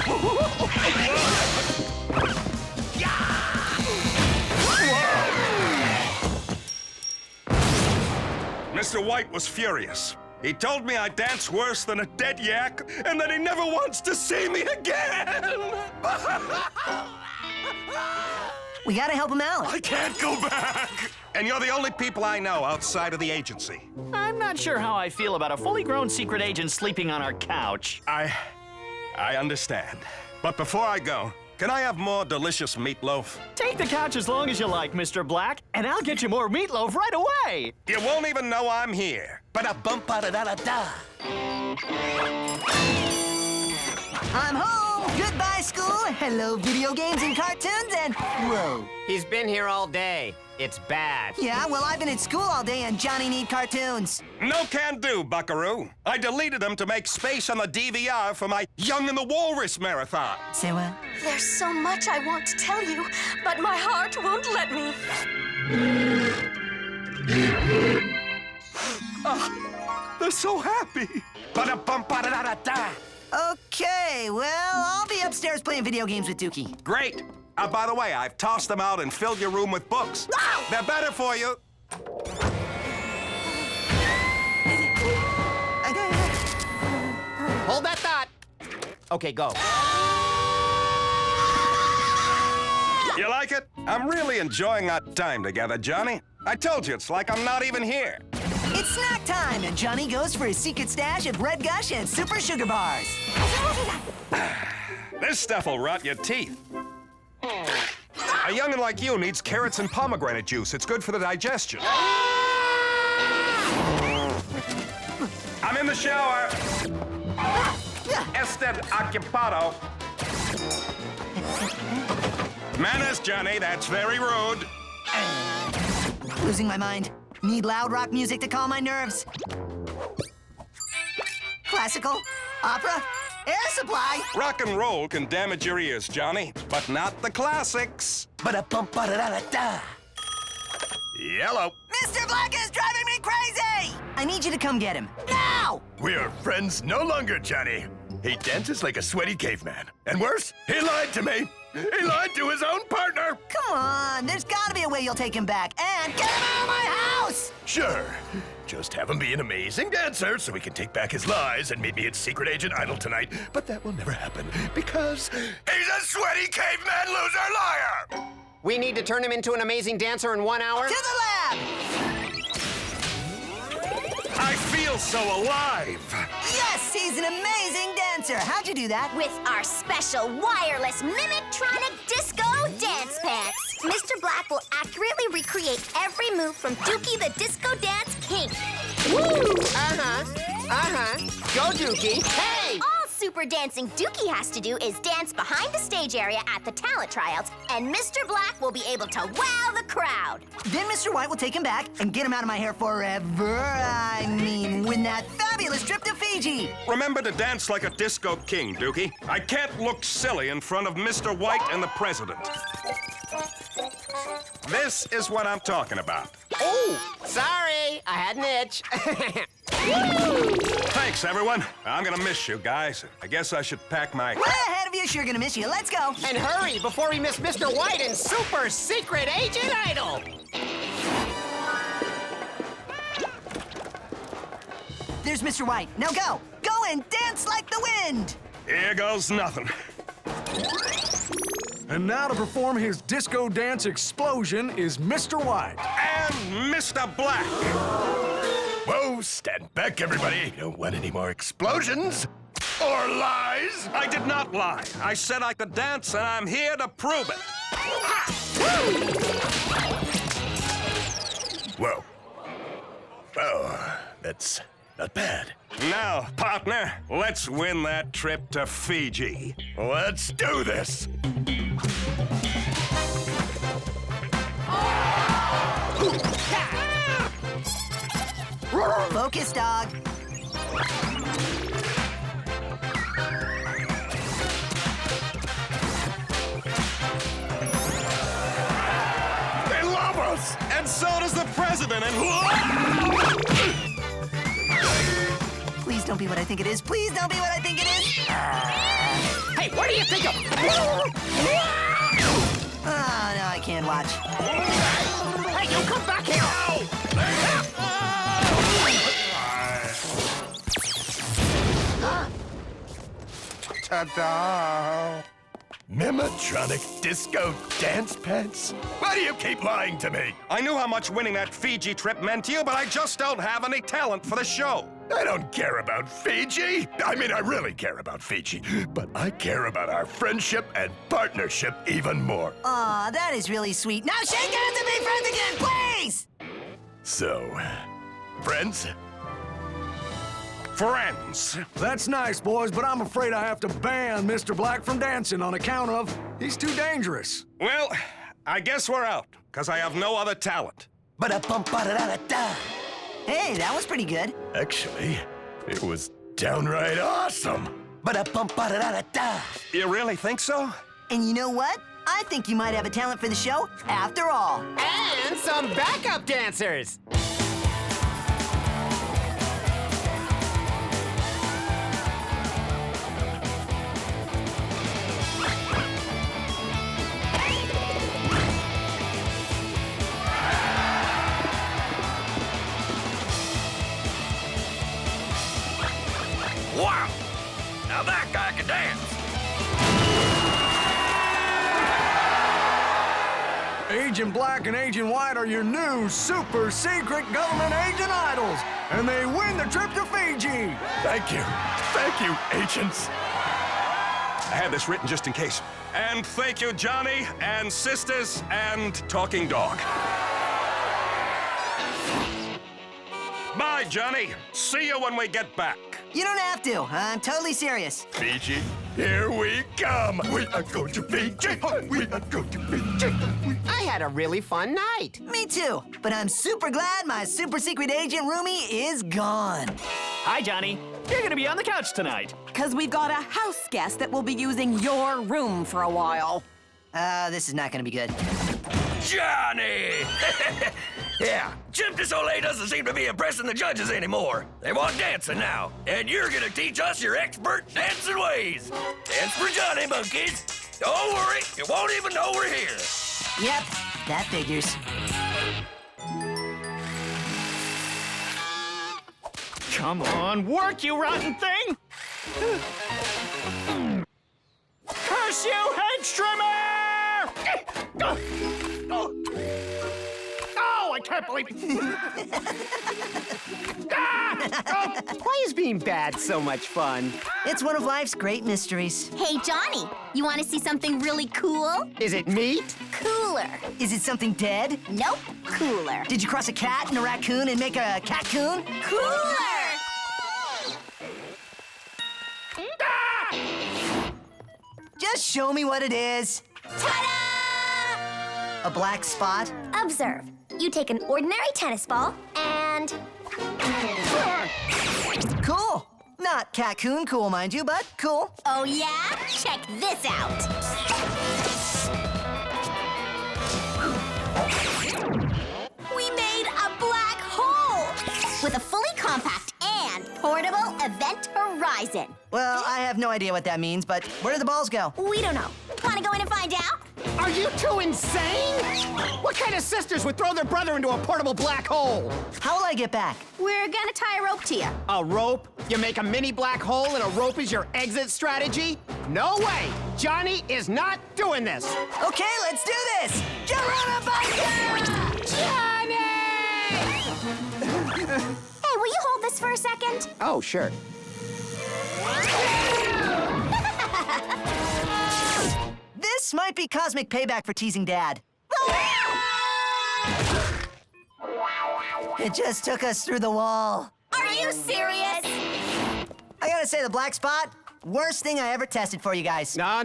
Mr. White was furious. He told me I dance worse than a dead yak and that he never wants to see me again. We gotta help him out. I can't go back. And you're the only people I know outside of the agency. I'm not sure how I feel about a fully grown secret agent sleeping on our couch. I understand. But before I go, can I have more delicious meatloaf? Take the couch as long as you like, Mr. Black, and I'll get you more meatloaf right away. You won't even know I'm here. Ba-da-bum-ba-da-da-da-da. I'm home! Goodbye, school! Hello, video games and cartoons, and whoa. He's been here all day. It's bad. Yeah, well, I've been at school all day and Johnny need cartoons. No can do, buckaroo. I deleted them to make space on the DVR for my Young and the Walrus marathon. Say what? There's so much I want to tell you, but my heart won't let me. Oh, they're so happy. Ba-da-bum-ba-da-da-da-da. Okay, well, I'll be upstairs playing video games with Dookie. Great. By the way, I've tossed them out and filled your room with books. No! They're better for you. Hold that thought. Okay, go. You like it? I'm really enjoying our time together, Johnny. I told you, it's like I'm not even here. It's snack time, and Johnny goes for his secret stash of Red Gush and Super Sugar Bars. This stuff will rot your teeth. A young'un like you needs carrots and pomegranate juice. It's good for the digestion. I'm in the shower. Ested ocupado. Manners, Johnny. That's very rude. Losing my mind. Need loud rock music to calm my nerves. Classical? Opera? Air supply? Rock and roll can damage your ears, Johnny, but not the classics. Ba-da-bum-ba-da-da-da-da. Yellow. Mr. Black is driving me crazy! I need you to come get him. Now! We're friends no longer, Johnny. He dances like a sweaty caveman. And worse, he lied to me. He lied to his own partner. Come on, there's gotta be a way you'll take him back and get him out of my house! Sure. Just have him be an amazing dancer so we can take back his lies and meet me at Secret Agent Idol tonight. But that will never happen because he's a sweaty caveman loser liar! We need to turn him into an amazing dancer in 1 hour? To the lab! I feel so alive. Yes, he's an amazing dancer. How'd you do that? With our special wireless Mimic-tronic disco dance pants. Mr. Black will accurately recreate every move from Dookie the Disco Dance King. Woo! Go, Dookie. Hey! All super dancing Dookie has to do is dance behind the stage area at the talent tryouts, and Mr. Black will be able to wow the crowd. Then Mr. White will take him back and get him out of my hair forever. I mean, win that fabulous trip to Fiji. Remember to dance like a disco king, Dookie. I can't look silly in front of Mr. White and the president. This is what I'm talking about. Oh, sorry. I had an itch. Thanks, everyone. I'm gonna miss you guys. I guess I should pack my... Way ahead of you, sure gonna miss you. Let's go. And hurry before we miss Mr. White and Super Secret Agent Idol. There's Mr. White. Now go. Go and dance like the wind. Here goes nothing. And now to perform his disco dance explosion is Mr. White. And Mr. Black. Whoa, stand back, everybody. Don't want any more explosions or lies. I did not lie. I said I could dance, and I'm here to prove it. Whoa. Oh, that's not bad. Now, partner, let's win that trip to Fiji. Let's do this. Focus, dog. They love us! And so does the president, and... Please don't be what I think it is. Please don't be what I think it is. Hey, what do you think of? Oh, no, I can't watch. Hey, you come back here! Ta-da! Mematronic disco dance pants? Why do you keep lying to me? I knew how much winning that Fiji trip meant to you, but I just don't have any talent for the show. I don't care about Fiji. I mean, I really care about Fiji. But I care about our friendship and partnership even more. Aw, that is really sweet. Now shake hands and be friends again, please! So, friends? Friends. That's nice, boys, but I'm afraid I have to ban Mr. Black from dancing on account of he's too dangerous. Well, I guess we're out, because I have no other talent. Ba-da-bum-ba-da-da-da. Hey, that was pretty good. Actually, it was downright awesome. Ba-da-bum-ba-da-da-da. You really think so? And you know what? I think you might have a talent for the show after all. And some backup dancers. Wow! Now that guy can dance. Agent Black and Agent White are your new super secret government agent idols, and they win the trip to Fiji. Thank you. Thank you, agents. I had this written just in case. And thank you, Johnny, and sisters, and talking dog. Bye, Johnny. See you when we get back. You don't have to. I'm totally serious. Fiji, here we come. We are going to Fiji. We are going to Fiji. I had a really fun night. Me too. But I'm super glad my super secret agent roomie is gone. Hi, Johnny. You're gonna be on the couch tonight. Because we've got a house guest that will be using your room for a while. This is not gonna be good. Johnny! Yeah, Jim Soleil doesn't seem to be impressing the judges anymore. They want dancing now, and you're gonna teach us your expert dancing ways. Dance for Johnny, monkeys. Don't worry, you won't even know we're here. Yep, that figures. Come on, work, you rotten thing! Curse you, hedge trimmer! Oh, I can't believe it! Why is being bad so much fun? It's one of life's great mysteries. Hey, Johnny, you want to see something really cool? Is it meat? Cooler. Is it something dead? Nope, cooler. Did you cross a cat and a raccoon and make a cat-coon? Cooler! Just show me what it is. Ta-da! A black spot? Observe. You take an ordinary tennis ball and... Cool. Not cat-coon cool, mind you, but cool. Oh, yeah? Check this out. We made a black hole with a fully compact and portable event horizon. Well, I have no idea what that means, but where do the balls go? We don't know. Want to go in and find out? Are you two insane? What kind of sisters would throw their brother into a portable black hole? How will I get back? We're gonna tie a rope to you. A rope? You make a mini black hole and a rope is your exit strategy? No way! Johnny is not doing this! Okay, let's do this! Johnny! Hey, will you hold this for a second? Oh, sure. This might be cosmic payback for teasing Dad. It just took us through the wall. Are you serious? I gotta say, the black spot, worst thing I ever tested for you guys. No.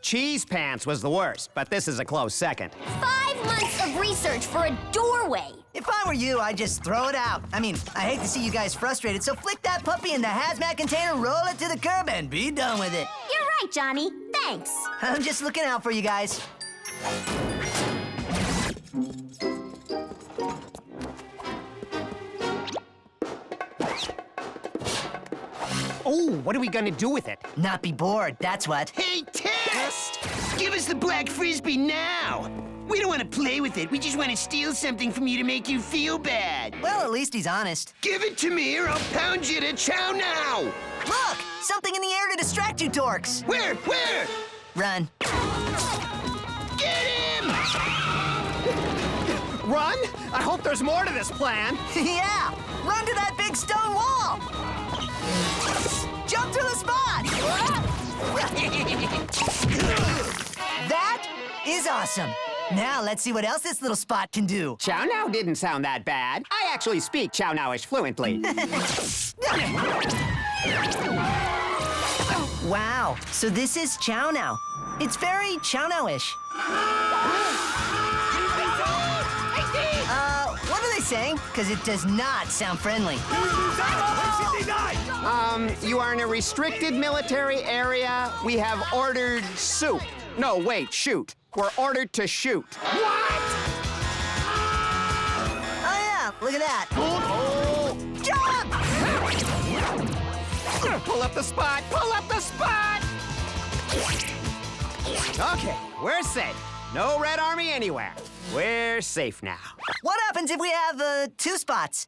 Cheese pants was the worst, but this is a close second. 5 months of research for a doorway. If I were you, I'd just throw it out. I mean, I hate to see you guys frustrated, so flick that puppy in the hazmat container, roll it to the curb, and be done with it. You're right, Johnny. Thanks. I'm just looking out for you guys. Oh, what are we gonna do with it? Not be bored, that's what. Hey, Test! Give us the black frisbee now! We don't want to play with it. We just want to steal something from you to make you feel bad. Well, at least he's honest. Give it to me or I'll pound you to chow now! Look! Something in the air to distract you dorks! Where? Run. Get him! Run? I hope there's more to this plan. Yeah! Run to that big stone wall! Jump through the spot! That is awesome! Now let's see what else this little spot can do. Chow now didn't sound that bad. I actually speak Chow Nowish fluently. Wow, so this is Chow Now. It's very Chow Now-ish. What are they saying? Because it does not sound friendly. You are in a restricted military area. We have ordered soup. No, wait, shoot. We're ordered to shoot. What? Oh, yeah, look at that. Jump! Pull up the spot, pull up the spot! Okay, we're safe. No Red Army anywhere. We're safe now. What happens if we have 2 spots?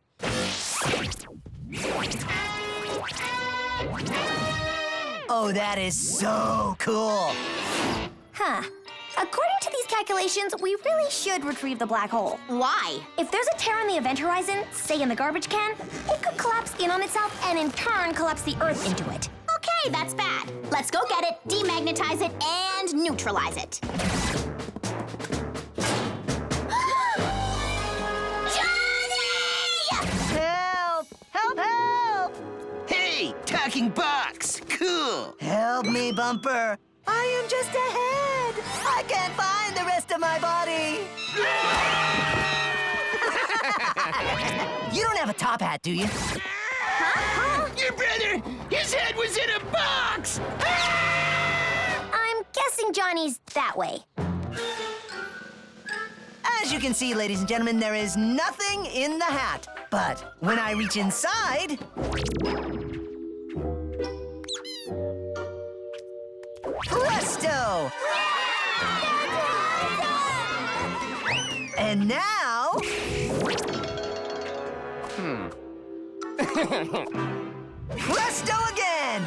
Oh, that is so cool. Huh. According to these calculations, we really should retrieve the black hole. Why? If there's a tear on the event horizon, say in the garbage can, it could collapse in on itself and in turn collapse the Earth into it. Okay, that's bad. Let's go get it, demagnetize it, and neutralize it. Help! Help, help! Hey, talking box. Cool. Help me, Bumper. I am just a head. I can't find the rest of my body. You don't have a top hat, do you? Your brother, his head was in a box. I'm guessing Johnny's that way. As you can see, ladies and gentlemen, there is nothing in the hat. But when I reach inside... Presto! And now... Presto again!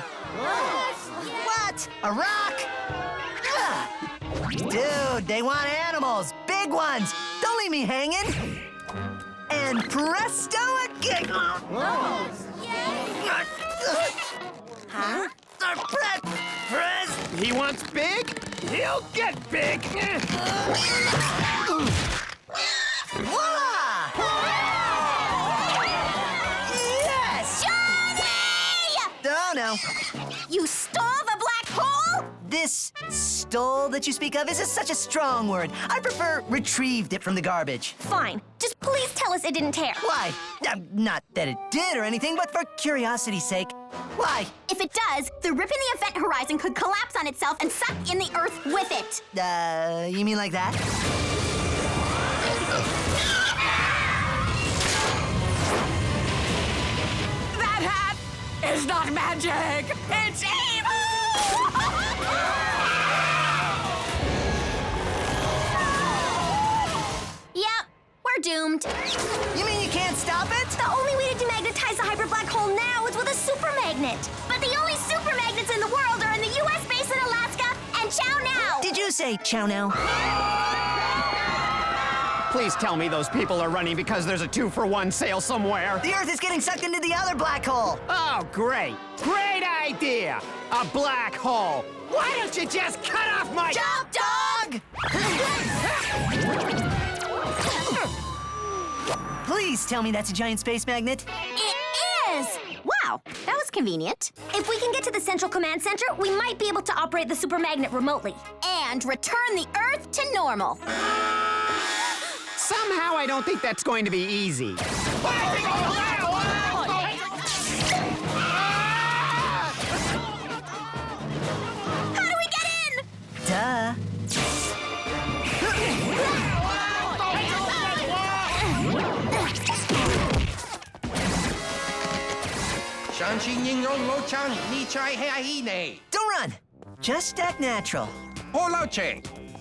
What? A rock? Dude, they want animals. Big ones. Don't leave me hanging. And presto again! Huh? He wants big? He'll get big! Voila! Yes! Johnny! Oh, no. You stole the black hole? This stole that you speak of is such a strong word. I prefer retrieved it from the garbage. Fine. Just please tell us it didn't tear. Why? Not that it did or anything, but for curiosity's sake. Why? If it does, the rip in the event horizon could collapse on itself and suck in the Earth with it. You mean like that? That hat is not magic. It's evil! doomed. You mean you can't stop it? The only way to demagnetize the hyper black hole now is with a super magnet. But the only super magnets in the world are in the U.S. basin, Alaska, and Chow Now. Did you say Chow Now? Please tell me those people are running because there's a 2-for-1 sale somewhere. The Earth is getting sucked into the other black hole. Oh, great. Great idea. A black hole. Why don't you just cut off my... Jump, dog! Please tell me that's a giant space magnet. It is! Wow, that was convenient. If we can get to the central command center, we might be able to operate the super magnet remotely. And return the Earth to normal. Somehow I don't think that's going to be easy. How do we get in? Duh. Don't run. Just act natural.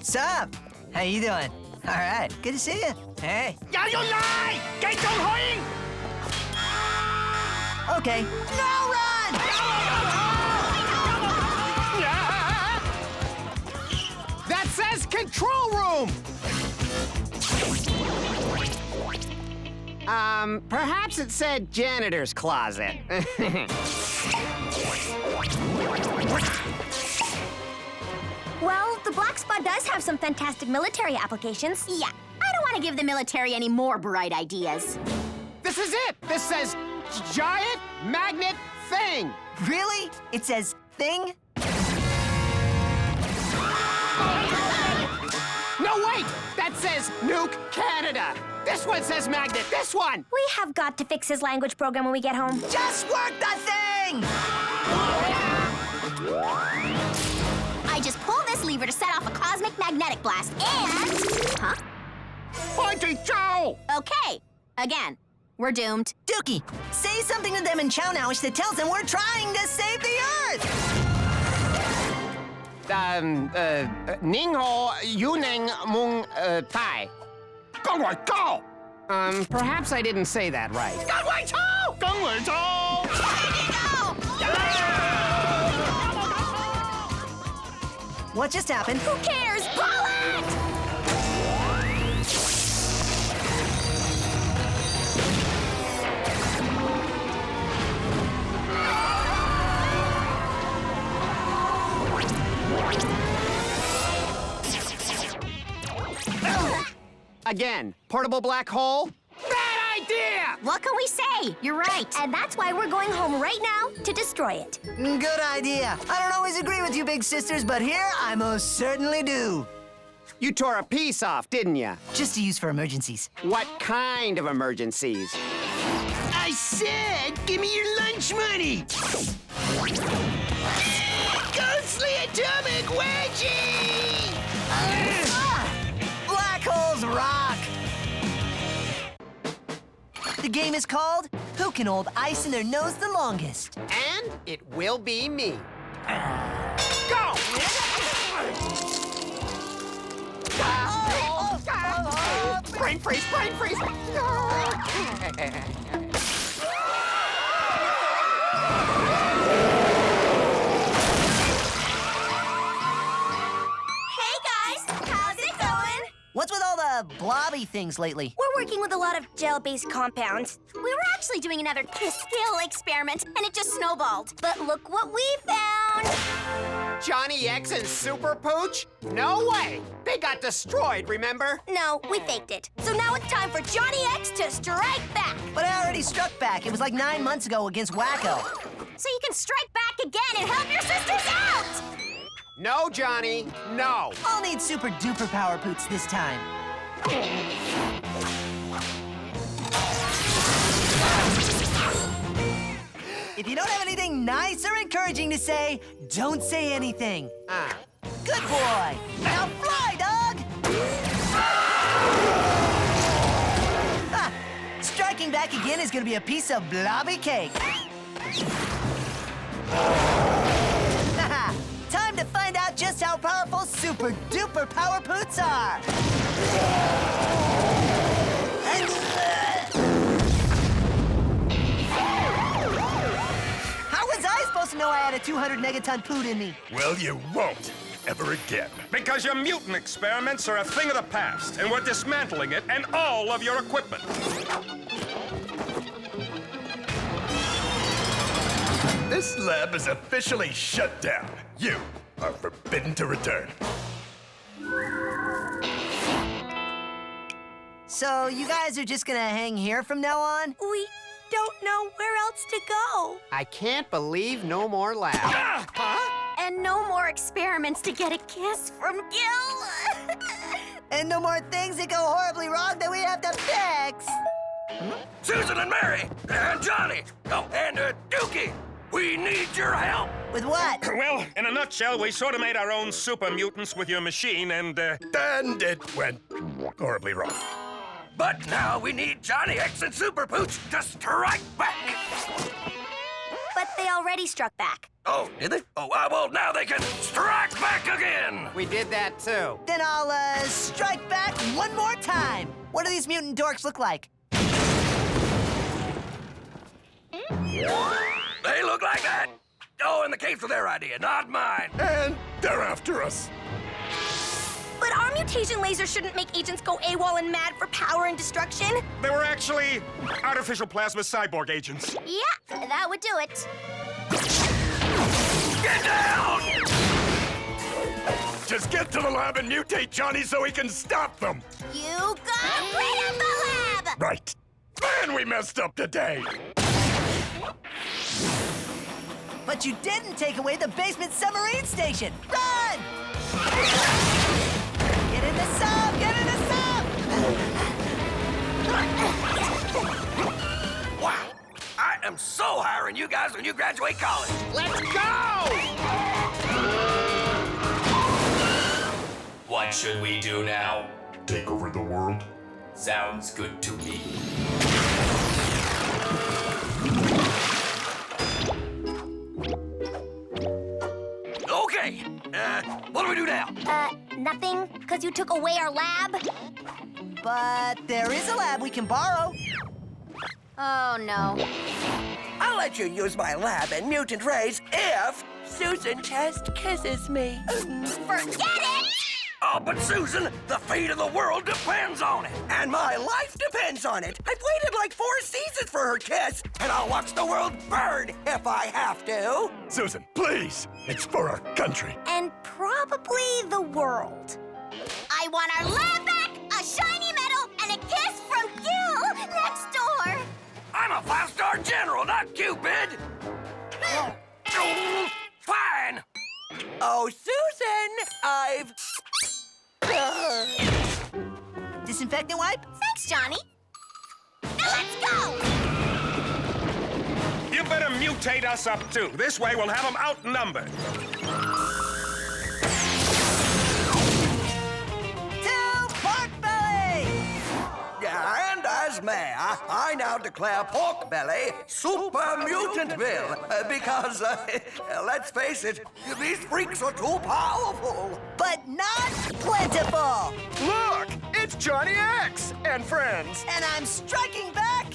Sup? How you doing? All right, good to see you. Hey. Okay. Now run! That says control room! Perhaps it said janitor's closet. Well, the black spot does have some fantastic military applications. Yeah, I don't want to give the military any more bright ideas. This is it! This says giant magnet thing! Really? It says thing? No, wait! That says Nuke Canada! This one says magnet, this one! We have got to fix his language program when we get home. Just work the thing! I just pull this lever to set off a cosmic magnetic blast and... Huh? Okay, again. We're doomed. Dookie, say something to them in Chow Nowish that tells them we're trying to save the Earth! Ning ho yuneng mung tai. Perhaps I didn't say that right. What just happened? Who cares? Pull it! Again, portable black hole? Bad idea! What can we say? You're right. And that's why we're going home right now to destroy it. Good idea. I don't always agree with you, big sisters, but here I most certainly do. You tore a piece off, didn't you? Just to use for emergencies. What kind of emergencies? I said, give me your lunch money! Ghostly atomic wedgie! Black holes rock! The game is called Who Can Hold Ice in Their Nose the Longest? And it will be me. Go! Brain freeze, brain freeze! What's with all the blobby things lately? We're working with a lot of gel-based compounds. We were actually doing another skill experiment, and it just snowballed. But look what we found! Johnny X and Super Pooch? No way! They got destroyed, remember? No, we faked it. So now it's time for Johnny X to strike back. But I already struck back. It was like 9 months ago against Wacko. So you can strike back again and help your sisters out! No, Johnny, no. I'll need super duper power poots this time. If you don't have anything nice or encouraging to say, don't say anything. Good boy. Now fly, dog! Striking back again is gonna be a piece of blobby cake. Time to find out just how powerful super duper power poots are. And supposed to know I had a 200 megaton poot in me? Well, you won't. Ever again. Because your mutant experiments are a thing of the past, and we're dismantling it and all of your equipment. This lab is officially shut down. You are forbidden to return. So you guys are just gonna hang here from now on? We don't know where else to go. I can't believe no more lab. And no more experiments to get a kiss from Gil. And no more things that go horribly wrong that we have to fix. Susan and Mary and Johnny, oh, and Dookie, we need your help. With what? Well, in a nutshell, we sort of made our own super mutants with your machine, and it went horribly wrong. But now we need Johnny X and Super Pooch to strike back. But they already struck back. Oh, did they? Oh, well, now they can strike back again. We did that too. Then I'll strike back one more time. What do these mutant dorks look like? They look like that. Oh, and the capes were their idea, not mine. And they're after us. But our mutation lasers shouldn't make agents go AWOL and mad for power and destruction. they were actually artificial plasma cyborg agents. Yeah, that would do it. Get down! Just get to the lab and mutate Johnny so he can stop them. You got rid of the lab! Right. Man, we messed up today. But you didn't take away the basement submarine station. Run! Get in the sub! Get in the sub! Wow. I am so hiring you guys when you graduate college. Let's go! What should we do now? Take over the world? Sounds good to me. Okay. What do we do now? Nothing, because you took away our lab. But there is a lab we can borrow. Oh, no. I'll let you use my lab and mutant rays if Susan just kisses me. Forget it! Oh, but Susan, the fate of the world depends on it. And my life depends on it. I've waited like 4 seasons for her kiss, and I'll watch the world burn if I have to. Susan, please. It's for our country. And probably the world. I want our lab back, a shiny medal, and a kiss from Gil next door. I'm a 5-star general, not Cupid. Fine. Oh, Susan, I've... Disinfectant wipe? Thanks, Johnny. Now let's go! You better mutate us up, too. This way we'll have them outnumbered. To Pork Belly! And as mayor, I now declare Pork Belly Super Mutantville because, let's face it, these freaks are too powerful. But not plentiful. Look, it's Johnny X and friends. And I'm striking back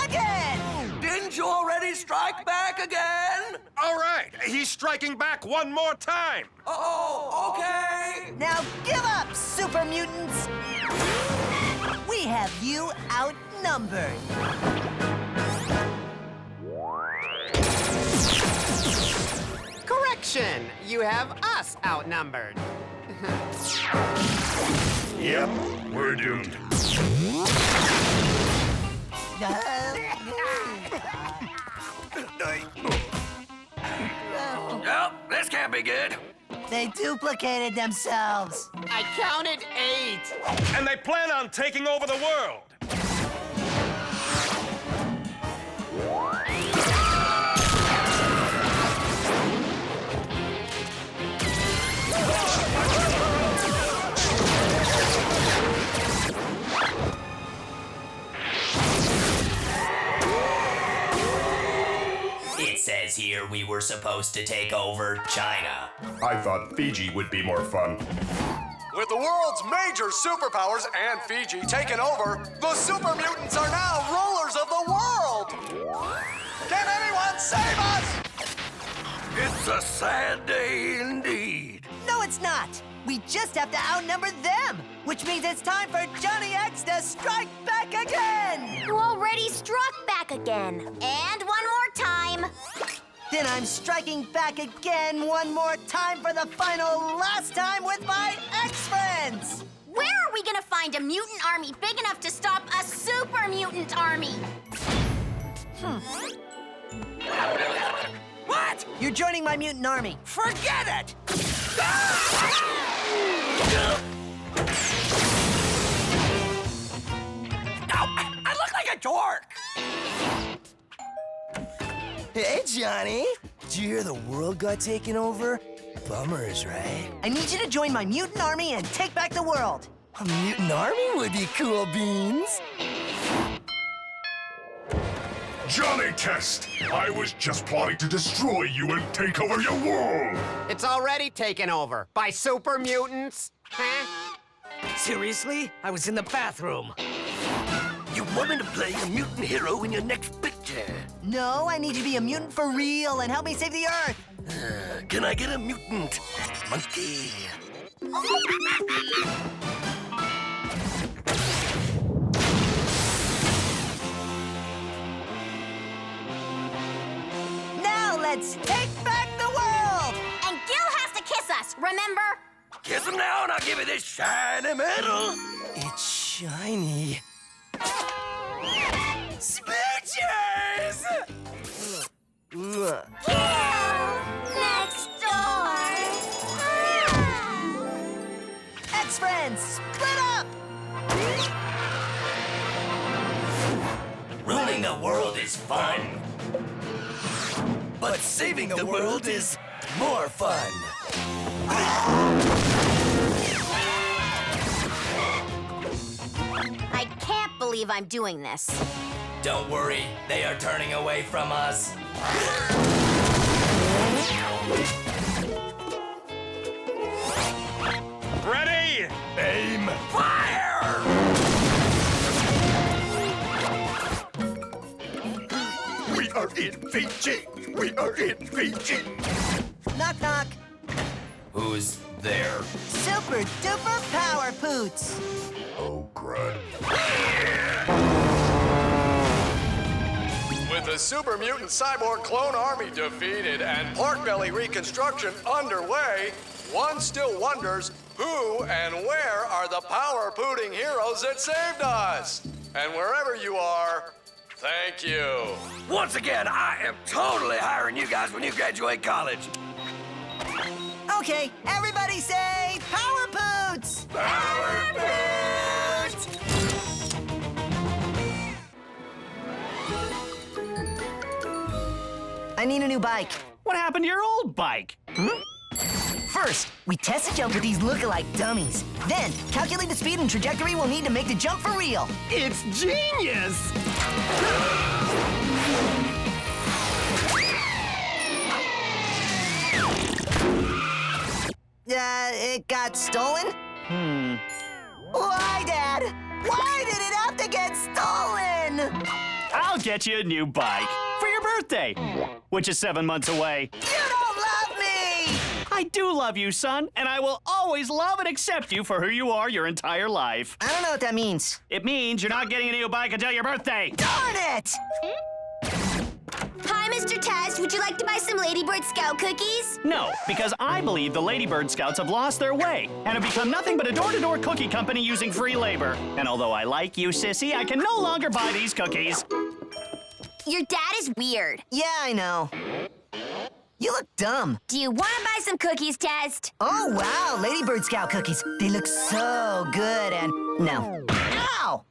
again. Didn't you already strike back again? All right, he's striking back one more time. Oh, okay. Now give up, super mutants. We have you outnumbered. Correction, you have us outnumbered. Yep, we're doomed. Well, this can't be good. They duplicated themselves. I counted 8. And they plan on taking over the world. It says here we were supposed to take over China. I thought Fiji would be more fun. With the world's major superpowers and Fiji taken over, the super mutants are now rulers of the world! Can anyone save us? It's a sad day indeed. No, it's not. We just have to outnumber them, which means it's time for Johnny X to strike back again. You already struck back again. And one more time. Then I'm striking back again one more time for the final last time with my X-Friends. Where are we gonna find a mutant army big enough to stop a super mutant army? What? You're joining my mutant army. Forget it! I look like a dork. Hey, Johnny. Did you hear the world got taken over? Bummers, right? I need you to join my mutant army and take back the world. A mutant army would be cool beans. Johnny Test, I was just plotting to destroy you and take over your world. It's already taken over by super mutants. Huh? Seriously? I was in the bathroom. You want me to play a mutant hero in your next picture? No, I need you to be a mutant for real and help me save the Earth. Can I get a mutant monkey? Now let's take back the world! And Gil has to kiss us, remember? Kiss him now and I'll give you this shiny medal. It's shiny. Smoochers! Next door. X-Friends, split up! Ruling the world is fun. But saving the world is more fun. I can't believe I'm doing this. Don't worry, they are turning away from us. Ready? Aim. Fire! We are in Fiji. We are in Fiji. Knock, knock. Who's there? Super duper power poots. Oh, crud. With the super mutant cyborg clone army defeated and pork belly reconstruction underway, one still wonders who and where are the power-pooting heroes that saved us? And wherever you are, thank you. Once again, I am totally hiring you guys when you graduate college. Okay, everybody say power poots! Power Poots! I need a new bike. What happened to your old bike? First, we test the jump with these look-alike dummies. Then, calculate the speed and trajectory we'll need to make the jump for real. It's genius! It got stolen? Why, Dad? Why did it have to get stolen? I'll get you a new bike for your birthday, which is 7 months away. You don't love me! I do love you, son, and I will always love and accept you for who you are your entire life. I don't know what that means. It means you're not getting a new bike until your birthday. Darn it! Hi, Mr. Test. Would you like to buy some Ladybird Scout cookies? No, because I believe the Ladybird Scouts have lost their way and have become nothing but a door-to-door cookie company using free labor. And although I like you, Sissy, I can no longer buy these cookies. Your dad is weird. Yeah, I know. You look dumb. Do you want to buy some cookies, Test? Oh, wow, Ladybird Scout cookies. They look so good and... No. Ow!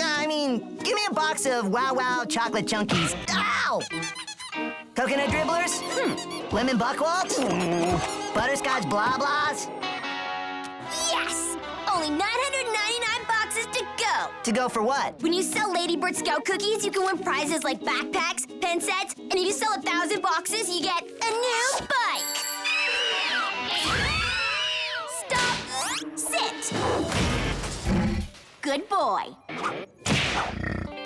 I mean, give me a box of Wow Wow chocolate chunkies. Ow! Coconut dribblers? Lemon buckwalks? Butterscotch blah blahs? Yes! Only 999 boxes to go. To go for what? When you sell Ladybird Scout cookies, you can win prizes like backpacks, pen sets, and if you sell 1,000 boxes, you get a new bike. Stop. Sit. Good boy.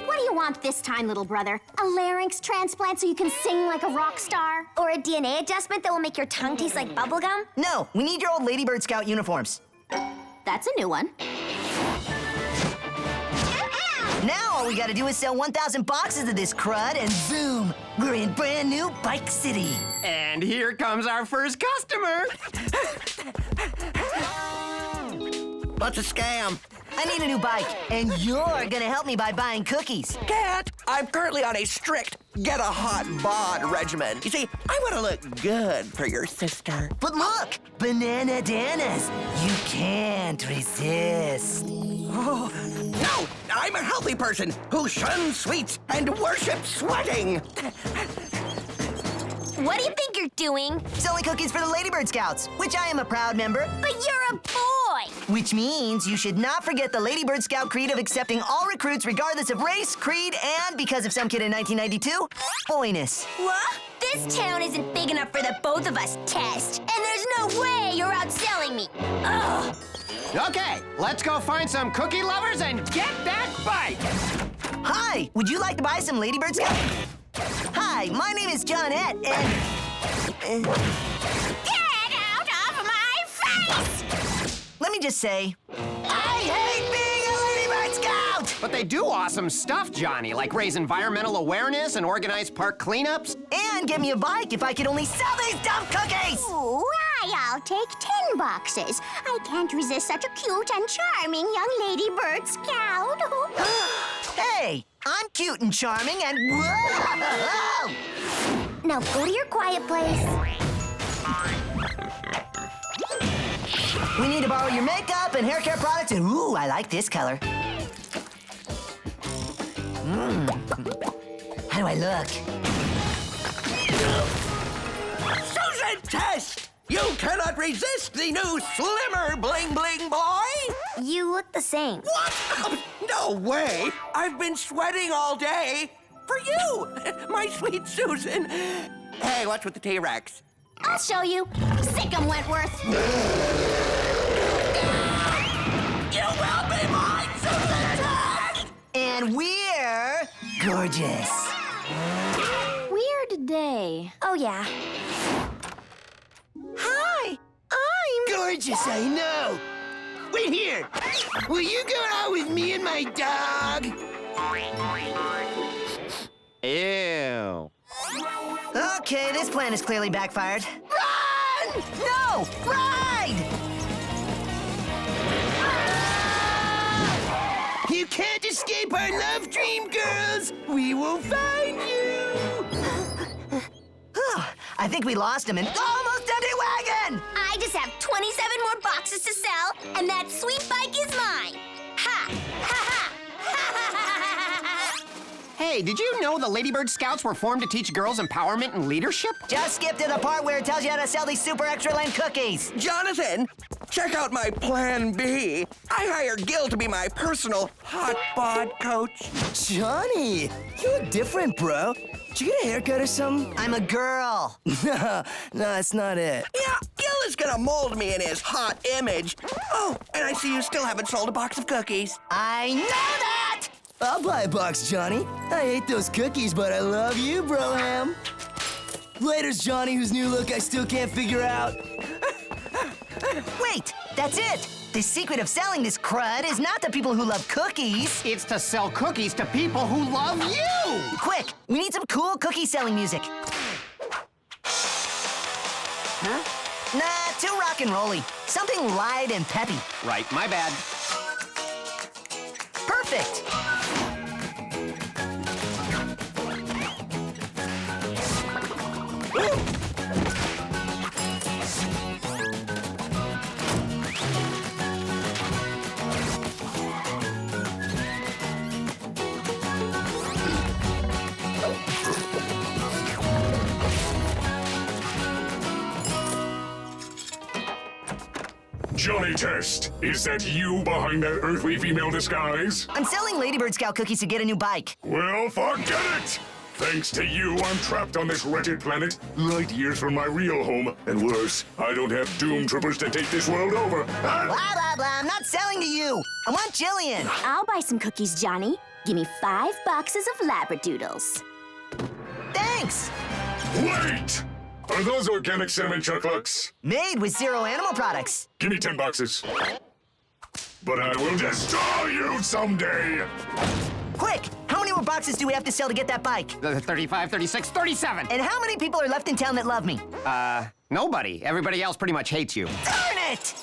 What do you want? want this time, little brother? A larynx transplant so you can sing like a rock star? Or a DNA adjustment that will make your tongue taste like bubblegum? No, we need your old Ladybird Scout uniforms. That's a new one. Now all we gotta do is sell 1,000 boxes of this crud and zoom! We're in brand new Bike City. And here comes our first customer. What's a scam? I need a new bike, and you're gonna help me by buying cookies. Cat, I'm currently on a strict get a hot bod regimen. You see, I want to look good for your sister. But look, banana danas. You can't resist. Oh, no, I'm a healthy person who shuns sweets and worships sweating. What do you think you're doing? Selling cookies for the Ladybird Scouts, which I am a proud member. But you're a boy! Which means you should not forget the Ladybird Scout creed of accepting all recruits regardless of race, creed, and, because of some kid in 1992, boyness. What? This town isn't big enough for the both of us test. And there's no way you're outselling me. Ugh! Okay, let's go find some cookie lovers and get that bike! Hi, would you like to buy some Ladybird Scout? Hi, my name is Johnette, and... Get out of my face! Let me just say, I hate being a Ladybird Scout! But they do awesome stuff, Johnny, like raise environmental awareness and organize park cleanups. And get me a bike if I could only sell these dumb cookies! Ooh, I'll take 10 boxes. I can't resist such a cute and charming young Ladybird Scout. Hey, I'm cute and charming and whoa! Now go to your quiet place. We need to borrow your makeup and hair care products, and ooh, I like this color. How do I look? Susan Test! You cannot resist the new slimmer bling bling boy! You look the same. What? No way! I've been sweating all day for you, my sweet Susan. Hey, what's with the T-Rex? I'll show you. Sick 'em, Wentworth. You will be mine, Susan Test! And we're gorgeous. Weird day. Oh, yeah. Hi, I'm gorgeous, I know. Wait here. Will you go out with me and my dog? Ew. Okay, this plan has clearly backfired. Run! No! Ride! You can't escape our love dream, girls. We will find you. I think we lost him in almost empty wagon! I just have 27 more boxes to sell, and that sweet bike is mine. Ha! Ha ha! Hey, did you know the Ladybird Scouts were formed to teach girls empowerment and leadership? Just skip to the part where it tells you how to sell these super extra length cookies. Jonathan, check out my plan B. I hire Gil to be my personal hot bod coach. Johnny, you look different, bro. Did you get a haircut or something? I'm a girl. No, that's not it. Yeah, Gil is gonna mold me in his hot image. Oh, and I see you still haven't sold a box of cookies. I know that! I'll buy a box, Johnny. I hate those cookies, but I love you, Broham. Later's Johnny, whose new look I still can't figure out. Wait, that's it. The secret of selling this crud is not to people who love cookies. It's to sell cookies to people who love you! Quick, we need some cool cookie selling music. Huh? Nah, too rock and rolly. Something light and peppy. Right, my bad. Perfect. Johnny Test, is that you behind that earthly female disguise? I'm selling Ladybird Scout cookies to get a new bike. Well, forget it! Thanks to you, I'm trapped on this wretched planet, light years from my real home. And worse, I don't have doom troopers to take this world over. Blah, blah, blah. I'm not selling to you. I want Jillian. I'll buy some cookies, Johnny. Give me 5 boxes of Labradoodles. Thanks! Wait! Are those organic cinnamon chocolates? Made with 0 animal products. Give me 10 boxes. But I will destroy you someday! Quick! How many more boxes do we have to sell to get that bike? 35, 36, 37. And how many people are left in town that love me? Nobody. Everybody else pretty much hates you. Darn it!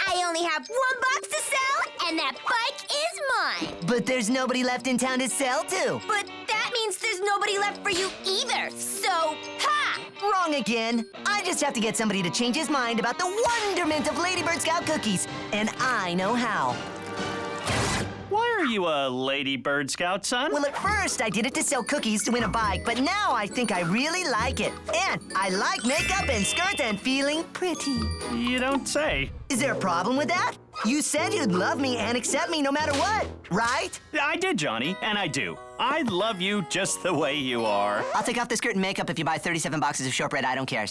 I only have 1 box to sell, and that bike is mine. But there's nobody left in town to sell to. But that means there's nobody left for you either. So, ha! Wrong again. I just have to get somebody to change his mind about the wonderment of Ladybird Scout cookies. And I know how. Why are you a Ladybird Scout, son? Well, at first, I did it to sell cookies to win a bike, but now I think I really like it. And I like makeup and skirts and feeling pretty. You don't say. Is there a problem with that? You said you'd love me and accept me no matter what, right? I did, Johnny, and I do. I love you just the way you are. I'll take off the skirt and makeup if you buy 37 boxes of shortbread. I don't care.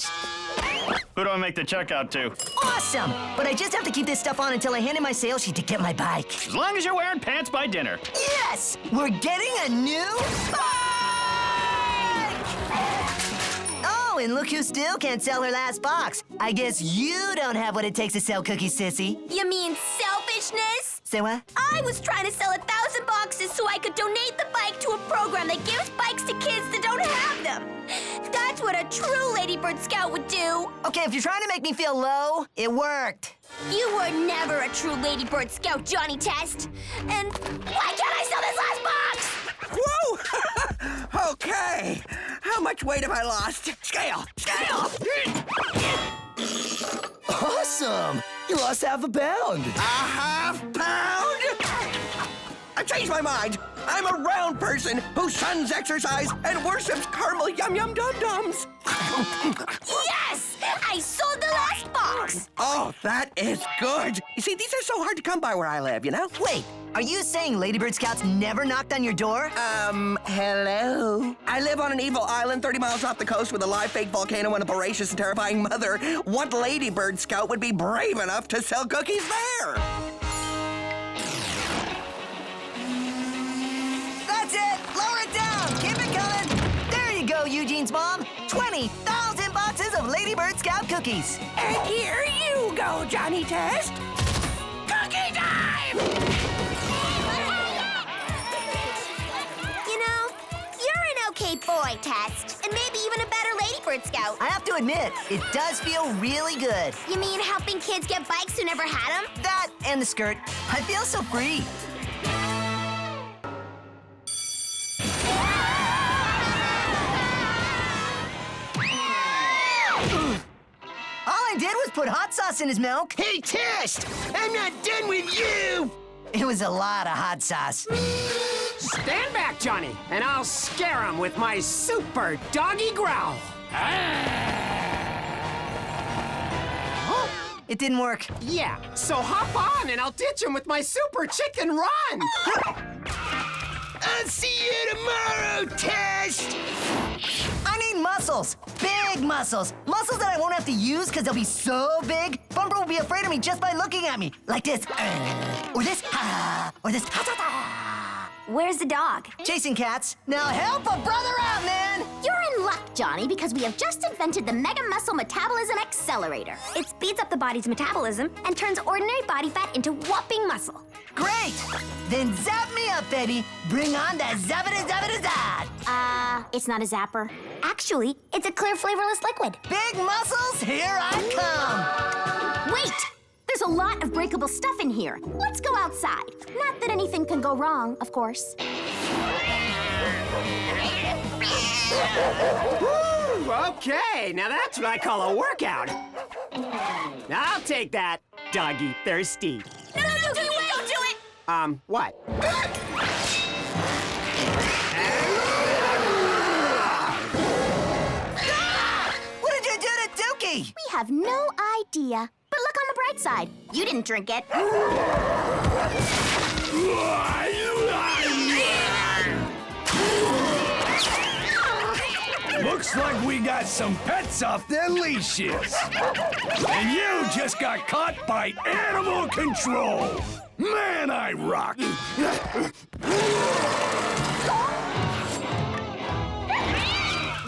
Who do I make the check out to? Awesome! But I just have to keep this stuff on until I hand in my sales sheet to get my bike. As long as you're wearing pants by dinner. Yes! We're getting a new bike! Oh, and look who still can't sell her last box. I guess you don't have what it takes to sell cookies, sissy. You mean selfishness? Say what? I was trying to sell 1,000 boxes so I could donate the bike to a program that gives bikes to kids that don't have them. That's what a true Ladybird Scout would do. Okay, if you're trying to make me feel low, it worked. You were never a true Ladybird Scout, Johnny Test. And why can't I sell this last box? Woo! Okay. How much weight have I lost? Scale! Scale! Awesome! You lost half a pound. A half pound? I changed my mind. I'm a round person who shuns exercise and worships caramel yum-yum dum-dums. Yes! I sold the last box. Oh, that is good. You see, these are so hard to come by where I live, you know? Wait, are you saying Ladybird Scouts never knocked on your door? Hello? I live on an evil island 30 miles off the coast with a live fake volcano and a voracious and terrifying mother. What Ladybird Scout would be brave enough to sell cookies there? That's it! Lower it down! Keep it coming! There you go, Eugene's mom! 20,000 boxes of Ladybird Scout cookies! And here you go, Johnny Test! Cookie time! You know, you're an okay boy, Test. And maybe even a better Ladybird Scout. I have to admit, it does feel really good. You mean helping kids get bikes who never had them? That and the skirt. I feel so free. All I did was put hot sauce in his milk. Hey, Test! I'm not done with you! It was a lot of hot sauce. Stand back, Johnny, and I'll scare him with my super doggy growl. It didn't work. Yeah, so hop on and I'll ditch him with my super chicken run. I'll see you tomorrow, Test! I need muscles. Big muscles. Muscles that I won't have to use because they'll be so big, Bumper will be afraid of me just by looking at me. Like this. Or this. Or this. Where's the dog? Chasing cats. Now help a brother out, man! You're in luck, Johnny, because we have just invented the Mega Muscle Metabolism Accelerator. It speeds up the body's metabolism and turns ordinary body fat into whopping muscle. Great! Then zap me up, Betty. Bring on that zappity-zappity-zap! It's not a zapper. Actually, it's a clear, flavorless liquid. Big muscles, here I come! Wait! There's a lot of breakable stuff in here. Let's go outside. Not that anything can go wrong, of course. Woo, okay, now that's what I call a workout. I'll take that, doggy thirsty. No, don't do it! Don't do it! What? What did you do to Dookie? We have no idea. But look on the bright side. You didn't drink it. Looks like we got some pets off their leashes. And you just got caught by animal control. Man, I rock!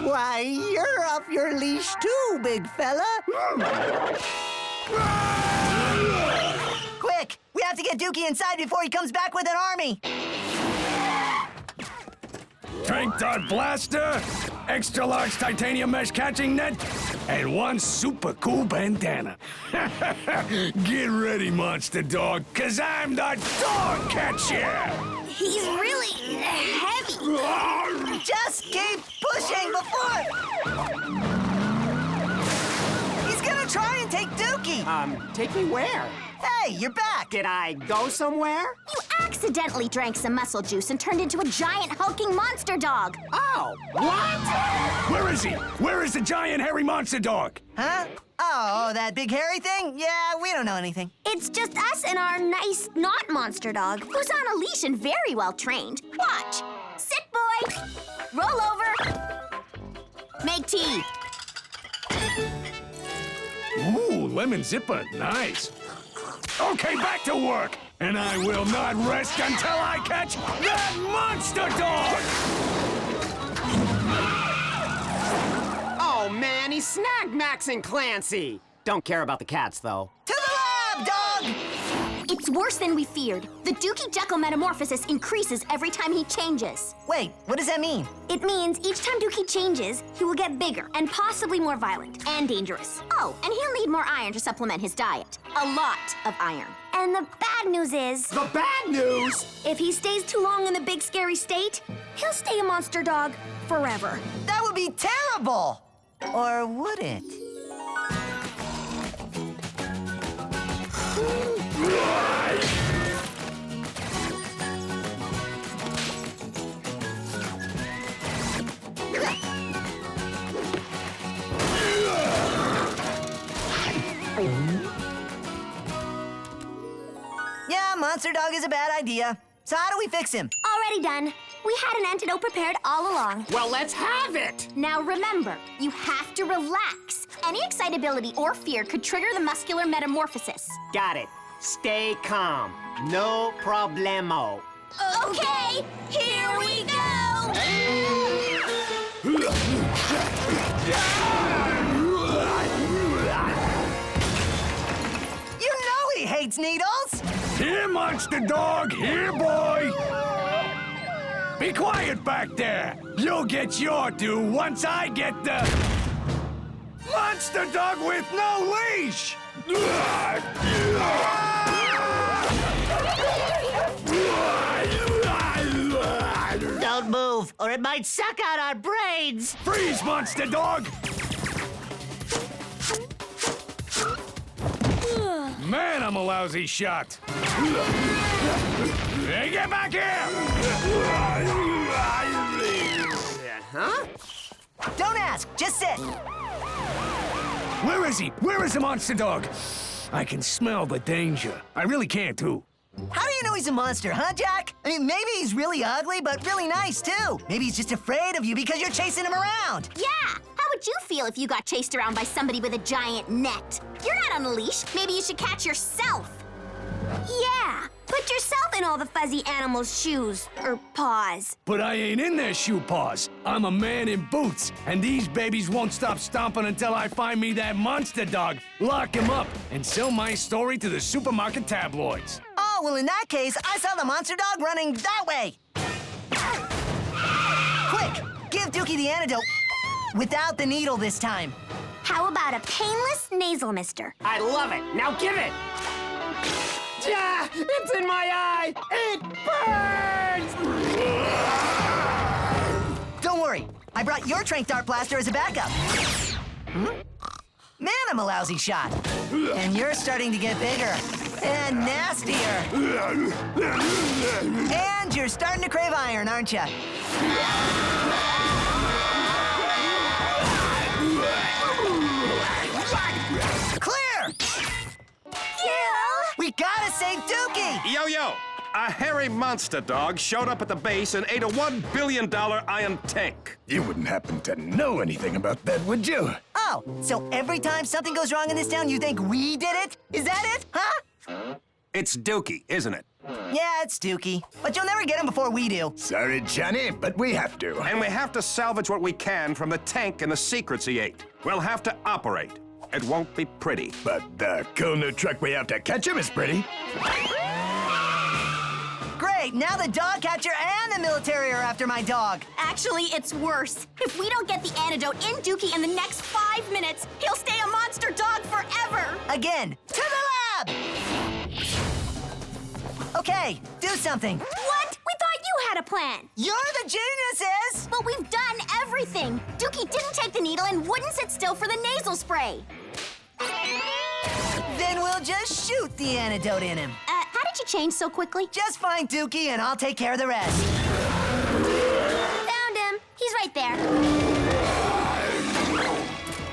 Why, you're off your leash too, big fella. Quick! We have to get Dookie inside before he comes back with an army. Tank dart blaster, extra large titanium mesh catching net, and one super cool bandana. Get ready, monster dog, 'cause I'm the dog catcher! He's really heavy. Just keep pushing before... He's gonna try and take Dookie. Take me where? Hey, you're back. Did I go somewhere? You accidentally drank some muscle juice and turned into a giant hulking monster dog. Oh, what? Where is he? Where is the giant hairy monster dog? Huh? Oh, that big hairy thing? Yeah, we don't know anything. It's just us and our nice, not monster dog, who's on a leash and very well trained. Watch. Sit, boy. Roll over. Make tea. Ooh, lemon zipper, nice. Okay, back to work. And I will not rest until I catch that monster dog! Oh, man, he snagged Max and Clancy. Don't care about the cats, though. To the lab, dog! It's worse than we feared. The Dookie Jekyll metamorphosis increases every time he changes. Wait, what does that mean? It means each time Dookie changes, he will get bigger and possibly more violent and dangerous. Oh, and he'll need more iron to supplement his diet. A lot of iron. And the bad news is... The bad news? If he stays too long in the big scary state, he'll stay a monster dog forever. That would be terrible! Or would it? Yeah, monster dog is a bad idea. So how do we fix him? Already done. We had an antidote prepared all along. Well, let's have it! Now remember, you have to relax. Any excitability or fear could trigger the muscular metamorphosis. Got it. Stay calm. No problemo. Okay, here we go! You know he hates needles! Here, monster dog! Here, boy! Be quiet back there! You'll get your due once I get the... monster dog with no leash! Don't move, or it might suck out our brains! Freeze, monster dog! Man, I'm a lousy shot. Hey, get back here! Huh? Don't ask, just sit. Where is he? Where is the monster dog? I can smell the danger. I really can't, too. How do you know he's a monster, huh, Jack? I mean, maybe he's really ugly, but really nice, too. Maybe he's just afraid of you because you're chasing him around. Yeah! How would you feel if you got chased around by somebody with a giant net? You're not on a leash. Maybe you should catch yourself. Yeah, put yourself in all the fuzzy animals' shoes, or paws. But I ain't in their shoe paws. I'm a man in boots, and these babies won't stop stomping until I find me that monster dog, lock him up, and sell my story to the supermarket tabloids. Oh, well, in that case, I saw the monster dog running that way. Quick, give Dookie the antidote without the needle this time. How about a painless nasal mister? I love it. Now give it. Yeah, it's in my eye. It burns. Don't worry. I brought your trank dart blaster as a backup. Man, I'm a lousy shot. And you're starting to get bigger and nastier. And you're starting to crave iron, aren't you? Clear! We gotta save Dookie! Yo! A hairy monster dog showed up at the base and ate a $1 billion iron tank. You wouldn't happen to know anything about that, would you? Oh, so every time something goes wrong in this town, you think we did it? Is that it, huh? It's Dookie, isn't it? Yeah, it's Dookie. But you'll never get him before we do. Sorry, Johnny, but we have to. And we have to salvage what we can from the tank and the secrets he ate. We'll have to operate. It won't be pretty. But the cool new truck we have to catch him is pretty. Great, now the dog catcher and the military are after my dog. Actually, it's worse. If we don't get the antidote in Dookie in the next 5 minutes, he'll stay a monster dog forever. Again, to the lab! Okay, do something. What? We thought you had a plan. You're the geniuses! But we've done everything. Dookie didn't take the needle and wouldn't sit still for the nasal spray. Then we'll just shoot the antidote in him. How did you change so quickly? Just find Dookie and I'll take care of the rest. Found him. He's right there.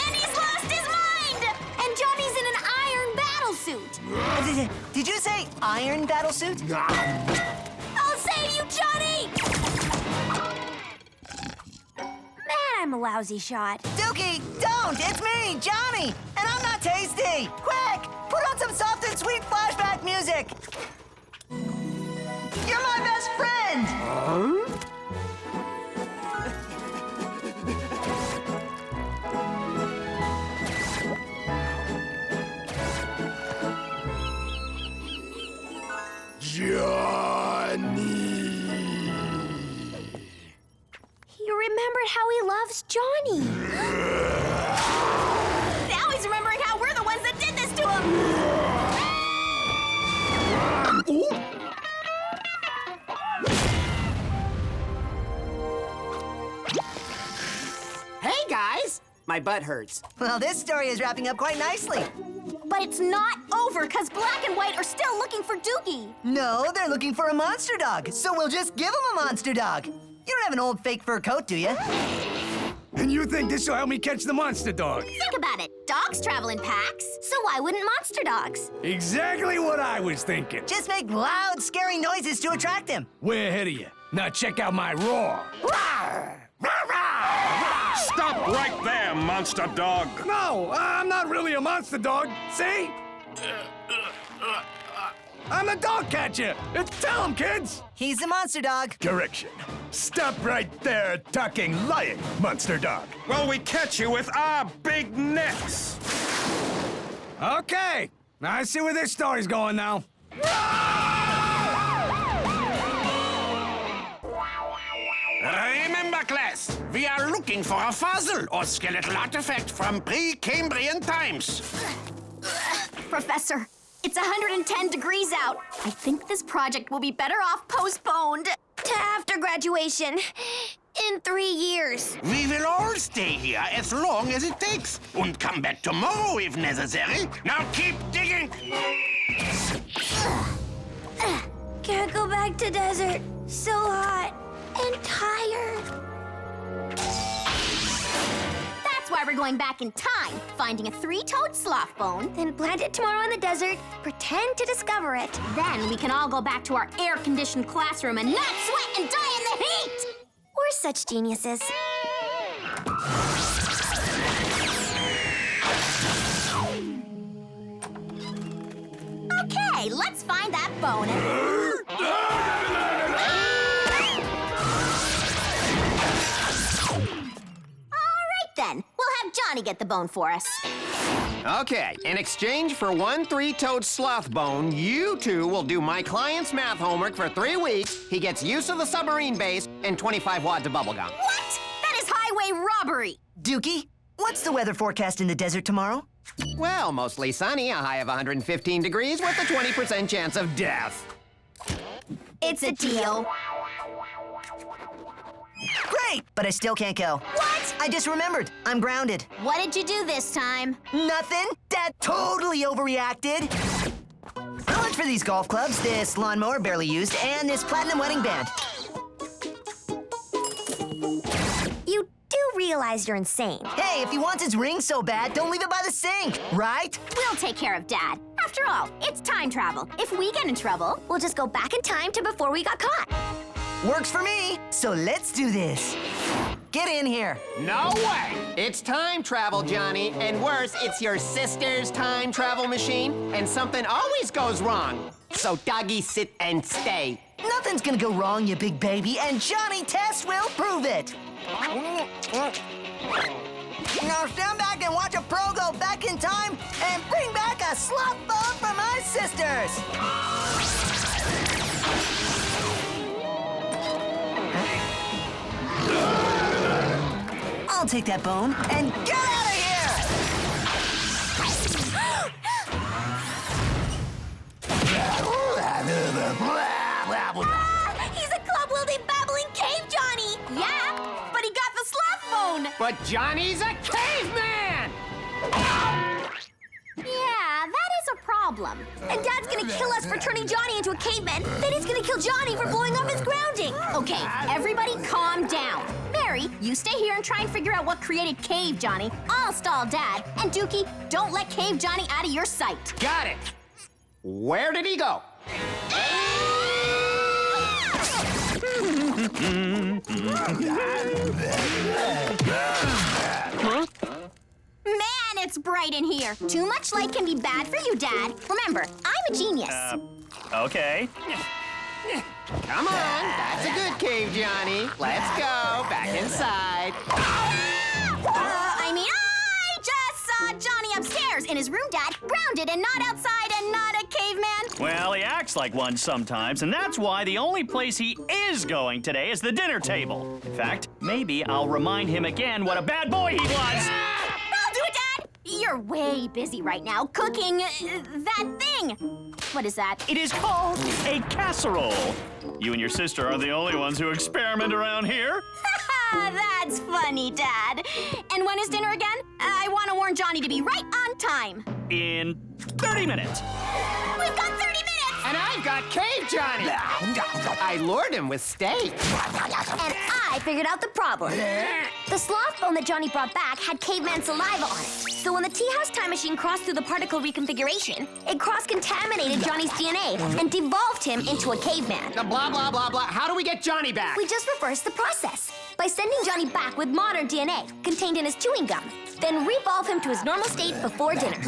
And he's lost his mind! And Johnny's in an iron battle suit. Did you say iron battle suit? I'll save you, Johnny! Man, I'm a lousy shot. Dookie, don't! It's me, Johnny! And I'm not tasty! Quick! Put on some soft and sweet flashback music! You're my best friend! Johnny! He remembered how he loves Johnny. Now he's remembering how we're the ones that did this to him. Hey, guys! My butt hurts. Well, this story is wrapping up quite nicely. But it's not over, because Black and White are still looking for Dookie. No, they're looking for a monster dog, so we'll just give them a monster dog. You don't have an old fake fur coat, do you? And you think this will help me catch the monster dog? Think about it. Dogs travel in packs, so why wouldn't monster dogs? Exactly what I was thinking. Just make loud, scary noises to attract him. Way ahead of you. Now check out my roar. Stop right there, monster dog. No, I'm not really a monster dog. See? I'm the dog catcher. Tell him, kids. He's the monster dog. Correction. Stop right there talking lying, monster dog. Well, we catch you with our big nets. Okay. I see where this story's going now. Remember, class, we are looking for a fossil or skeletal artifact from pre-Cambrian times. Professor, it's 110 degrees out. I think this project will be better off postponed to after graduation. In 3 years. We will all stay here as long as it takes and come back tomorrow if necessary. Now keep digging. Can't go back to desert. So hot and tired. That's why we're going back in time, finding a 3-toed sloth bone, then plant it tomorrow in the desert, pretend to discover it. Then we can all go back to our air-conditioned classroom and not sweat and die in the heat! We're such geniuses. Okay, let's find that bone Then, we'll have Johnny get the bone for us. Okay, in exchange for 1 3-toed sloth bone, you two will do my client's math homework for 3 weeks. He gets use of the submarine base and 25 wads of bubblegum. What? That is highway robbery. Dookie, what's the weather forecast in the desert tomorrow? Well, mostly sunny, a high of 115 degrees with a 20% chance of death. It's a deal. Great, but I still can't go. What? I just remembered. I'm grounded. What did you do this time? Nothing. Dad totally overreacted. How much for these golf clubs, this lawnmower barely used, and this platinum wedding band? You do realize you're insane. Hey, if he wants his ring so bad, don't leave it by the sink, right? We'll take care of Dad. After all, it's time travel. If we get in trouble, we'll just go back in time to before we got caught. Works for me, so let's do this. get in here. No way! It's time travel, Johnny. And worse, it's your sister's time travel machine. And something always goes wrong. So, doggy, sit and stay. Nothing's gonna go wrong, you big baby, and Johnny Test will prove it. Now stand back and watch a pro go back in time and bring back a slop bone for my sisters. I'll take that bone and get out of here! He's a club-wielding, babbling cave Johnny! Yeah, but he got the sloth bone! But Johnny's a caveman! Yeah, that is a problem. And Dad's gonna kill us for turning Johnny into a caveman. Then he's gonna kill Johnny for blowing off his grounding. Okay, everybody calm down. Mary, you stay here and try and figure out what created Cave Johnny. I'll stall Dad. And Dookie, don't let Cave Johnny out of your sight. Got it. Where did he go? Huh? Man, it's bright in here. Too much light can be bad for you, Dad. Remember, I'm a genius. Okay. Come on, that's a good cave, Johnny. Let's go, back inside. I just saw Johnny upstairs in his room, Dad. Grounded and not outside and not a caveman. Well, he acts like one sometimes, and that's why the only place he is going today is the dinner table. In fact, maybe I'll remind him again what a bad boy he was. I'll do it, Dad! You're way busy right now cooking that thing. What is that? It is called a casserole. You and your sister are the only ones who experiment around here. That's funny, Dad. And when is dinner again? I want to warn Johnny to be right on time. In 30 minutes. We've got 30 minutes! And I've got Cave Johnny. I lured him with steak. And I figured out the problem. The sloth bone that Johnny brought back had caveman saliva on it. So when the tea house time machine crossed through the particle reconfiguration, it cross-contaminated Johnny's DNA and devolved him into a caveman. Blah, blah, blah, blah. How do we get Johnny back? We just reversed the process by sending Johnny back with modern DNA contained in his chewing gum, then revolve him to his normal state before dinner.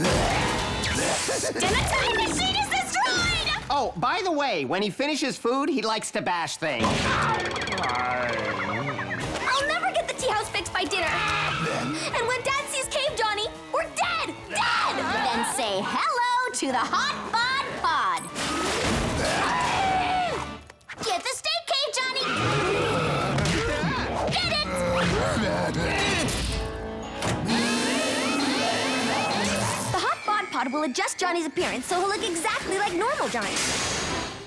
Dinner time machine is destroyed! Oh, by the way, when he finishes food, he likes to bash things. I'll never get the tea house fixed by dinner. And when Dad sees Cave Johnny, we're dead! Dead! Then say hello to the hot bod pod. Get the steak, Cave Johnny! Get it! The hot bod pod will adjust Johnny's appearance so he'll look exactly like normal Johnny.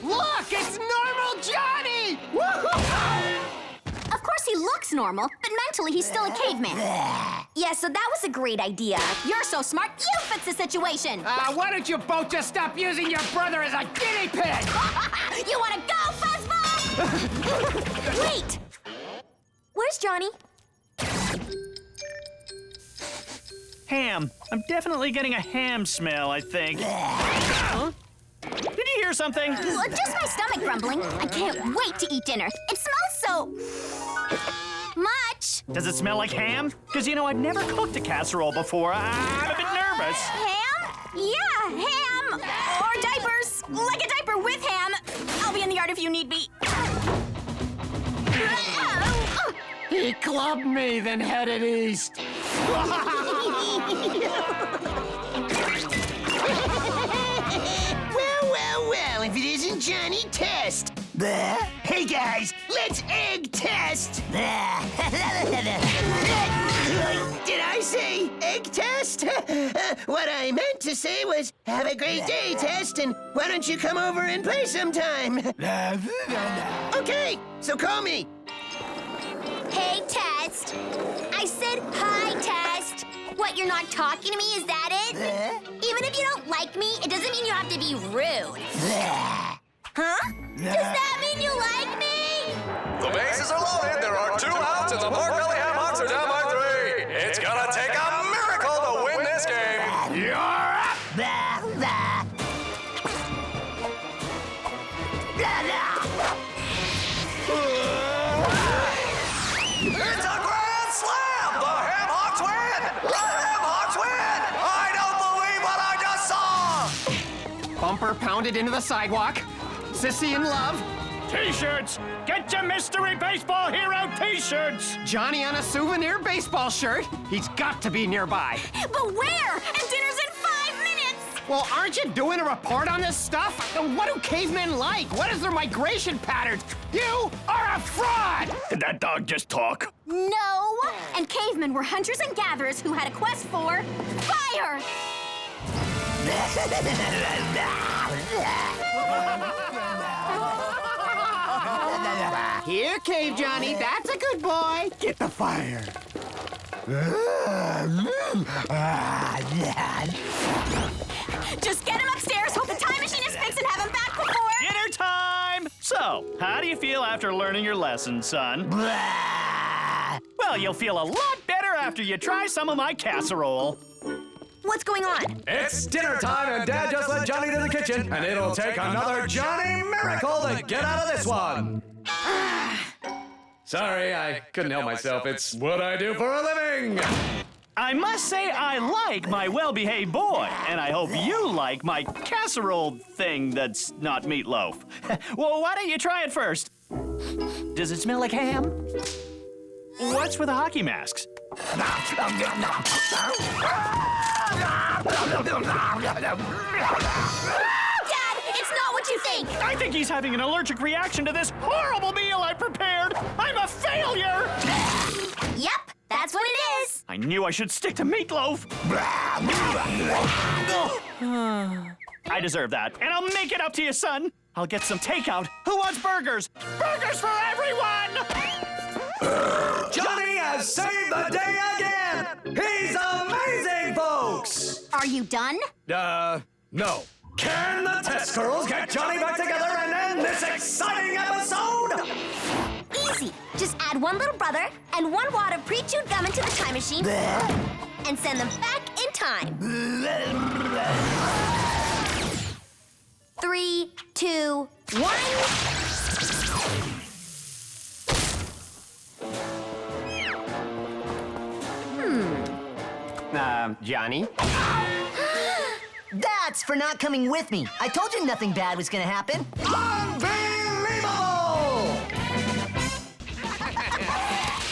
Look, it's normal Johnny! Of course he looks normal, but mentally he's still a caveman. Yeah, so that was a great idea. You're so smart, you fix the situation. Why don't you both just stop using your brother as a guinea pig? You wanna go, Fuzzball? Wait! Where's Johnny? Ham. I'm definitely getting a ham smell, I think. Huh? Did you hear something? Just my stomach grumbling. I can't wait to eat dinner. It smells so... much. Does it smell like ham? Because, you know, I've never cooked a casserole before. I'm a bit nervous. Ham? Yeah, ham. Or diapers. Like a diaper with ham. I'll be in the yard if you need me. He clubbed me, then headed east. Well, if it isn't Johnny Test. Hey, guys, let's egg test. Did I say egg test? What I meant to say was, have a great day, Test, and why don't you come over and play sometime? Okay, so call me. Hey, Test. I said hi, Test. What, you're not talking to me? Is that it? Even if you don't like me, it doesn't mean you have to be rude. Huh? Does that mean you like me? The bases are loaded. There are 2 outs, and the Pork Belly Ham-Hocks are down by 3. It's gonna take a miracle to win this game. You're up! It's a grand Let him Hawks win! I don't believe what I just saw! Bumper pounded into the sidewalk. Sissy in love. T-shirts! Get your mystery baseball hero T-shirts! Johnny on a souvenir baseball shirt. He's got to be nearby. But where? And dinner's in 5 minutes! Well, aren't you doing a report on this stuff? What do cavemen like? What is their migration patterns? You are a fraud! Did that dog just talk? No! And cavemen were hunters and gatherers who had a quest for fire! Here, Cave Johnny. That's a good boy. Get the fire. Just get him upstairs, hope the time machine is fixed, and have him back before... Dinner time! So, how do you feel after learning your lesson, son? Well, you'll feel a lot better after you try some of my casserole. What's going on? It's dinner time, and Dad just led Johnny to the kitchen, and it'll take another Johnny miracle to get out of this one. Sorry, I couldn't help myself. It's what I do for a living. I must say I like my well-behaved boy, and I hope you like my casserole thing that's not meatloaf. Well, why don't you try it first? Does it smell like ham? What's with the hockey masks? Dad, it's not what you think! I think he's having an allergic reaction to this horrible meal I prepared! I'm a failure! Yep, that's what it is! I knew I should stick to meatloaf! I deserve that, and I'll make it up to you, son! I'll get some takeout. Who wants burgers? Burgers for everyone! Johnny has saved the day again! He's amazing, folks! Are you done? No. Can the test girls get Johnny back together and end this exciting episode? Easy. Just add one little brother and 1 wad of pre-chewed gum into the time machine and send them back in time. 3, 2, 1... Johnny? That's for not coming with me. I told you nothing bad was gonna happen. Unbelievable!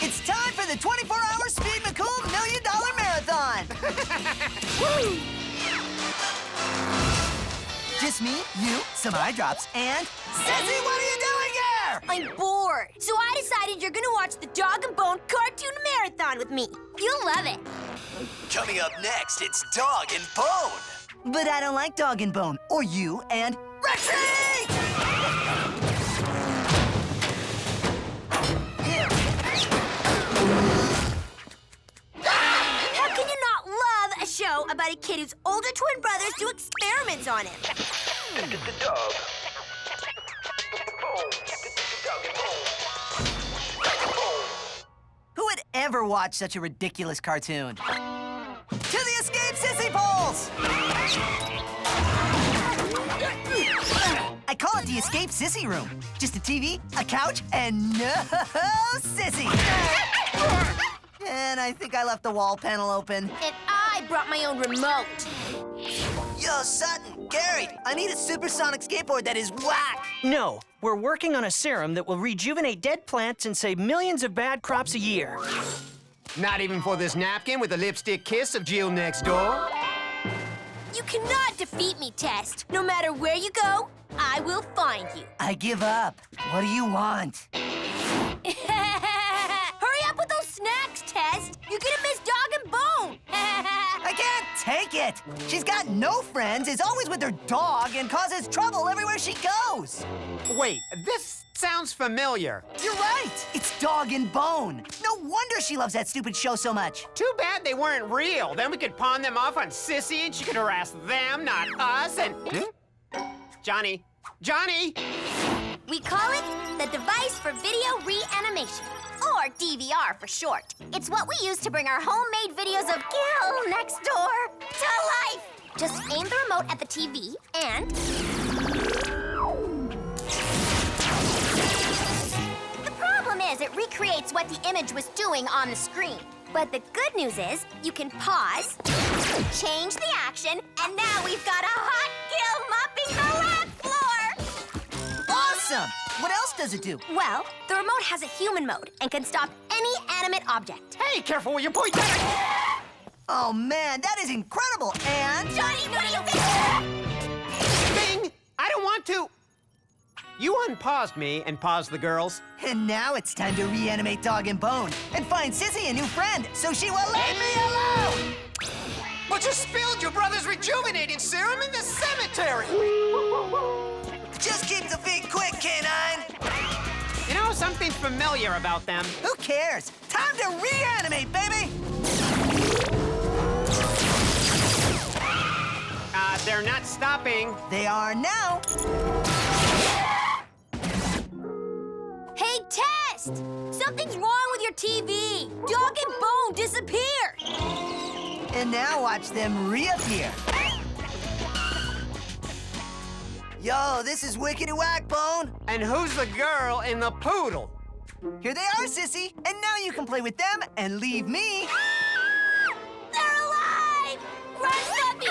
It's time for the 24-hour Speed McCool $1 Million Marathon! Woo! Just me, you, some eye drops, and... Sissy, what are you doing here? I'm bored, so I decided you're gonna watch the Dog and Bone Cartoon Marathon with me. You'll love it. Coming up next, it's Dog and Bone. But I don't like Dog and Bone, or you, and... Rexy! How can you not love a show about a kid whose older twin brothers do experiments on him? Look at the dog. Who would ever watch such a ridiculous cartoon? To the escape sissy poles! I call it the escape sissy room. Just a TV, a couch, and no sissy. And I think I left the wall panel open. And I brought my own remote. Yo, Sutton, Gary, I need a supersonic skateboard that is whack. No, we're working on a serum that will rejuvenate dead plants and save millions of bad crops a year. Not even for this napkin with the lipstick kiss of Jill next door? You cannot defeat me, Test. No matter where you go, I will find you. I give up. What do you want? Hurry up with those snacks, Test. You're gonna miss Dog and Bone. I can't take it. She's got no friends, is always with her dog, and causes trouble everywhere she goes. Wait, this sounds familiar. You're right. It's Dog and Bone. No wonder she loves that stupid show so much. Too bad they weren't real. Then we could pawn them off on Sissy and she could harass them, not us, and... Johnny. Johnny! We call it the Device for Video Reanimation, or DVR for short. It's what we use to bring our homemade videos of Gil next door to life. Just aim the remote at the TV and... The problem is it recreates what the image was doing on the screen. But the good news is you can pause, change the action, and now we've got a hot Gil mopping the lab floor! Awesome! What else does it do? Well, the remote has a human mode and can stop any animate object. Hey, careful where you point that! Oh, man, that is incredible! And... Johnny, what do you think? Bing! I don't want to! You unpaused me and paused the girls. And now it's time to reanimate Dog and Bone and find Sissy a new friend so she will leave me alone! But you spilled your brother's rejuvenating serum in the cemetery! Just keep the feet quick, Canine! You know, something familiar about them. Who cares? Time to reanimate, baby! They're not stopping. They are now. Hey, Test! Something's wrong with your TV. Dog and Bone disappeared. And now watch them reappear. Yo, this is Wickedy Whack, Bone. And who's the girl in the poodle? Here they are, Sissy. And now you can play with them and leave me. They're alive! Run, Stumpy!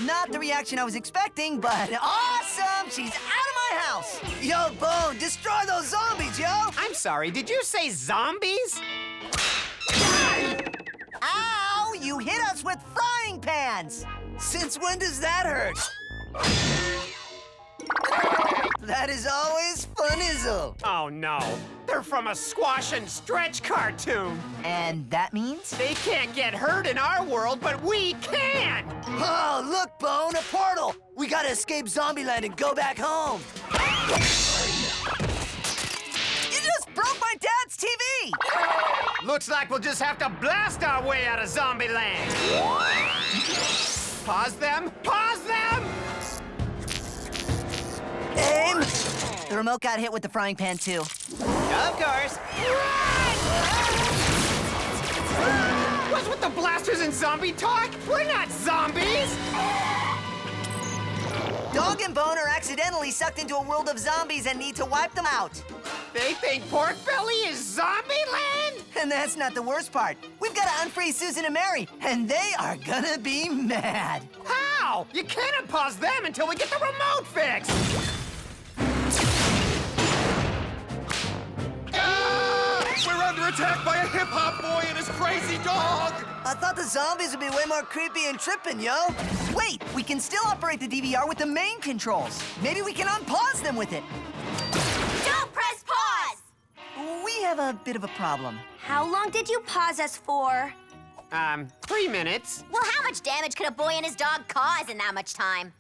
Not the reaction I was expecting, but awesome! She's out of my house! Yo, Bone, destroy those zombies, yo! I'm sorry, did you say zombies? Ow! You hit us with frying pans! Since when does that hurt? That is always fun-izzle. Oh, no. They're from a squash and stretch cartoon. And that means? They can't get hurt in our world, but we can! Oh, look, Bone, a portal! We gotta escape Zombieland and go back home! You just broke my dad's TV! Looks like we'll just have to blast our way out of Zombieland. Pause them! Pause them! Aim! The remote got hit with the frying pan, too. Of course. What's with the blasters and zombie talk? We're not zombies! Dog and Bone are accidentally sucked into a world of zombies and need to wipe them out. They think Pork Belly is Zombieland? And that's not the worst part. We've got to unfreeze Susan and Mary, and they are gonna be mad. How? You can't unpause them until we get the remote fixed! We're under attack by a hip-hop boy and his crazy dog! I thought the zombies would be way more creepy and tripping, yo. Wait, we can still operate the DVR with the main controls. Maybe we can unpause them with it. Don't press pause! We have a bit of a problem. How long did you pause us for? 3 minutes. Well, how much damage could a boy and his dog cause in that much time?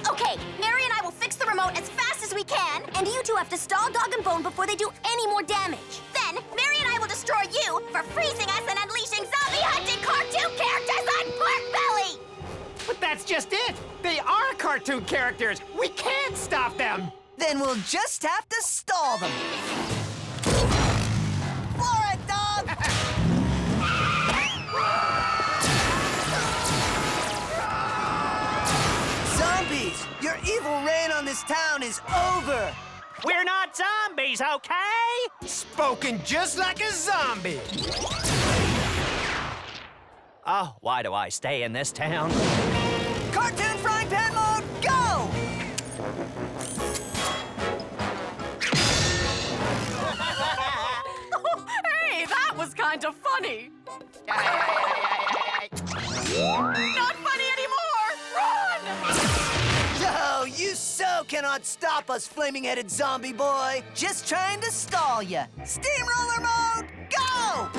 Okay, Mary and I will fix the remote as fast as we can, and you two have to stall Dog and Bone before they do any more damage. Then, Mary and I will destroy you for freezing us and unleashing zombie-hunting cartoon characters on Pork Belly! But that's just it! They are cartoon characters! We can't stop them! Then we'll just have to stall them. For it, dog! Zombies! Your evil reign on this town is over! We're not zombies, okay? Spoken just like a zombie! Oh, why do I stay in this town? Cartoon frying pan mode, go! Hey, that was kind of funny. Not funny anymore! Run! Yo, you so cannot stop us, flaming-headed zombie boy. Just trying to stall ya. Steamroller mode, go!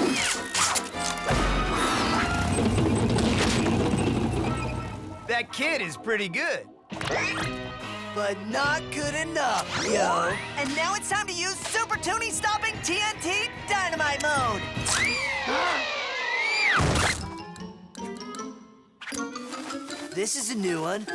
That kid is pretty good. But not good enough, yo. And now it's time to use Super Toonie Stopping TNT Dynamite mode. This is a new one.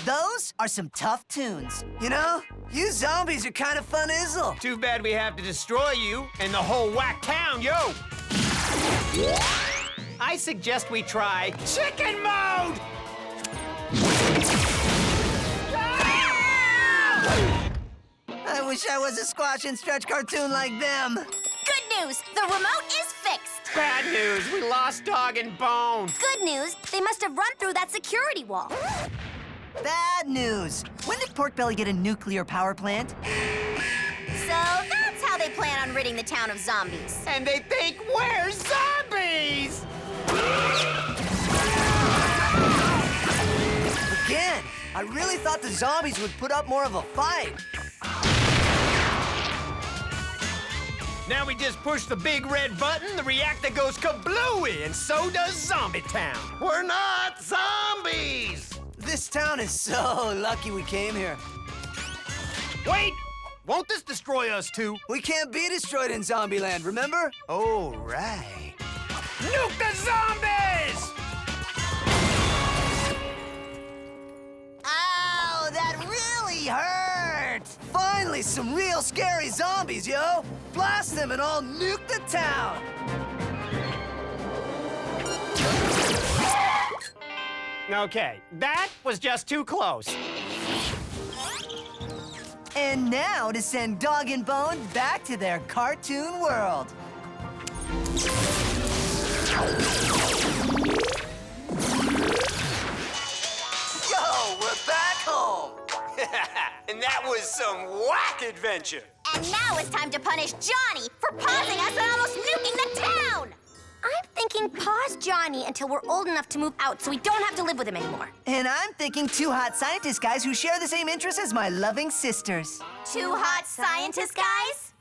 Those are some tough tunes. You know, you zombies are kind of fun-izzle. Too bad we have to destroy you and the whole whack town, yo! I suggest we try chicken mode! I wish I was a squash and stretch cartoon like them. Good news, the remote is fixed. Bad news, we lost Dog and Bone. Good news, they must have run through that security wall. Bad news. When did Porkbelly get a nuclear power plant? So that's how they plan on ridding the town of zombies. And they think we're zombies! Again, I really thought the zombies would put up more of a fight. Now we just push the big red button, the reactor goes kablooey, and so does Zombie Town. We're not zombies! This town is so lucky we came here. Wait! Won't this destroy us too? We can't be destroyed in Zombieland, remember? Oh, right. Nuke the zombies! Ow, that really hurt! Finally, some real scary zombies, yo! Blast them and I'll nuke the town! Okay, that was just too close. And now to send Dog and Bone back to their cartoon world. Yo, we're back home! And that was some whack adventure. And now it's time to punish Johnny for pausing us and almost nuking the town! I'm thinking pause Johnny until we're old enough to move out so we don't have to live with him anymore. And I'm thinking 2 hot scientist guys who share the same interests as my loving sisters. 2 hot scientist guys?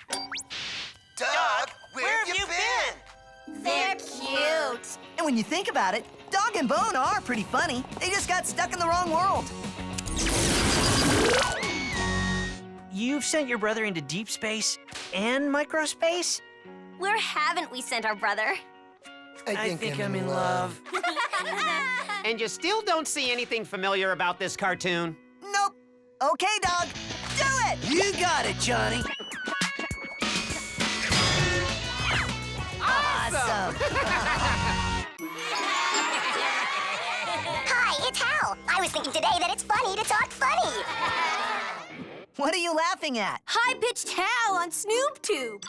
Doug, where have you been? They're cute. And when you think about it, Dog and Bone are pretty funny. They just got stuck in the wrong world. You've sent your brother into deep space and microspace? Where haven't we sent our brother? I think I'm in love. And you still don't see anything familiar about this cartoon? Nope. Okay, Dog. Do it! You got it, Johnny. Awesome! Hi, it's Hal. I was thinking today that it's funny to talk funny. What are you laughing at? High-pitched Hal on Snoop Tube.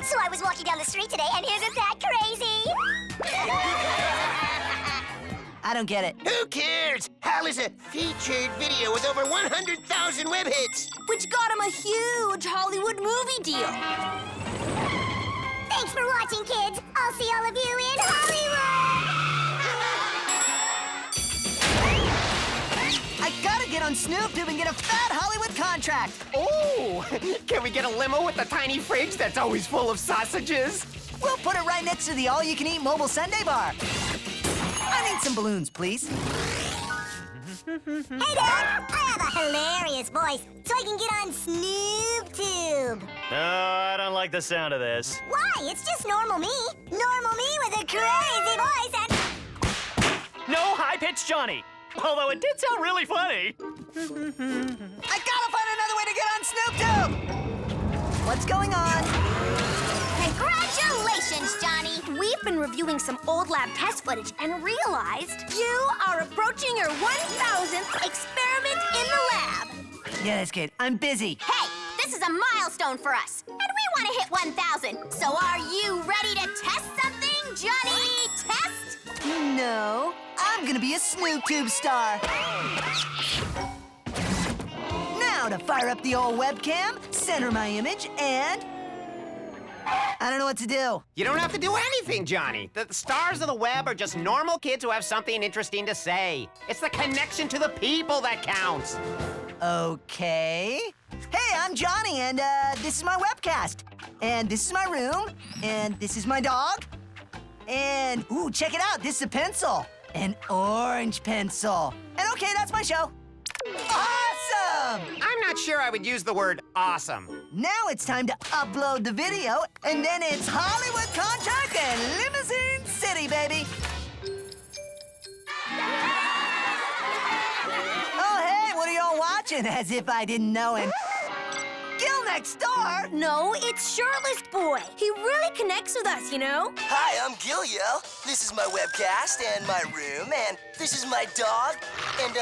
So I was walking down the street today, and isn't that crazy? I don't get it. Who cares? Hal is a featured video with over 100,000 web hits. Which got him a huge Hollywood movie deal. Thanks for watching, kids. I'll see all of you in Hollywood! I gotta get on Snoop Tube and get a fat Hollywood contract. Oh, can we get a limo with a tiny fridge that's always full of sausages? We'll put it right next to the all-you-can-eat mobile sundae bar. I need some balloons, please. Hey, Dad! I have a hilarious voice, so I can get on Snoop Tube. No, I don't like the sound of this. Why? It's just normal me. Normal me with a crazy voice and... No high-pitched Johnny. Although it did sound really funny. I gotta find another way to get on Snoop Tube! What's going on? Congratulations, Johnny! We've been reviewing some old lab test footage and realized you are approaching your 1,000th experiment in the lab. Yeah, that's good. I'm busy. Hey, this is a milestone for us, and we want to hit 1,000. So are you ready to test something, Johnny? Test? No, I'm gonna be a Snoop Tube star. Now to fire up the old webcam, center my image, and... I don't know what to do. You don't have to do anything, Johnny. The stars of the web are just normal kids who have something interesting to say. It's the connection to the people that counts. Okay. Hey, I'm Johnny, and this is my webcast. And this is my room, and this is my dog. And, ooh, check it out, this is a pencil. An orange pencil. And okay, that's my show. Awesome! I'm not sure I would use the word awesome. Now it's time to upload the video, and then it's Hollywood contract and Limousine City, baby. Oh, hey, what are y'all watching? As if I didn't know him. Gil next door? No, it's Shirtless Boy. He really connects with us, you know? Hi, I'm Gilio. This is my webcast and my room, and this is my dog. And,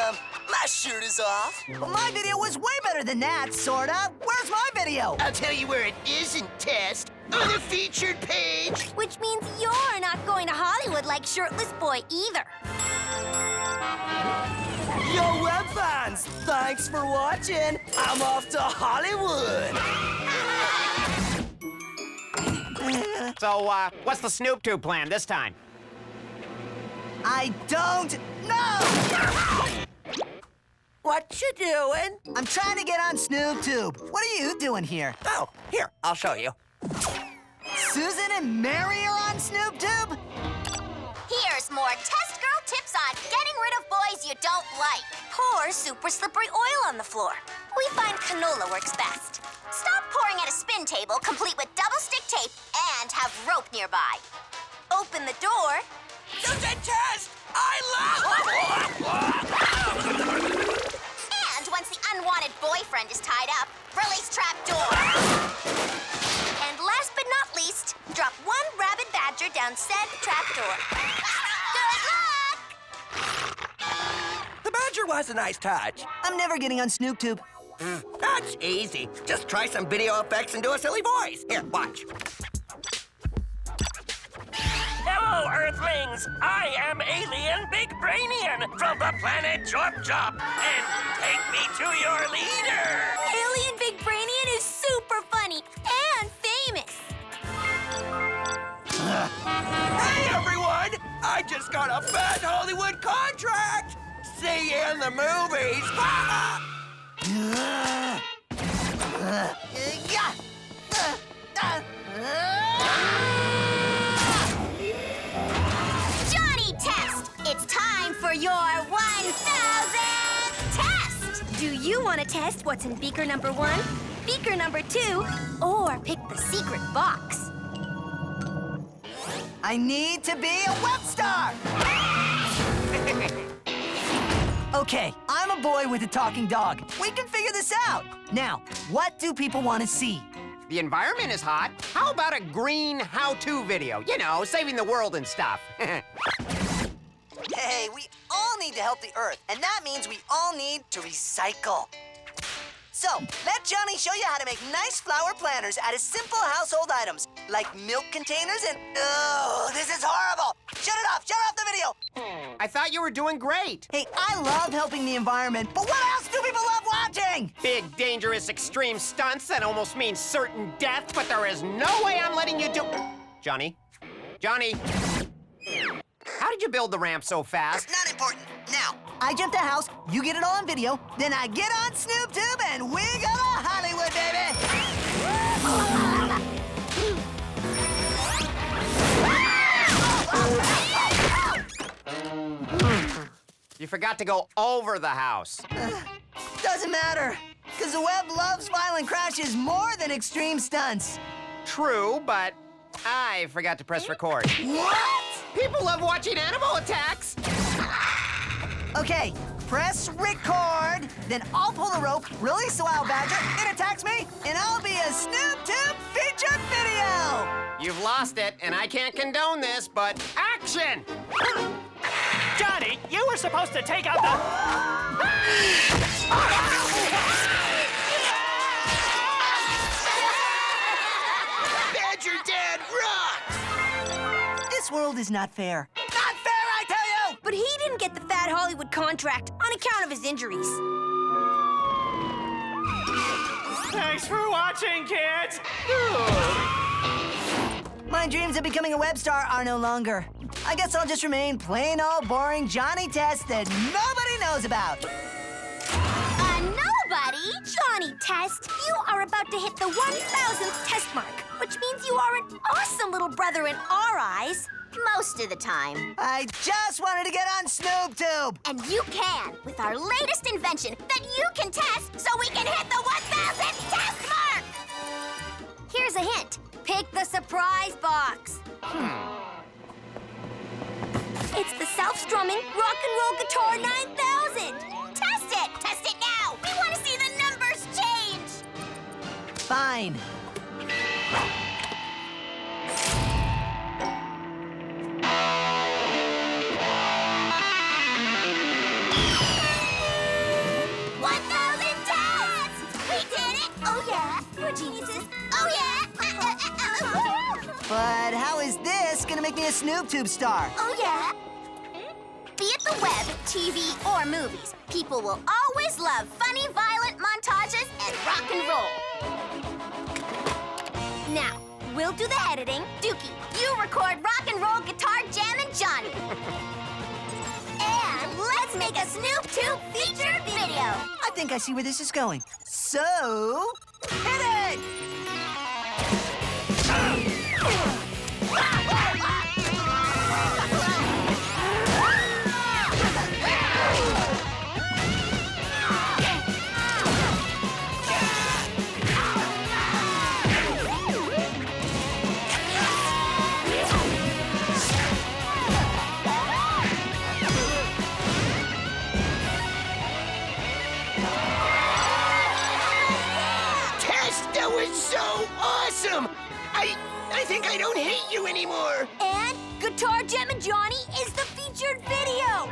My shirt is off. Well, my video was way better than that, sorta. Where's my video? I'll tell you where it isn't, Test. On the featured page. Which means you're not going to Hollywood like Shirtless Boy either. Yo, web fans, thanks for watching. I'm off to Hollywood. So, what's the Snoop Tube plan this time? I don't know! What you doing? I'm trying to get on Snoop Tube. What are you doing here? Oh, here, I'll show you. Susan and Mary are on Snoop Tube? Here's more Test Girl tips on getting rid of boys you don't like. Pour super slippery oil on the floor. We find canola works best. Stop pouring at a spin table complete with double stick tape and have rope nearby. Open the door. Susan Test! I love... And once the unwanted boyfriend is tied up, release trap door. And last but not least, drop one rabid badger down said trap door. Good luck! The badger was a nice touch. I'm never getting on Snoop Tube. That's easy. Just try some video effects and do a silly voice. Here, watch. Hello, Earthlings! I am Alien Big Brainian from the planet Jorp Jop, and take me to your leader! Alien Big Brainian is super funny and famous. Hey, everyone! I just got a fat Hollywood contract! See you in the movies! Johnny Test! It's time for your 1,000 test! Do you want to test what's in beaker number 1, beaker number 2, or pick the secret box? I need to be a web star! Okay, I'm a boy with a talking dog. We can figure this out. Now, what do people want to see? The environment is hot. How about a green how-to video? You know, saving the world and stuff. Hey, we all need to help the Earth, and that means we all need to recycle. So, let Johnny show you how to make nice flower planters out of simple household items, like milk containers and... Oh, this is horrible! Shut it off! Shut off the video! I thought you were doing great. Hey, I love helping the environment, but what else do people love watching? Big, dangerous, extreme stunts that almost mean certain death, but there is no way I'm letting you do... Johnny? Johnny? How did you build the ramp so fast? Not important. Now, I jump the house, you get it all on video, then I get on Snoop Tube, and we go to Hollywood, baby! You forgot to go over the house. Doesn't matter, because the web loves violent crashes more than extreme stunts. True, but I forgot to press record. What? People love watching animal attacks. Okay, press record, then I'll pull the rope, release the wild badger, it attacks me, and I'll be a Snoop Tube featured video! You've lost it, and I can't condone this, but action! Johnny, you were supposed to take out the... Badger Dad rocks! This world is not fair. Not fair, I tell you! But he didn't get the fat Hollywood contract on account of his injuries. Thanks for watching, kids! My dreams of becoming a web star are no longer. I guess I'll just remain plain old boring Johnny Test that nobody knows about. Nobody? Johnny Test, you are about to hit the 1,000th test mark, which means you are an awesome little brother in our eyes. Most of the time. I just wanted to get on Snoop Tube. And you can, with our latest invention that you can test so we can hit the 1,000th test mark! Here's a hint. Pick the surprise box. It's the self-strumming rock and roll guitar 9000. Test it! Test it now! We want to see the numbers change! Fine. We're geniuses. Oh, yeah. But how is this gonna make me a Snoop Tube star? Oh, yeah. Be it the web, TV, or movies, people will always love funny, violent montages and rock and roll. Now, we'll do the editing. Dookie, you record rock and roll guitar jamming Johnny. And let's make a Snoop Tube featured video. I think I see where this is going. So, hit it! That was so awesome! I think I don't hate you anymore. And Guitar Jamming Johnny is the featured video.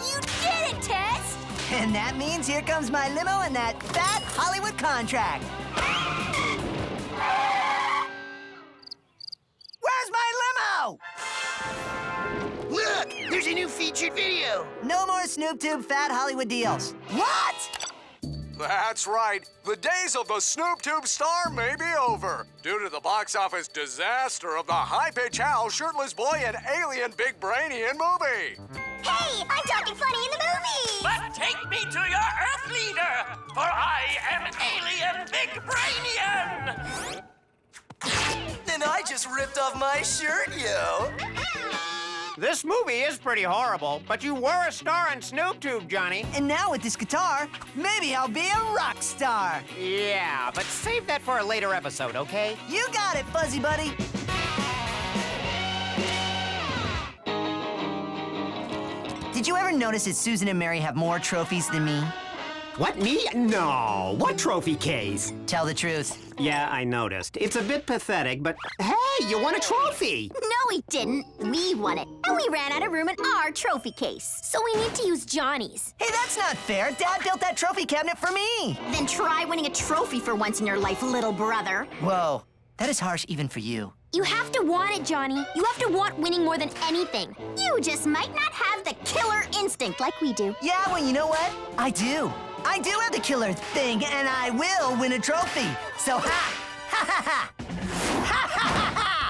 You did it, Tess! And that means here comes my limo and that fat Hollywood contract. Where's my limo? Look, there's a new featured video. No more Snoop Tube fat Hollywood deals. What? That's right. The days of the Snoop Tube star may be over due to the box office disaster of the high-pitch Hal, shirtless boy, and alien big brainian movie. Hey, I'm talking funny in the movie! But take me to your Earth leader, for I am alien big brainian! Then I just ripped off my shirt, yo. This movie is pretty horrible, but you were a star on Snoop Tube, Johnny. And now with this guitar, maybe I'll be a rock star. Yeah, but save that for a later episode, okay? You got it, Fuzzy Buddy. Did you ever notice that Susan and Mary have more trophies than me? What, me? No. What trophy case? Tell the truth. Yeah, I noticed. It's a bit pathetic, but hey, you won a trophy! No, we didn't. We won it. And we ran out of room in our trophy case. So we need to use Johnny's. Hey, that's not fair. Dad built that trophy cabinet for me. Then try winning a trophy for once in your life, little brother. Whoa, that is harsh even for you. You have to want it, Johnny. You have to want winning more than anything. You just might not have the killer instinct like we do. Yeah, well, you know what? I do. I do have the killer thing, and I will win a trophy. So ha! Ha ha ha! Ha ha ha ha!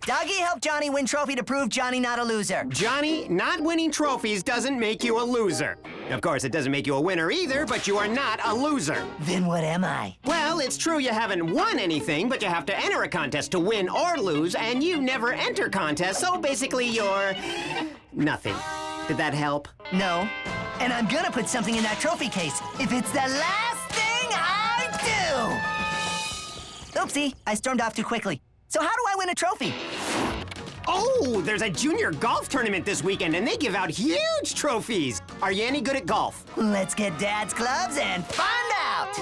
Doggy helped Johnny win trophy to prove Johnny not a loser. Johnny, not winning trophies doesn't make you a loser. Of course, it doesn't make you a winner either, but you are not a loser. Then what am I? Well, it's true you haven't won anything, but you have to enter a contest to win or lose, and you never enter contests, so basically you're nothing. Did that help? No. And I'm gonna put something in that trophy case if it's the last thing I do! Oopsie, I stormed off too quickly. So how do I win a trophy? Oh, there's a junior golf tournament this weekend, and they give out huge trophies. Are you any good at golf? Let's get Dad's clubs and find out!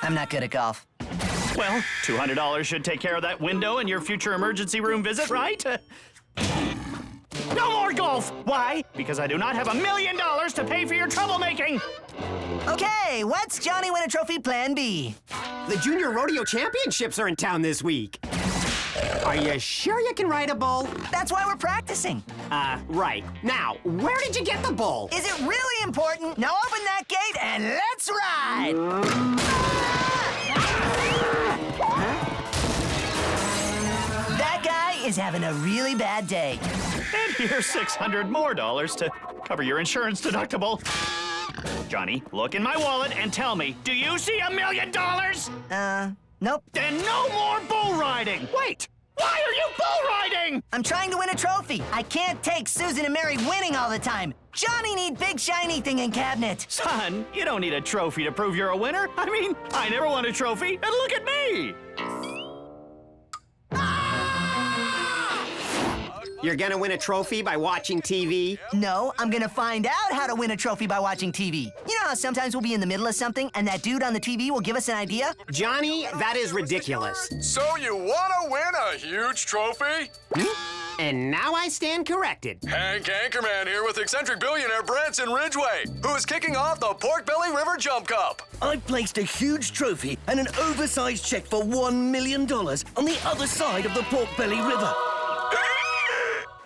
I'm not good at golf. Well, $200 should take care of that window and your future emergency room visit, right? No more golf! Why? Because I do not have $1 million to pay for your troublemaking! Okay, what's Johnny Win a Trophy Plan B? The Junior Rodeo Championships are in town this week. Are you sure you can ride a bull? That's why we're practicing. Right. Now, where did you get the bull? Is it really important? Now open that gate and let's ride! That guy is having a really bad day. And here's $600 more to cover your insurance deductible. Johnny, look in my wallet and tell me, do you see $1 million? Nope. Then no more bull riding! Wait! Why are you bull riding? I'm trying to win a trophy. I can't take Susan and Mary winning all the time. Johnny need big shiny thing in cabinet. Son, you don't need a trophy to prove you're a winner. I mean, I never won a trophy, and look at me! You're gonna win a trophy by watching TV? No, I'm gonna find out how to win a trophy by watching TV. You know how sometimes we'll be in the middle of something and that dude on the TV will give us an idea? Johnny, that is ridiculous. So you want to win a huge trophy? And now I stand corrected. Hank Anchorman here with eccentric billionaire Branson Ridgway, who is kicking off the Pork Belly River Jump Cup. I've placed a huge trophy and an oversized check for $1 million on the other side of the Pork Belly River.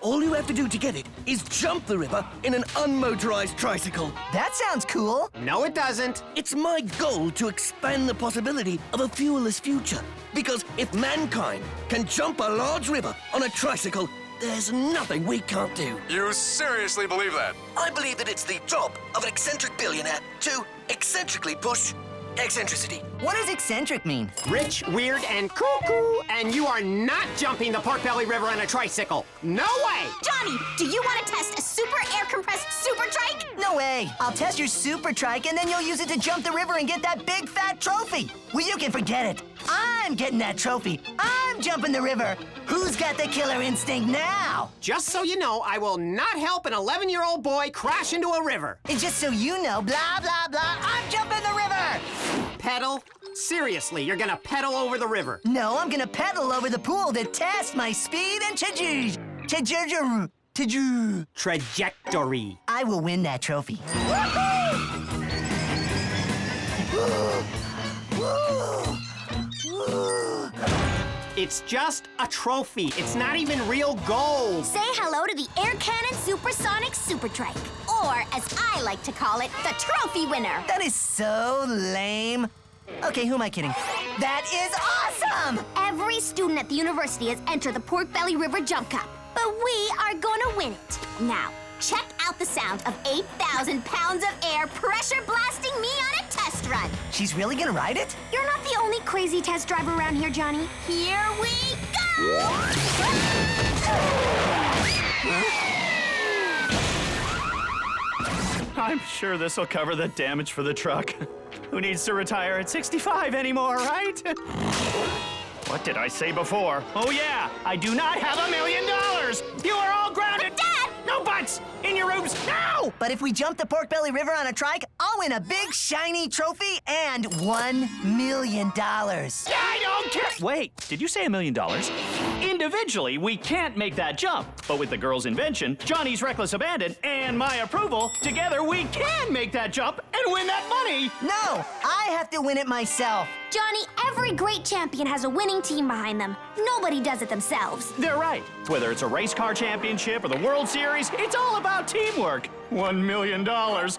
All you have to do to get it is jump the river in an unmotorized tricycle. That sounds cool. No, it doesn't. It's my goal to expand the possibility of a fuelless future. Because if mankind can jump a large river on a tricycle, there's nothing we can't do. You seriously believe that? I believe that it's the job of an eccentric billionaire to eccentrically push eccentricity. What does eccentric mean? Rich, weird, and cuckoo. And you are not jumping the Pork Belly River on a tricycle. No way! Johnny, do you want to test a super air-compressed super trike? No way. I'll test your super trike, and then you'll use it to jump the river and get that big fat trophy. Well, you can forget it. I'm getting that trophy. I'm jumping the river. Who's got the killer instinct now? Just so you know, I will not help an 11-year-old boy crash into a river. And just so you know, blah, blah, blah, I'm jumping the river! Pedal? Seriously, you're gonna pedal over the river? No, I'm gonna pedal over the pool to test my speed and trajectory. I will win that trophy. It's just a trophy. It's not even real gold. Say hello to the Air Cannon Supersonic Super Trike, or as I like to call it, the trophy winner. That is so lame. Okay, who am I kidding? That is awesome! Every student at the university has entered the Pork Belly River Jump Cup, but we are gonna win it. Now, check out the sound of 8,000 pounds of air pressure blasting me on a test run. She's really gonna ride it? You're not the only crazy test driver around here, Johnny. Here we go! I'm sure this will cover the damage for the truck. Who needs to retire at 65 anymore, right? What did I say before? Oh yeah, I do not have $1 million! You are all grounded! But Dad! No buts! In your rooms now! But if we jump the Pork Belly River on a trike, I'll win a big shiny trophy and $1 million. I don't care! Wait, did you say $1 million? Individually, we can't make that jump. But with the girl's invention, Johnny's reckless abandon, and my approval, together we can make that jump and win that money! No, I have to win it myself. Johnny, every great champion has a winning team behind them. Nobody does it themselves. They're right. Whether it's a race car championship or the World Series, it's all about teamwork. $1 million. $1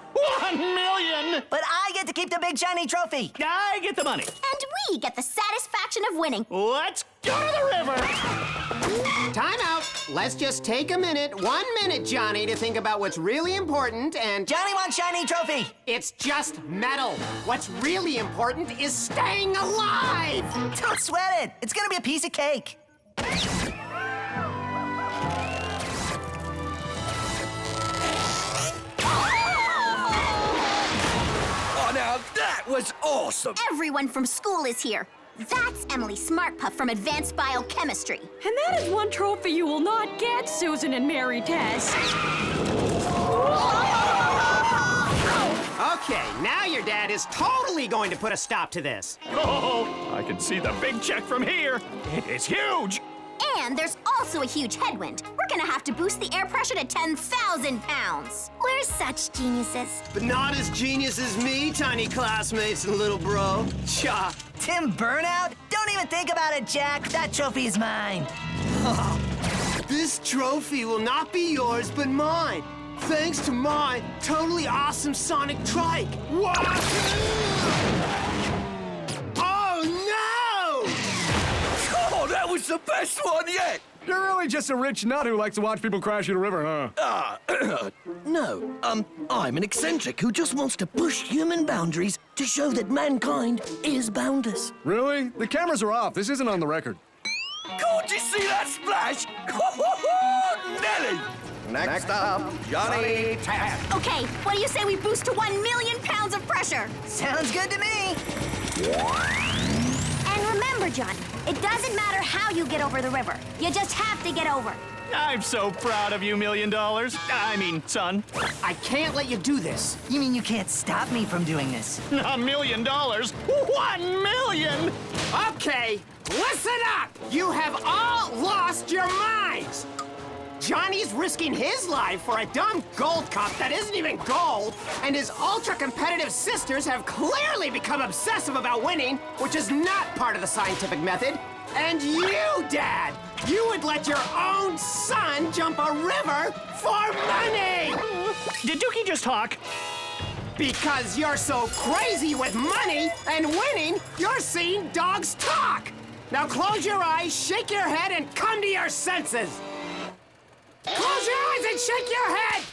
million! But I get to keep the big shiny trophy. I get the money. And we get the satisfaction of winning. Let's go to the river! Time out. Let's just take a minute, 1 minute, Johnny, to think about what's really important and... Johnny wants shiny trophy. It's just metal. What's really important is staying alive! Don't sweat it. It's gonna be a piece of cake. Oh, now that was awesome! Everyone from school is here. That's Emily Smartpuff from Advanced Biochemistry. And that is one trophy you will not get, Susan and Mary Tess. Okay, now your dad is totally going to put a stop to this. Oh, I can see the big check from here. It is huge. And there's also a huge headwind. We're gonna have to boost the air pressure to 10,000 pounds. We're such geniuses. But not as genius as me, tiny classmates and little bro. Cha. Tim Burnout? Don't even think about it, Jack. That trophy is mine. This trophy will not be yours, but mine. Thanks to my totally awesome sonic trike. What? Oh, no! Oh, that was the best one yet! You're really just a rich nut who likes to watch people crash in a river, huh? No. I'm an eccentric who just wants to push human boundaries to show that mankind is boundless. Really? The cameras are off. This isn't on the record. Can't you see that splash? Nelly! Next up, Johnny Test. Okay, what do you say we boost to 1 million pounds of pressure? Sounds good to me. And remember, Johnny, it doesn't matter how you get over the river. You just have to get over. I'm so proud of you, $1 million. I mean, son. I can't let you do this. You mean you can't stop me from doing this? $1 million? 1 million! Okay, listen up! You have all lost your minds! Johnny's risking his life for a dumb gold cup that isn't even gold, and his ultra-competitive sisters have clearly become obsessive about winning, which is not part of the scientific method. And you, Dad, you would let your own son jump a river for money! Did Dookie just talk? Because you're so crazy with money and winning, you're seeing dogs talk! Now close your eyes, shake your head, and come to your senses! Close your eyes and shake your head!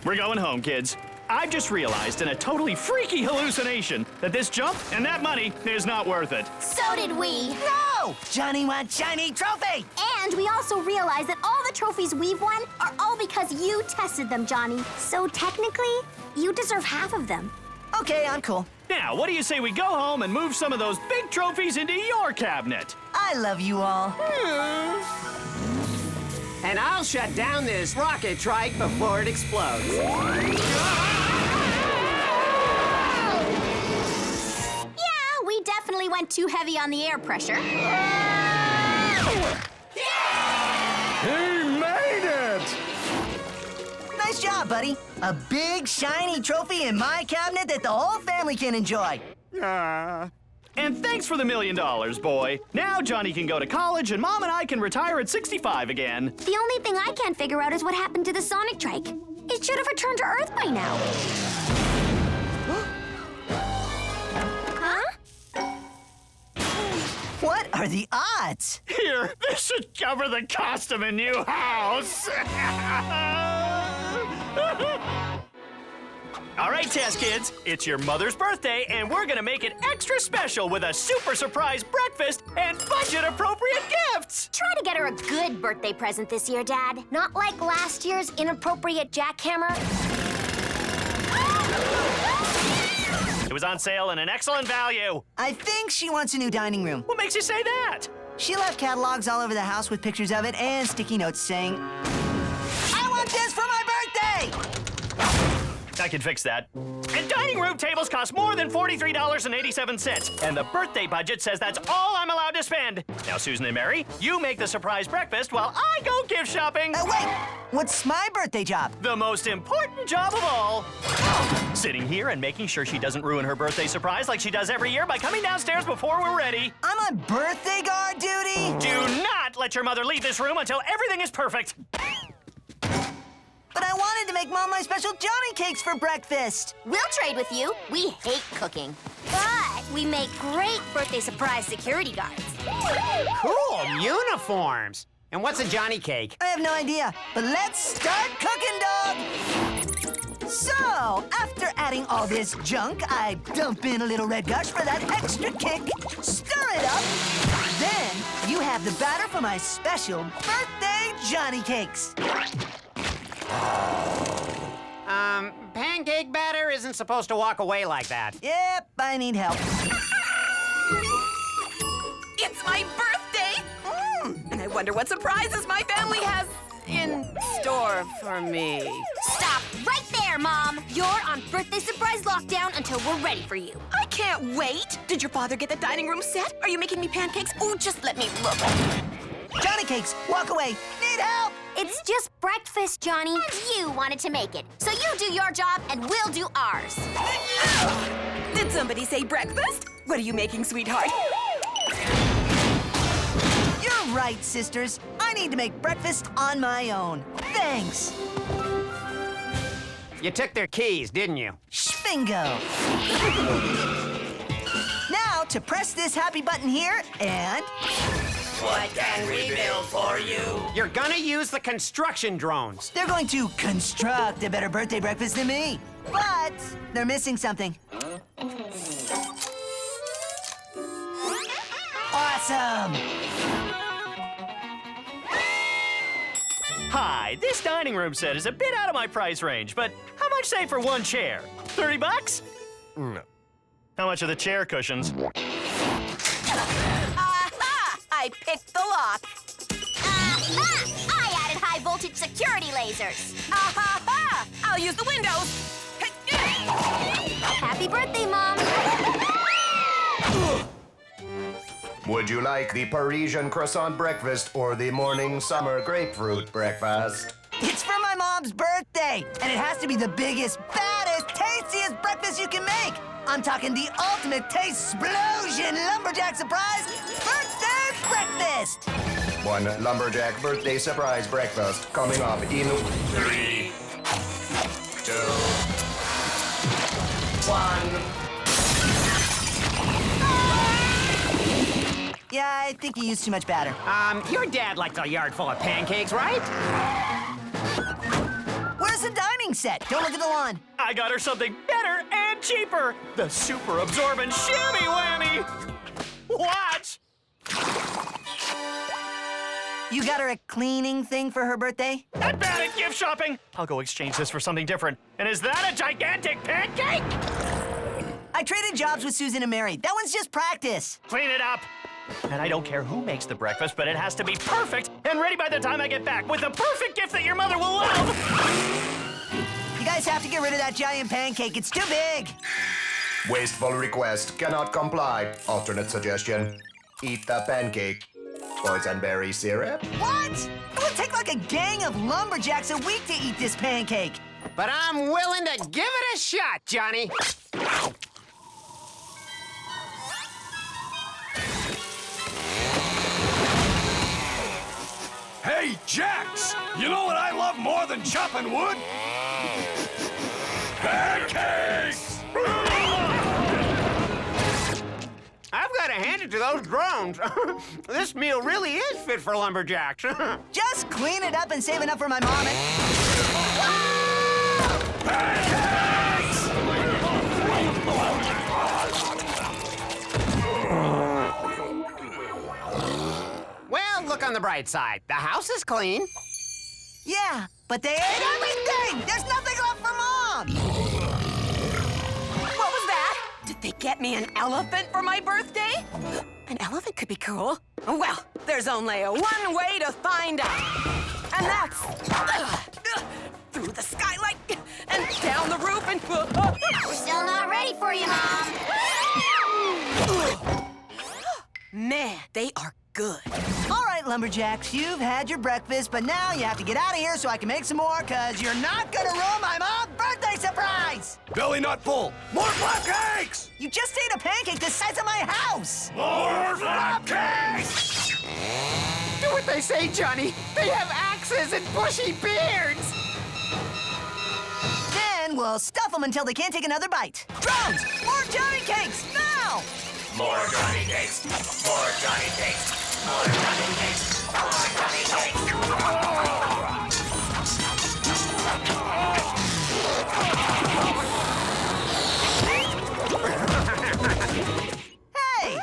We're going home, kids. I've just realized in a totally freaky hallucination that this jump and that money is not worth it. So did we. No! Johnny wants shiny trophy! And we also realized that all the trophies we've won are all because you tested them, Johnny. So technically, you deserve half of them. Okay, I'm cool. Now, what do you say we go home and move some of those big trophies into your cabinet? I love you all. And I'll shut down this rocket trike before it explodes. Yeah, we definitely went too heavy on the air pressure. He made it! Nice job, buddy. A big, shiny trophy in my cabinet that the whole family can enjoy. And thanks for the $1 million, boy. Now Johnny can go to college and Mom and I can retire at 65 again. The only thing I can't figure out is what happened to the Sonic Trike. It should have returned to Earth by now. Huh? What are the odds? Here, this should cover the cost of a new house. All right, test kids, it's your mother's birthday, and we're gonna make it extra special with a super surprise breakfast and budget-appropriate gifts. Try to get her a good birthday present this year, Dad. Not like last year's inappropriate jackhammer. It was on sale and an excellent value. I think she wants a new dining room. What makes you say that? She left catalogs all over the house with pictures of it and sticky notes saying, I want this for my birthday! I can fix that. And dining room tables cost more than $43.87. And the birthday budget says that's all I'm allowed to spend. Now, Susan and Mary, you make the surprise breakfast while I go gift shopping. Wait! What's my birthday job? The most important job of all. Sitting here and making sure she doesn't ruin her birthday surprise like she does every year by coming downstairs before we're ready. I'm on birthday guard duty? Do not let your mother leave this room until everything is perfect. But I wanted to make Mom my special Johnny cakes for breakfast. We'll trade with you. We hate cooking. But we make great birthday surprise security guards. Cool uniforms. And what's a Johnny cake? I have no idea, but let's start cooking, dog! So, after adding all this junk, I dump in a little red gush for that extra kick, stir it up, then you have the batter for my special birthday Johnny cakes. Pancake batter isn't supposed to walk away like that. Yep, I need help. It's my birthday! And I wonder what surprises my family has in store for me. Stop right there, Mom. You're on birthday surprise lockdown until we're ready for you. I can't wait. Did your father get the dining room set? Are you making me pancakes? Oh, just let me look. Johnny cakes, walk away. Need help! It's just breakfast, Johnny. You wanted to make it. So you do your job and we'll do ours. Did somebody say breakfast? What are you making, sweetheart? You're right, sisters. I need to make breakfast on my own. Thanks. You took their keys, didn't you? Schwingo. Now to press this happy button here and... What can we build for you? You're gonna use the construction drones. They're going to construct a better birthday breakfast than me. But they're missing something. Awesome! Hi, this dining room set is a bit out of my price range, but how much say for one chair? 30 bucks? No. How much are the chair cushions? I picked the lock. I added high voltage security lasers. I'll use the windows. Happy birthday, Mom. Would you like the Parisian croissant breakfast or the morning summer grapefruit breakfast? It's for my mom's birthday, and it has to be the biggest, baddest, tastiest breakfast you can make. I'm talking the ultimate taste explosion lumberjack surprise birthday breakfast. One lumberjack birthday surprise breakfast coming up in 3, 2, 1. Yeah, I think you used too much batter. Your dad likes a yard full of pancakes, right? Where's the dining set? Don't look at the lawn. I got her something better and cheaper. The super absorbent Shammy Whammy. Watch. You got her a cleaning thing for her birthday? Not bad at gift shopping. I'll go exchange this for something different. And is that a gigantic pancake? I traded jobs with Susan and Mary. That one's just practice. Clean it up. And I don't care who makes the breakfast, but it has to be perfect and ready by the time I get back with the perfect gift that your mother will love. You guys have to get rid of that giant pancake. It's too big. Wasteful request, cannot comply. Alternate suggestion, eat the pancake. Boysenberry syrup? What? It would take like a gang of lumberjacks a week to eat this pancake. But I'm willing to give it a shot, Johnny. Hey, Jax! You know what I love more than chopping wood? Pancakes! I've got to hand it to those drones. This meal really is fit for lumberjacks. Just clean it up and save enough for my mom and... Pancakes! Well, look on the bright side. The house is clean. Yeah, but they ate everything! There's nothing left for Mom! What was that? Did they get me an elephant for my birthday? An elephant could be cool. Well, there's only one way to find out. And that's through the skylight and down the roof and... We're still not ready for you, Mom. Man, they are good. All right, lumberjacks, you've had your breakfast, but now you have to get out of here so I can make some more, because you're not gonna ruin my mom's birthday surprise! Belly not full. More pancakes! You just ate a pancake the size of my house! More pancakes! Do what they say, Johnny. They have axes and bushy beards. Then we'll stuff them until they can't take another bite. Drones, more Johnny cakes, now! More Johnny cakes! More Johnny cakes! More Johnny cakes! More Johnny cakes! Hey!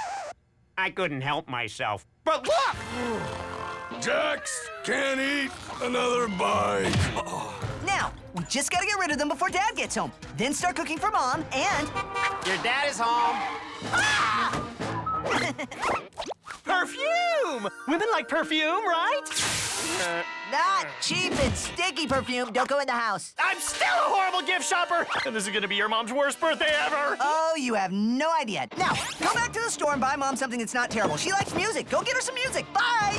I couldn't help myself. But look! Jax can't eat another bite. Now, we just gotta get rid of them before Dad gets home. Then start cooking for Mom, and... Your dad is home. Ah! Perfume! Women like perfume, right? Not cheap and sticky perfume. Don't go in the house. I'm still a horrible gift shopper! And this is gonna be your mom's worst birthday ever! Oh, you have no idea. Now, go back to the store and buy Mom something that's not terrible. She likes music. Go get her some music. Bye!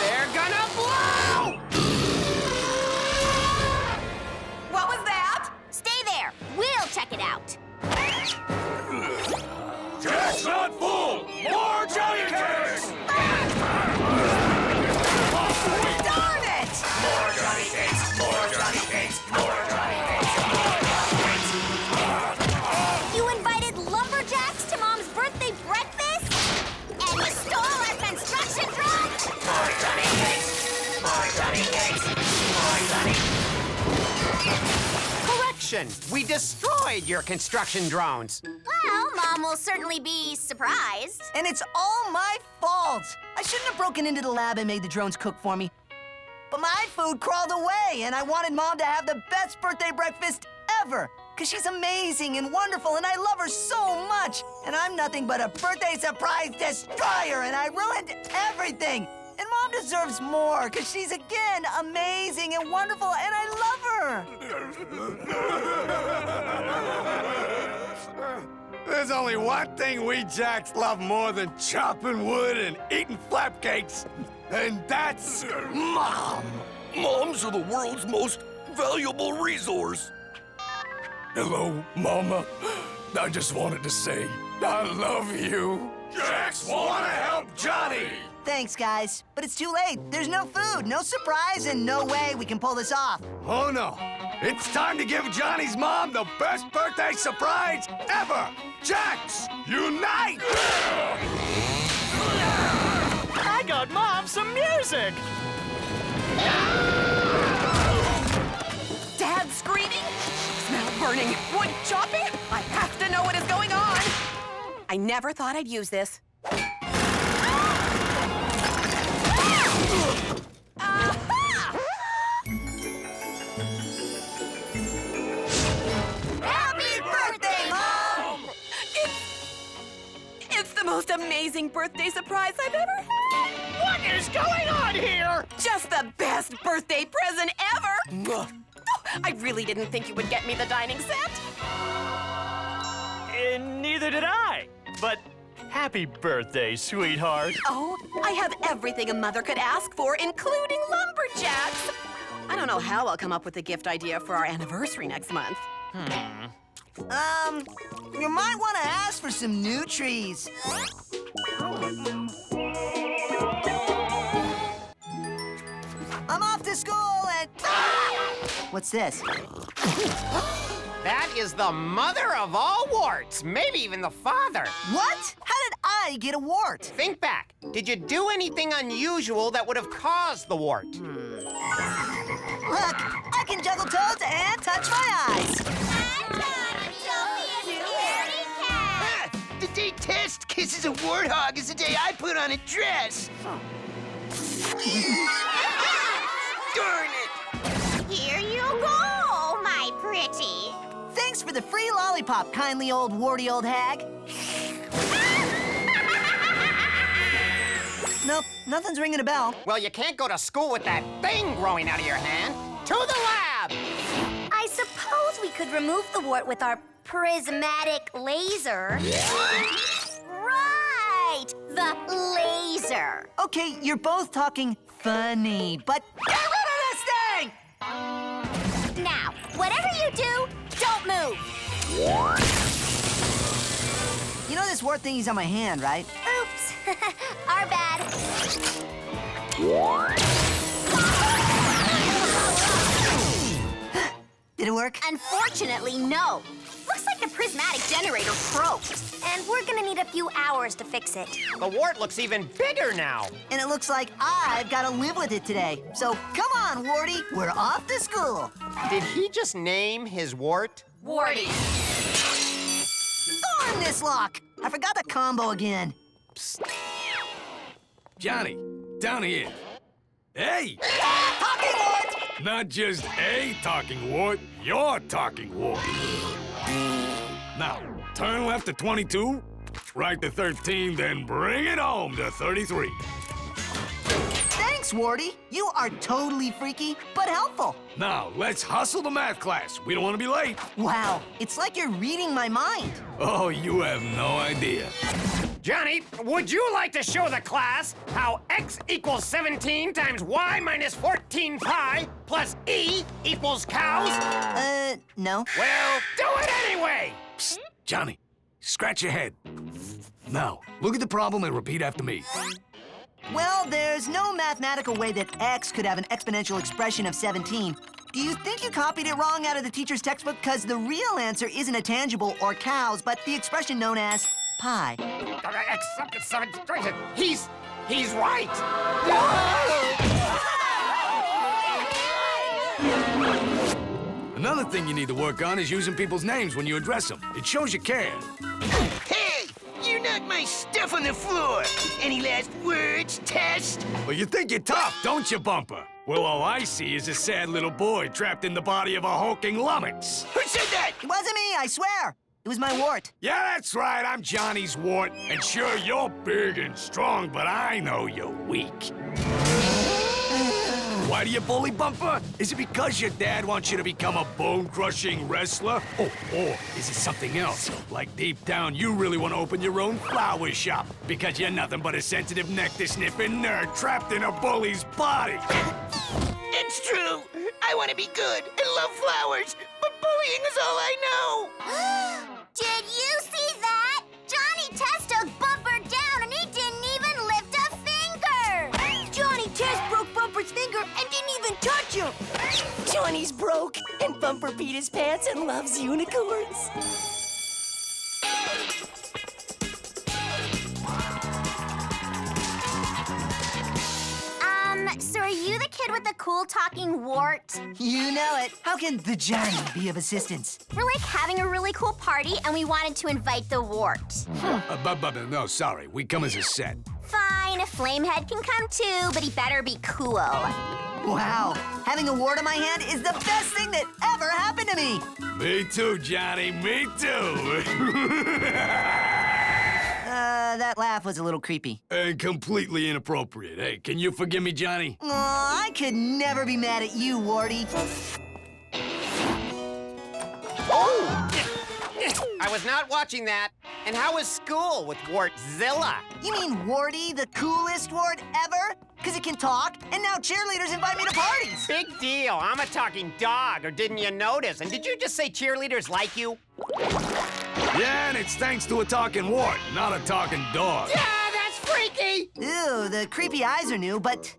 They're gonna blow! What was that? Stay there. We'll check it out. Jax not full. More Johnny cakes! Darn it! More Johnny cakes! More Johnny cakes! More Johnny cakes! More Johnny cakes! You invited lumberjacks to Mom's birthday breakfast? And you stole our construction truck? More Johnny cakes! More Johnny cakes! More Johnny... Correction. We destroyed your construction drones. Well, Mom will certainly be surprised. And it's all my fault. I shouldn't have broken into the lab and made the drones cook for me. But my food crawled away, and I wanted Mom to have the best birthday breakfast ever. Because she's amazing and wonderful, and I love her so much. And I'm nothing but a birthday surprise destroyer, and I ruined everything. And Mom Mom deserves more, because she's, again, amazing and wonderful, and I love her. There's only one thing we Jacks love more than chopping wood and eating flapcakes, and that's Mom. Moms are the world's most valuable resource. Hello, Mama. I just wanted to say I love you. Jacks want to help Johnny. Thanks, guys. But it's too late. There's no food, no surprise, and no way we can pull this off. Oh, no. It's time to give Johnny's mom the best birthday surprise ever. Jacks, unite! I got Mom some music! Dad screaming, smell burning, wood chopping. I have to know what is going on. I never thought I'd use this. Happy birthday, Mom! It's the most amazing birthday surprise I've ever had. What is going on here? Just the best birthday present ever. I really didn't think you would get me the dining set. Neither did I. But happy birthday, sweetheart. Oh, I have everything a mother could ask for, including lumberjacks. I don't know how I'll come up with a gift idea for our anniversary next month. You might want to ask for some new trees. I'm off to school and... What's this? That is the mother of all warts, maybe even the father. What? How did I get a wart? Think back. Did you do anything unusual that would have caused the wart? Look, I can juggle toads and touch my eyes. The day Test kisses a warthog is the day I put on a dress. Darn it! Here you go, my pretty. Thanks for the free lollipop, kindly old warty old hag. Nope, nothing's ringing a bell. Well, you can't go to school with that thing growing out of your hand. To the lab! I suppose we could remove the wart with our prismatic laser. Right! The laser. Okay, you're both talking funny, but get rid of this thing! Now, whatever you do, don't move. You know this wart thingy's on my hand, right? Oops. Our bad. Did it work? Unfortunately, no. Looks like the prismatic generator broke. And we're gonna need a few hours to fix it. The wart looks even bigger now. And it looks like I've got to live with it today. So come on, Warty, we're off to school. Did he just name his wart? Warty. Darn this lock! I forgot the combo again. Psst. Johnny, down here. Hey! Talking wart! Not just a talking wart, you're talking wart. Now, turn left to 22, right to 13, then bring it home to 33. Thanks, Warty. You are totally freaky, but helpful. Now, let's hustle the math class. We don't want to be late. Wow, it's like you're reading my mind. Oh, you have no idea. Johnny, would you like to show the class how x equals 17 times y minus 14 pi plus e equals cows? No. Well, do it anyway! Psst, Johnny, scratch your head. Now, look at the problem and repeat after me. Well, there's no mathematical way that x could have an exponential expression of 17. Do you think you copied it wrong out of the teacher's textbook? Because the real answer isn't a tangible or cows, but the expression known as pi. He's right. Another thing you need to work on is using people's names when you address them. It shows you care. Hey! You knocked my stuff on the floor. Any last words, Test? Well, you think you're tough, don't you, Bumper? Well, all I see is a sad little boy trapped in the body of a hulking lummox. Who said that? It wasn't me, I swear. It was my wart. Yeah, that's right. I'm Johnny's wart. And sure, you're big and strong, but I know you're weak. Why do you bully Bumper? Is it because your dad wants you to become a bone-crushing wrestler? Oh, or is it something else? Like deep down, you really want to open your own flower shop because you're nothing but a sensitive, nectar-sniffing nerd trapped in a bully's body. It's true. I want to be good and love flowers, but bullying is all I know. Did you see that? Johnny Test took Bumper down and he didn't even lift a finger! Johnny Test broke Bumper's finger and didn't even touch him. Johnny's broke, and Bumper peed his pants and loves unicorns. So are you the kid with the cool talking wart? You know it. How can the Johnny be of assistance? We're like having a really cool party and we wanted to invite the wart. No, sorry. We come as a set. Fine, Flamehead can come too, but he better be cool. Wow, having a wart on my hand is the best thing that ever happened to me. Me too, Johnny, me too. That laugh was a little creepy. And completely inappropriate. Hey, can you forgive me, Johnny? Aw, I could never be mad at you, Warty. Oh! I was not watching that. And how was school with Wartzilla? You mean Warty, the coolest wart ever? Because it can talk, and now cheerleaders invite me to parties. Big deal. I'm a talking dog, or didn't you notice? And did you just say cheerleaders like you? Yeah, and it's thanks to a talking wart, not a talking dog. Yeah, that's freaky! Ew, the creepy eyes are new, but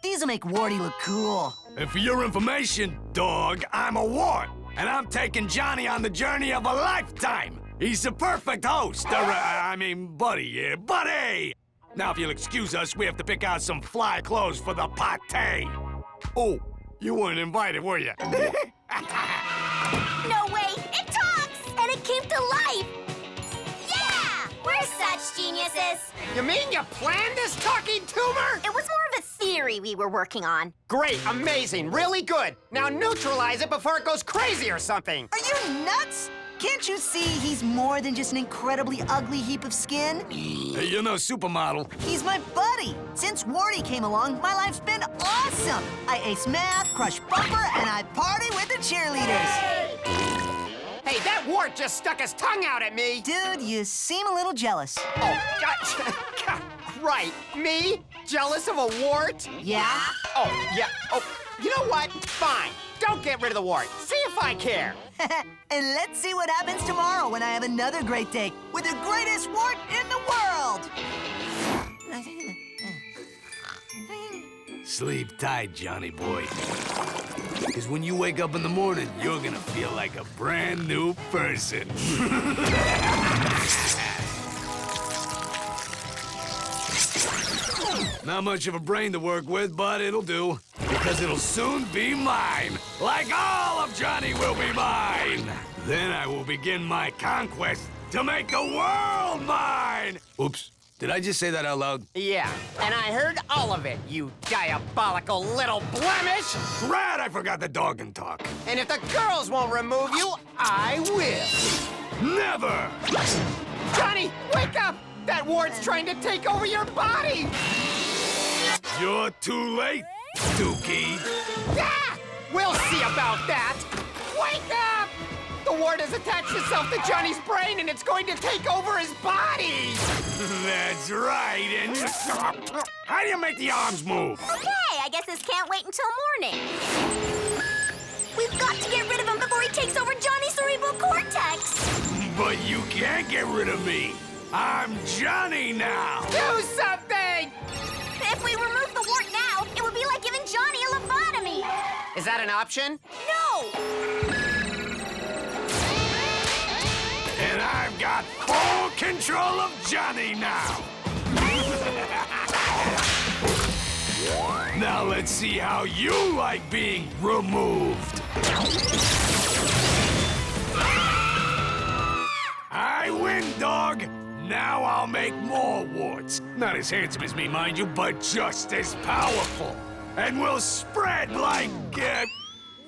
these'll make Warty look cool. And for your information, dog, I'm a wart, and I'm taking Johnny on the journey of a lifetime. He's the perfect host, buddy, buddy! Now, if you'll excuse us, we have to pick out some fly clothes for the party. Oh, you weren't invited, were you? No way! It talks! And it came to life! Yeah! We're such geniuses! You mean you planned this talking tumor? It was more of a theory we were working on. Great, amazing, really good. Now neutralize it before it goes crazy or something. Are you nuts? Can't you see he's more than just an incredibly ugly heap of skin? Hey, you're no supermodel. He's my buddy. Since Warty came along, my life's been awesome. I ace math, crush Bumper, and I party with the cheerleaders. Hey, that wart just stuck his tongue out at me. Dude, you seem a little jealous. Oh, right. Me? Jealous of a wart? Yeah? Oh, yeah. Oh, you know what? Fine. Don't get rid of the wart. See if I care. And let's see what happens tomorrow when I have another great day with the greatest wart in the world. Sleep tight, Johnny boy. Because when you wake up in the morning, you're gonna feel like a brand new person. Not much of a brain to work with, but it'll do. Because it'll soon be mine. Like all of Johnny will be mine. Then I will begin my conquest to make the world mine. Oops. Did I just say that out loud? Yeah, and I heard all of it, you diabolical little blemish! Rad, I forgot the dog can talk. And if the girls won't remove you, I will. Never! Johnny, wake up! That wart's trying to take over your body! You're too late, Dookie. Ah! We'll see about that! Wake up! The wart has attached itself to Johnny's brain and it's going to take over his body! That's right, and how do you make the arms move? Okay, I guess this can't wait until morning. We've got to get rid of him before he takes over Johnny's cerebral cortex! But you can't get rid of me. I'm Johnny now! Do something! If we remove the wart now, it would be like giving Johnny a lobotomy! Is that an option? No! And I've got full control of Johnny now! Now let's see how you like being removed. I win, dog! Now I'll make more warts. Not as handsome as me, mind you, but just as powerful. And we'll spread like,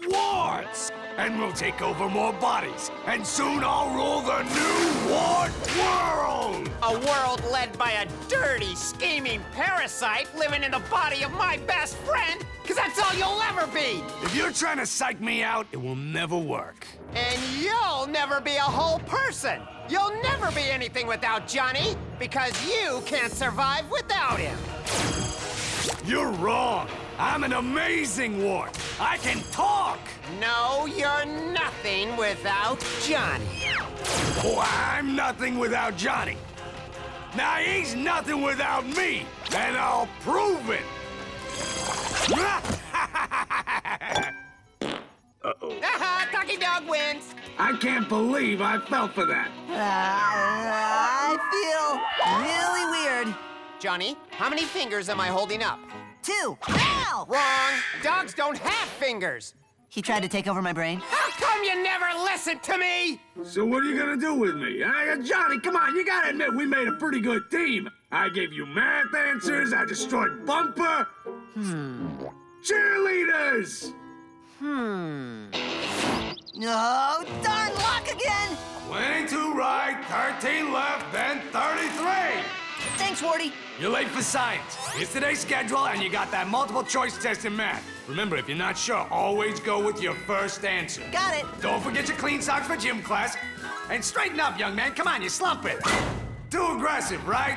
warts! and we'll take over more bodies. And soon I'll rule the new Wart world! A world led by a dirty, scheming parasite living in the body of my best friend, because that's all you'll ever be! If you're trying to psych me out, it will never work. And you'll never be a whole person! You'll never be anything without Johnny, because you can't survive without him! You're wrong! I'm an amazing wart! I can talk! No, you're nothing without Johnny. Oh, I'm nothing without Johnny. Now he's nothing without me, and I'll prove it! Uh-oh. Cocky Dog wins! I can't believe I fell for that. I feel really weird. Johnny, how many fingers am I holding up? 2. Ow! Wrong! Dogs don't have fingers! He tried to take over my brain. How come you never listen to me? So what are you gonna do with me? Johnny, come on, you gotta admit we made a pretty good team. I gave you math answers, I destroyed Bumper. Cheerleaders! No, darn luck again! 22 right, 13 left, then 33. Thanks, Warty. You're late for science. It's today's schedule, and you got that multiple choice test in math. Remember, if you're not sure, always go with your first answer. Got it. Don't forget your clean socks for gym class. And straighten up, young man. Come on, you're slumping. Too aggressive, right?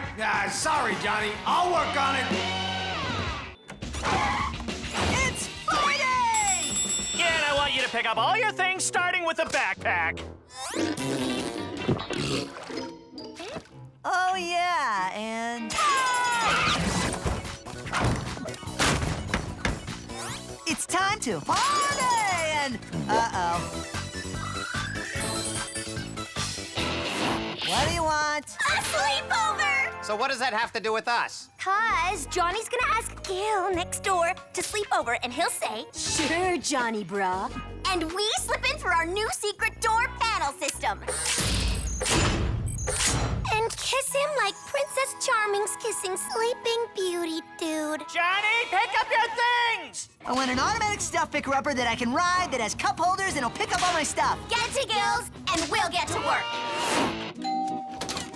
Sorry, Johnny. I'll work on it. It's Friday! Yeah, and I want you to pick up all your things, starting with the backpack. Oh, yeah, and... It's time to party! And... Uh-oh. What do you want? A sleepover! So what does that have to do with us? 'Cause Johnny's gonna ask Gil next door to sleep over, and he'll say, "Sure, Johnny, brah." And we slip in through our new secret door panel system. And kiss him like Princess Charming's kissing Sleeping Beauty dude. Johnny, pick up your things! I want an automatic stuff picker-upper that I can ride, that has cup holders, and it'll pick up all my stuff. Get to Gil's, and we'll get to work.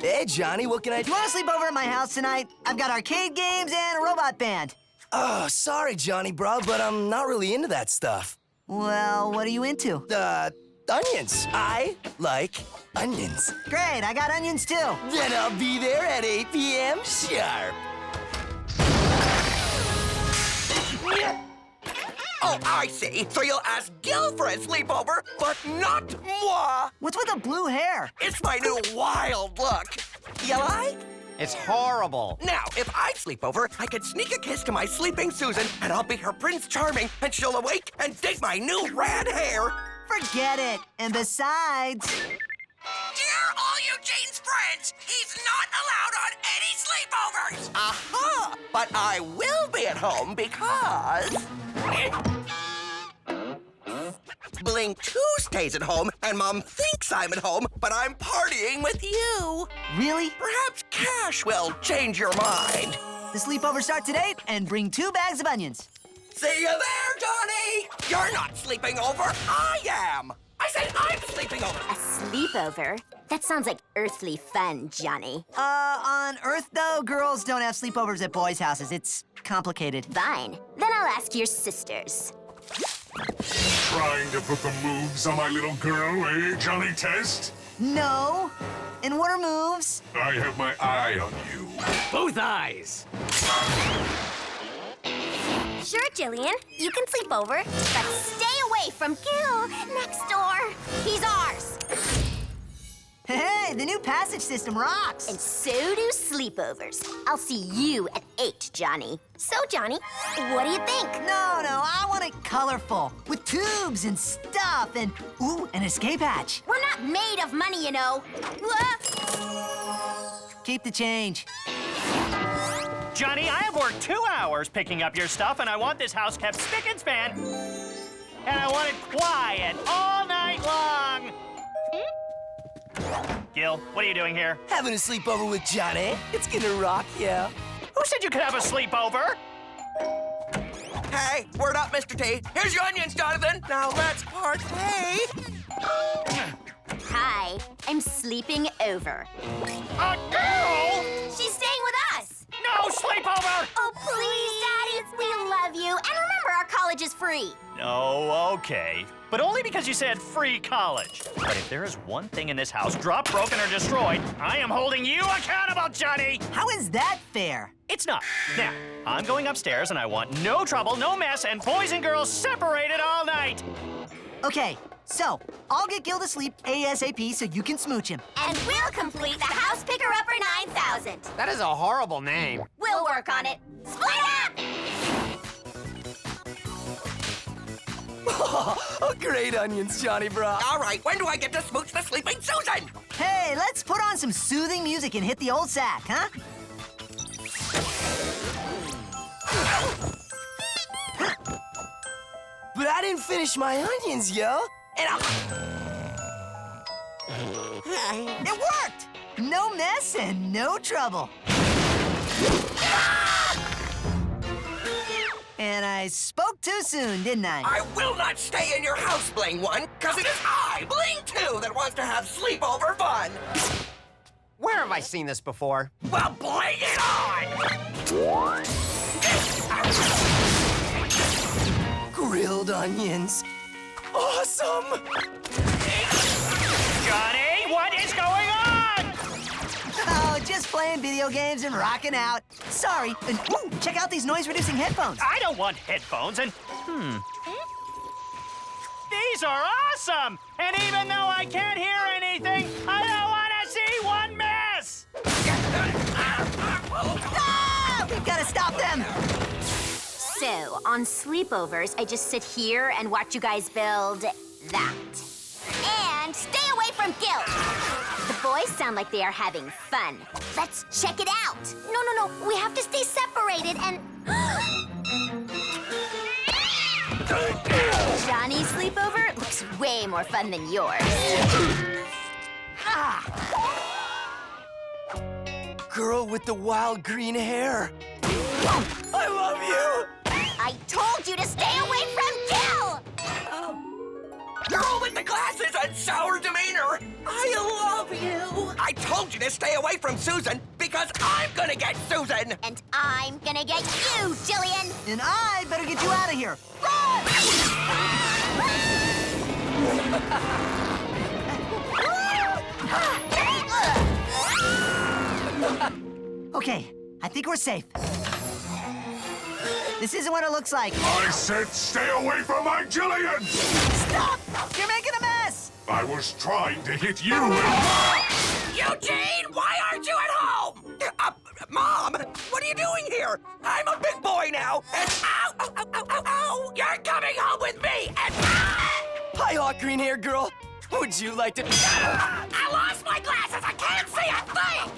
Hey, Johnny, what can I do? You want to sleep over at my house tonight? I've got arcade games and a robot band. Oh, sorry, Johnny, bro, but I'm not really into that stuff. Well, what are you into? Onions. I like onions. Great, I got onions too. Then I'll be there at 8 p.m. sharp. Oh, I see. So you'll ask Gil for a sleepover, but not moi. What's with the blue hair? It's my new wild look. You like? It's horrible. Now, if I sleep over, I could sneak a kiss to my sleeping Susan, and I'll be her Prince Charming, and she'll awake and date my new rad hair. Forget it. And besides... Dear all Eugene's friends, he's not allowed on any sleepovers. Aha! But I will be at home because... Bling 2 stays at home, and Mom thinks I'm at home, but I'm partying with you. Really? Perhaps Cash will change your mind. The sleepover starts at 8, and bring 2 bags of onions. See you there, Johnny! You're not sleeping over, I am! I said I'm sleeping over! A sleepover? That sounds like earthly fun, Johnny. On Earth, though, girls don't have sleepovers at boys' houses. It's complicated. Fine. Then I'll ask your sisters. Trying to put the moves on my little girl, eh, Johnny Test? No. And what are moves? I have my eye on you. Both eyes. Sure, Jillian. You can sleep over, but stay away from Gil next door. He's ours. Hey, the new passage system rocks. And so do sleepovers. I'll see you at 8, Johnny. So, Johnny, what do you think? No, I want it colorful. With tubes and stuff and, ooh, an escape hatch. We're not made of money, you know. Keep the change. Johnny, I have worked 2 hours picking up your stuff, and I want this house kept spick and span. And I want it quiet all night long. Gil, what are you doing here? Having a sleepover with Johnny. It's gonna rock, yeah. Who said you could have a sleepover? Hey, word up, Mr. T. Here's your onions, Jonathan. Now let's partay. Hi, I'm sleeping over. A girl? She's staying with us. No sleepover! Oh, please, Daddy. We love you. And remember, our college is free. Oh, okay. But only because you said free college. But if there is one thing in this house dropped, broken, or destroyed, I am holding you accountable, Johnny! How is that fair? It's not. Now, I'm going upstairs and I want no trouble, no mess, and boys and girls separated all night. Okay, so I'll get Gil to sleep ASAP so you can smooch him. And we'll complete the House Picker-Upper 9000. That is a horrible name. We'll work on it. Split up! Oh, great onions, Johnny bro. All right, when do I get to smooch the sleeping Susan? Hey, let's put on some soothing music and hit the old sack, huh? But I didn't finish my onions, yo. It worked! No mess and no trouble. And I spoke too soon, didn't I? I will not stay in your house, Bling One, because it is I, Bling Two, that wants to have sleepover fun. Where have I seen this before? Well, bling it on! Grilled onions. Awesome! Johnny, what is going on? Oh, just playing video games and rocking out. Sorry. And, ooh, check out these noise-reducing headphones. I don't want headphones and... These are awesome! And even though I can't hear anything, I don't want to see one mess! Ah! We've got to stop them! So, on sleepovers, I just sit here and watch you guys build that. And stay away from guilt! The boys sound like they are having fun. Let's check it out. No. We have to stay separated and... Johnny's sleepover looks way more fun than yours. Girl with the wild green hair. I love you! I told you to stay away from Gil! Girl with the glasses and sour demeanor. I love you. I told you to stay away from Susan because I'm gonna get Susan. And I'm gonna get you, Jillian. And I better get you out of here. Run! Okay, I think we're safe. This isn't what it looks like. I said stay away from my Jillian! Stop! You're making a mess! I was trying to hit you Eugene, why aren't you at home? Mom, what are you doing here? I'm a big boy now, and ow, you're coming home with me, and Hi, hot green hair girl. Would you like to... I lost my glasses, I can't see a thing!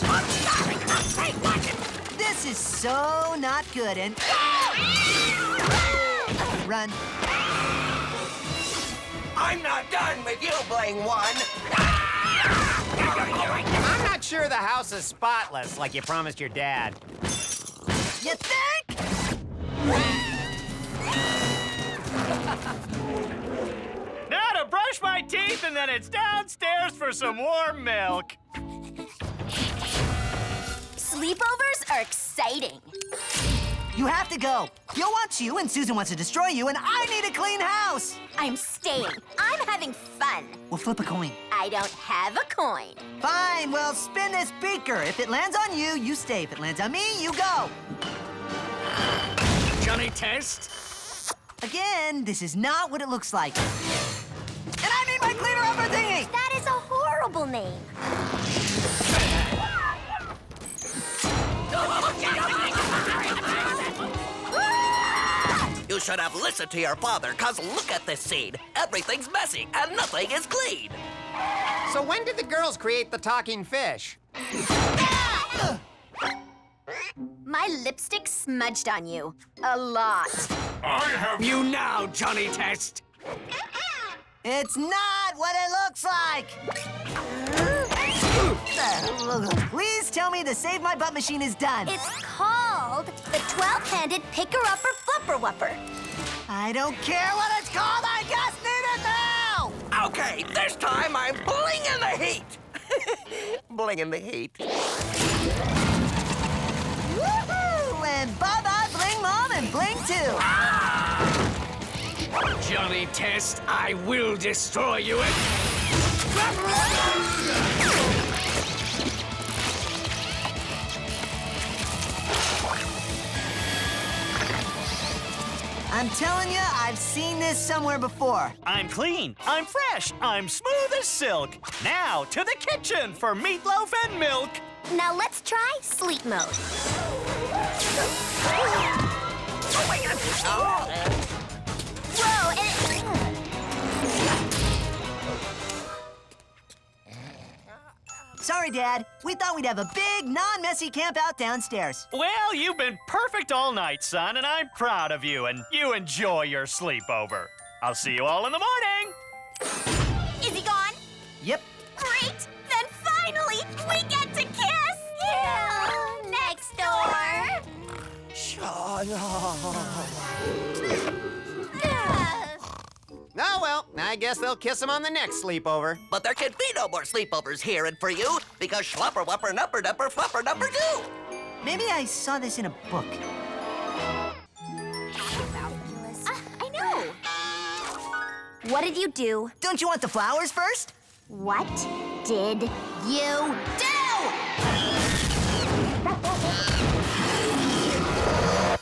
I'm sorry, say what? This is so not good, and... Run. I'm not done with you, Bling One. I'm not sure the house is spotless like you promised your dad. You think? Now to brush my teeth and then it's downstairs for some warm milk. Sleepovers are exciting. You have to go. Gil wants you, and Susan wants to destroy you, and I need a clean house. I'm staying. I'm having fun. We'll flip a coin. I don't have a coin. Fine, well, spin this beaker. If it lands on you, you stay. If it lands on me, you go. Johnny Test? Again, this is not what it looks like. And I need my cleaner-upper thingy! That is a horrible name. You should have listened to your father, cause look at this scene. Everything's messy and nothing is clean. So when did the girls create the talking fish? My lipstick smudged on you. A lot. I have you now, Johnny Test. It's not what it looks like! Please tell me the Save My Butt machine is done. It's called called the 12-handed picker-upper flupper-wupper. I don't care what it's called, I just need it now! Okay, this time I'm blinging the heat. Blinging the heat. Woohoo! And bye-bye, Bling Mom, and Bling too. Johnny Test, I will destroy you. I'm telling you, I've seen this somewhere before. I'm clean, I'm fresh, I'm smooth as silk. Now to the kitchen for meatloaf and milk. Now let's try sleep mode. Whoa, Sorry, Dad. We thought we'd have a big, non-messy camp out downstairs. Well, you've been perfect all night, son, and I'm proud of you, and you enjoy your sleepover. I'll see you all in the morning. Is he gone? Yep. Great! Then finally, we get to kiss! Yeah! Next door! Oh, well, I guess they'll kiss him on the next sleepover. But there can be no more sleepovers here and for you, because schlupper wupper nupper dupper flupper number 2. Maybe I saw this in a book. I know. What did you do? Don't you want the flowers first? What did you do?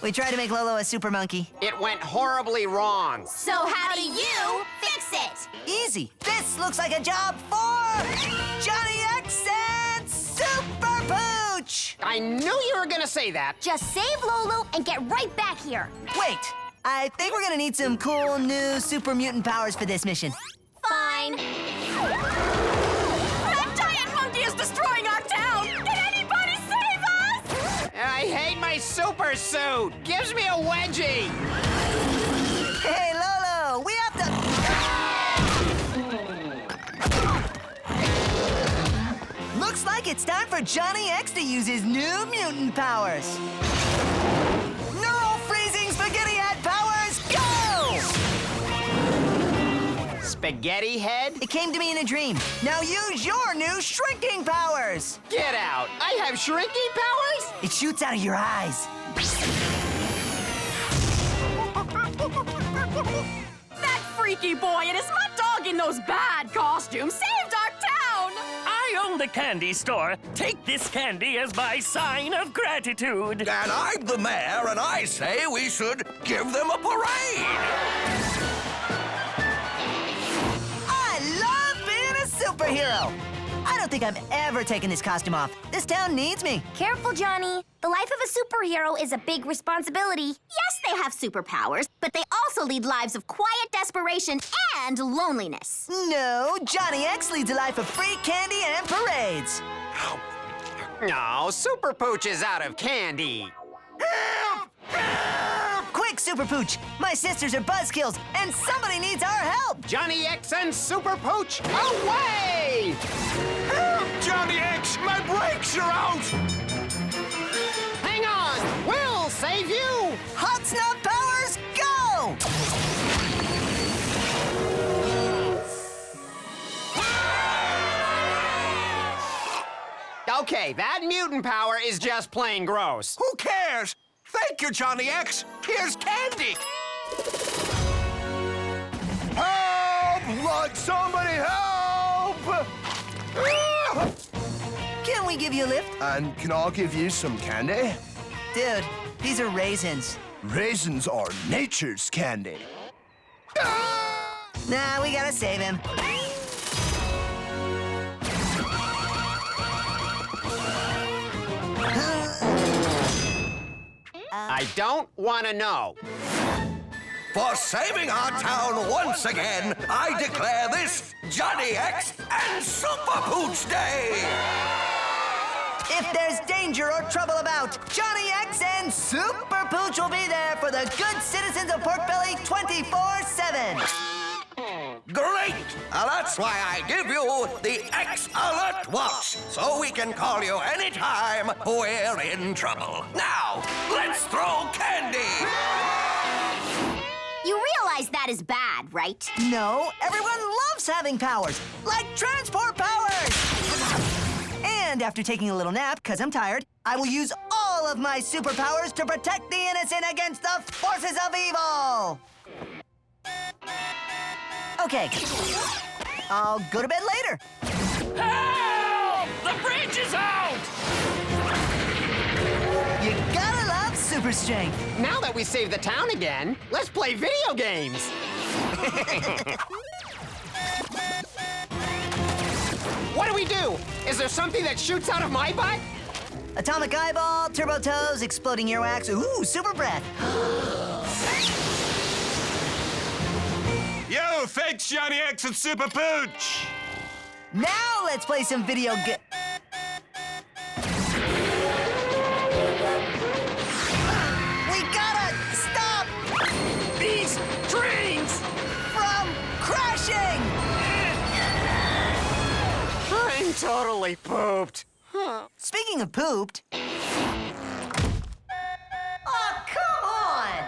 We tried to make Lolo a super monkey. It went horribly wrong. So how do you fix it? Easy. This looks like a job for Johnny X and Super Pooch! I knew you were gonna say that. Just save Lolo and get right back here. Wait, I think we're gonna need some cool new super mutant powers for this mission. Fine. That giant monkey is destroying our town! Can anybody save us? I hate my super suit. Gives me a wedgie. Hey, Lolo, we have to... Looks like it's time for Johnny X to use his new mutant powers. Neural freezing spaghetti head powers, go! Spaghetti head? It came to me in a dream. Now use your new shrinking powers. Get out. I have shrinking powers? It shoots out of your eyes. That freaky boy and his mud dog in those bad costumes saved our town! I own the candy store. Take this candy as my sign of gratitude. And I'm the mayor, and I say we should give them a parade. I love being a superhero. I don't think I'm ever taking this costume off. This town needs me. Careful, Johnny. The life of a superhero is a big responsibility. Yes, they have superpowers, but they also lead lives of quiet desperation and loneliness. No, Johnny X leads a life of free candy and parades. No, Super Pooch is out of candy. Help! Help! Quick, Super Pooch! My sisters are buzzkills, and somebody needs our help! Johnny X and Super Pooch, away! Help, Johnny X! My brakes are out! Hang on! We'll save you! Hot snap powers, go! Okay, that mutant power is just plain gross. Who cares? Thank you, Johnny X. Here's candy. Help! Lord, somebody help! Can we give you a lift? And can I give you some candy? Dude, these are raisins. Raisins are nature's candy. Nah, we gotta save him. I don't want to know. For saving our town once again, I declare this Johnny X and Super Pooch Day! If there's danger or trouble about, Johnny X and Super Pooch will be there for the good citizens of Pork Belly 24/7. Great! That's why I give you the X-Alert Watch, so we can call you anytime we're in trouble. Now, let's throw candy! You realize that is bad, right? No, everyone loves having powers, like transport powers! And after taking a little nap, because I'm tired, I will use all of my superpowers to protect the innocent against the forces of evil! Okay, I'll go to bed later. Help! The bridge is out! You gotta love super strength. Now that we saved the town again, let's play video games. What do we do? Is there something that shoots out of my butt? Atomic eyeball, turbo toes, exploding earwax, ooh, super breath. Yo, thanks, Johnny X and Super Pooch! Now let's play some video ga- We gotta stop these trains from crashing! I'm totally pooped. Speaking of pooped... Oh, come on!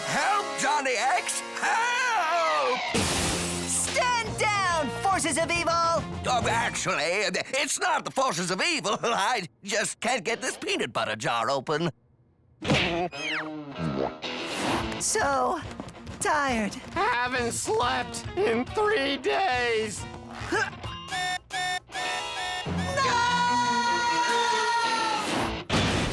Help, Johnny X! Help! Stand down, forces of evil! Oh, actually, it's not the forces of evil. I just can't get this peanut butter jar open. So tired. Haven't slept in 3 days.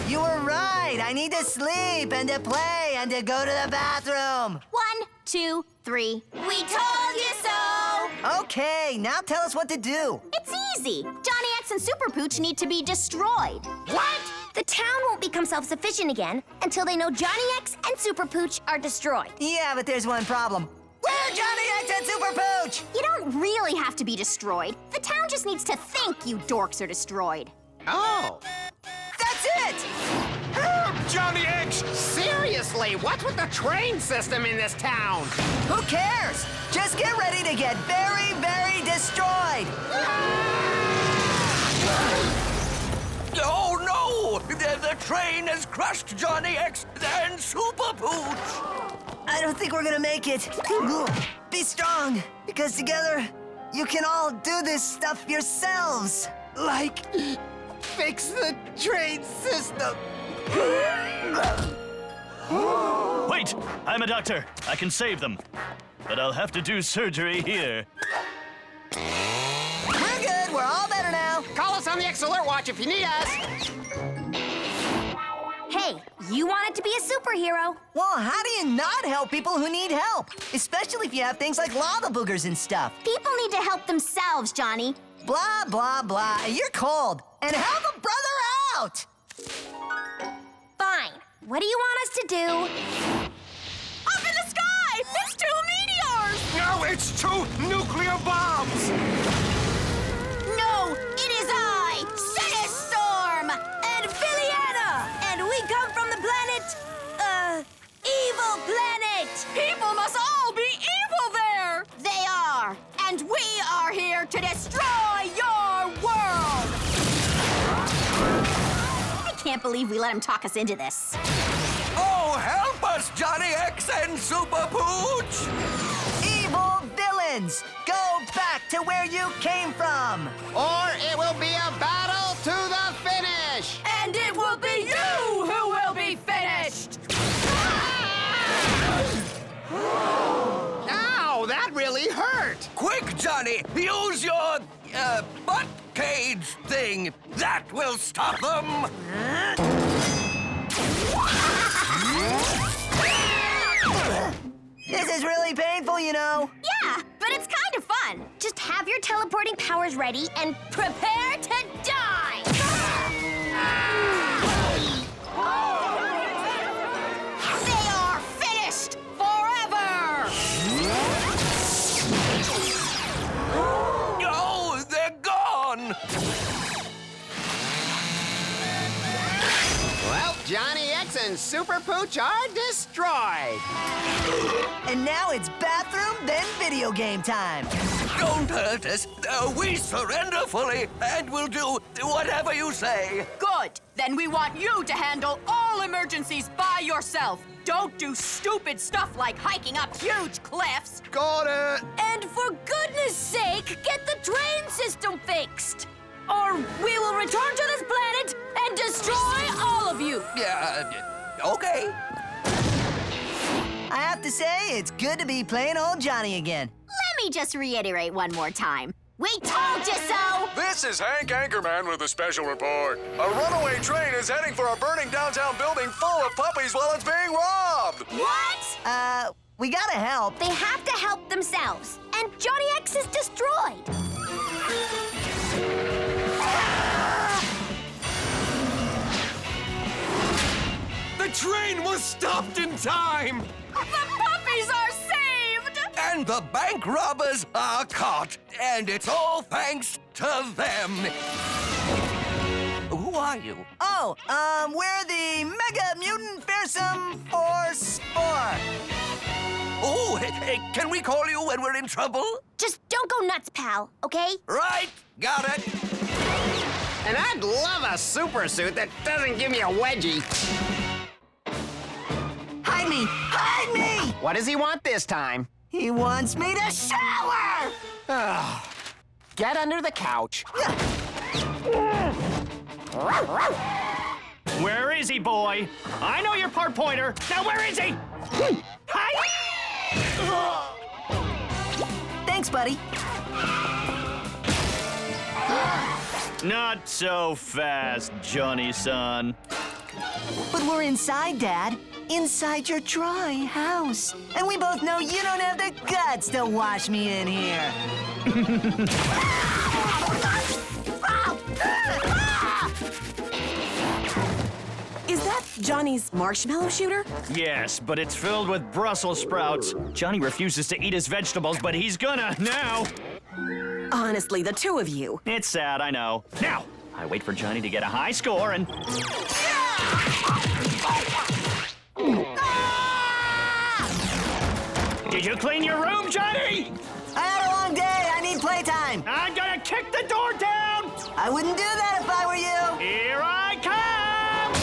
You were right. I need to sleep and to play and to go to the bathroom. 1, 2, 3. We told you so! Okay, now tell us what to do. It's easy. Johnny X and Super Pooch need to be destroyed. What? The town won't become self-sufficient again until they know Johnny X and Super Pooch are destroyed. Yeah, but there's one problem. We're Johnny X and Super Pooch! You don't really have to be destroyed. The town just needs to think you dorks are destroyed. Oh. That's it! Help, Johnny X! Seriously, what's with the train system in this town? Who cares? Just get ready to get very, very destroyed! Oh, no! The train has crushed Johnny X and Super Pooch! I don't think we're gonna make it. Be strong, because together, you can all do this stuff yourselves. Like, fix the train system. Wait! I'm a doctor. I can save them. But I'll have to do surgery here. We're good. We're all better now. Call us on the X-Alert Watch if you need us. Hey, you wanted to be a superhero. Well, how do you not help people who need help? Especially if you have things like lava boogers and stuff. People need to help themselves, Johnny. Blah, blah, blah. You're cold. And help a brother out! Fine. What do you want us to do? Up in the sky! It's 2 meteors! No, it's 2 nuclear bombs! No, it is I, Storm, and Billiana, and we come from the planet, Evil Planet. People must all be evil there! They are, and we are here to destroy your world. I can't believe we let him talk us into this. Oh, help us, Johnny X and Super Pooch! Evil villains, go back to where you came from. Or it will be a battle to the finish. And it will be you who will be finished! Ow, that really hurt. Quick, Johnny, use your, butt cage thing. That will stop them. This is really painful, you know. Yeah, but it's kind of fun. Just have your teleporting powers ready and prepare to die. They are finished forever. Oh, they're gone. Well, Johnny X and Super Pooch are destroyed. And now it's back then video game time. Don't hurt us. We surrender fully, and we'll do whatever you say. Good. Then we want you to handle all emergencies by yourself. Don't do stupid stuff like hiking up huge cliffs. Got it. And for goodness sake, get the train system fixed. Or we will return to this planet and destroy all of you. Okay. I have to say, it's good to be playing old Johnny again. Let me just reiterate one more time. We told you so! This is Hank Anchorman with a special report. A runaway train is heading for a burning downtown building full of puppies while it's being robbed. What? We gotta help. They have to help themselves. And Johnny X is destroyed. The train was stopped in time. The puppies are saved! And the bank robbers are caught. And it's all thanks to them. Who are you? Oh, we're the Mega Mutant Fearsome Force 4. Oh, hey, can we call you when we're in trouble? Just don't go nuts, pal, okay? Right, got it. And I'd love a super suit that doesn't give me a wedgie. Hide me! Hide me! What does he want this time? He wants me to shower! Get under the couch. Where is he, boy? I know you're part pointer. Now where is he? Hi! Thanks, buddy. Not so fast, Johnny son. But we're inside, Dad. Inside your dry house. And we both know you don't have the guts to wash me in here. Is that Johnny's marshmallow shooter? Yes, but it's filled with Brussels sprouts. Johnny refuses to eat his vegetables, but he's gonna now. Honestly, the two of you. It's sad, I know. Now, I wait for Johnny to get a high score and... Did you clean your room, Johnny? I had a long day. I need playtime. I'm gonna kick the door down! I wouldn't do that if I were you. Here I come!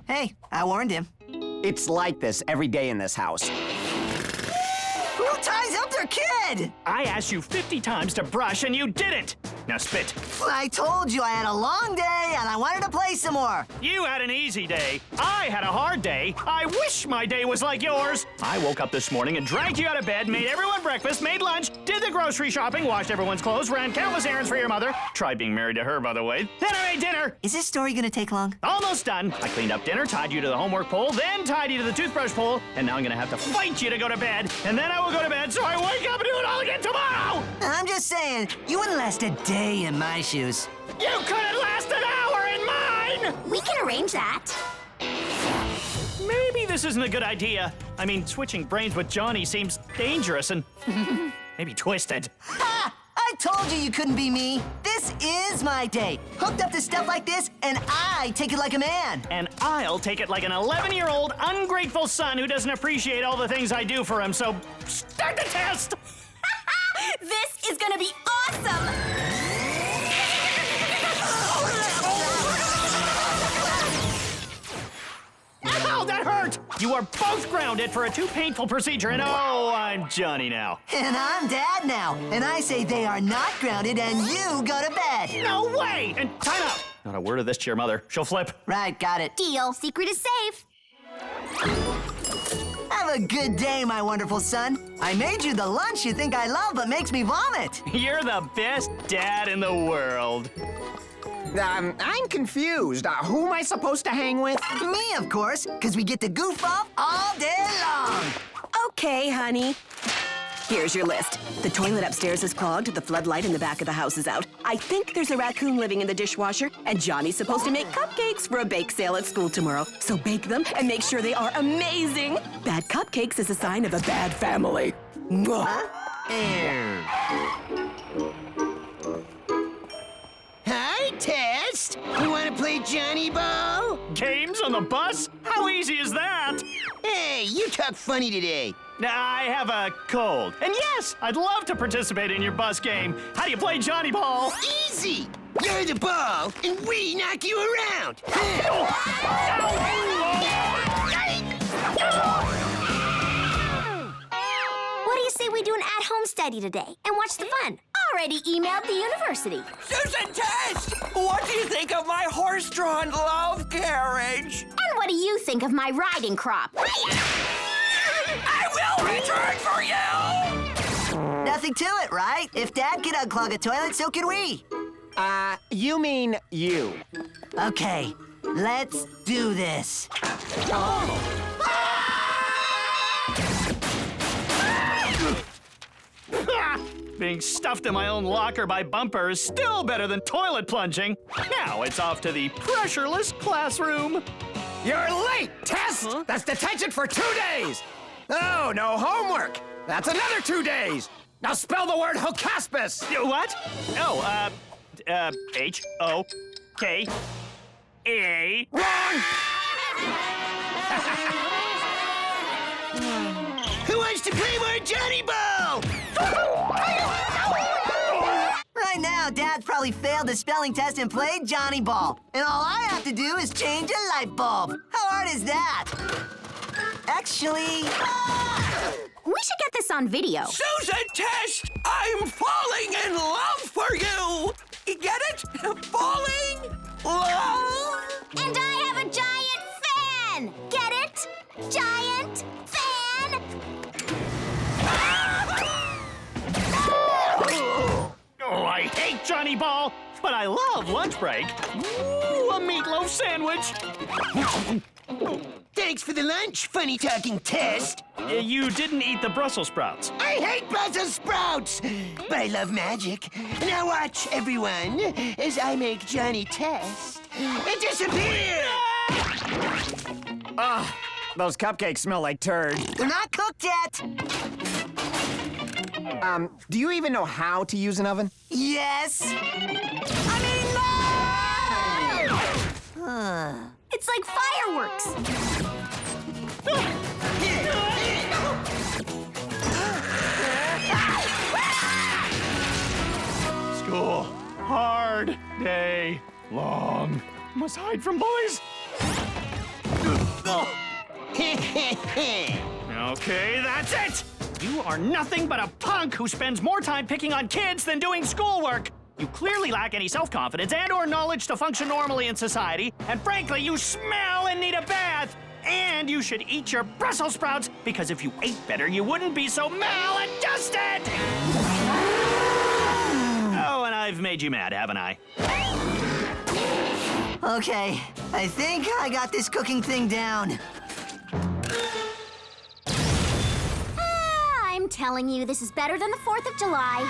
Hey, I warned him. It's like this every day in this house. Who ties up their kid? I asked you 50 times to brush and you didn't! Now spit. I told you I had a long day and I wanted to play some more. You had an easy day. I had a hard day. I wish my day was like yours. I woke up this morning and dragged you out of bed, made everyone breakfast, made lunch, did the grocery shopping, washed everyone's clothes, ran countless errands for your mother. Tried being married to her, by the way. Then I made dinner. Is this story gonna take long? Almost done. I cleaned up dinner, tied you to the homework pole, then tied you to the toothbrush pole, and now I'm gonna have to fight you to go to bed. And then I will go to bed so I wake up and do it all again tomorrow! I'm just saying, you wouldn't last a day in my shoes. You couldn't last an hour in mine! We can arrange that. Maybe this isn't a good idea. I mean, switching brains with Johnny seems dangerous and maybe twisted. Ha! I told you you couldn't be me. This is my day. Hooked up to stuff like this, and I take it like a man. And I'll take it like an 11-year-old ungrateful son who doesn't appreciate all the things I do for him, so start the test! This is gonna be awesome! Ow, that hurt! You are both grounded for a too painful procedure, and oh, I'm Johnny now. And I'm Dad now, and I say they are not grounded, and you go to bed. No way! And time out! Not a word of this to your mother. She'll flip. Right, got it. Deal. Secret is safe. Have a good day, my wonderful son. I made you the lunch you think I love but makes me vomit. You're the best dad in the world. I'm confused. Who am I supposed to hang with? Me, of course, because we get to goof off all day long. Okay, honey. Here's your list. The toilet upstairs is clogged, the floodlight in the back of the house is out. I think there's a raccoon living in the dishwasher, and Johnny's supposed to make cupcakes for a bake sale at school tomorrow. So bake them and make sure they are amazing. Bad cupcakes is a sign of a bad family. Mwah. Hi, Test. You want to play play Johnny Ball? Games on the bus? How easy is that? Hey, you talk funny today. I have a cold. And yes, I'd love to participate in your bus game. How do you play Johnny Ball? Easy! You're the ball, and we knock you around. What do you say we do an at-home study today and watch the fun? Already emailed the university. Susan Test! What do you think of my horse-drawn love carriage? And what do you think of my riding crop? I will return for you! Nothing to it, right? If Dad can unclog a toilet, so can we. You mean you. Okay, let's do this. Being stuffed in my own locker by Bumper is still better than toilet plunging. Now it's off to the pressureless classroom. You're late, Tess! Huh? That's detention for 2 days! Oh, no homework! That's another 2 days! Now spell the word Hocaspis! What? Oh, H-O-K-A. Wrong! Who wants to play more Johnny Ball? Right now, Dad's probably failed the spelling test and played Johnny Ball. And all I have to do is change a light bulb. How hard is that? Actually... We should get this on video. Susan Test, I'm falling in love for you. You get it? Falling love. And I have a giant fan! Get it? Giant fan! Oh, I hate Johnny Ball, but I love lunch break. Ooh, a meatloaf sandwich. Thanks for the lunch, funny-talking Test. You didn't eat the Brussels sprouts. I hate Brussels sprouts, but I love magic. Now watch, everyone, as I make Johnny Test disappear! Ugh, those cupcakes smell like turd. They're not cooked yet. Do you even know how to use an oven? Yes. It's like fireworks. School. Hard day long. Must hide from boys. Okay, that's it! You are nothing but a punk who spends more time picking on kids than doing schoolwork. You clearly lack any self-confidence and/or knowledge to function normally in society, and frankly, you smell and need a bath. And you should eat your Brussels sprouts, because if you ate better, you wouldn't be so maladjusted! Oh, and I've made you mad, haven't I? Okay, I think I got this cooking thing down. I'm telling you, this is better than the 4th of July.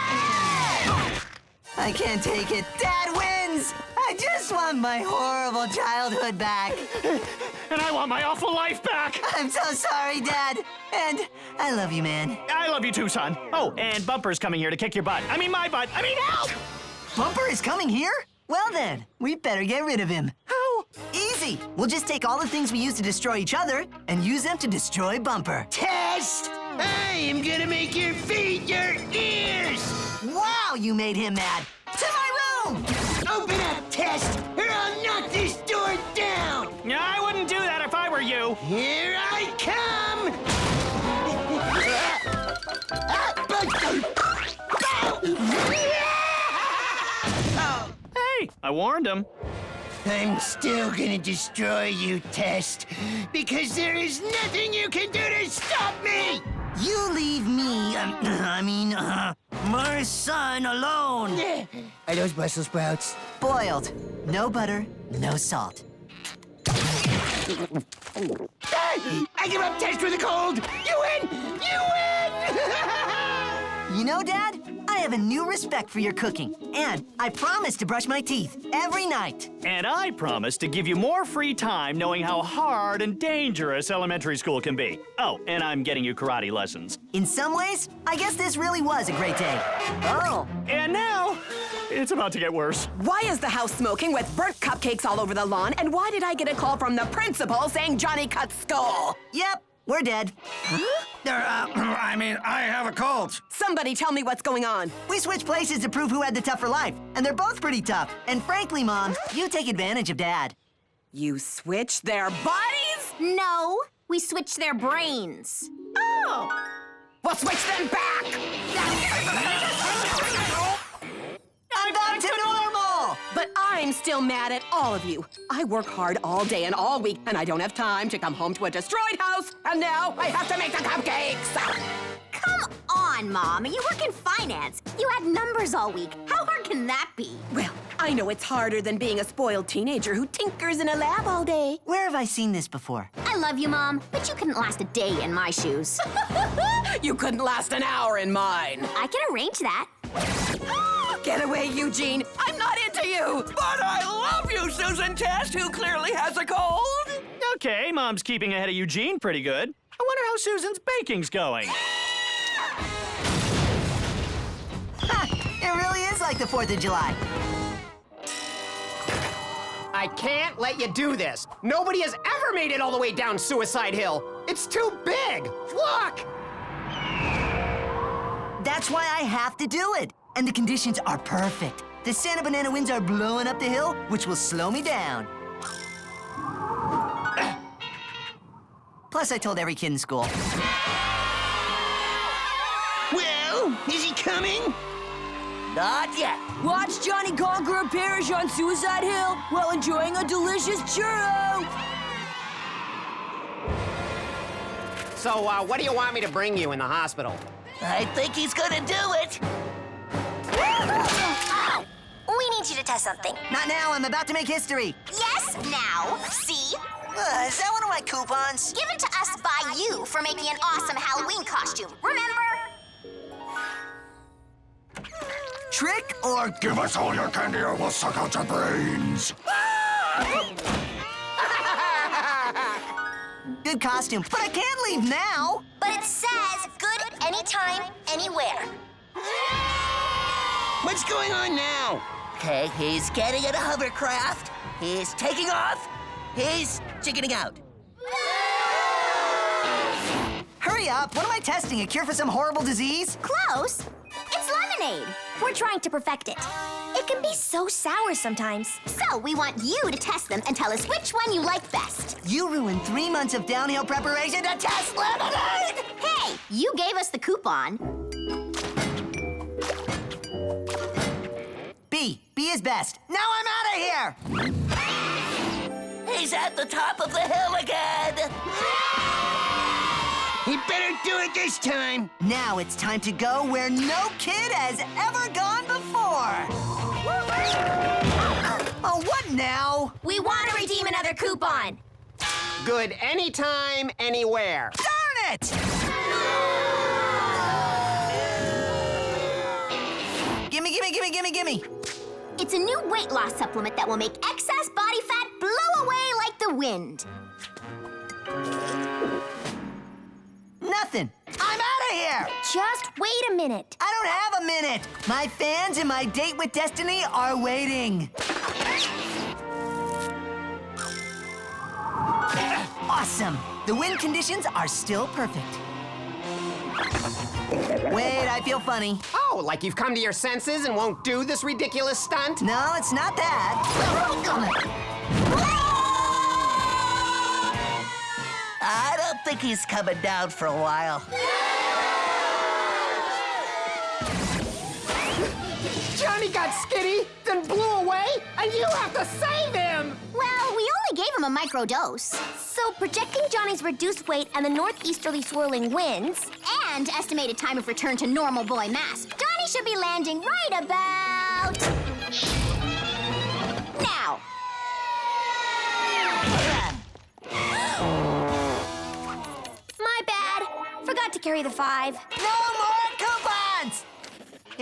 I can't take it. Dad wins! I just want my horrible childhood back. And I want my awful life back! I'm so sorry, Dad. And I love you, man. I love you too, son. Oh, and Bumper's coming here to kick your butt. I mean, my butt. I mean, help! Bumper is coming here? Well then, we better get rid of him. How? Easy. We'll just take all the things we use to destroy each other and use them to destroy Bumper. Test! I am gonna make your feet your ears! Wow, you made him mad. To my room! Open up, Test, or I'll knock this door down! I wouldn't do that if I were you. Here I come! Hey, I warned him. I'm still gonna destroy you, Test, because there is nothing you can do to stop me! You leave me, my son alone. Are those Brussels sprouts? Boiled. No butter, no salt. I give up, Test, with a cold! You win! You win! You know, Dad, I have a new respect for your cooking. And I promise to brush my teeth every night. And I promise to give you more free time knowing how hard and dangerous elementary school can be. Oh, and I'm getting you karate lessons. In some ways, I guess this really was a great day. Oh. And now, It's about to get worse. Why is the house smoking with burnt cupcakes all over the lawn? And why did I get a call from the principal saying Johnny cut skull? Yep, we're dead. I mean, I have a cold. Somebody tell me what's going on. We switched places to prove who had the tougher life, and they're both pretty tough. And frankly, Mom, you take advantage of Dad. You switched their bodies? No, we switched their brains. Oh! We'll switch them back! I'm back to normal! But I'm still mad at all of you. I work hard all day and all week, and I don't have time to come home to a destroyed house, and now I have to make the cupcakes! Come on, Mom. You work in finance. You had numbers all week. How hard can that be? Well, I know it's harder than being a spoiled teenager who tinkers in a lab all day. Where have I seen this before? I love you, Mom, but you couldn't last a day in my shoes. You couldn't last an hour in mine. I can arrange that. Get away, Eugene. I'm not into you. But I love you, Susan Test, who clearly has a cold. Okay, Mom's keeping ahead of Eugene pretty good. I wonder how Susan's baking's going. It really is like the 4th of July. I can't let you do this. Nobody has ever made it all the way down Suicide Hill. It's too big. Look! That's why I have to do it. And the conditions are perfect. The Santa Banana winds are blowing up the hill, which will slow me down. Plus, I told every kid in school. Well, is he coming? Not yet. Watch Johnny conquer a parish on Suicide Hill while enjoying a delicious churro. So, what do you want me to bring you in the hospital? I think he's gonna do it. Ow! We need you to test something. Not now, I'm about to make history. Yes, now. See? Is that one of my coupons? Given to us by you for making an awesome Halloween costume, remember? Trick or... Give us all your candy or we'll suck out your brains. Good costume, but I can't leave now. But it says good anytime, anywhere. What's going on now? Okay, he's getting in a hovercraft. He's taking off. He's chickening out. Hurry up! What am I testing? A cure for some horrible disease? Close. It's lemonade. We're trying to perfect it. It can be so sour sometimes. So we want you to test them and tell us which one you like best. You ruined 3 months of downhill preparation to test lemonade! Hey, you gave us the coupon. B is best. Now I'm out of here! He's at the top of the hill again! He better do it this time. Now it's time to go where no kid has ever gone before. Oh, what now? We want to redeem another coupon. Good anytime, anywhere. Darn it! Gimme. It's a new weight loss supplement that will make excess body fat blow away like the wind. Nothing. I'm out of here! Just wait a minute. I don't have a minute. My fans and my date with Destiny are waiting. Awesome. The wind conditions are still perfect. Wait, I feel funny. Oh, like you've come to your senses and won't do this ridiculous stunt? No, it's not that. I don't think he's coming down for a while. Johnny got skinny, then blew away, and you have to save him! Well, we only gave him a microdose. So projecting Johnny's reduced weight and the northeasterly swirling winds, And estimated time of return to normal boy mass, Johnny should be landing right about... now. my bad. Forgot to carry the 5. No more coupons!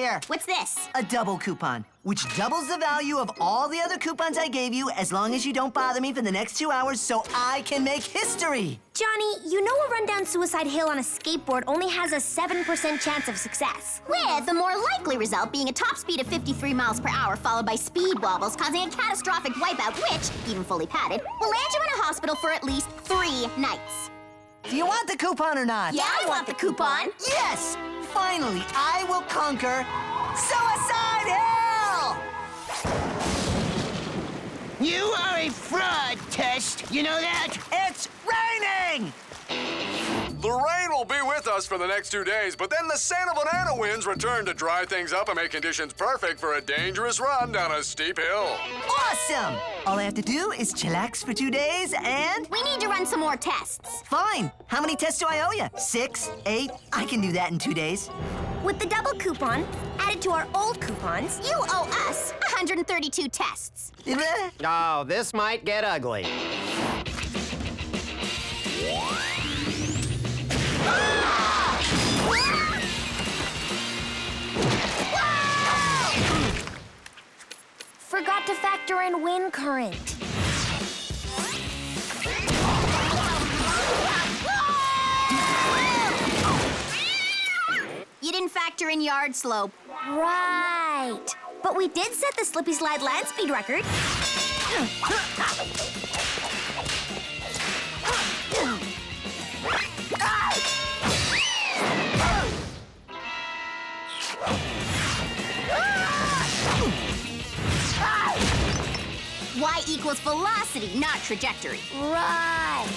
Here. What's this? A double coupon, which doubles the value of all the other coupons I gave you as long as you don't bother me for the next 2 hours so I can make history. Johnny, you know a run down Suicide Hill on a skateboard only has a 7% chance of success. With the more likely result being a top speed of 53 miles per hour followed by speed wobbles causing a catastrophic wipeout which, even fully padded, will land you in a hospital for at least 3 nights. Do you want the coupon or not? Yeah, I want the coupon. Yes! Finally, I will conquer Suicide Hill! You are a fraud, Test. You know that? It's raining! The rain will be with us for the next 2 days, but then the Santa Banana winds return to dry things up and make conditions perfect for a dangerous run down a steep hill. Awesome! All I have to do is chillax for 2 days and... We need to run some more tests. Fine. How many tests do I owe you? 6? 8? I can do that in 2 days. With the double coupon, added to our old coupons, You owe us 132 tests. Oh, this might get ugly. forgot to factor in wind current. You didn't factor in yard slope. Right. But we did set the Slippy Slide land speed record. Y equals velocity, not trajectory. Right.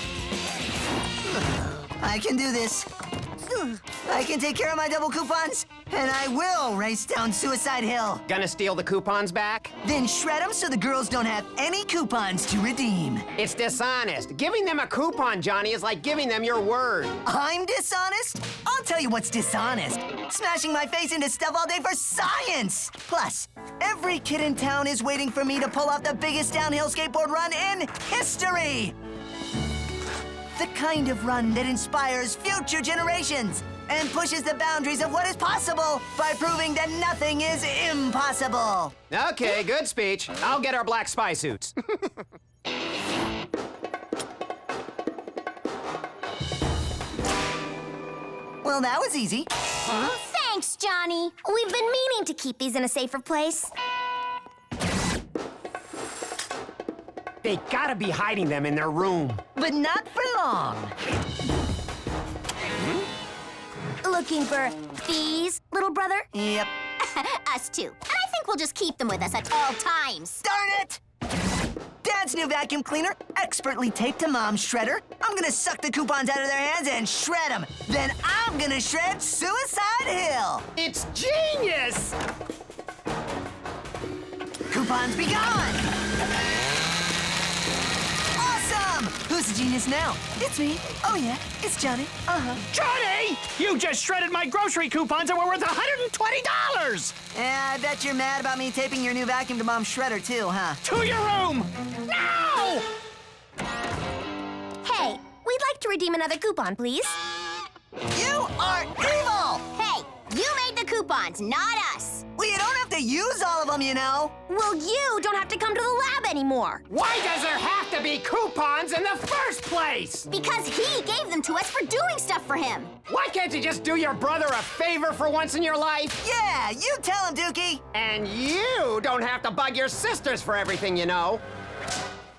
I can do this. I can take care of my double coupons, and I will race down Suicide Hill. Gonna steal the coupons back? Then shred them so the girls don't have any coupons to redeem. It's dishonest. Giving them a coupon, Johnny, is like giving them your word. I'm dishonest? I'll tell you what's dishonest. Smashing my face into stuff all day for science. Plus, every kid in town is waiting for me to pull off the biggest downhill skateboard run in history. The kind of run that inspires future generations and pushes the boundaries of what is possible by proving that nothing is impossible. Okay, good speech. I'll get our black spy suits. Well, that was easy. Thanks, Johnny. We've been meaning to keep these in a safer place. They gotta be hiding them in their room. But not for long. Looking for these, little brother? Yep. Us too. And I think we'll just keep them with us at all times. Darn it! Dad's new vacuum cleaner, expertly taped to Mom's shredder. I'm gonna suck the coupons out of their hands and shred them. Then I'm gonna shred Suicide Hill. It's genius! Coupons be gone! Awesome! Who's the genius now? It's me. Oh yeah, it's Johnny. Johnny! You just shredded my grocery coupons and were worth $120! Yeah, I bet you're mad about me taping your new vacuum to Mom's shredder too, huh? To your room! Now! Hey, we'd like to redeem another coupon, please. You are evil! Hey, you made the coupons, not us. Well, you don't have to use all of them, you know. Well, you don't have to come to the lab anymore. Why does there have to be coupons in the first place? Because he gave them to us for doing stuff for him. Why can't you just do your brother a favor for once in your life? Yeah, you tell him, Dookie. And you don't have to bug your sisters for everything, you know.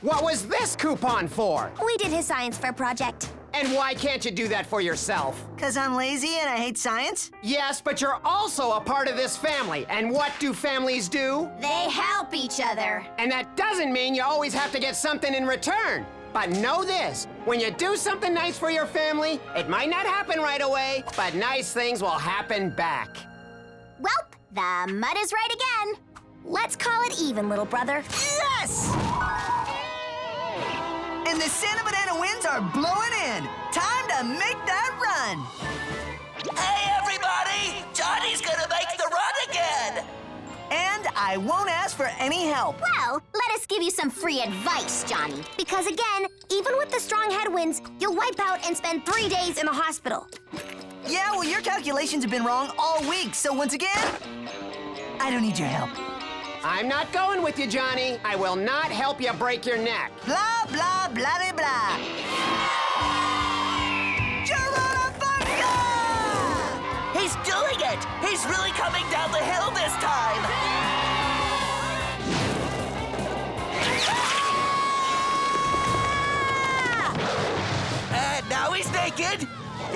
What was this coupon for? We did his science fair project. And why can't you do that for yourself? 'Cause I'm lazy and I hate science? Yes, but you're also a part of this family. And what do families do? They help each other. And that doesn't mean you always have to get something in return. But know this, when you do something nice for your family, it might not happen right away, but nice things will happen back. Welp, the mud is right again. Let's call it even, little brother. Yes! And the Santa Banana winds are blowing in. Time to make that run. Hey, everybody! Johnny's gonna make the run again! And I won't ask for any help. Well, let us give you some free advice, Johnny. Because again, even with the strong headwinds, you'll wipe out and spend 3 days in the hospital. Yeah, well, your calculations have been wrong all week, so once again, I don't need your help. I'm not going with you, Johnny. I will not help you break your neck. Blah, blah, blah, blah, blah. He's doing it! He's really coming down the hill this time! And now he's naked!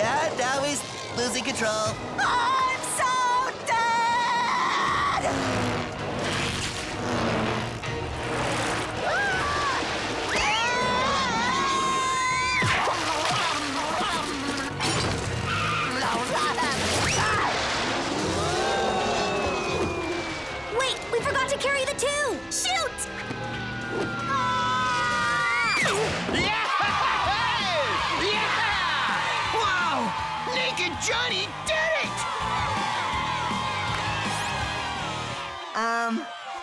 And now he's losing control. I'm so dead! Wait, we forgot to carry the two! Shoot! Wow! Naked Johnny did it!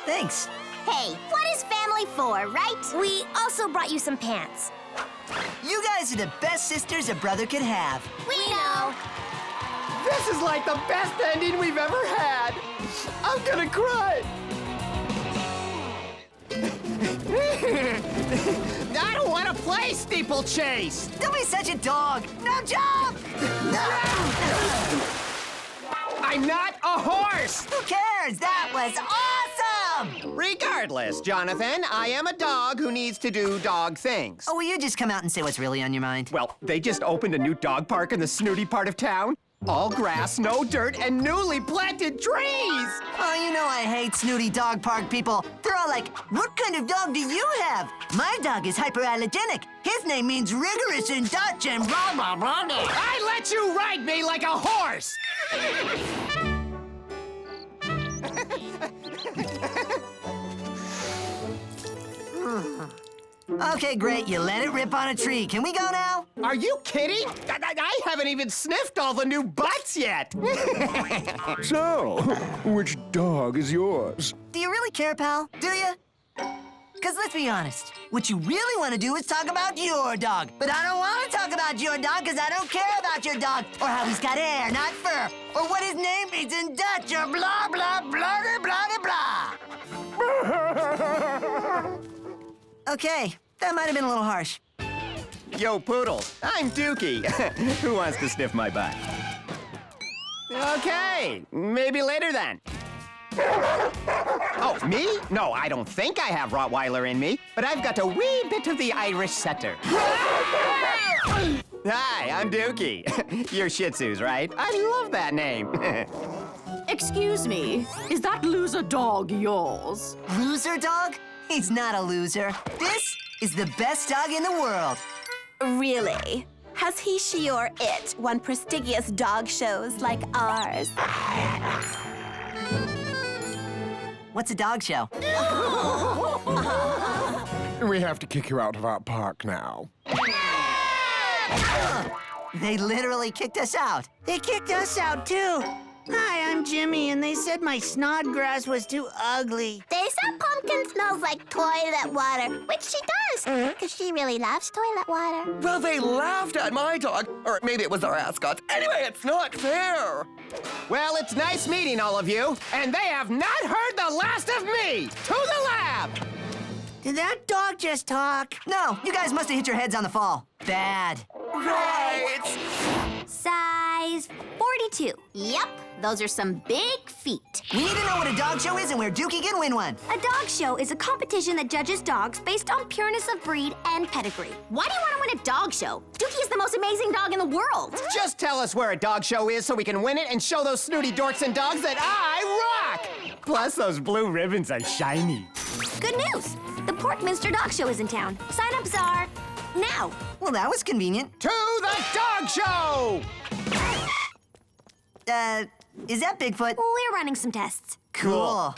Thanks. Hey, what is family for, right? We also brought you some pants. You guys are the best sisters a brother could have. We know. This is like the best ending we've ever had. I'm gonna cry. I don't want to play steeplechase. Don't be such a dog. Now jump! I'm not a horse. Who cares? That was awesome! Regardless, Jonathan, I am a dog who needs to do dog things. Oh, will you just come out and say what's really on your mind? Well, they just opened a new dog park in the snooty part of town. All grass, no dirt, and newly planted trees! Oh, you know I hate snooty dog park people. They're all like, what kind of dog do you have? My dog is hyperallergenic. His name means rigorous in Dutch and blah, blah, blah, blah. I let you ride me like a horse! Okay, great. You let it rip on a tree. Can we go now? Are you kidding? I haven't even sniffed all the new butts yet. So, which dog is yours? Do you really care, pal? Do you? Because let's be honest, what you really want to do is talk about your dog. But I don't want to talk about your dog because I don't care about your dog or how he's got hair, not fur, or what his name means in Dutch or blah, blah, blah, blah, blah, blah. Okay, that might have been a little harsh. Yo, Poodles, I'm Dookie. Who wants to sniff my butt? Okay, maybe later then. Oh, me? No, I don't think I have Rottweiler in me, but I've got a wee bit of the Irish setter. Hi, I'm Dookie. You're Shih Tzus, right? I love that name. Excuse me, is that loser dog yours? Loser dog? He's not a loser. This is the best dog in the world. Really? Has he, she, or it won prestigious dog shows like ours? What's a dog show? We have to kick you out of our park now. They literally kicked us out. They kicked us out, too. Hi, I'm Jimmy, and they said my snodgrass was too ugly. They said Pumpkin smells like toilet water, which she does, because she really loves toilet water. Well, they laughed at my dog, or maybe it was our ascot. Anyway, it's not fair. Well, it's nice meeting all of you, and they have not heard the last of me! To the lab! Did that dog just talk? No, you guys must have hit your heads on the fall. Bad. Right. Size 42. Yep, those are some big feet. We need to know what a dog show is and where Dookie can win one. A dog show is a competition that judges dogs based on pureness of breed and pedigree. Why do you want to win a dog show? Dookie is the most amazing dog in the world. Just tell us where a dog show is so we can win it and show those snooty dorks and dogs that I rock! Plus, those blue ribbons are shiny. Good news! The Porkminster Dog Show is in town. Sign-ups are now. Well, that was convenient. To the dog show! Is that Bigfoot? We're running some tests. Cool.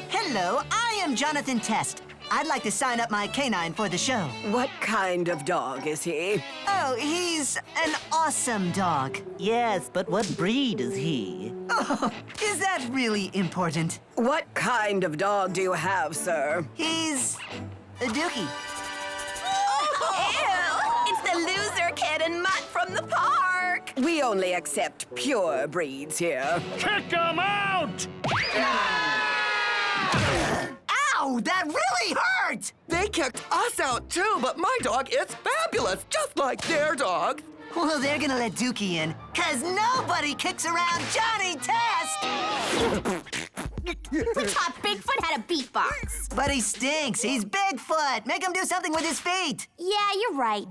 Hello, I am Jonathan Test. I'd like to sign up my canine for the show. What kind of dog is he? Oh, he's an awesome dog. Yes, but what breed is he? Oh, is that really important? What kind of dog do you have, sir? He's a Dookie. Ew! It's the loser kid and mutt from from the park. We only accept pure breeds here. Kick them out! Ow, that really hurt! They kicked us out too, but my dog is fabulous, just like their dog. Well, they're gonna let Dookie in, 'cause nobody kicks around Johnny Test! We thought Bigfoot had a beatbox. But he stinks. He's Bigfoot. Make him do something with his feet. Yeah, you're right.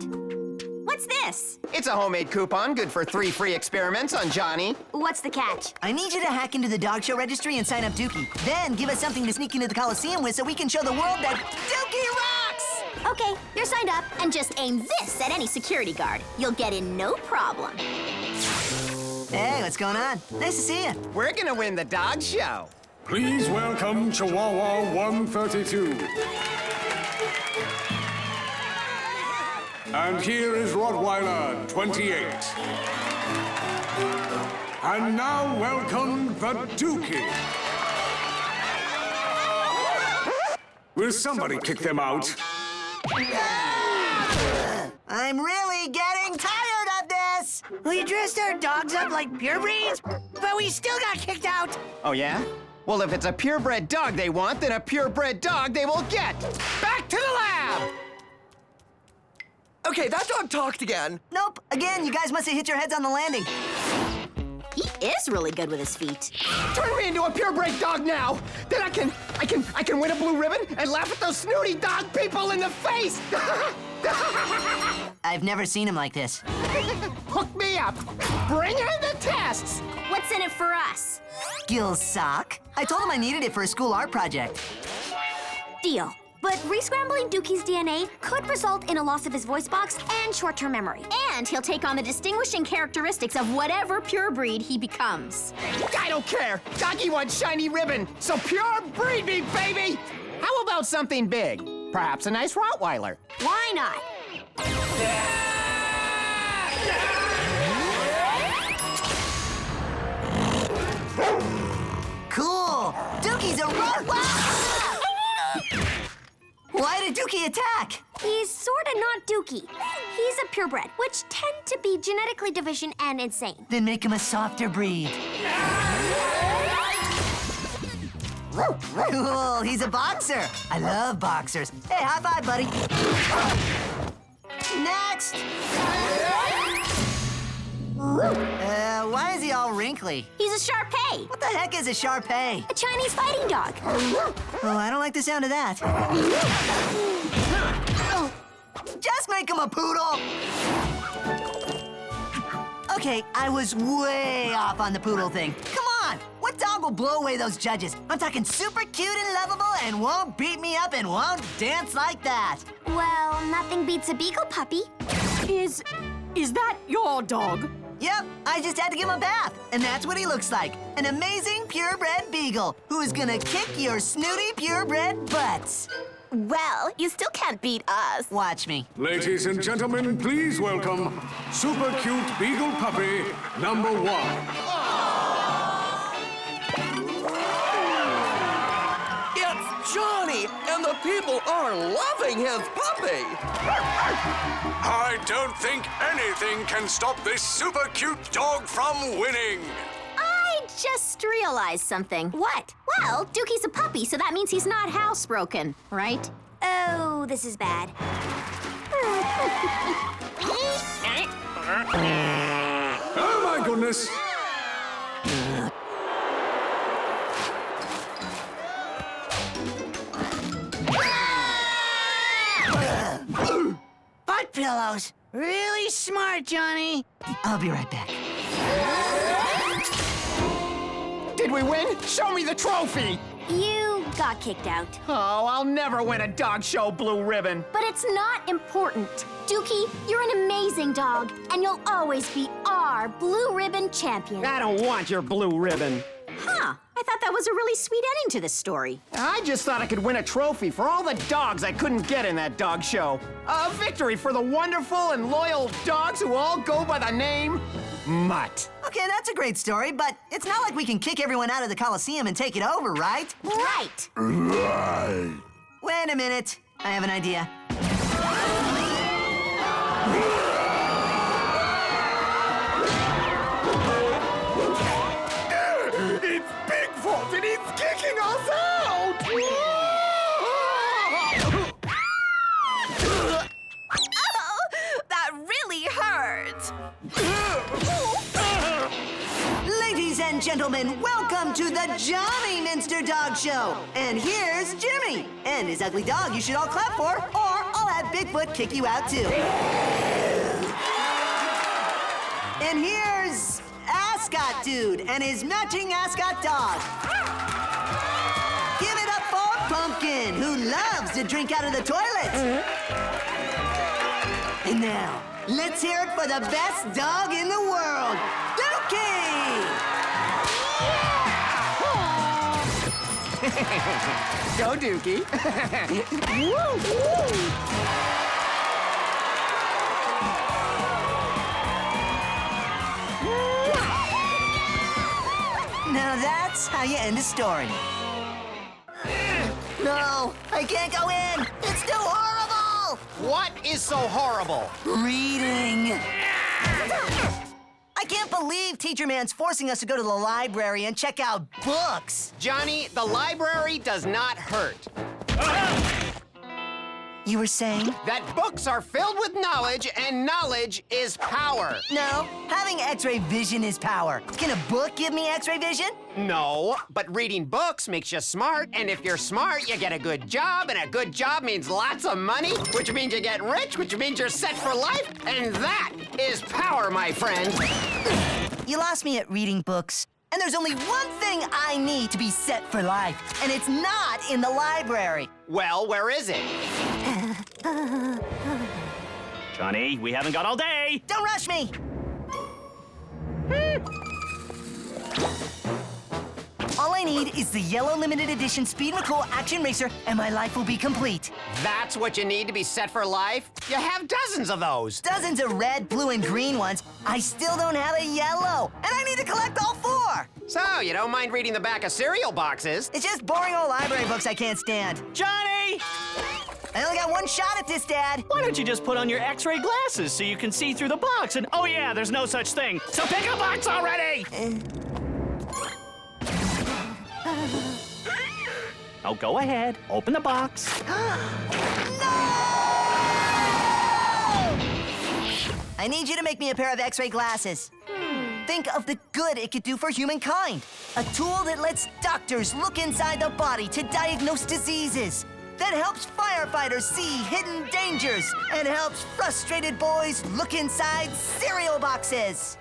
What's this? It's a homemade coupon, good for 3 free experiments on Johnny. What's the catch? I need you to hack into the dog show registry and sign up Dookie. Then give us something to sneak into the Coliseum with so we can show the world that Dookie rocks! Okay, you're signed up, and just aim this at any security guard. You'll get in no problem. Hey, what's going on? Nice to see you. We're gonna win the dog show. Please welcome Chihuahua 132. And here is Rottweiler 28. And now welcome the Dookie. Will somebody kick them out? I'm really getting tired of this! We dressed our dogs up like purebreds, but we still got kicked out. Oh, yeah? Well, if it's a purebred dog they want, then a purebred dog they will get. Back to the lab! Okay, that dog talked again. Nope. Again, you guys must have hit your heads on the landing. He is really good with his feet. Turn me into a purebred dog now! Then I can win a blue ribbon and laugh at those snooty dog people in the face! I've never seen him like this. Hook me up! Bring in the tests! What's in it for us? Gil's sock. I told him I needed it for a school art project. Deal. But rescrambling Dookie's DNA could result in a loss of his voice box and short-term memory. And he'll take on the distinguishing characteristics of whatever pure breed he becomes. I don't care! Doggy wants shiny ribbon, so pure breed me, baby! How about something big? Perhaps a nice Rottweiler. Why not? Cool! Dookie's a Rottweiler! Why did Dookie attack? He's sorta not Dookie. He's a purebred, which tend to be genetically deficient and insane. Then make him a softer breed. Cool, he's a boxer. I love boxers. Hey, high five, buddy. Next! Why is he all wrinkly? He's a Shar-Pei. What the heck is a Shar-Pei? A Chinese fighting dog. Oh, I don't like the sound of that. Just make him a poodle. Okay, I was way off on the poodle thing. Come on, what dog will blow away those judges? I'm talking super cute and lovable and won't beat me up and won't dance like that. Well, nothing beats a beagle puppy. Is that your dog? Yep, I just had to give him a bath, and that's what he looks like. An amazing purebred beagle who is gonna kick your snooty purebred butts. Well, you still can't beat us. Watch me. Ladies and gentlemen, please welcome super cute beagle puppy number 1. It's Johnny, and the people are loving his puppy. I don't think anything can stop this super cute dog from winning. I just realized something. What? Well, Dookie's a puppy, so that means he's not housebroken, right? Oh, this is bad. Oh my goodness! Butt pillows. Really smart, Johnny. I'll be right back. Did we win? Show me the trophy! You got kicked out. Oh, I'll never win a dog show blue ribbon. But it's not important. Dookie, you're an amazing dog, and you'll always be our blue ribbon champion. I don't want your blue ribbon. Huh. I thought that was a really sweet ending to this story. I just thought I could win a trophy for all the dogs I couldn't get in that dog show. A victory for the wonderful and loyal dogs who all go by the name Mutt. Okay, that's a great story, but it's not like we can kick everyone out of the Coliseum and take it over, right? Right. Right. Wait a minute. I have an idea. and gentlemen, welcome to the Johnny Minster Dog Show. And here's Jimmy. And his ugly dog you should all clap for, or I'll have Bigfoot kick you out too. And here's Ascot Dude and his matching ascot dog. Give it up for Pumpkin, who loves to drink out of the toilet. And now, let's hear it for the best dog in the world, Dookie! Go, Dookie. Now that's how you end a story. No, I can't go in. It's too horrible. What is so horrible? Reading. I can't believe Teacher Man's forcing us to go to the library and check out books. Johnny, the library does not hurt. You were saying? That books are filled with knowledge, and knowledge is power. No, having X-ray vision is power. Can a book give me X-ray vision? No, but reading books makes you smart, and if you're smart, you get a good job, and a good job means lots of money, which means you get rich, which means you're set for life, and that is power, my friend. You lost me at reading books. And there's only one thing I need to be set for life, and it's not in the library. Well, where is it? Johnny, we haven't got all day. Don't rush me. All I need is the yellow limited edition Speed McCool Action Racer, and my life will be complete. That's what you need to be set for life? You have dozens of those. Dozens of red, blue, and green ones. I still don't have a yellow, and I need to collect all 4. So, you don't mind reading the back of cereal boxes? It's just boring old library books I can't stand. Johnny! I only got one shot at this, Dad. Why don't you just put on your X-ray glasses so you can see through the box? And oh yeah, there's no such thing. So pick a box already! Oh, go ahead. Open the box. I need you to make me a pair of X-ray glasses. Think of the good it could do for humankind. A tool that lets doctors look inside the body to diagnose diseases. That helps firefighters see hidden dangers and helps frustrated boys look inside cereal boxes.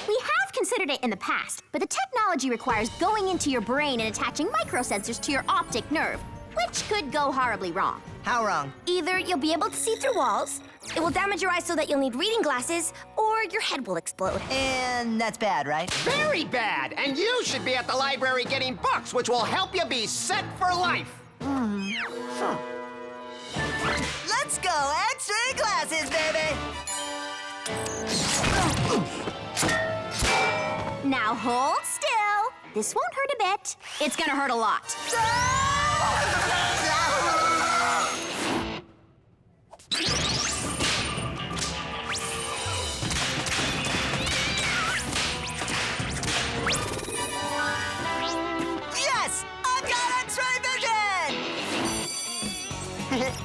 We have considered it in the past, but the technology requires going into your brain and attaching microsensors to your optic nerve, which could go horribly wrong. How wrong? Either you'll be able to see through walls, it will damage your eyes so that you'll need reading glasses, or your head will explode. And that's bad, right? Very bad! And you should be at the library getting books, which will help you be set for life. Let's go, X-ray glasses, baby! Now hold still. This won't hurt a bit. It's gonna hurt a lot. Yes! I've got X-ray vision!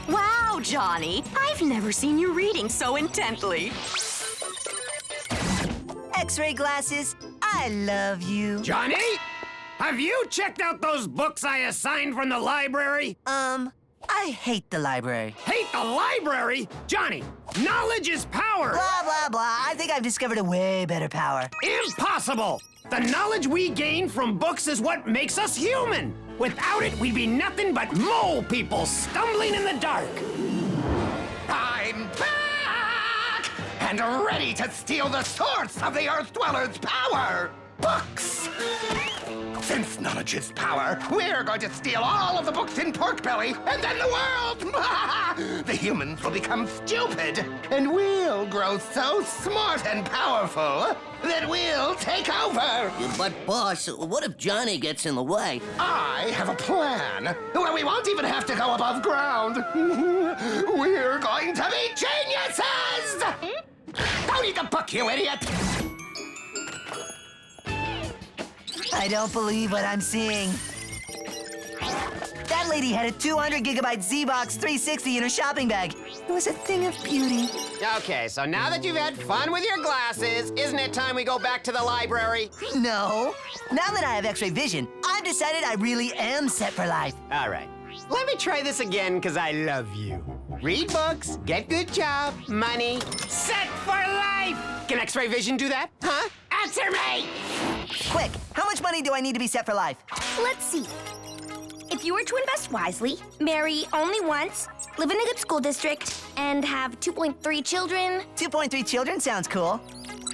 Wow, Johnny. I've never seen you reading so intently. X-ray glasses, I love you. Johnny? Have you checked out those books I assigned from the library? I hate the library. Hate the library? Johnny, knowledge is power! Blah, blah, blah. I think I've discovered a way better power. Impossible! The knowledge we gain from books is what makes us human. Without it, we'd be nothing but mole people stumbling in the dark. I'm back! And ready to steal the source of the Earth Dwellers' power! Books! Since knowledge is power, we're going to steal all of the books in Porkbelly, and then the world! The humans will become stupid, and we'll grow so smart and powerful that we'll take over! But, boss, what if Johnny gets in the way? I have a plan where we won't even have to go above ground. We're going to be geniuses! Don't eat the book, you idiot! I don't believe what I'm seeing. That lady had a 200 gigabyte Z-Box 360 in her shopping bag. It was a thing of beauty. Okay, so now that you've had fun with your glasses, isn't it time we go back to the library? No. Now that I have X-ray vision, I've decided I really am set for life. All right. Let me try this again, because I love you. Read books, get good job, money, set for life! Can X-ray vision do that? Huh? Answer me! Quick, how much money do I need to be set for life? Let's see. If you were to invest wisely, marry only once, live in a good school district, and have 2.3 children... 2.3 children sounds cool.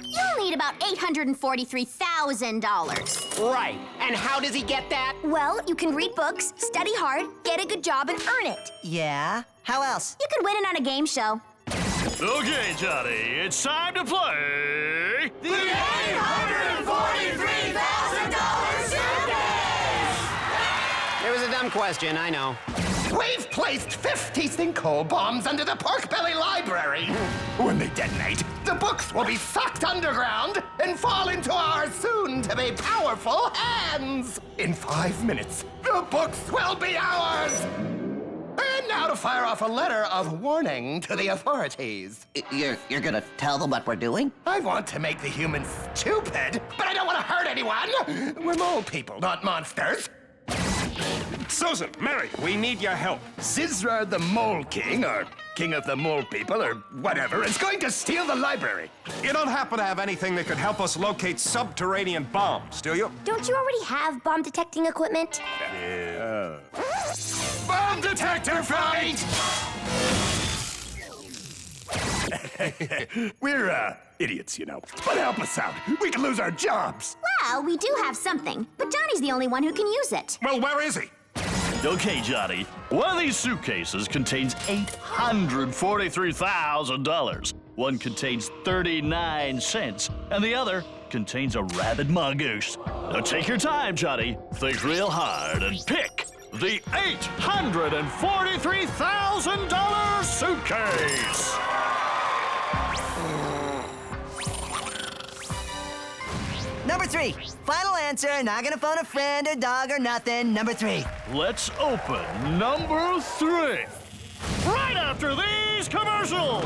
You'll need about $843,000. Right. And how does he get that? Well, you can read books, study hard, get a good job, and earn it. Yeah? How else? You can win it on a game show. Okay, Johnny, it's time to play... The $843,000 suitcase! It was a dumb question, I know. We've placed 50 sinkhole bombs under the Pork Belly Library. When they detonate, the books will be sucked underground and fall into our soon-to-be powerful hands. In 5 minutes, the books will be ours. And now to fire off a letter of warning to the authorities. You're gonna tell them what we're doing? I want to make the humans stupid, but I don't want to hurt anyone. We're mole people, not monsters. Susan, Mary, we need your help. Zizra the Mole King, or King of the Mole People, or whatever, is going to steal the library. You don't happen to have anything that could help us locate subterranean bombs, do you? Don't you already have bomb detecting equipment? Bomb detector fight! We're, idiots, you know. But help us out. We could lose our jobs. Well, we do have something, but Johnny's the only one who can use it. Well, where is he? Okay, Johnny. One of these suitcases contains $843,000. One contains 39 cents, and the other contains a rabid mongoose. Now take your time, Johnny. Think real hard and pick the $843,000 suitcase. Number 3. Final answer. Not gonna phone a friend or dog or nothing. Number 3. Let's open number 3. Right after these commercials.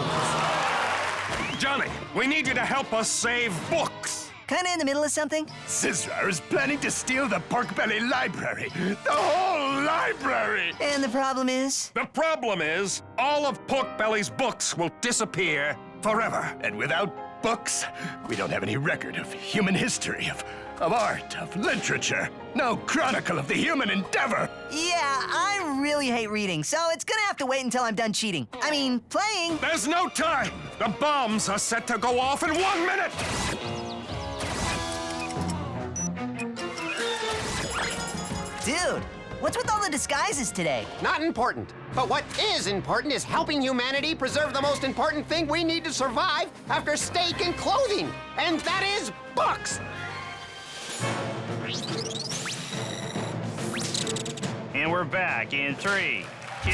Johnny, we need you to help us save books. Kinda in the middle of something? Zizra is planning to steal the Pork Belly Library. The whole library! And the problem is? The problem is, all of Pork Belly's books will disappear forever. And without books, we don't have any record of human history, of art, of literature. No chronicle of the human endeavor. Yeah, I really hate reading, so it's gonna have to wait until I'm done cheating. I mean, playing. There's no time! The bombs are set to go off in 1 minute! Dude, what's with all the disguises today? Not important. But what is important is helping humanity preserve the most important thing we need to survive after steak and clothing. And that is books. And we're back in 3, 2.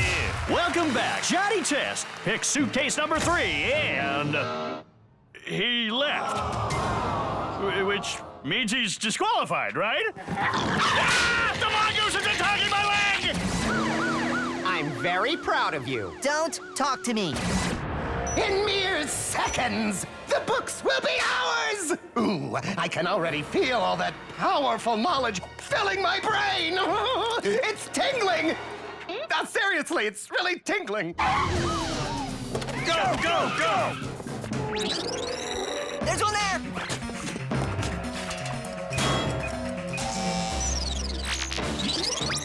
Welcome back. Johnny Test. Pick suitcase number 3, and he left. Which means he's disqualified, right? Ah! The mongoose is attacking my leg! I'm very proud of you. Don't talk to me. In mere seconds, the books will be ours! Ooh, I can already feel all that powerful knowledge filling my brain! It's tingling! No, seriously, it's really tingling. Go, go, go! There's one there!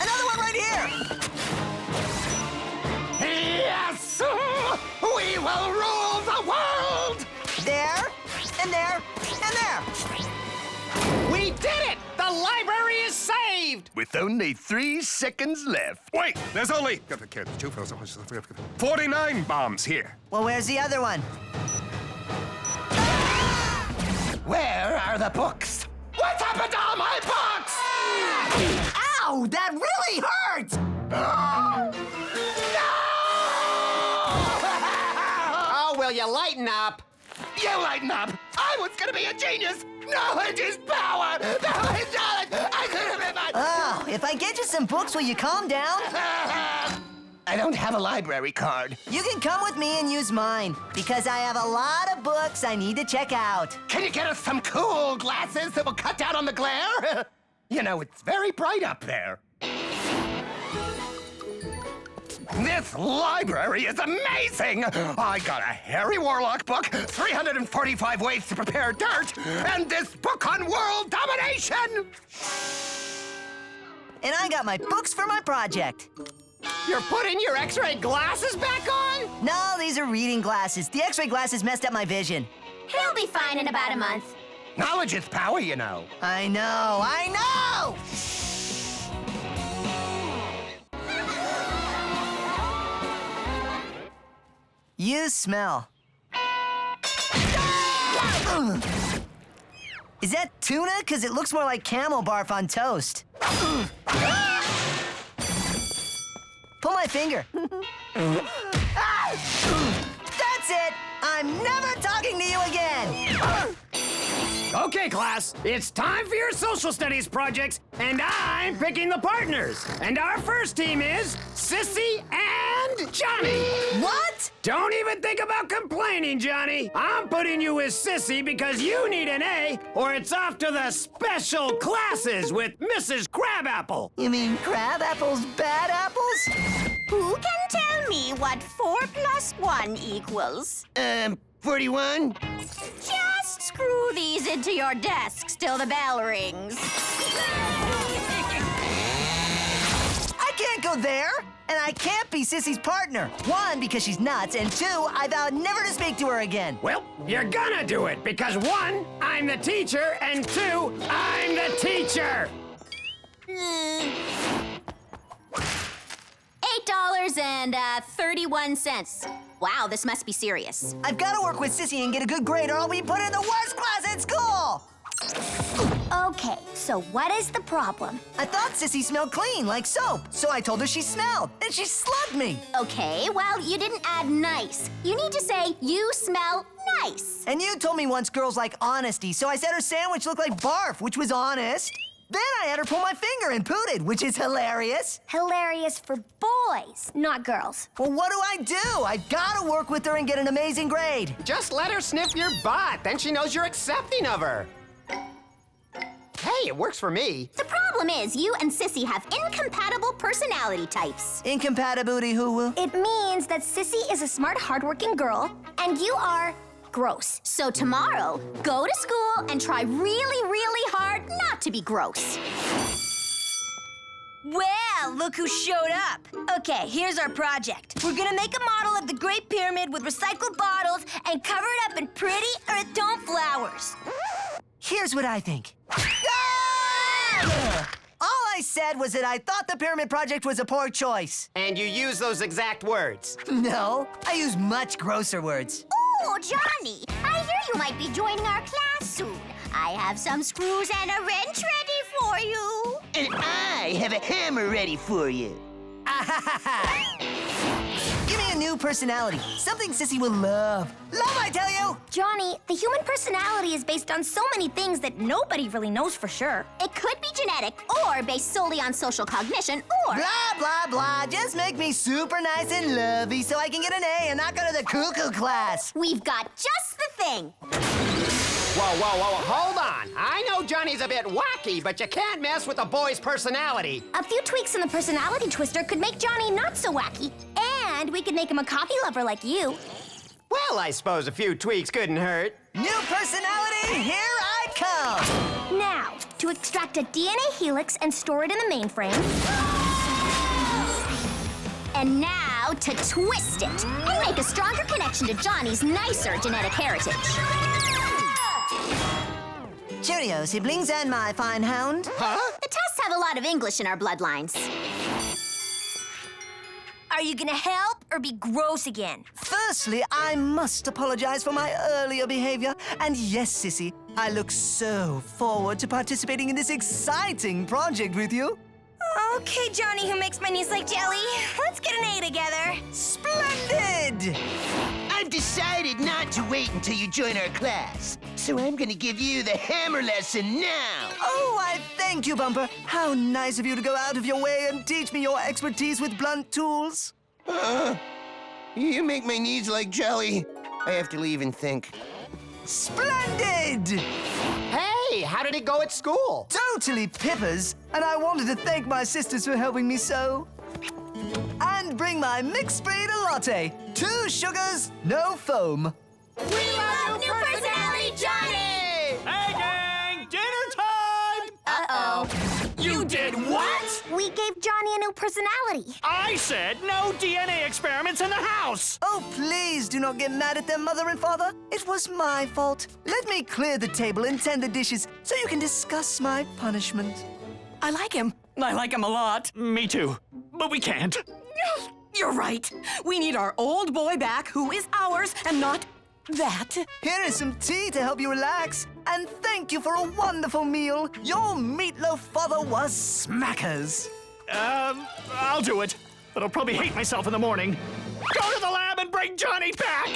Another one right here! Yes! We will rule the world! There, and there, and there! We did it! The library is saved! With only 3 seconds left. Wait, there's only 49 bombs here. Well, where's the other one? Where are the books? What's happened to all my books? Ow! That really hurt! Oh, will you lighten up? You lighten up! I was gonna be a genius! Knowledge is power! Knowledge is knowledge! I could have been my... Oh, if I get you some books, will you calm down? I don't have a library card. You can come with me and use mine, because I have a lot of books I need to check out. Can you get us some cool glasses that will cut down on the glare? You know, it's very bright up there. This library is amazing! I got a Harry Warlock book, 345 Ways to Prepare Dirt, and this book on world domination! And I got my books for my project. You're putting your X-ray glasses back on? No, these are reading glasses. The X-ray glasses messed up my vision. He'll be fine in about a month. Knowledge is power, you know. I know! You smell. Is that tuna? Because it looks more like camel barf on toast. Pull my finger. That's it! I'm never talking to you again! Okay, class, it's time for your social studies projects, and I'm picking the partners. And our first team is Sissy and Johnny. What? Don't even think about complaining, Johnny. I'm putting you with Sissy because you need an A, or it's off to the special classes with Mrs. Crabapple. You mean Crabapple's bad apples? Who can tell me what 4 plus 1 equals? 41? Just screw these into your desks till the bell rings. I can't go there, and I can't be Sissy's partner. 1, because she's nuts, and 2, I vowed never to speak to her again. Well, you're gonna do it, because 1, I'm the teacher, and 2, I'm the teacher. $8.31. Wow, this must be serious. I've got to work with Sissy and get a good grade, or I'll be put in the worst class at school! Okay, so what is the problem? I thought Sissy smelled clean, like soap, so I told her she smelled, and she slugged me. Okay, well, you didn't add nice. You need to say, you smell nice. And you told me once girls like honesty, so I said her sandwich looked like barf, which was honest. Then I had her pull my finger and pooted, which is hilarious. Hilarious for boys, not girls. Well, what do I do? I've got to work with her and get an amazing grade. Just let her sniff your butt, then she knows you're accepting of her. Hey, it works for me. The problem is you and Sissy have incompatible personality types. Incompatibility who? It means that Sissy is a smart, hardworking girl, and you are gross. So tomorrow, go to school and try really, really hard not to be gross. Well, look who showed up. Okay, here's our project. We're gonna make a model of the Great Pyramid with recycled bottles and cover it up in pretty earth tone flowers. Here's what I think. All I said was that I thought the pyramid project was a poor choice. And you use those exact words. No, I use much grosser words. Oh, Johnny, I hear you might be joining our class soon. I have some screws and a wrench ready for you. And I have a hammer ready for you. Give me a new personality, something Sissy will love. Love, I tell you! Johnny, the human personality is based on so many things that nobody really knows for sure. It could be genetic, or based solely on social cognition, or... Blah, blah, blah. Just make me super nice and lovey so I can get an A and not go to the cuckoo class. We've got just the thing. Whoa, whoa, whoa, hold on. I know Johnny's a bit wacky, but you can't mess with a boy's personality. A few tweaks in the personality twister could make Johnny not so wacky. And we could make him a coffee lover like you. Well, I suppose a few tweaks couldn't hurt. New personality, here I come! Now, to extract a DNA helix and store it in the mainframe. And now to twist it and make a stronger connection to Johnny's nicer genetic heritage. Cheerio, siblings, and my fine hound. Huh? The tests have a lot of English in our bloodlines. Are you gonna help or be gross again? Firstly, I must apologize for my earlier behavior. And yes, Sissy, I look so forward to participating in this exciting project with you. Okay, Johnny, who makes my knees like jelly. Let's get an A together. Splendid! I've decided not to wait until you join our class, so I'm gonna give you the hammer lesson now. Oh, I thank you, Bumper. How nice of you to go out of your way and teach me your expertise with blunt tools. You make my knees like jelly. I have to leave and think. Splendid! Hey, how did it go at school? Totally pippers, and I wanted to thank my sisters for helping me so. And bring my mixed breed latte. 2 sugars, no foam. We love new personality, Johnny! Hey, gang! Dinner time! Uh-oh. You did what? We gave Johnny a new personality. I said no DNA experiments in the house! Oh, please do not get mad at them, Mother and Father. It was my fault. Let me clear the table and tend the dishes so you can discuss my punishment. I like him. I like him a lot. Me too. But we can't. You're right. We need our old boy back who is ours and not that. Here is some tea to help you relax. And thank you for a wonderful meal. Your meatloaf father was smackers. I'll do it. But I'll probably hate myself in the morning. Go to the lab and bring Johnny back!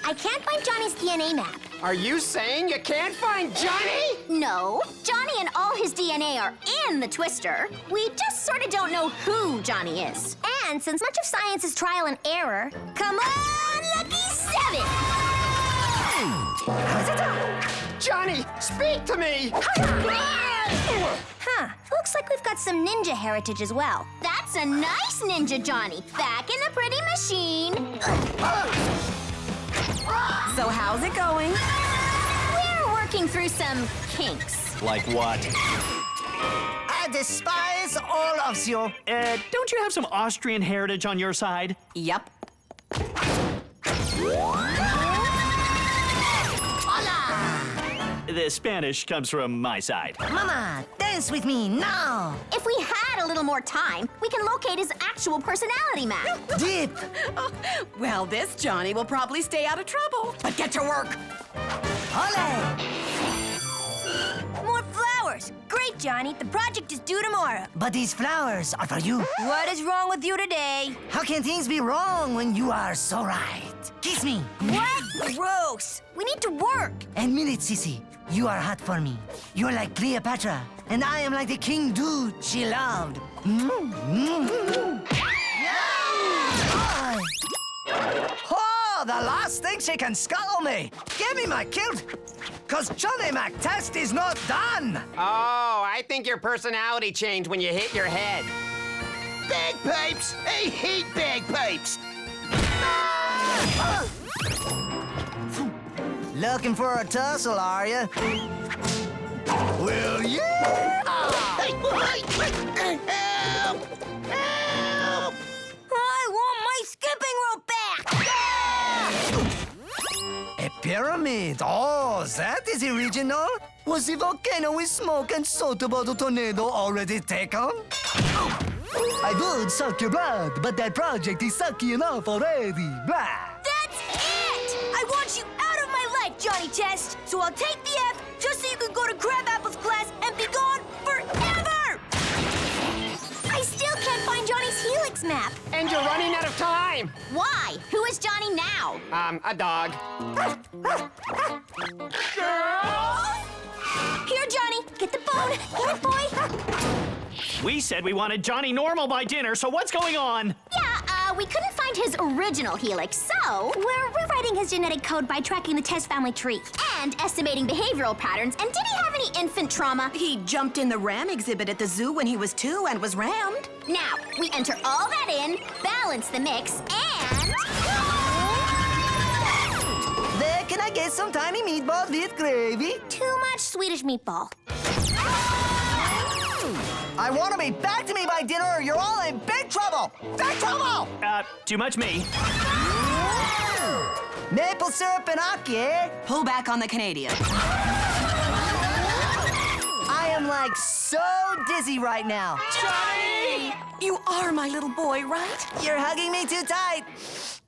I can't find Johnny's DNA map. Are you saying you can't find Johnny? No, Johnny and all his DNA are in the twister. We just sort of don't know who Johnny is. And since much of science is trial and error, come on, Lucky 7! Johnny, speak to me! Huh, looks like we've got some ninja heritage as well. That's a nice ninja, Johnny. Back in the pretty machine. So how's it going? We're working through some kinks. Like what? I despise all of you. Don't you have some Austrian heritage on your side? Yep. The Spanish comes from my side. Mama, dance with me now. If we had a little more time, we can locate his actual personality map. Dip. Well, this Johnny will probably stay out of trouble. But get to work. Ole. More flowers. Great, Johnny. The project is due tomorrow. But these flowers are for you. What is wrong with you today? How can things be wrong when you are so right? Kiss me. What? Gross. We need to work. Admit it, Sissy. You are hot for me. You're like Cleopatra, and I am like the king dude she loved. Oh, the last thing she can scuttle me. Give me my kilt, cause Johnny Mac test is not done. Oh, I think your personality changed when you hit your head. Bagpipes! I hate bagpipes! Looking for a tussle, are you? Well, yeah! Help! Help! I want my skipping rope back! A pyramid. Oh, that is original. Was the volcano with smoke and soda bottle tornado already taken? I would suck your blood, but that project is sucky enough already. Blah. That's it! I want you out of my life, Johnny Test. So I'll take the F just so you can go to Crabapple's class and be gone forever! I still can't find Johnny's helix map. And you're running out of time. Why? Who is Johnny now? A dog. Here, Johnny, get the bone. Get it, boy. We said we wanted Johnny normal by dinner, so what's going on? Yeah, we couldn't find his original helix, so We're rewriting his genetic code by tracking the test family tree. and estimating behavioral patterns. And did he have any infant trauma? He jumped in the ram exhibit at the zoo when he was 2 and was rammed. Now, we enter all that in, balance the mix, and... There, can I get some tiny meatballs with gravy? Too much Swedish meatball. I want to be back to me by dinner or you're all in big trouble! Big trouble! Too much me. Maple syrup and ackee, eh? Pull back on the Canadian. I am like so dizzy right now. Johnny! You are my little boy, right? You're hugging me too tight.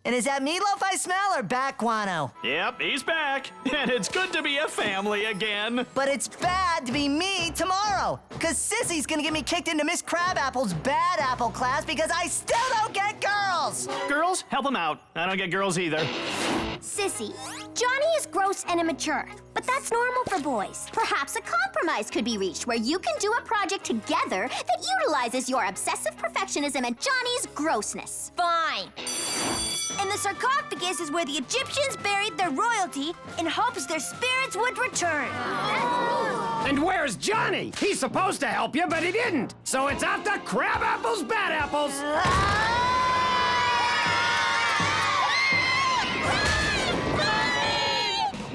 And is that meatloaf I smell or back guano? Yep, he's back. And it's good to be a family again. But it's bad to be me tomorrow. Because Sissy's gonna get me kicked into Miss Crabapple's bad apple class because I still don't get girls. Girls, help him out. I don't get girls either. Sissy, Johnny is gross and immature, but that's normal for boys. Perhaps a compromise could be reached where you can do a project together that utilizes your obsessive perfectionism and Johnny's grossness. Fine. And the sarcophagus is where the Egyptians buried their royalty in hopes their spirits would return. And where's Johnny? He's supposed to help you, but he didn't. So it's out to Crabapple's bad apples.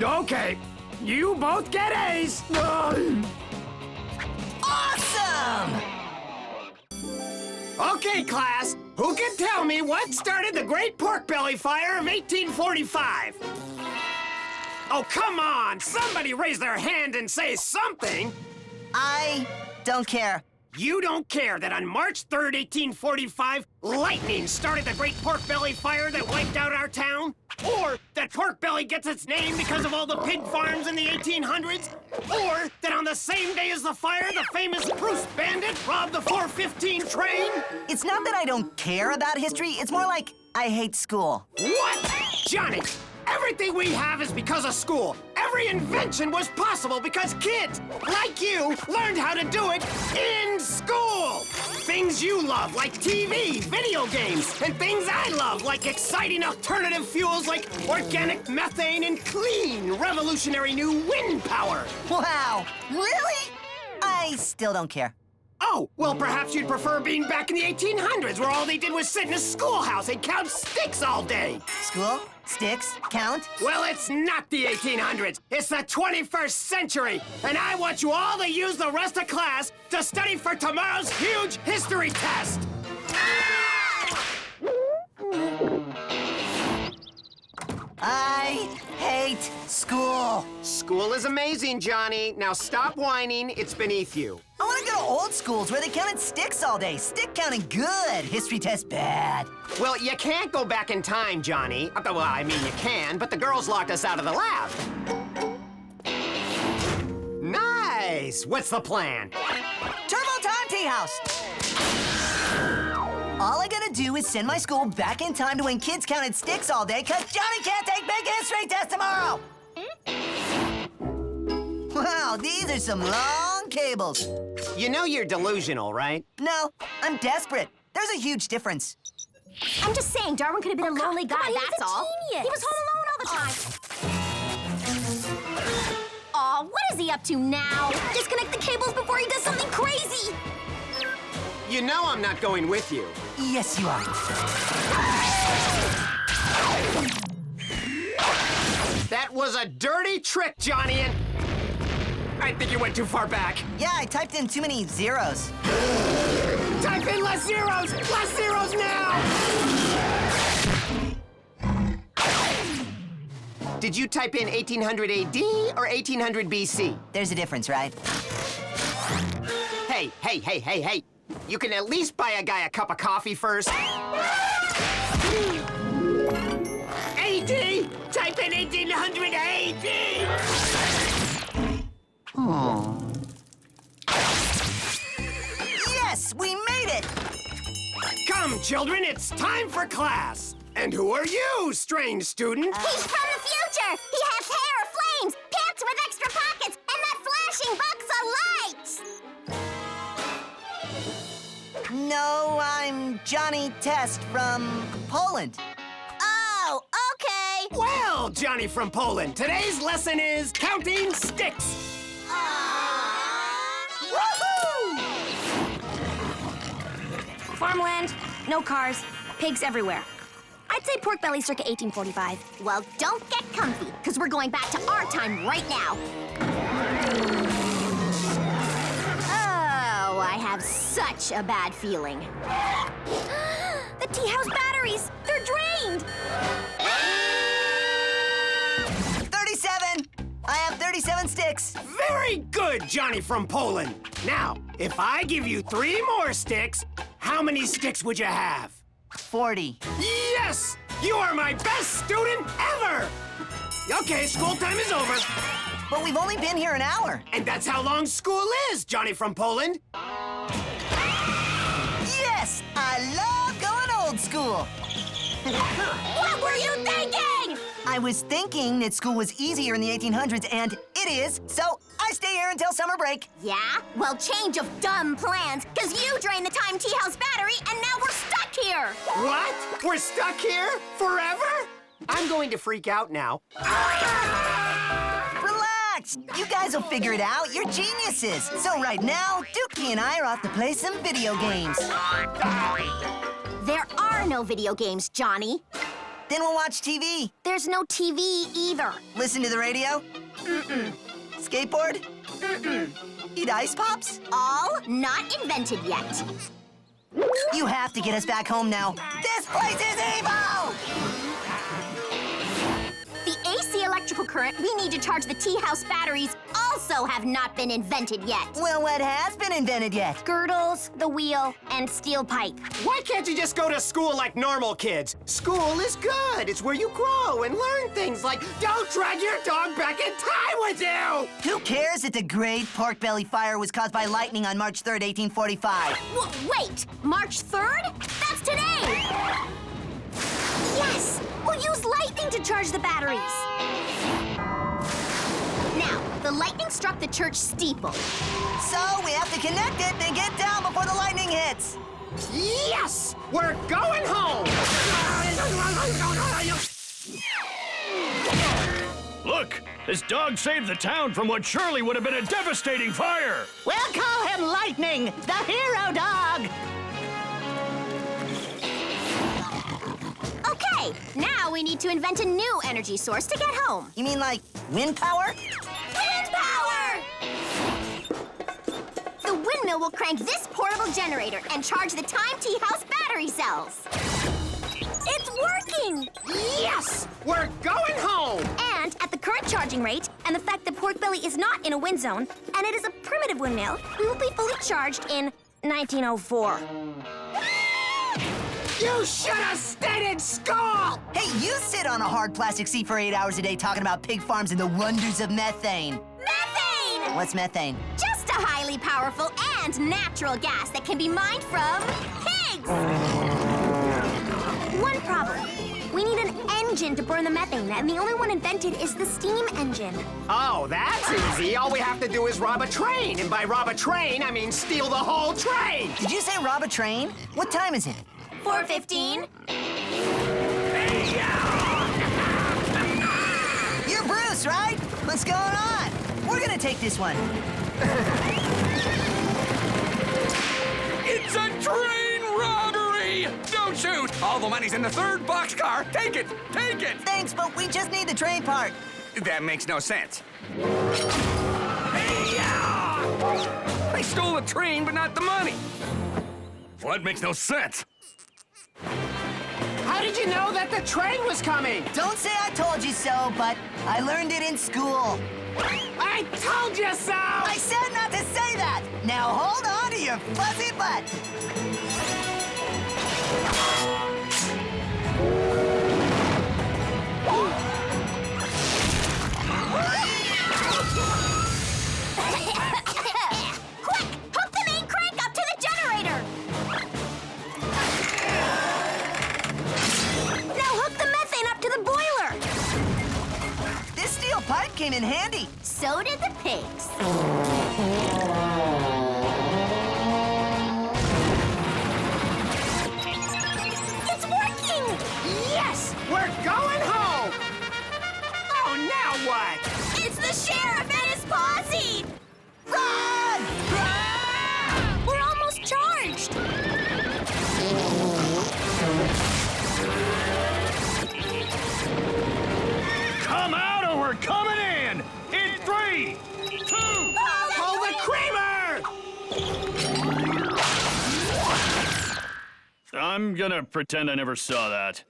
Okay, you both get A's. Awesome! Okay, class, who can tell me what started the Great Pork Belly Fire of 1845? Oh, come on! Somebody raise their hand and say something! I don't care. You don't care that on March 3rd, 1845, lightning started the Great Pork Belly Fire that wiped out our town? Or that Pork Belly gets its name because of all the pig farms in the 1800s? Or that on the same day as the fire, the famous Bruce Bandit robbed the 415 train? It's not that I don't care about history, it's more like I hate school. What? Johnny, everything we have is because of school. Every invention was possible because kids, like you, learned how to do it in school. Things you love, like TV, video games, and things I love, like exciting alternative fuels like organic methane and clean, revolutionary new wind power. Wow, really? I still don't care. Oh, well, perhaps you'd prefer being back in the 1800s, where all they did was sit in a schoolhouse and count sticks all day. School? Sticks? Count? Well, it's not the 1800s. It's the 21st century. And I want you all to use the rest of class to study for tomorrow's huge history test. I hate school. School is amazing, Johnny. Now stop whining. It's beneath you. I want to go to old schools where they counted sticks all day. Stick counting good. History test bad. Well, you can't go back in time, Johnny. Well, I mean, you can, but the girls locked us out of the lab. Nice! What's the plan? Turbo Time Tea House. All I gotta do is send my school back in time to when kids counted sticks all day, cause Johnny can't take big history test tomorrow! Wow, these are some long cables. You know you're delusional, right? No, I'm desperate. There's a huge difference. I'm just saying, Darwin could have been a lonely guy, that's all. Genius. He was home alone all the time. Aw, what is he up to now? Disconnect the cables before he does something crazy! You know I'm not going with you. Yes, you are. That was a dirty trick, Johnny, and I think you went too far back. Yeah, I typed in too many zeros. Type in less zeros! Less zeros now! Did you type in 1800 AD or 1800 BC? There's a difference, right? Hey. You can at least buy a guy a cup of coffee first. AD! Type in 1800 AD! Oh. Yes, we made it! Come, children, it's time for class. And who are you, strange student? He's from the future! He has hair, flames, pants with extra pockets, and that flashing box of lights! No, I'm Johnny Test from Poland. Oh, okay! Well, Johnny from Poland, today's lesson is counting sticks. Woohoo! Farmland, no cars, pigs everywhere. I'd say pork belly circa 1845. Well, don't get comfy, because we're going back to our time right now. Oh, I have such a bad feeling. The tea house batteries, they're drained. 37! I have 37 sticks. Very good, Johnny from Poland. Now, if I give you 3 more sticks, how many sticks would you have? 40. Yes! You are my best student ever! Okay, school time is over. But we've only been here an hour. And that's how long school is, Johnny from Poland. Yes! I love going old school. What were you thinking? I was thinking that school was easier in the 1800s, and it is, so I stay here until summer break. Yeah? Well, change of dumb plans, because you drained the time tea house battery, and now we're stuck here. What? We're stuck here? Forever? I'm going to freak out now. Relax! You guys will figure it out. You're geniuses. So right now, Dookie and I are off to play some video games. There are no video games, Johnny. Then we'll watch TV. There's no TV either. Listen to the radio? Mm-mm. Skateboard? Mm-mm. Eat ice pops? All not invented yet. You have to get us back home now. This place is evil! The AC electrical current we need to charge the tea house batteries also have not been invented yet. Well, what has been invented yet? Girdles, the wheel, and steel pipe. Why can't you just go to school like normal kids? School is good. It's where you grow and learn things like don't drag your dog back in time with you! Who cares that the Great Pork Belly Fire was caused by lightning on March 3rd, 1845? Wait, March 3rd? That's today! Yes! We'll use lightning to charge the batteries. Now, the lightning struck the church steeple. So we have to connect it and get down before the lightning hits. Yes! We're going home! Look! This dog saved the town from what surely would have been a devastating fire! We'll call him Lightning, the hero dog! Okay, now we need to invent a new energy source to get home. You mean like wind power? Wind power! The windmill will crank this portable generator and charge the time tea house battery cells. It's working! Yes! We're going home! And at the current charging rate, and the fact that Pork Belly is not in a wind zone, and it is a primitive windmill, we will be fully charged in 1904. You should have stayed in school! Hey, you sit on a hard plastic seat for 8 hours a day talking about pig farms and the wonders of methane. Methane! What's methane? Just a highly powerful and natural gas that can be mined from pigs! One problem. We need an engine to burn the methane, and the only one invented is the steam engine. Oh, that's easy. All we have to do is rob a train. And by rob a train, I mean steal the whole train. Did you say rob a train? What time is it? 4:15. You're Bruce, right? What's going on? We're gonna take this one. It's a train robbery! Don't shoot! All the money's in the third boxcar. Take it! Take it! Thanks, but we just need the train part. That makes no sense. They stole the train, but not the money. Well, that makes no sense. How did you know that the train was coming? Don't say I told you so, but I learned it in school. I told you so! I said not to say that! Now hold on to your fuzzy butt! Quick! Hook the main crank up to the generator! Now hook the methane up to the boiler! This steel pipe came in handy. So did the pigs. It's working! Yes! We're going home! Oh, now what? It's the sheriff and his posse! Run! We're almost charged! Come out or we're coming in! In 3, 2... Hold the creamer! I'm gonna pretend I never saw that.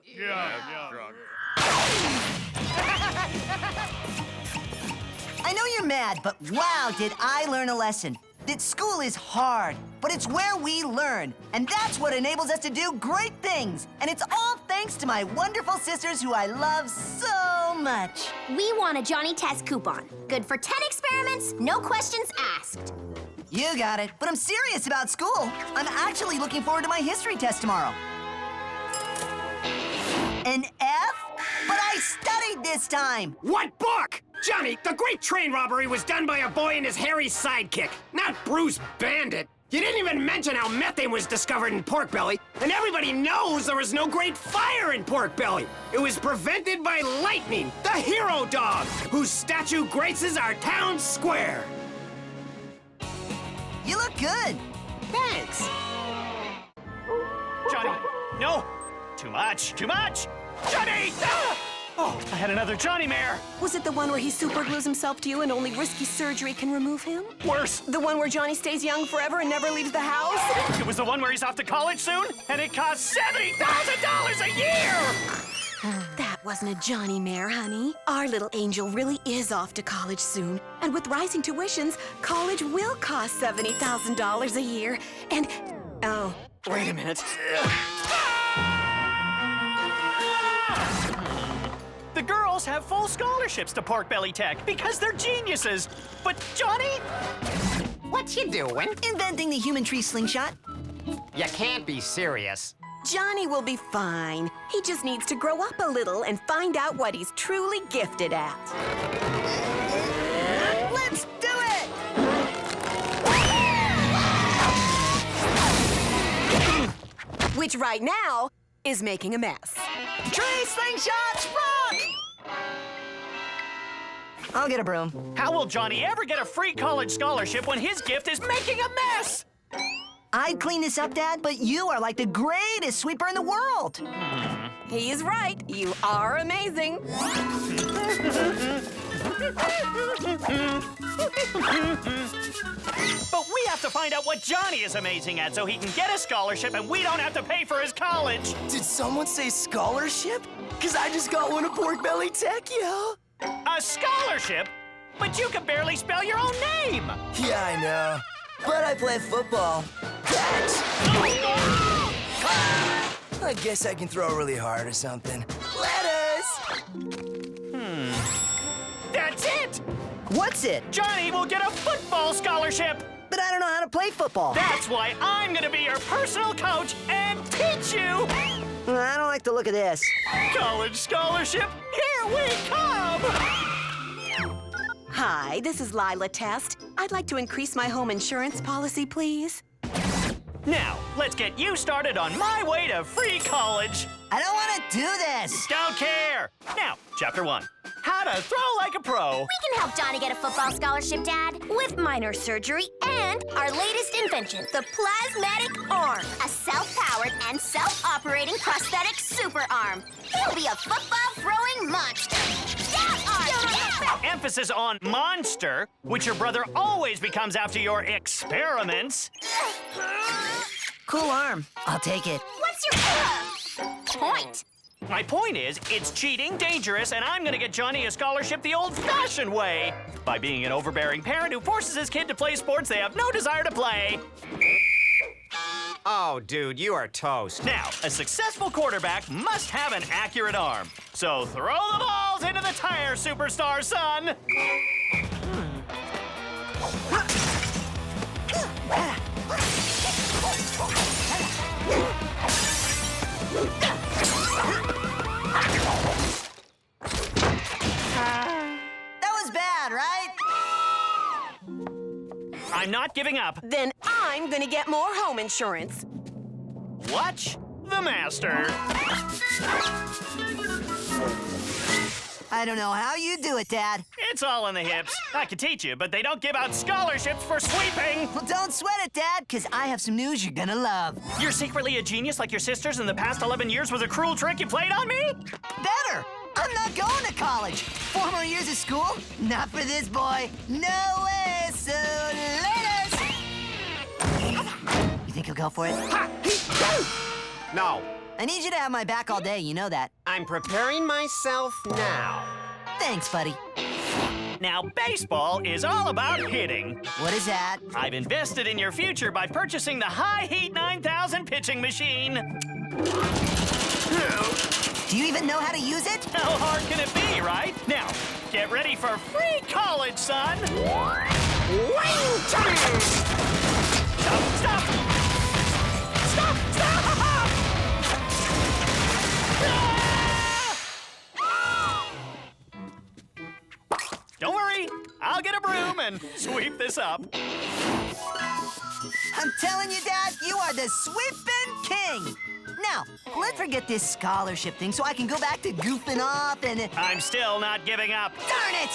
I know you're mad, but wow, did I learn a lesson. that school is hard, but it's where we learn. And that's what enables us to do great things. And it's all thanks to my wonderful sisters who I love so much. We want a Johnny Test coupon. Good for 10 experiments, no questions asked. You got it, but I'm serious about school. I'm actually looking forward to my history test tomorrow. An F? But I studied this time! What book? Johnny, the great train robbery was done by a boy and his hairy sidekick, not Bruce Bandit. You didn't even mention how methane was discovered in Pork Belly, and everybody knows there was no great fire in Pork Belly. It was prevented by Lightning, the hero dog, whose statue graces our town square. You look good. Thanks. Johnny, no! Too much, too much! Johnny! Ah! Oh, I had another Johnny mare. Was it the one where he superglues himself to you and only risky surgery can remove him? Worse. The one where Johnny stays young forever and never leaves the house? It was the one where he's off to college soon, and it costs $70,000 a year! That wasn't a Johnny mare, honey. Our little angel really is off to college soon. And with rising tuitions, college will cost $70,000 a year. And, oh, wait a minute. The girls have full scholarships to Pork Belly Tech because they're geniuses. But Johnny? What you doing? Inventing the human tree slingshot. You can't be serious. Johnny will be fine. He just needs to grow up a little and find out what he's truly gifted at. Let's do it! Which right now is making a mess. Tree slingshot sprung! I'll get a broom. How will Johnny ever get a free college scholarship when his gift is making a mess? I'd clean this up, Dad, but you are like the greatest sweeper in the world. He is right. You are amazing. But we have to find out what Johnny is amazing at so he can get a scholarship and we don't have to pay for his college. Did someone say scholarship? Because I just got one at Pork Belly Tech, yo. A scholarship? But you can barely spell your own name. Yeah, I know. But I play football. Catch! I guess I can throw really hard or something. Letters! That's it! What's it? Johnny will get a football scholarship! But I don't know how to play football. That's why I'm gonna be your personal coach and teach you! I don't like the look of this. College scholarship, here we come! Hi, this is Lila Test. I'd like to increase my home insurance policy, please. Now, let's get you started on my way to free college. I don't want to do this. Don't care. Now, Chapter 1. How to throw like a pro. We can help Johnny get a football scholarship, Dad, with minor surgery and our latest invention, the plasmatic arm, a self-powered and self-operating prosthetic super arm. He'll be a football-throwing monster. That arm, yeah! Emphasis on monster, which your brother always becomes after your experiments. Cool arm. I'll take it. What's your point? My point is, it's cheating, dangerous, and I'm gonna get Johnny a scholarship the old-fashioned way. By being an overbearing parent who forces his kid to play sports they have no desire to play. Oh, dude, you are toast. Now, a successful quarterback must have an accurate arm. So throw the balls into the tire, superstar son! That was bad, right? I'm not giving up. Then I'm gonna get more home insurance. Watch the master. I don't know how you do it, Dad. It's all in the hips. I can teach you, but they don't give out scholarships for sweeping. Well, don't sweat it, Dad, because I have some news you're gonna love. You're secretly a genius like your sisters, and the past 11 years was a cruel trick you played on me? Better! I'm not going to college. 4 more years of school? Not for this boy. No way, so let us. You think he'll go for it? No. I need you to have my back all day, you know that. I'm preparing myself now. Thanks, buddy. Now, baseball is all about hitting. What is that? I've invested in your future by purchasing the High Heat 9000 pitching machine. Do you even know how to use it? How hard can it be, right? Now, get ready for free college, son. Stop! Stop! Stop! Stop! Don't worry, I'll get a broom and sweep this up. I'm telling you, Dad, you are the sweeping king. Now, let's forget this scholarship thing so I can go back to goofing off and... I'm still not giving up. Darn it!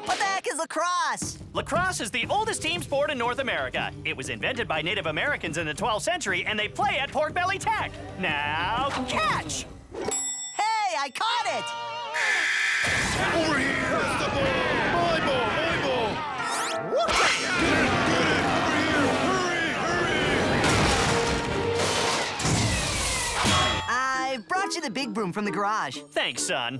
What the heck is lacrosse? Lacrosse is the oldest team sport in North America. It was invented by Native Americans in the 12th century, and they play at Pork Belly Tech. Now, catch! Hey, I caught it! Over here! That's the ball! My ball! My ball! Get it! Over here! Hurry! I brought you the big broom from the garage. Thanks, son.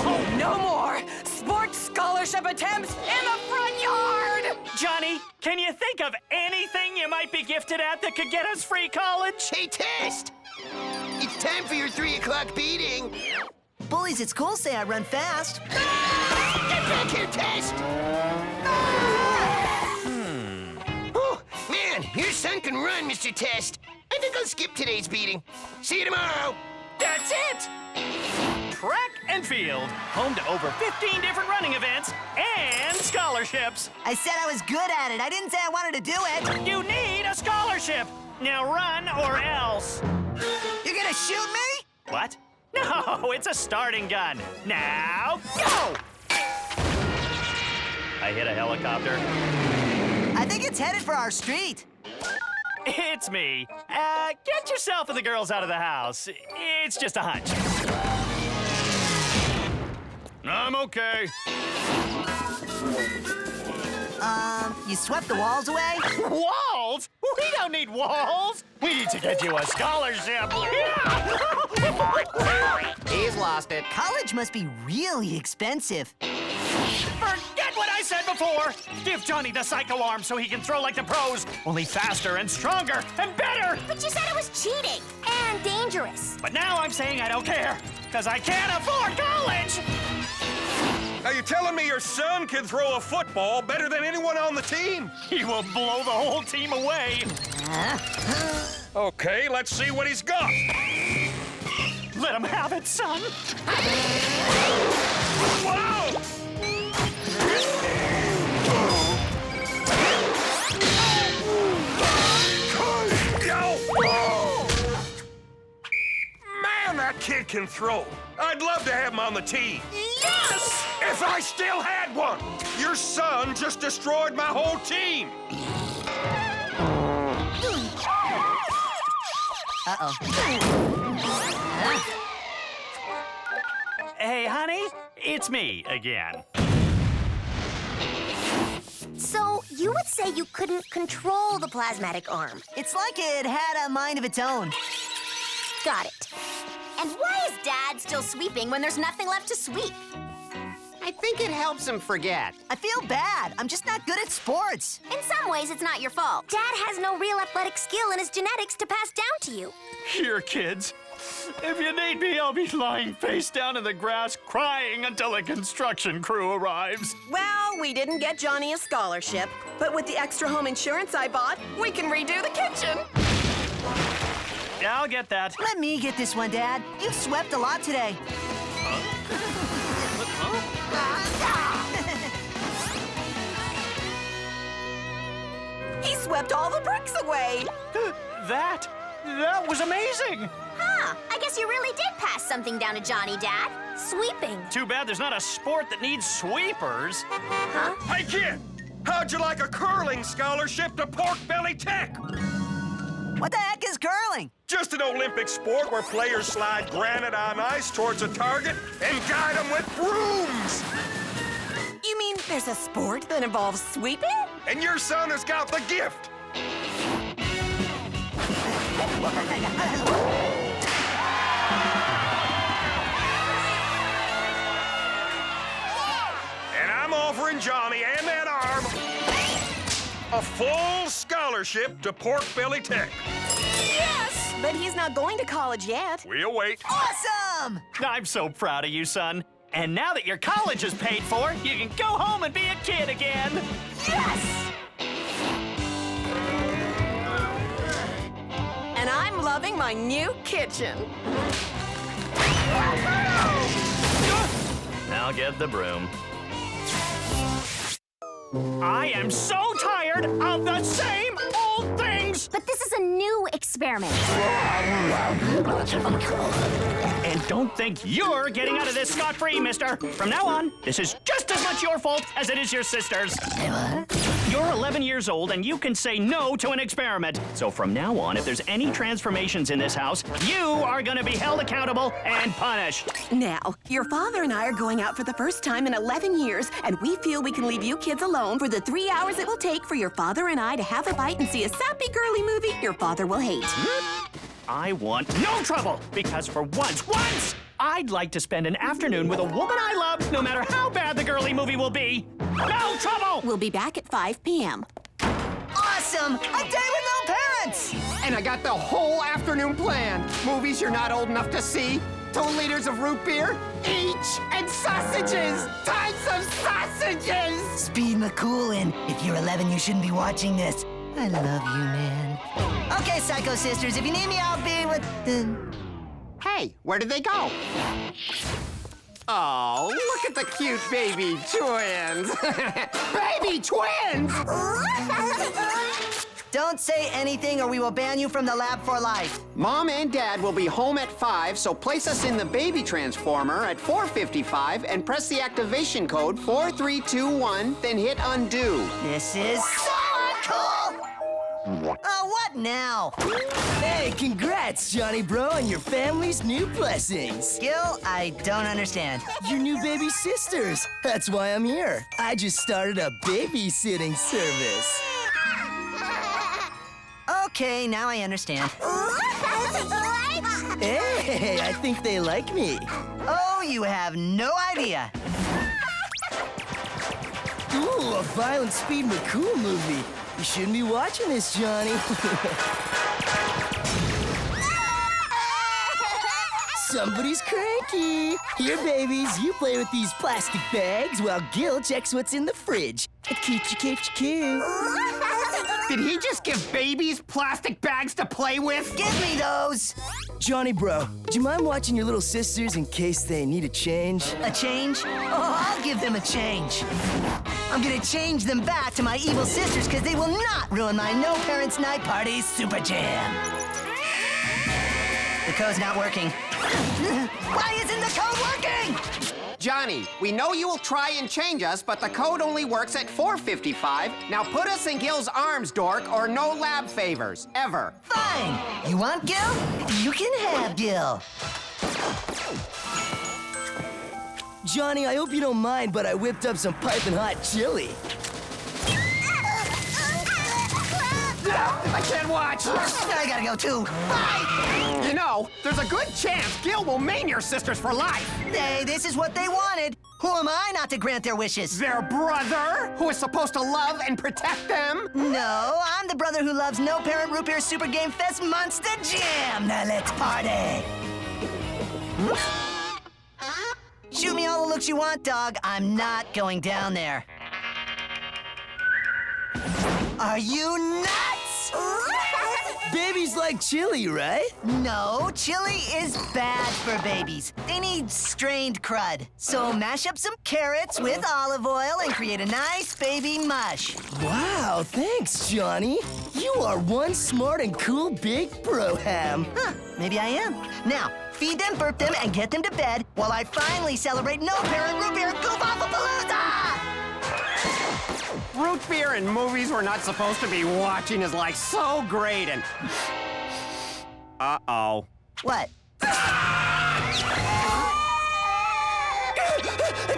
Oh, no more sports scholarship attempts in the front yard! Johnny, can you think of anything you might be gifted at that could get us free college? Hey, Test! It's time for your 3 o'clock beating. Bullies at school say I run fast. Get back here, Test! Oh, man, your son can run, Mr. Test. I think I'll skip today's beating. See you tomorrow. That's it! Track and field, home to over 15 different running events and scholarships. I said I was good at it. I didn't say I wanted to do it. You need a scholarship. Now run or else. You're gonna shoot me? What? No, it's a starting gun. Now, go! I hit a helicopter. I think it's headed for our street. It's me. Get yourself and the girls out of the house. It's just a hunch. I'm okay. You swept the walls away? Walls? We don't need walls. We need to get you a scholarship. He's lost it. College must be really expensive. Forget what I said before. Give Johnny the psycho arm so he can throw like the pros, only faster and stronger and better. But you said it was cheating and dangerous. But now I'm saying I don't care, because I can't afford college. Are you telling me your son can throw a football better than anyone on the team? He will blow the whole team away. Okay, let's see what he's got. Let him have it, son. Wow! Man, that kid can throw. I'd love to have him on the team. Yes! If I still had one! Your son just destroyed my whole team! Uh-oh. Hey, honey, it's me again. So, you would say you couldn't control the plasmatic arm. It's like it had a mind of its own. Got it. And why is Dad still sweeping when there's nothing left to sweep? I think it helps him forget. I feel bad. I'm just not good at sports. In some ways, it's not your fault. Dad has no real athletic skill in his genetics to pass down to you. Here, kids. If you need me, I'll be lying face down in the grass, crying until the construction crew arrives. Well, we didn't get Johnny a scholarship, but with the extra home insurance I bought, we can redo the kitchen. Yeah, I'll get that. Let me get this one, Dad. You've swept a lot today. He swept all the bricks away. That was amazing. Huh, I guess you really did pass something down to Johnny, Dad. Sweeping. Too bad there's not a sport that needs sweepers. Huh? Hey, kid! How'd you like a curling scholarship to Pork Belly Tech? What the heck is curling? Just an Olympic sport where players slide granite on ice towards a target and guide them with brooms. You mean there's a sport that involves sweeping? And your son has got the gift. on, Johnny, and that arm. A full scholarship to Pork Belly Tech. Yes! But he's not going to college yet. We'll wait. Awesome! I'm so proud of you, son. And now that your college is paid for, you can go home and be a kid again. Yes! And I'm loving my new kitchen. Now get the broom. I am so tired of the same old things! But this is a new experiment. And don't think you're getting out of this scot-free, mister. From now on, this is just as much your fault as it is your sister's. You're 11 years old, and you can say no to an experiment. So from now on, if there's any transformations in this house, you are gonna be held accountable and punished. Now, your father and I are going out for the first time in 11 years, and we feel we can leave you kids alone for the 3 hours it will take for your father and I to have a bite and see a sappy girly movie your father will hate. I want no trouble, because for once, I'd like to spend an afternoon with a woman I love, no matter how bad the girly movie will be. No trouble! We'll be back at 5 p.m. Awesome! A day with no parents! And I got the whole afternoon planned. Movies you're not old enough to see, 2 liters of root beer, each, and sausages! Tons of sausages! Speed McCoolin. If you're 11, you shouldn't be watching this. I love you, man. Okay, Psycho Sisters, if you need me, I'll be with... Hey, where did they go? Oh, look at the cute baby twins. Baby twins! Don't say anything or we will ban you from the lab for life. Mom and Dad will be home at 5, so place us in the baby transformer at 4:55 and press the activation code 4321, then hit undo. This is so cool! Oh, what now? Hey, congrats, Johnny Bro, on your family's new blessings. Gil, I don't understand. Your new baby sisters. That's why I'm here. I just started a babysitting service. Okay, now I understand. Hey, I think they like me. Oh, you have no idea. Ooh, a violent Speed McCool movie. You shouldn't be watching this, Johnny. Somebody's cranky. Here, babies, you play with these plastic bags while Gil checks what's in the fridge. Cute. Did he just give babies plastic bags to play with? Give me those! Johnny Bro, do you mind watching your little sisters in case they need a change? A change? Oh, I'll give them a change. I'm gonna change them back to my evil sisters because they will not ruin my No Parents Night Party Super Jam. The code's not working. Why isn't the code working? Johnny, we know you will try and change us, but the code only works at 4:55. Now put us in Gil's arms, dork, or no lab favors, ever. Fine. You want Gil? You can have Gil. Johnny, I hope you don't mind, but I whipped up some piping hot chili. I can't watch. I gotta go too. Bye. You know, there's a good chance Gil will maim your sisters for life. Hey, this is what they wanted. Who am I not to grant their wishes? Their brother, who is supposed to love and protect them? No, I'm the brother who loves No Parent Root Beer Super Game Fest Monster Jam. Now let's party. Shoot me all the looks you want, dog. I'm not going down there. Are you nuts? Babies like chili, right? No, chili is bad for babies. They need strained crud. So mash up some carrots with olive oil and create a nice baby mush. Wow, thanks, Johnny. You are one smart and cool big bro ham. Huh, maybe I am. Now, feed them, burp them, and get them to bed while I finally celebrate No Parent Root Beer Goof-Off-A-Palooza! Root beer and movies we're not supposed to be watching is like so great and... Uh-oh. What?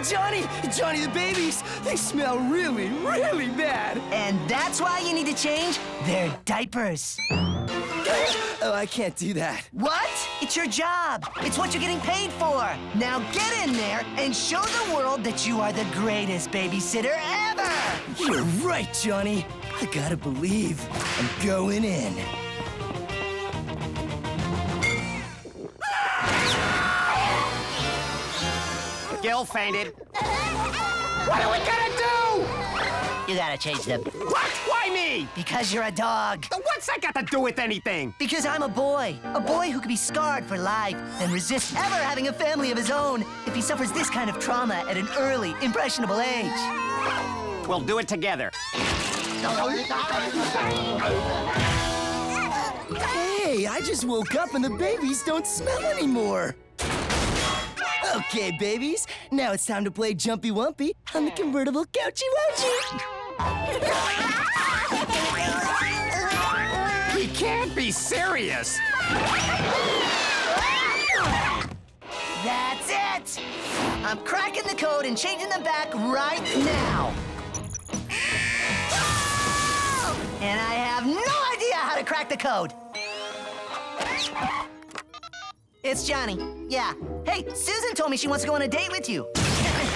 Johnny, the babies, they smell really, really bad. And that's why you need to change their diapers. Oh, I can't do that. What? It's your job. It's what you're getting paid for. Now get in there and show the world that you are the greatest babysitter ever. You're right, Johnny. I gotta believe. I'm going in. Gil fainted. What are we gonna do? You gotta change them. What? Why me? Because you're a dog. What's that got to do with anything? Because I'm a boy. A boy who can be scarred for life and resist ever having a family of his own if he suffers this kind of trauma at an early, impressionable age. We'll do it together. Hey, I just woke up and the babies don't smell anymore. Okay, babies, now it's time to play Jumpy Wumpy on the convertible Couchy Wouchy. He can't be serious. That's it! I'm cracking the code and changing them back right now. And I have no idea how to crack the code. It's Johnny. Yeah. Hey, Susan told me she wants to go on a date with you.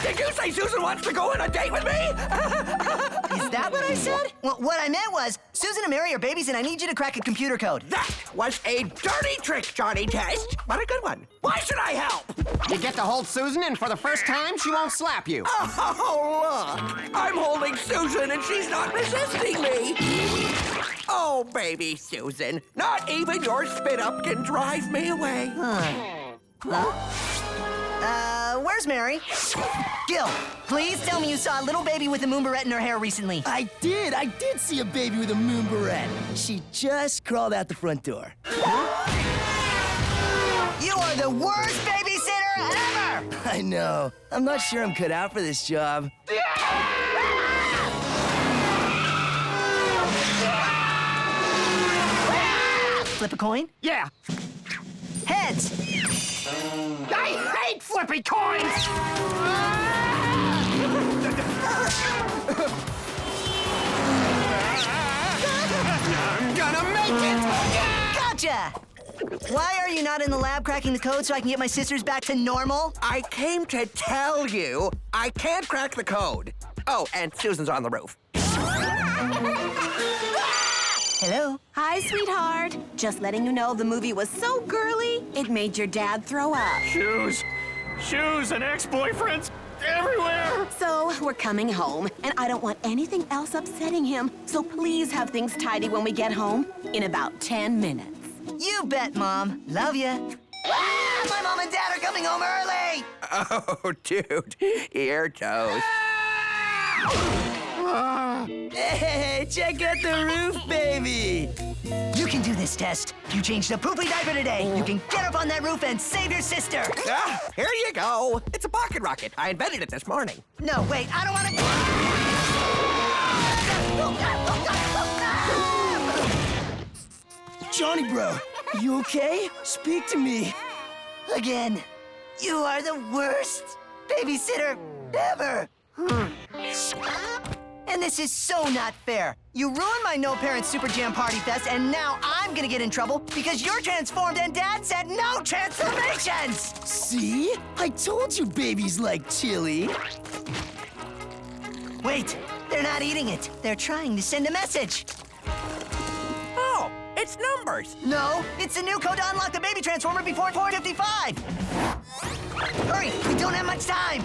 Did you say Susan wants to go on a date with me? Is that what I said? Well, what I meant was, Susan and Mary are babies and I need you to crack a computer code. That was a dirty trick, Johnny Test, but a good one. Why should I help? You get to hold Susan, and for the first time, she won't slap you. Oh, look. I'm holding Susan, and she's not resisting me. Oh, baby Susan, not even your spit-up can drive me away. Where's Mary? Gil, please tell me you saw a little baby with a moon barrette in her hair recently. I did see a baby with a moon barrette. She just crawled out the front door. You are the worst babysitter ever! I know. I'm not sure I'm cut out for this job. Flip a coin? Yeah. Heads! I hate flippy coins! I'm gonna make it! Gotcha! Why are you not in the lab cracking the code so I can get my sisters back to normal? I came to tell you I can't crack the code. Oh, and Susan's on the roof. Hello? Hi, sweetheart. Just letting you know the movie was so girly, it made your dad throw up. Shoes and ex-boyfriends everywhere. So, we're coming home, and I don't want anything else upsetting him, so please have things tidy when we get home in about 10 minutes. You bet, Mom. Love ya. Ah, my mom and dad are coming home early! Oh, dude, ear toes. Hey, check out the roof, baby! You can do this, Test. You changed the poopy diaper today. You can get up on that roof and save your sister. Ah, here you go. It's a pocket rocket. I invented it this morning. No, wait, I don't want to... Johnny, bro, you okay? Speak to me. Again, you are the worst babysitter ever. And this is so not fair. You ruined my No Parents Super Jam Party Fest, and now I'm gonna get in trouble because you're transformed and Dad said no transformations! See? I told you babies like chili. Wait, they're not eating it. They're trying to send a message. Oh, it's numbers. No, it's a new code to unlock the baby transformer before 4:55. Hurry, we don't have much time.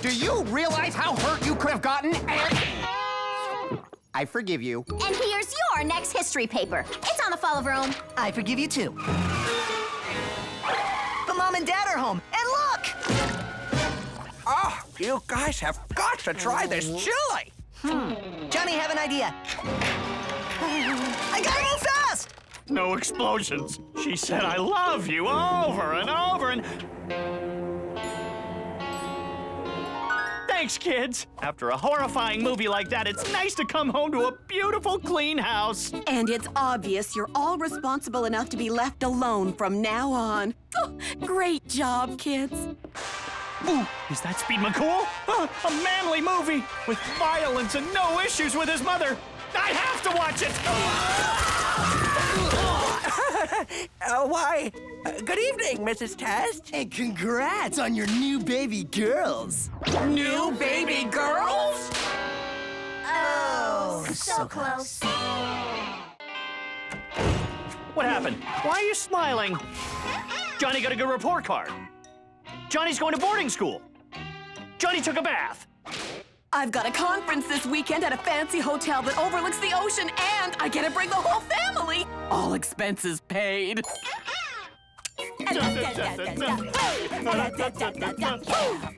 Do you realize how hurt you could have gotten? I forgive you. And here's your next history paper. It's on the fall of Rome. I forgive you too. But Mom and Dad are home, and look! Oh, you guys have got to try this chili. Johnny, have an idea. I gotta move fast! No explosions. She said I love you over and over and... Thanks, Thanks, kids. After a horrifying movie like that, it's nice to come home to a beautiful, clean house. And it's obvious you're all responsible enough to be left alone from now on. Oh, great job, kids. Ooh, is that Speed McCool? A manly movie with violence and no issues with his mother. I have to watch it. Why, good evening, Mrs. Test. And congrats on your new baby girls. New baby girls? Oh, so close. What happened? Why are you smiling? Johnny got a good report card. Johnny's going to boarding school. Johnny took a bath. I've got a conference this weekend at a fancy hotel that overlooks the ocean, and I get to bring the whole family. All expenses paid.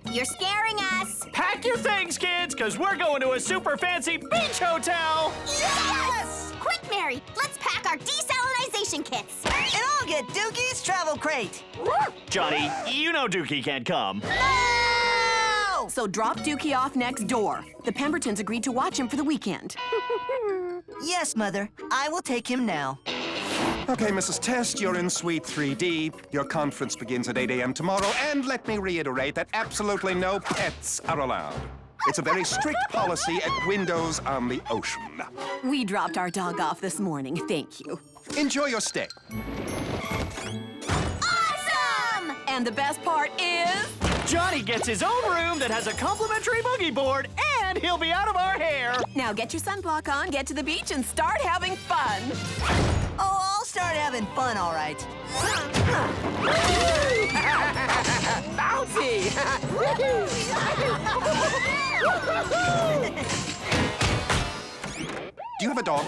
You're scaring us. Pack your things, kids, because we're going to a super fancy beach hotel. Yes! Quick, Mary, let's pack our desalinization kits. And I'll get Dookie's travel crate. Johnny, you know Dookie can't come. No! So drop Dookie off next door. The Pembertons agreed to watch him for the weekend. Yes, Mother. I will take him now. Okay, Mrs. Test, you're in Suite 3D. Your conference begins at 8 a.m. tomorrow, and let me reiterate that absolutely no pets are allowed. It's a very strict policy at Windows on the Ocean. We dropped our dog off this morning, thank you. Enjoy your stay. Awesome! And the best part is... Johnny gets his own room that has a complimentary boogie board, and he'll be out of our hair. Now get your sunblock on, get to the beach, and start having fun. Oh, I'll start having fun, all right. Bouncy! Do you have a dog?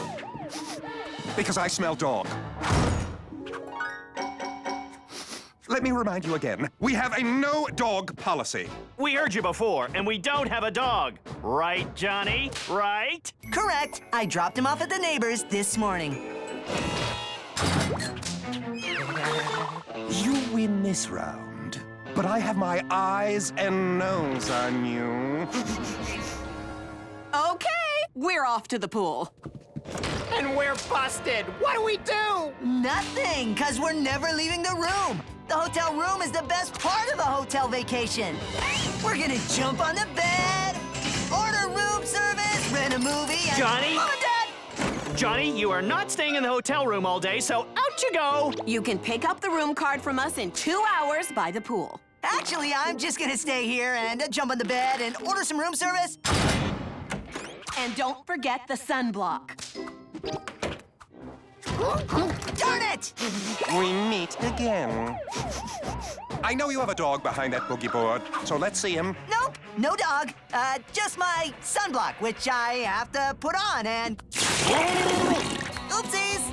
Because I smell dog. Let me remind you again, we have a no-dog policy. We heard you before, and we don't have a dog. Right, Johnny? Right? Correct. I dropped him off at the neighbor's this morning. You win this round, but I have my eyes and nose on you. Okay, we're off to the pool. And we're busted. What do we do? Nothing, because we're never leaving the room. The hotel room is the best part of a hotel vacation. We're gonna jump on the bed, order room service, rent a movie, and... Johnny? Mom and Dad! Johnny, you are not staying in the hotel room all day, so out you go. You can pick up the room card from us in 2 hours by the pool. Actually, I'm just gonna stay here and jump on the bed and order some room service. And don't forget the sunblock. Darn it! We meet again. I know you have a dog behind that boogie board, so let's see him. Nope, no dog. Just my sunblock, which I have to put on and... Oopsies!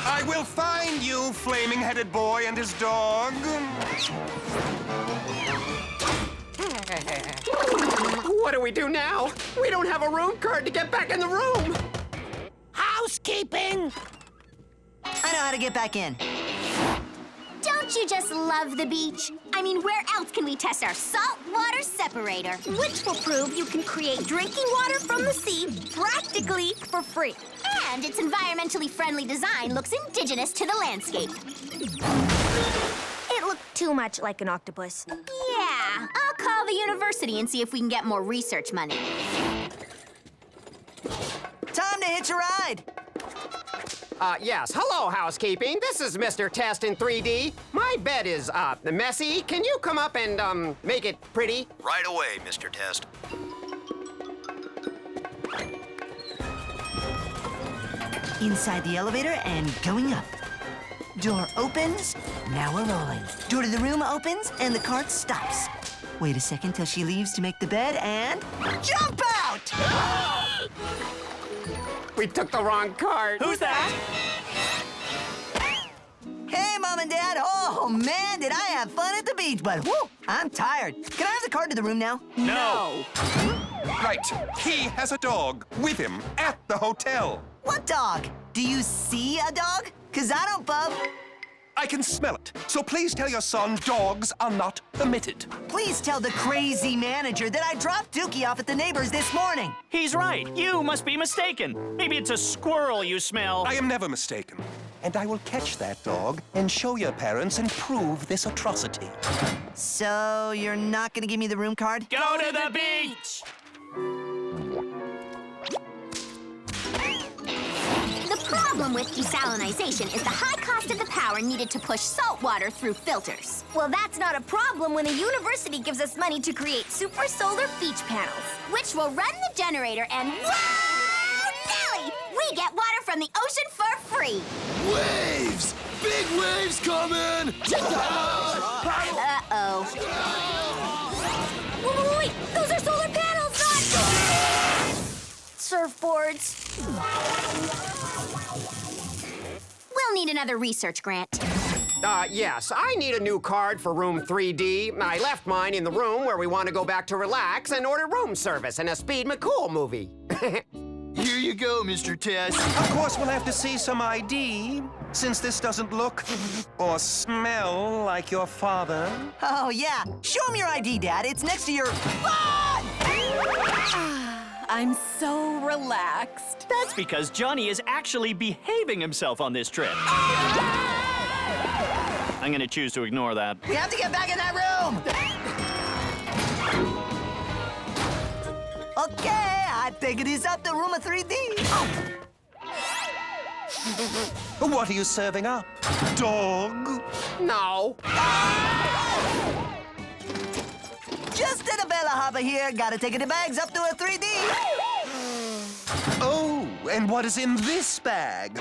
I will find you, flaming-headed boy and his dog. What do we do now? We don't have a room card to get back in the room. Housekeeping! I know how to get back in. Don't you just love the beach? I mean, where else can we test our saltwater separator? Which will prove you can create drinking water from the sea practically for free. And its environmentally friendly design looks indigenous to the landscape. It looked too much like an octopus. Yeah, I'll call the university and see if we can get more research money. Time to hitch a ride. Yes. Hello, housekeeping. This is Mr. Test in 3D. My bed is, messy. Can you come up and, make it pretty? Right away, Mr. Test. Inside the elevator and going up. Door opens, now we're rolling. Door to the room opens and the cart stops. Wait a second till she leaves to make the bed and... Jump out! We took the wrong card. Who's that? Hey, Mom and Dad. Oh, man, did I have fun at the beach, but whoo, I'm tired. Can I have the card to the room now? No. Right. He has a dog with him at the hotel. What dog? Do you see a dog? 'Cause I don't, bub. I can smell it. So please tell your son dogs are not permitted. Please tell the crazy manager that I dropped Dookie off at the neighbor's this morning. He's right. You must be mistaken. Maybe it's a squirrel you smell. I am never mistaken. And I will catch that dog and show your parents and prove this atrocity. So you're not gonna give me the room card? Go to the beach! The problem with desalinization is the high cost of the power needed to push salt water through filters. Well, that's not a problem when a university gives us money to create super solar beach panels, which will run the generator and wow, Nelly! We get water from the ocean for free. Waves! Big waves coming! Uh-oh. Wait! Those are solar panels, not surfboards. We'll need another research grant. Yes, I need a new card for room 3D. I left mine in the room where we want to go back to relax and order room service and a Speed McCool movie. Here you go, Mr. Test. Of course, we'll have to see some ID, since this doesn't look or smell like your father. Oh, yeah. Show him your ID, Dad. It's next to your... I'm so relaxed. That's because Johnny is actually behaving himself on this trip. I'm gonna choose to ignore that. We have to get back in that room! Okay, I think it is up to room of 3D. What are you serving up? Dog? No. Just did a Bella Hopper here. Gotta take the bags up to a 3D. Oh, and what is in this bag?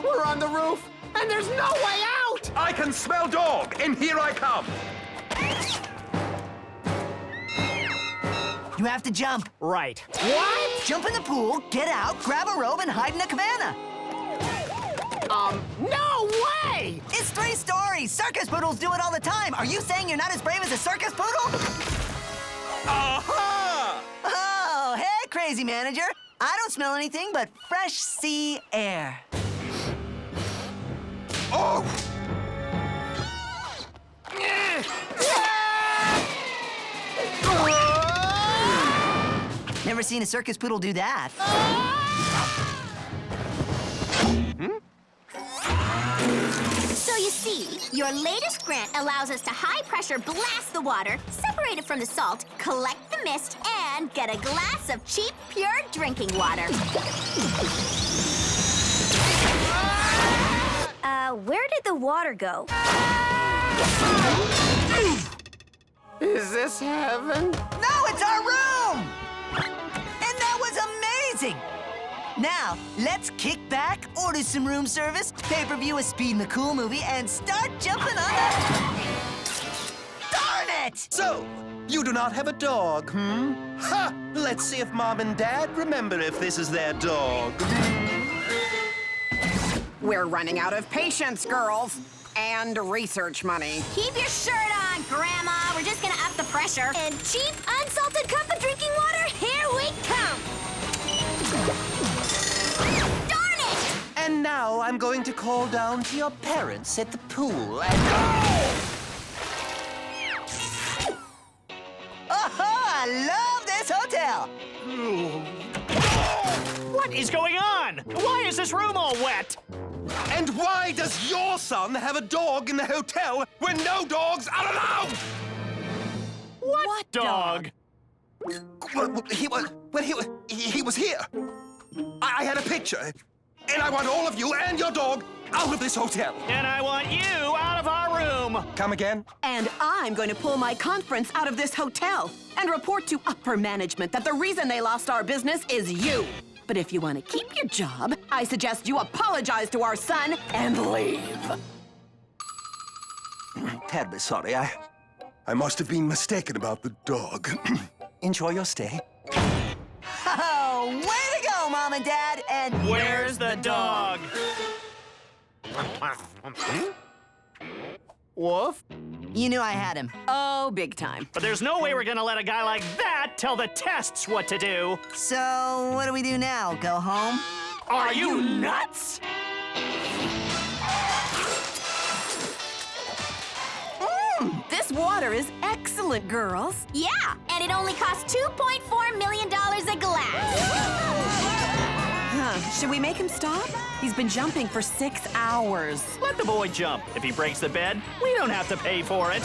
We're on the roof, and there's no way out! I can smell dog, and here I come. You have to jump. Right. What? Jump in the pool, get out, grab a robe, and hide in a cabana. No way! It's 3 stories. Circus poodles do it all the time. Are you saying you're not as brave as a circus poodle? Aha! Oh, hey, crazy manager. I don't smell anything but fresh sea air. Oh! Never seen a circus poodle do that. So you see, your latest grant allows us to high-pressure blast the water, separate it from the salt, collect the mist, and get a glass of cheap, pure drinking water. Where did the water go? Is this heaven? No, it's our room! And that was amazing! Now, let's kick back, order some room service, pay-per-view a Speed McCool movie, and start jumping on the... Darn it! So, you do not have a dog, hmm? Ha! Let's see if Mom and Dad remember if this is their dog. We're running out of patience, girls. And research money. Keep your shirt on, Grandma. We're just gonna up the pressure. And cheap, unsalted cup of drinking water, here we come! Darn it! And now I'm going to call down to your parents at the pool and... Oh, I love this hotel! What is going on? Why is this room all wet? And why does your son have a dog in the hotel when no dogs are allowed? What dog? Well, he was here. I had a picture. And I want all of you and your dog out of this hotel. And I want you out of our room. Come again? And I'm going to pull my conference out of this hotel and report to upper management that the reason they lost our business is you. But if you want to keep your job, I suggest you apologize to our son and leave. Terribly sorry. I must have been mistaken about the dog. Enjoy your stay. Oh, way to go, Mom and Dad, and... Where's the dog? Wolf? You knew I had him. Oh, big time. But there's no way we're gonna let a guy like that tell the tests what to do. So, what do we do now? Go home? Are you nuts? This water is excellent, girls. Yeah, and it only costs $2.4 million a glass. Should we make him stop? He's been jumping for 6 hours. Let the boy jump. If he breaks the bed, we don't have to pay for it.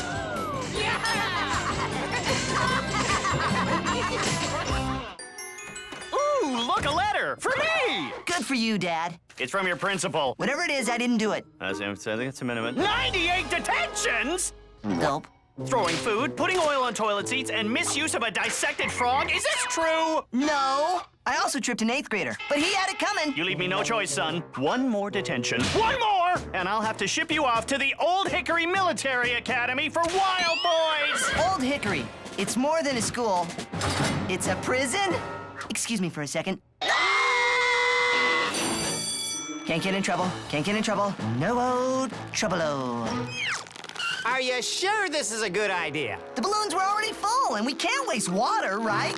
Ooh, look, a letter for me! Good for you, Dad. It's from your principal. Whatever it is, I didn't do it. I think it's a minimum. 98 detentions? Nope. Throwing food, putting oil on toilet seats, and misuse of a dissected frog? Is this true? No. I also tripped an 8th grader, but he had it coming. You leave me no choice, son. One more detention. One more! And I'll have to ship you off to the Old Hickory Military Academy for wild boys! Old Hickory. It's more than a school. It's a prison? Excuse me for a second. Can't get in trouble. Can't get in trouble. No trouble-o. Are you sure this is a good idea? The balloons were already full, and we can't waste water, right?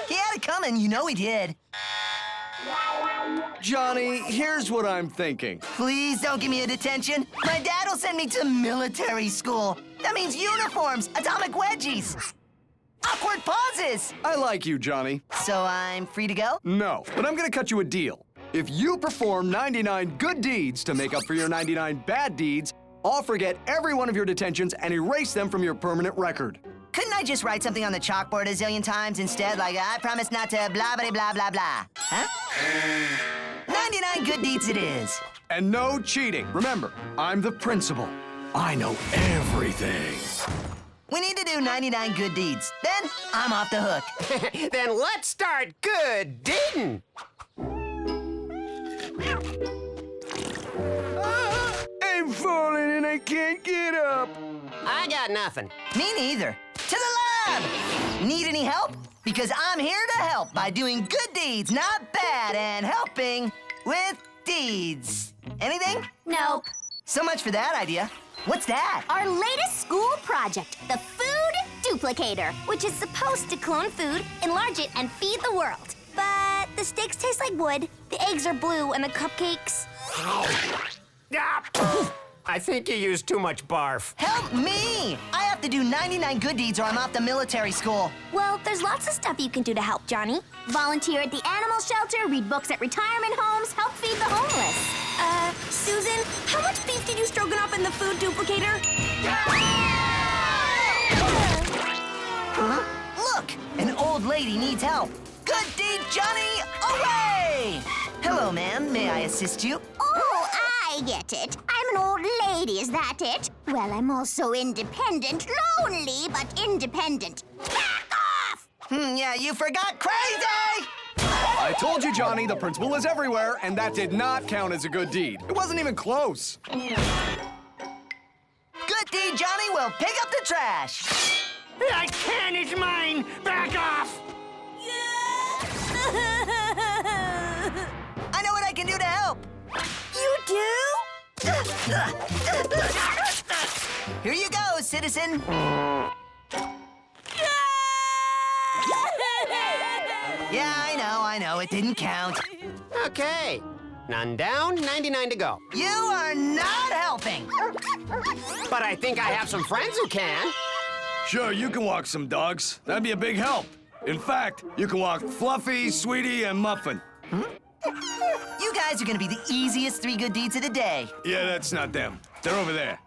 He had it coming, you know he did. Johnny, here's what I'm thinking. Please don't give me a detention. My dad will send me to military school. That means uniforms, atomic wedgies, awkward pauses. I like you, Johnny. So I'm free to go? No, but I'm gonna cut you a deal. If you perform 99 good deeds to make up for your 99 bad deeds, I'll forget every one of your detentions and erase them from your permanent record. Couldn't I just write something on the chalkboard a zillion times instead, like, I promise not to blah, blah, blah, blah, blah? Huh? 99 good deeds it is. And no cheating. Remember, I'm the principal. I know everything. We need to do 99 good deeds. Then I'm off the hook. Then let's start good deeding. I'm falling and I can't get up. I got nothing. Me neither. To the lab! Need any help? Because I'm here to help by doing good deeds, not bad, and helping with deeds. Anything? Nope. So much for that idea. What's that? Our latest school project, the Food Duplicator, which is supposed to clone food, enlarge it, and feed the world. But the steaks taste like wood, the eggs are blue, and the cupcakes... I think you used too much barf. Help me! I have to do 99 good deeds or I'm off to military school. Well, there's lots of stuff you can do to help, Johnny. Volunteer at the animal shelter, read books at retirement homes, help feed the homeless. Susan, how much beef did you stroganoff in the food duplicator? Huh? Look! An old lady needs help. Good deed, Johnny! Away! Hello, ma'am. May I assist you? Oh, I get it. I'm an old lady, is that it? Well, I'm also independent. Lonely, but independent. Back off! Yeah, you forgot Crazy! I told you, Johnny, the principal is everywhere, and that did not count as a good deed. It wasn't even close. Good deed, Johnny will pick up the trash. That can is mine! Back off! I know what I can do to help. You do? Here you go, citizen. Yeah, I know, it didn't count. Okay. None down, 99 to go. You are not helping. But I think I have some friends who can. Sure, you can walk some dogs. That'd be a big help. In fact, you can walk Fluffy, Sweetie, and Muffin. You guys are gonna be the easiest 3 good deeds of the day. Yeah, that's not them. They're over there.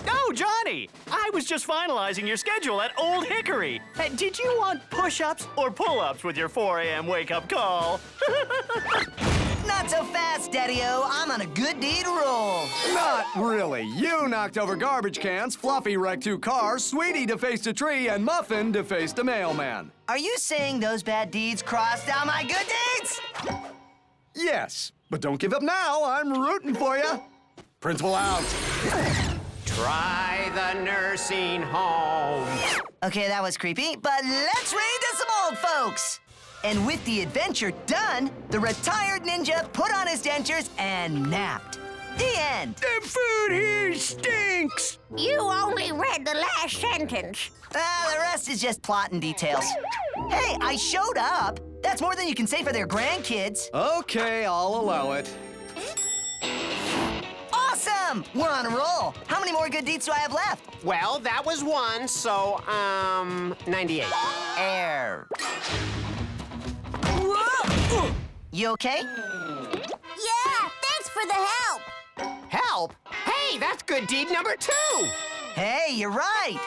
Oh, Johnny! I was just finalizing your schedule at Old Hickory. Did you want push-ups or pull-ups with your 4 a.m. wake-up call? Not so fast, Daddy-O. I'm on a good deed roll. Not really. You knocked over garbage cans, Fluffy wrecked 2 cars, Sweetie defaced a tree, and Muffin defaced a mailman. Are you saying those bad deeds crossed out my good deeds? Yes, but don't give up now. I'm rooting for you. Principal out. Try the nursing home. Okay, that was creepy, but let's read to some old folks. And with the adventure done, the retired ninja put on his dentures and napped. The end. The food here stinks. You only read the last sentence. The rest is just plot and details. Hey, I showed up. That's more than you can say for their grandkids. Okay, I'll allow it. Awesome! We're on a roll. How many more good deeds do I have left? Well, that was one, so, 98. Air. Whoa! You okay? Yeah, thanks for the help. Help? Hey, that's good deed number 2. Hey, you're right.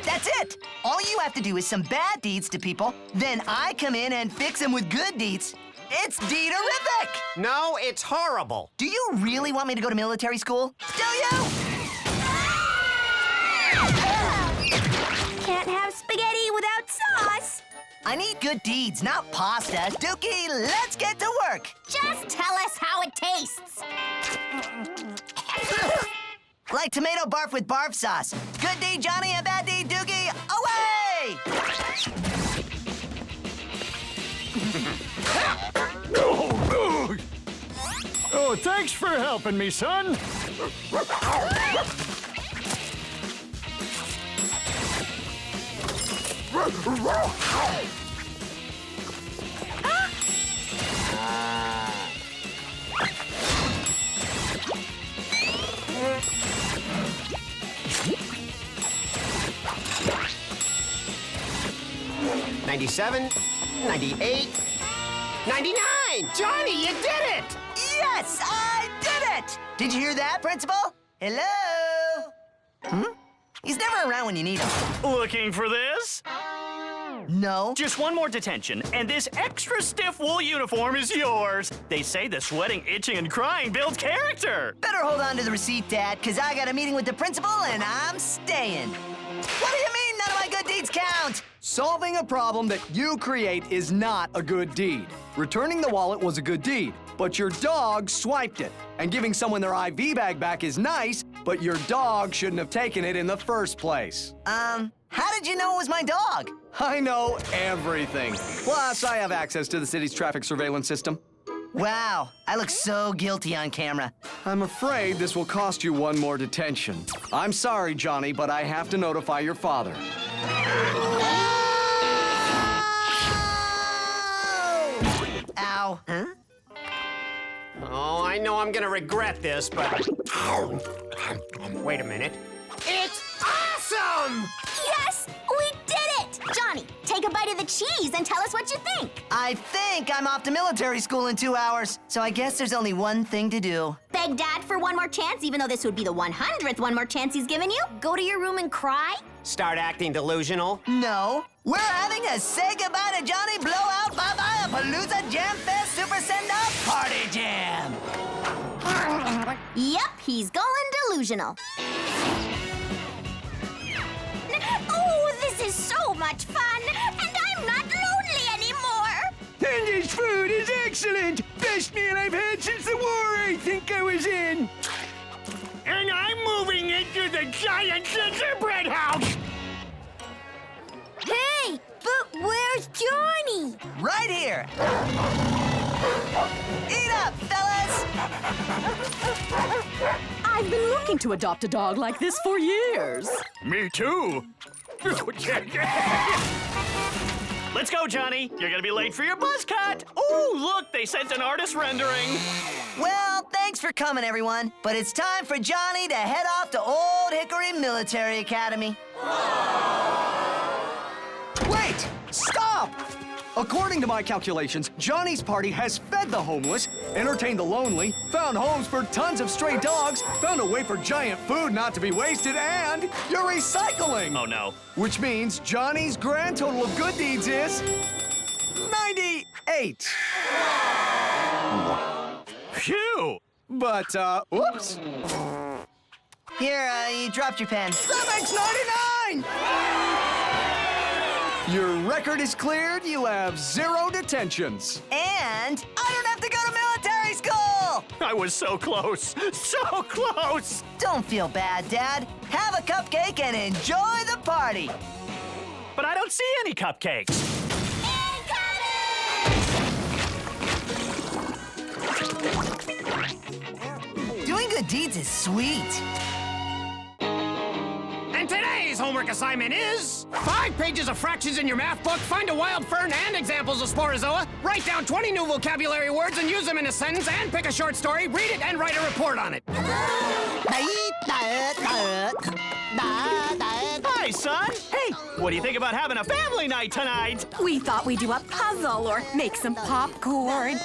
That's it. All you have to do is some bad deeds to people, then I come in and fix them with good deeds. It's deed-erific! No, it's horrible. Do you really want me to go to military school? Do you? Can't have spaghetti without sauce. I need good deeds, not pasta. Dookie, let's get to work. Just tell us how it tastes. Like tomato barf with barf sauce. Good deed, Johnny, and bad deed, Dookie, away! Oh, thanks for helping me, son. $97, $98, $99! Johnny, you did it! Yes, I did it! Did you hear that, Principal? Hello? He's never around when you need him. Looking for this? No. Just one more detention, and this extra stiff wool uniform is yours. They say the sweating, itching, and crying builds character. Better hold on to the receipt, Dad, because I got a meeting with the principal and I'm staying. What do you mean none of my good deeds count? Solving a problem that you create is not a good deed. Returning the wallet was a good deed, but your dog swiped it. And giving someone their IV bag back is nice, but your dog shouldn't have taken it in the first place. How did you know it was my dog? I know everything. Plus, I have access to the city's traffic surveillance system. Wow, I look so guilty on camera. I'm afraid this will cost you one more detention. I'm sorry, Johnny, but I have to notify your father. Ow. Huh? Oh, I know I'm gonna regret this, but... Wait a minute. It's awesome! Yes, we did it! Johnny, take a bite of the cheese and tell us what you think. I think I'm off to military school in 2 hours, so I guess there's only one thing to do. Beg Dad for one more chance, even though this would be the 100th one more chance he's given you? Go to your room and cry? Start acting delusional? No. We're having a say goodbye to Johnny Blowout Bye-Bye a Palooza Jam Fest Super Send-Up Party Jam. Yep, he's going delusional. Oh, this is so much fun, and I'm not lonely anymore. And this food is excellent. Best meal I've had since the war I think I was in. And I'm moving into the giant gingerbread house. Hey, but where's Johnny? Right here. Eat up, fellas! I've been looking to adopt a dog like this for years. Me too. Let's go, Johnny. You're gonna be late for your buzz cut. Oh, look, they sent an artist rendering. Well, thanks for coming, everyone. But it's time for Johnny to head off to Old Hickory Military Academy. Wait! Stop! According to my calculations, Johnny's party has fed the homeless, entertained the lonely, found homes for tons of stray dogs, found a way for giant food not to be wasted, and you're recycling! Oh, no. Which means Johnny's grand total of good deeds is 98. Phew! But, oops. Here, you dropped your pen. That makes 99! Your record is cleared. You have 0 detentions. And I don't have to go to military school! I was so close. So close. Don't feel bad, Dad. Have a cupcake and enjoy the party. But I don't see any cupcakes. Doing good deeds is sweet. And today's homework assignment is 5 pages of fractions in your math book, find a wild fern and examples of sporozoa, write down 20 new vocabulary words and use them in a sentence, and pick a short story, read it, and write a report on it. Hi, son. Hey, what do you think about having a family night tonight? We thought we'd do a puzzle or make some popcorn.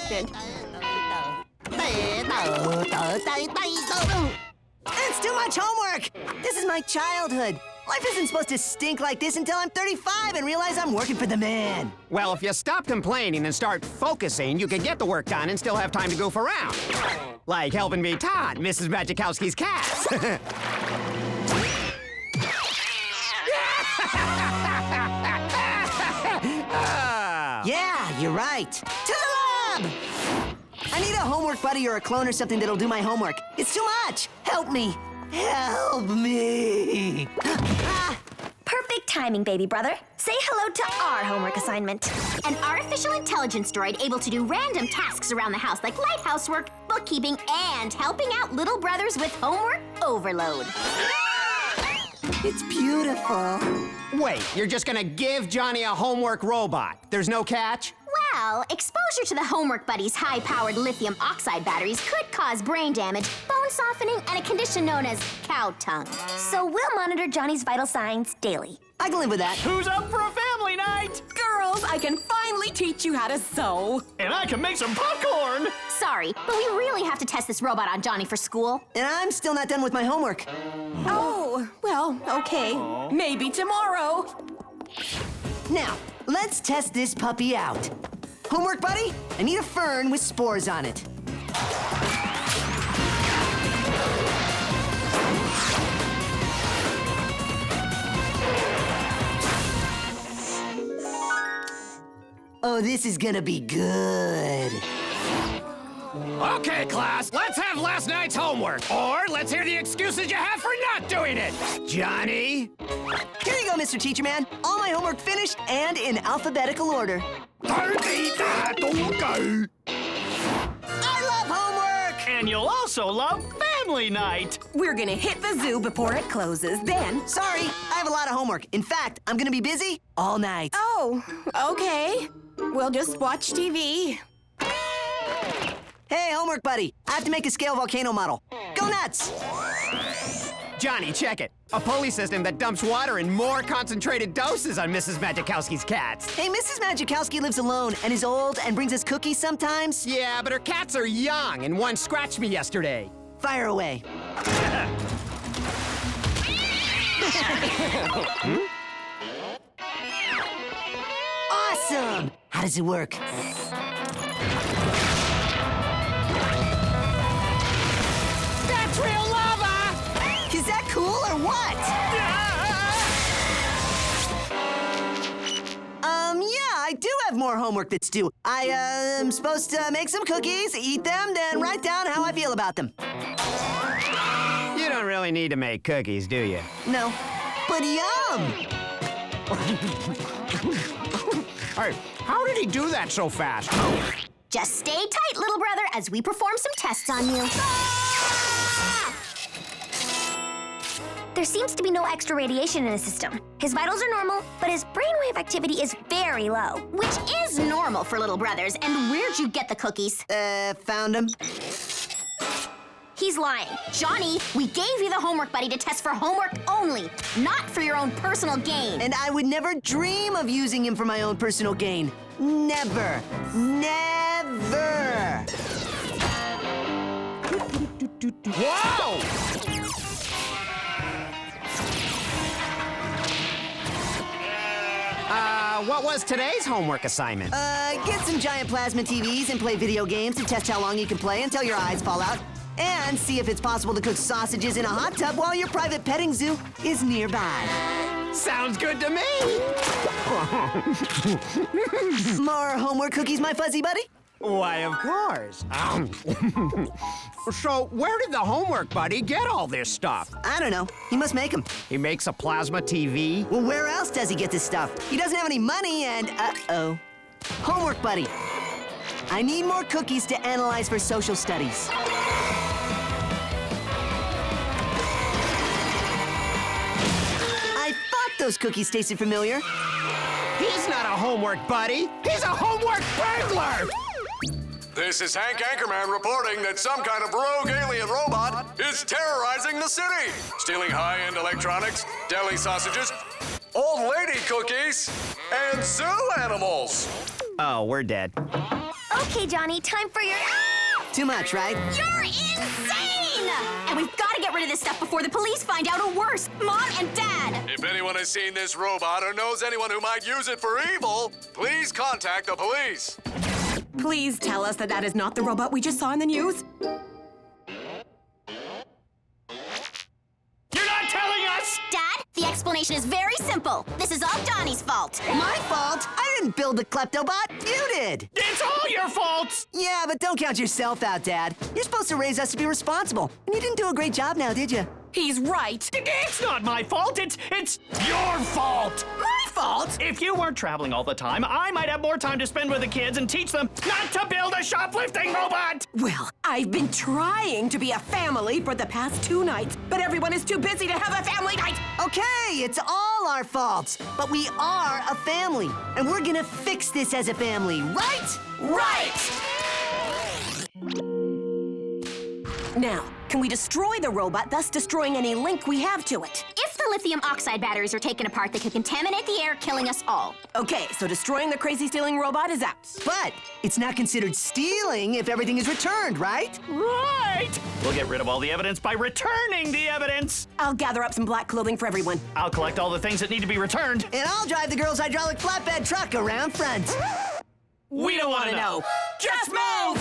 It's too much homework! This is my childhood. Life isn't supposed to stink like this until I'm 35 and realize I'm working for the man. Well, if you stop complaining and start focusing, you can get the work done and still have time to goof around. Like helping me Todd, Mrs. Magikowski's cats. Yeah, you're right. To the lab! I need a homework buddy or a clone or something that'll do my homework. It's too much. Help me. Help me. Perfect timing, baby brother. Say hello to our homework assignment. An artificial intelligence droid able to do random tasks around the house like lighthouse work, bookkeeping, and helping out little brothers with homework overload. It's beautiful. Wait, you're just gonna give Johnny a homework robot? There's no catch? Well, exposure to the homework buddy's high-powered lithium oxide batteries could cause brain damage, bone softening, and a condition known as cow tongue. So we'll monitor Johnny's vital signs daily. I can live with that. Who's up for a family night? Girls, I can finally teach you how to sew. And I can make some popcorn. Sorry, but we really have to test this robot on Johnny for school. And I'm still not done with my homework. Oh, well, okay. Maybe tomorrow. Now, let's test this puppy out. Homework buddy, I need a fern with spores on it. Oh, this is gonna be good. Okay, class, let's have last night's homework. Or let's hear the excuses you have for not doing it. Johnny? Here you go, Mr. Teacher Man. All my homework finished and in alphabetical order. I love homework! And you'll also love family night. We're gonna hit the zoo before it closes, then... Sorry, I have a lot of homework. In fact, I'm gonna be busy all night. Oh, okay. We'll just watch TV. Hey, homework buddy. I have to make a scale volcano model. Go nuts! Johnny, check it. A pulley system that dumps water in more concentrated doses on Mrs. Magikowski's cats. Hey, Mrs. Magikowski lives alone and is old and brings us cookies sometimes. Yeah, but her cats are young, and one scratched me yesterday. Fire away. Awesome! How does it work? That's real lava! Is that cool or what? Yeah, I do have more homework that's due. I am supposed to make some cookies, eat them, then write down how I feel about them. You don't really need to make cookies, do you? No, but yum! Hey, how did he do that so fast? Just stay tight, little brother, as we perform some tests on you. There seems to be no extra radiation in the system. His vitals are normal, but his brainwave activity is very low. Which is normal for little brothers. And where'd you get the cookies? Found them. He's lying. Johnny, we gave you the homework buddy to test for homework only, not for your own personal gain. And I would never dream of using him for my own personal gain. Never. Never! Whoa! What was today's homework assignment? Get some giant plasma TVs and play video games to test how long you can play until your eyes fall out. And see if it's possible to cook sausages in a hot tub while your private petting zoo is nearby. Sounds good to me! More homework cookies, my fuzzy buddy? Why, of course. So, where did the homework buddy get all this stuff? I don't know. He must make them. He makes a plasma TV? Well, where else does he get this stuff? He doesn't have any money and, uh-oh. Homework buddy. I need more cookies to analyze for social studies. I thought those cookies tasted familiar. He's not a homework buddy. He's a homework burglar! This is Hank Anchorman reporting that some kind of rogue alien robot is terrorizing the city, stealing high-end electronics, deli sausages, old lady cookies, and zoo animals. Oh, we're dead. Okay, Johnny, time for your... Too much, right? You're insane! And we've got to get rid of this stuff before the police find out, or worse, Mom and Dad. If anyone has seen this robot or knows anyone who might use it for evil, please contact the police. Please tell us that that is not the robot we just saw in the news. You're not telling us! Dad, the explanation is very simple. This is all Donnie's fault. My fault? I didn't build the kleptobot. You did. It's all your fault! Yeah, but don't count yourself out, Dad. You're supposed to raise us to be responsible. And you didn't do a great job now, did you? He's right. It's not my fault. It's your fault. My fault? If you weren't traveling all the time, I might have more time to spend with the kids and teach them not to build a shoplifting robot. Well, I've been trying to be a family for the past 2 nights, but everyone is too busy to have a family night. Okay, it's all our faults, but we are a family, and we're gonna fix this as a family, right? Right! Now, can we destroy the robot, thus destroying any link we have to it? If the lithium oxide batteries are taken apart, they could contaminate the air, killing us all. Okay, so destroying the crazy stealing robot is out. But it's not considered stealing if everything is returned, right? Right! We'll get rid of all the evidence by returning the evidence. I'll gather up some black clothing for everyone. I'll collect all the things that need to be returned. And I'll drive the girl's hydraulic flatbed truck around front. We don't want to know. Just move!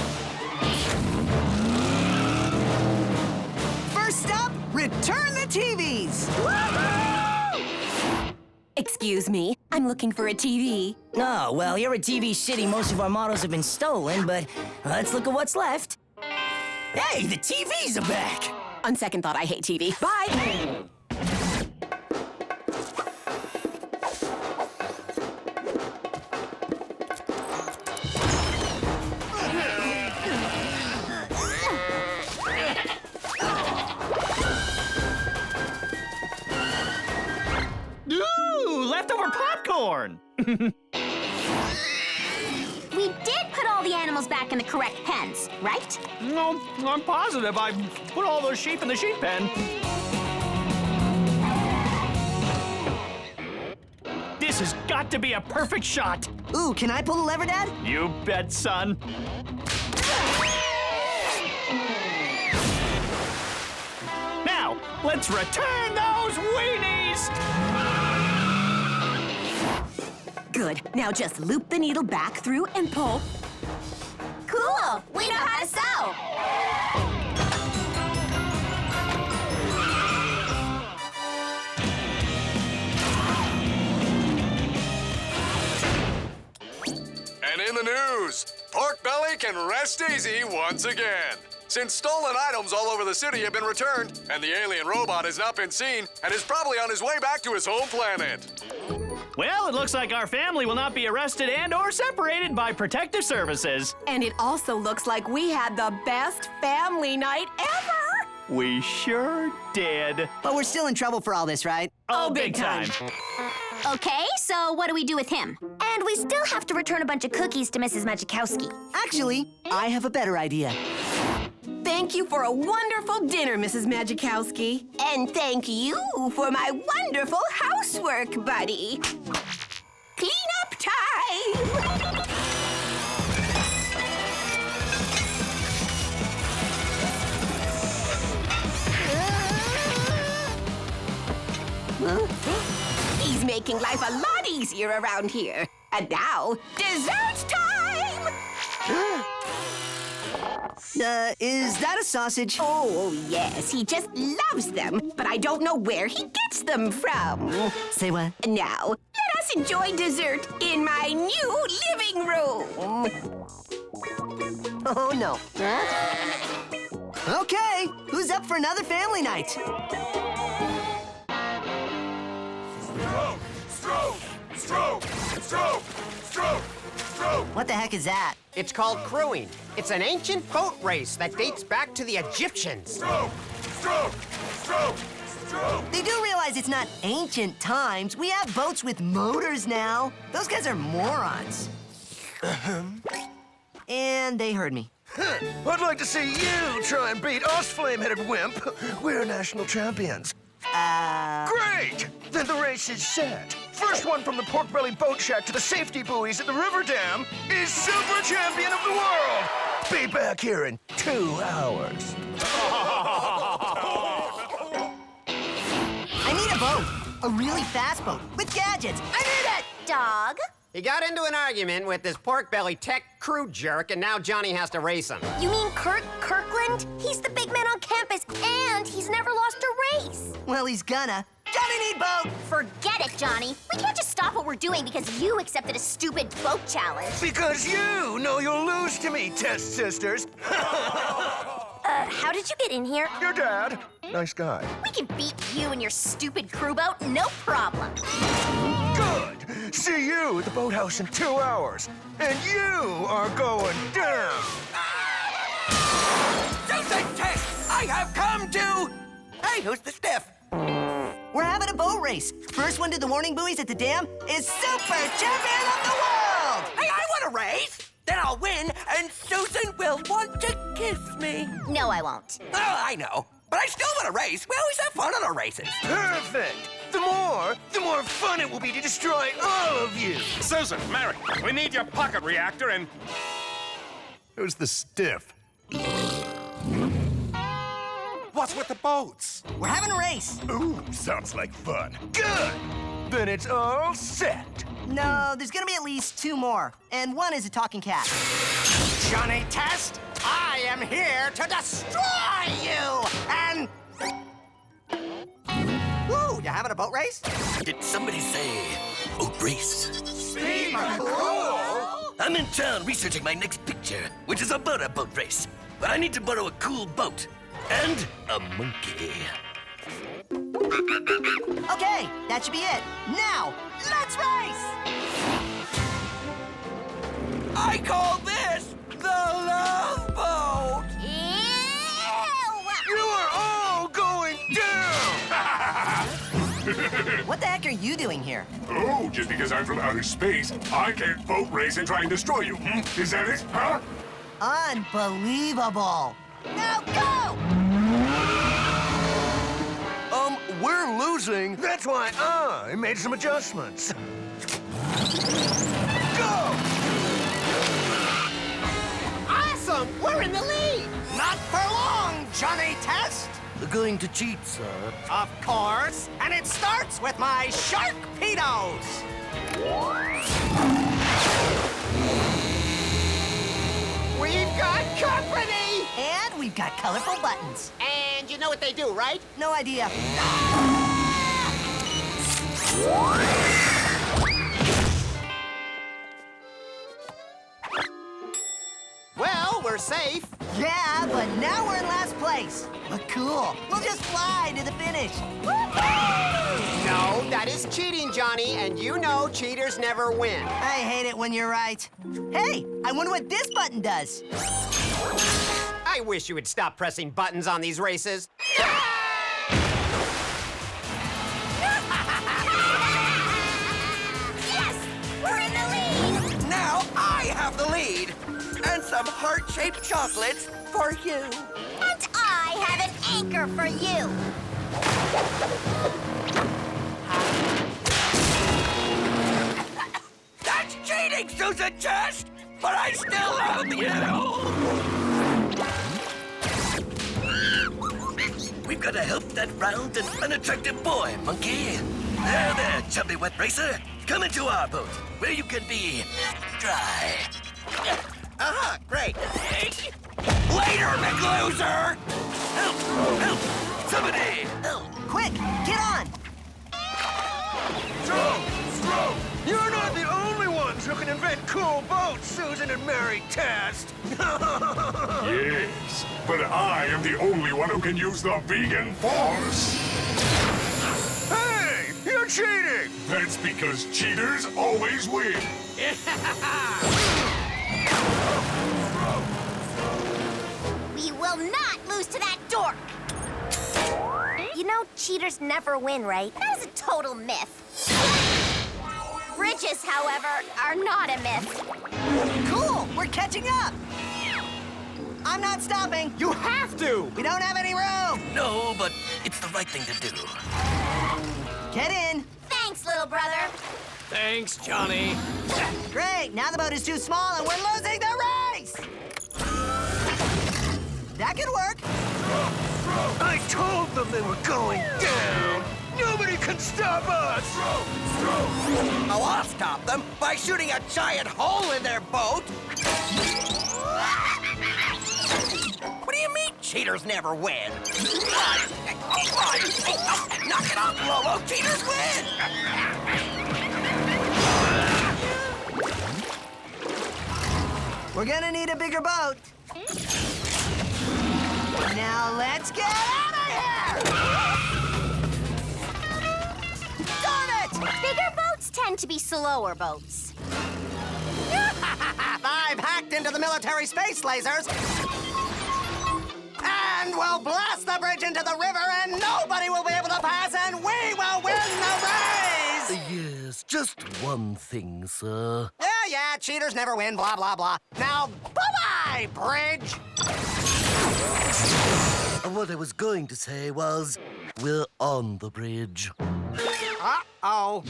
First up, return the TVs! Excuse me, I'm looking for a TV. Oh, well, your TV's shitty. Most of our models have been stolen, but let's look at what's left. Hey, the TVs are back! On second thought, I hate TV. Bye! Ooh, leftover popcorn! We did put all the animals back in the correct pens, right? No, I'm positive I put all those sheep in the sheep pen. This has got to be a perfect shot. Ooh, can I pull the lever, Dad? You bet, son. Now, let's return those weenies! Good. Now just loop the needle back through and pull. Cool! We know how to sew! And in the news, Pork Belly can rest easy once again. Since stolen items all over the city have been returned, and the alien robot has not been seen and is probably on his way back to his home planet. Well, it looks like our family will not be arrested and or separated by protective services. And it also looks like we had the best family night ever! We sure did. But we're still in trouble for all this, right? Oh, big time. Okay, so what do we do with him? And we still have to return a bunch of cookies to Mrs. Majikowski. Actually, I have a better idea. Thank you for a wonderful dinner, Mrs. Majikowski. And thank you for my wonderful housework, buddy. Clean up time! He's making life a lot easier around here. And now, dessert time! Is that a sausage? Oh, yes, he just loves them, but I don't know where he gets them from. Say what? Now, let us enjoy dessert in my new living room. Oh, no. Okay, who's up for another family night? Stroke, stroke, stroke, stroke, stroke, stroke. What the heck is that? It's called crewing. It's an ancient boat race that dates back to the Egyptians. Stroke, stroke, stroke, stroke. They do realize it's not ancient times. We have boats with motors now. Those guys are morons. And they heard me. I'd like to see you try and beat us, flame-headed wimp. We're national champions. Great! Then the race is set. First one from the pork belly boat shack to the safety buoys at the river dam is super champion of the world. Be back here in 2 hours. I need a boat. A really fast boat with gadgets. I need it! Dog? He got into an argument with this pork belly tech crew jerk, and now Johnny has to race him. You mean Kirkland? He's the big man on campus, and he's never lost a race. Well, he's gonna. Johnny need boat! Forget it, Johnny. We can't just stop what we're doing because you accepted a stupid boat challenge. Because you know you'll lose to me, Test Sisters. How did you get in here? Your dad. Nice guy. We can beat you and your stupid crew boat, no problem. Good! See you at the boathouse in 2 hours. And you are going down. Susan Test, I have come to... Hey, who's the stiff? We're having a boat race. First one to the warning buoys at the dam is super champion of the world! Hey, I want a race! Then I'll win, and Susan will want to kiss me. No, I won't. Oh, I know. But I still want a race. We always have fun on our races. Perfect! The more fun it will be to destroy all of you! Susan, Mary, we need your pocket reactor and... Who's the stiff? What's with the boats? We're having a race. Ooh, sounds like fun. Good! Then it's all set. No, there's gonna be at least 2 more. And one is a talking cat. Johnny Test, I am here to destroy you! And... Ooh, you having a boat race? Did somebody say boat race? Speed cool! I'm in town researching my next picture, which is about a boat race. But I need to borrow a cool boat and a monkey. Okay, that should be it. Now, let's race! I call this the Love Boat! You are all going down! What the heck are you doing here? Oh, just because I'm from outer space, I can't boat race and try and destroy you. Is that it, huh? Unbelievable! Now go! We're losing. That's why I made some adjustments. Go! Awesome! We're in the lead! Not for long, Johnny Test! Going to cheat, sir. Of course, and it starts with my shark pedos! We've got company! And we've got colorful buttons. And you know what they do, right? No idea. Well, we're safe. Yeah, but now we're in last place. But cool. We'll just fly to the finish. No, that is cheating, Johnny, and you know cheaters never win. I hate it when you're right. Hey, I wonder what this button does. I wish you would stop pressing buttons on these races. Yes! We're in the lead! Now I have the lead. And some heart-shaped chocolates for you. And I have an anchor for you. That's cheating, Susan Test! But I still love you! We've got to help that round and unattractive boy, monkey. There, chubby wet racer. Come into our boat, where you can be dry. Uh-huh, great. Later, McLoser! Help! Somebody! Help! Quick, get on! Stroke! You're not the only ones who can invent cool boats, Susan and merry test. Yes, but I am the only one who can use the vegan force. Hey, you're cheating. That's because cheaters always win. We will not lose to that dork! You know, cheaters never win, right? That is a total myth. Bridges, however, are not a myth. Cool! We're catching up! I'm not stopping! You have to! We don't have any room! No, but it's the right thing to do. Get in! Thanks, little brother. Thanks, Johnny. Great! Now the boat is too small and we're losing the race! That could work. I told them they were going down. Nobody can stop us. Oh, I'll stop them by shooting a giant hole in their boat. What do you mean cheaters never win? Knock it off, Lolo. Cheaters win. We're gonna need a bigger boat. Now let's get out of here! Darn it! Bigger boats tend to be slower boats. I've hacked into the military space lasers. And we'll blast the bridge into the river and nobody will be able to pass and we will win the race! Yes, just one thing, sir. Yeah, cheaters never win, blah, blah, blah. Now, bye-bye, bridge! What I was going to say was, we're on the bridge. Uh-oh.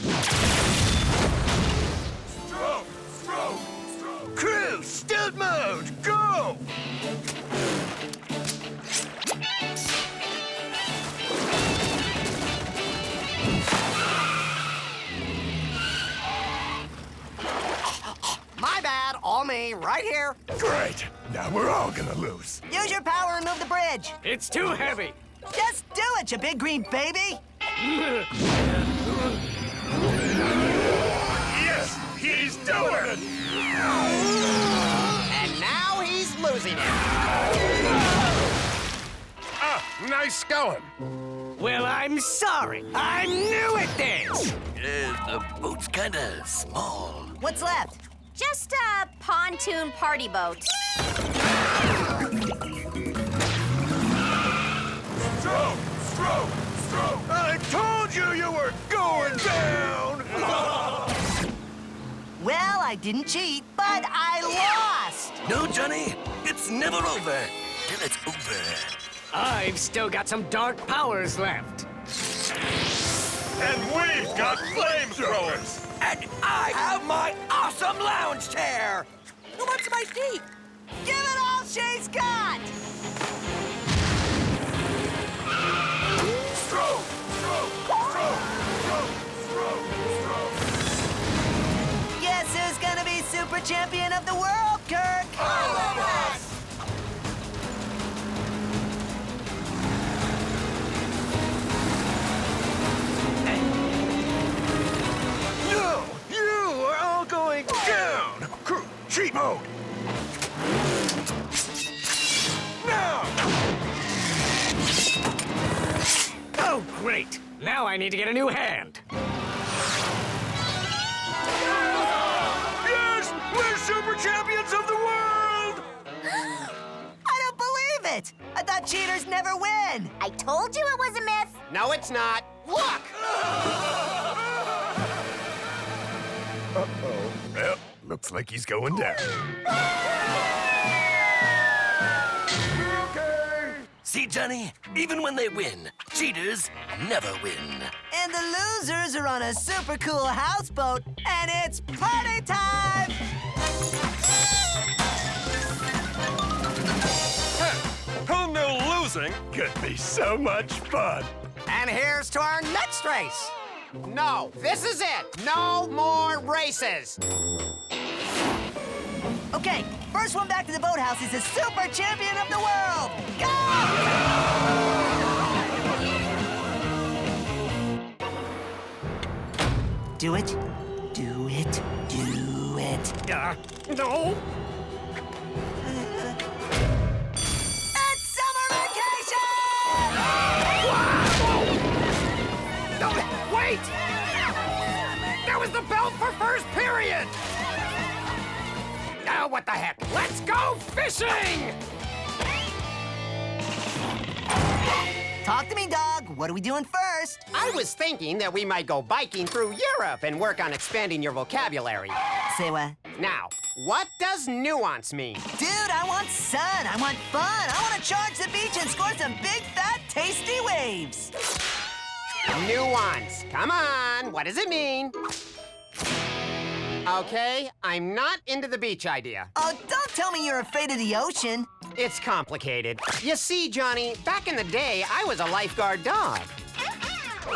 Crew, stealth mode, go! My bad, all me, right here. Great. Now we're all gonna lose. Use your power and move the bridge. It's too heavy. Just do it, you big green baby. Yes, he's doing it. And now he's losing it. Ah, nice going. Well, I'm sorry. I'm new at this. The boat's kinda small. What's left? Just a pontoon party boat. I told you you were going down! Well, I didn't cheat, but I lost! No, Johnny, it's never over till it's over. I've still got some dark powers left. And we've got flamethrowers. And I have my awesome lounge chair. Who wants my seat? Give it all she's got! Guess who's gonna be super champion of the world, Kirk? All of us! No, you are all going down. Crew, cheat mode. Now! Oh, great. Now I need to get a new hand. Yes, we're super champions of the world! I don't believe it! I thought cheaters never win! I told you it was a myth. No, it's not. Look! Uh-oh. Well, looks like he's going down. See, Johnny, even when they win, cheaters never win. And the losers are on a super cool houseboat, and it's party time! Who knew losing could be so much fun? And here's to our next race. No, this is it. No more races. Okay, first one back to the boathouse is the super champion of the world! Go! Do it, do it, do it. No. Let's go fishing! Talk to me, dog. What are we doing first? I was thinking that we might go biking through Europe and work on expanding your vocabulary. Say what? Now, what does nuance mean? Dude, I want sun. I want fun. I want to charge the beach and score some big, fat, tasty waves. Nuance. Come on. What does it mean? Okay, I'm not into the beach idea. Oh, don't tell me you're afraid of the ocean. It's complicated. You see, Johnny, back in the day, I was a lifeguard dog.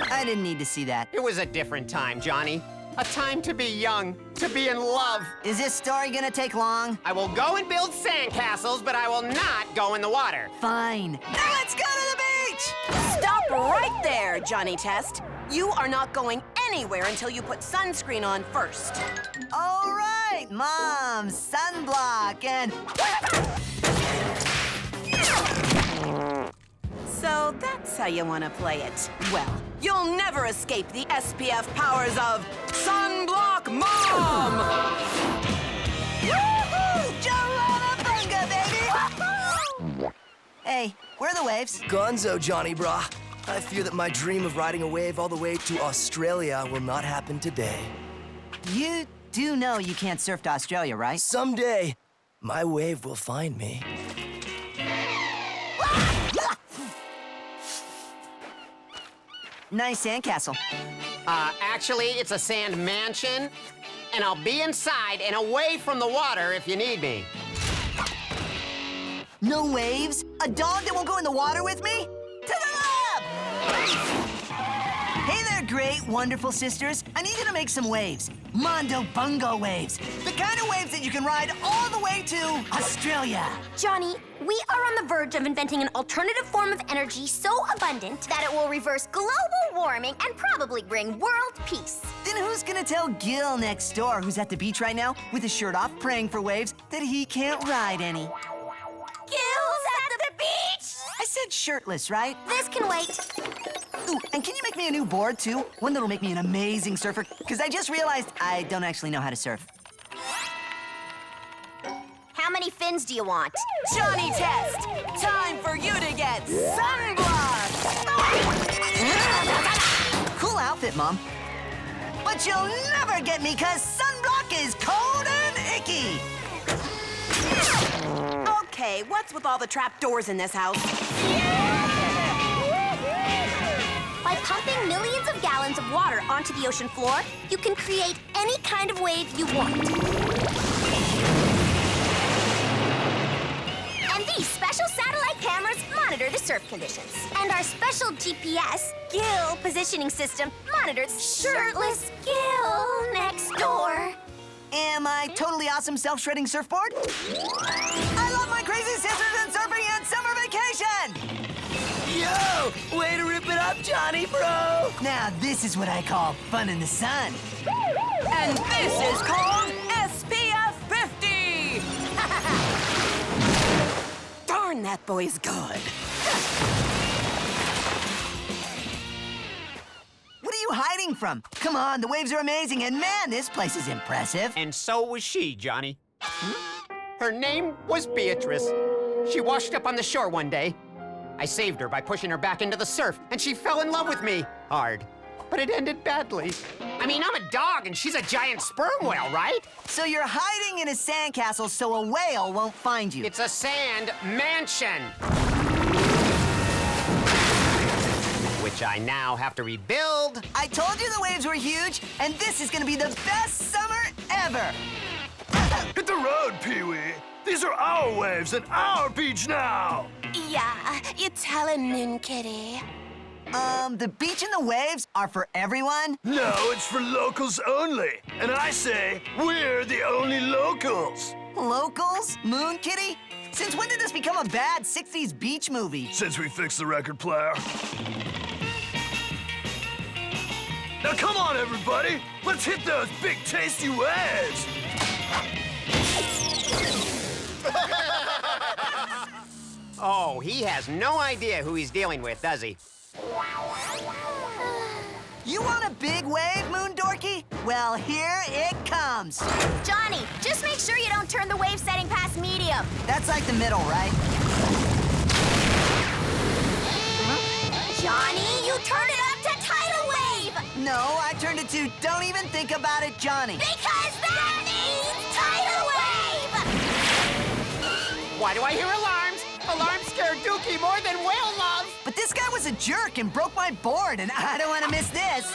I didn't need to see that. It was a different time, Johnny. A time to be young, to be in love. Is this story gonna take long? I will go and build sandcastles, but I will not go in the water. Fine. Now let's go to the beach! Stop right there, Johnny Test. You are not going anywhere until you put sunscreen on first. All right, Mom, sunblock and... So that's how you want to play it. Well, you'll never escape the SPF powers of Sunblock Mom! Woohoo! Jarabunga, baby! Hey, where are the waves? Gonzo, Johnny brah. I fear that my dream of riding a wave all the way to Australia will not happen today. You do know you can't surf to Australia, right? Someday, my wave will find me. Nice sandcastle. Actually, it's a sand mansion, and I'll be inside and away from the water if you need me. No waves? A dog that won't go in the water with me? To the lab! Hey there, great, wonderful sisters. I need you to make some waves. Mondo Bungo waves. The kind of waves that you can ride all the way to Australia. Johnny, we are on the verge of inventing an alternative form of energy so abundant that it will reverse global warming and probably bring world peace. Then who's gonna tell Gil next door, who's at the beach right now with his shirt off praying for waves, that he can't ride any? Gil's at the beach? I said shirtless, right? This can wait. Ooh, and can you make me a new board, too? One that'll make me an amazing surfer, because I just realized I don't actually know how to surf. How many fins do you want? Johnny Test, time for you to get sunblock! Cool outfit, Mom. But you'll never get me, because sunblock is cold and icky! Okay, what's with all the trapdoors in this house? By pumping millions of gallons of water onto the ocean floor, you can create any kind of wave you want. And these special satellite cameras monitor the surf conditions. And our special GPS, Gil Positioning System, monitors shirtless Gil next door. Am I totally awesome self-shredding surfboard? I love my crazy sisters and surfing and summer vacation! Yo! Way to rip it up, Johnny, bro! Now this is what I call fun in the sun. And this is called SPF 50! Darn, that boy's good. What are you hiding from? Come on, the waves are amazing, and man, this place is impressive. And so was she, Johnny. Her name was Beatrice. She washed up on the shore one day. I saved her by pushing her back into the surf, and she fell in love with me. Hard. But it ended badly. I mean, I'm a dog, and she's a giant sperm whale, right? So you're hiding in a sandcastle so a whale won't find you. It's a sand mansion. Which I now have to rebuild. I told you the waves were huge, and this is gonna be the best summer ever. Hit the road, Pee-wee. These are our waves and our beach now. Yeah, you telling, Moon Kitty. The beach and the waves are for everyone? No, it's for locals only. And I say, we're the only locals. Locals? Moon Kitty? Since when did this become a bad 60s beach movie? Since we fixed the record player. Now come on, everybody. Let's hit those big, tasty waves. Oh, he has no idea who he's dealing with, does he? You want a big wave, Moon Dorky? Well, here it comes. Johnny, just make sure you don't turn the wave setting past medium. That's like the middle, right? Johnny, you turned it up to tidal wave! No, I turned it to don't even think about it, Johnny. Because that means tidal wave! Why do I hear alarms? Alarms scare Dookie more than whale love! But this guy was a jerk and broke my board, and I don't want to miss this.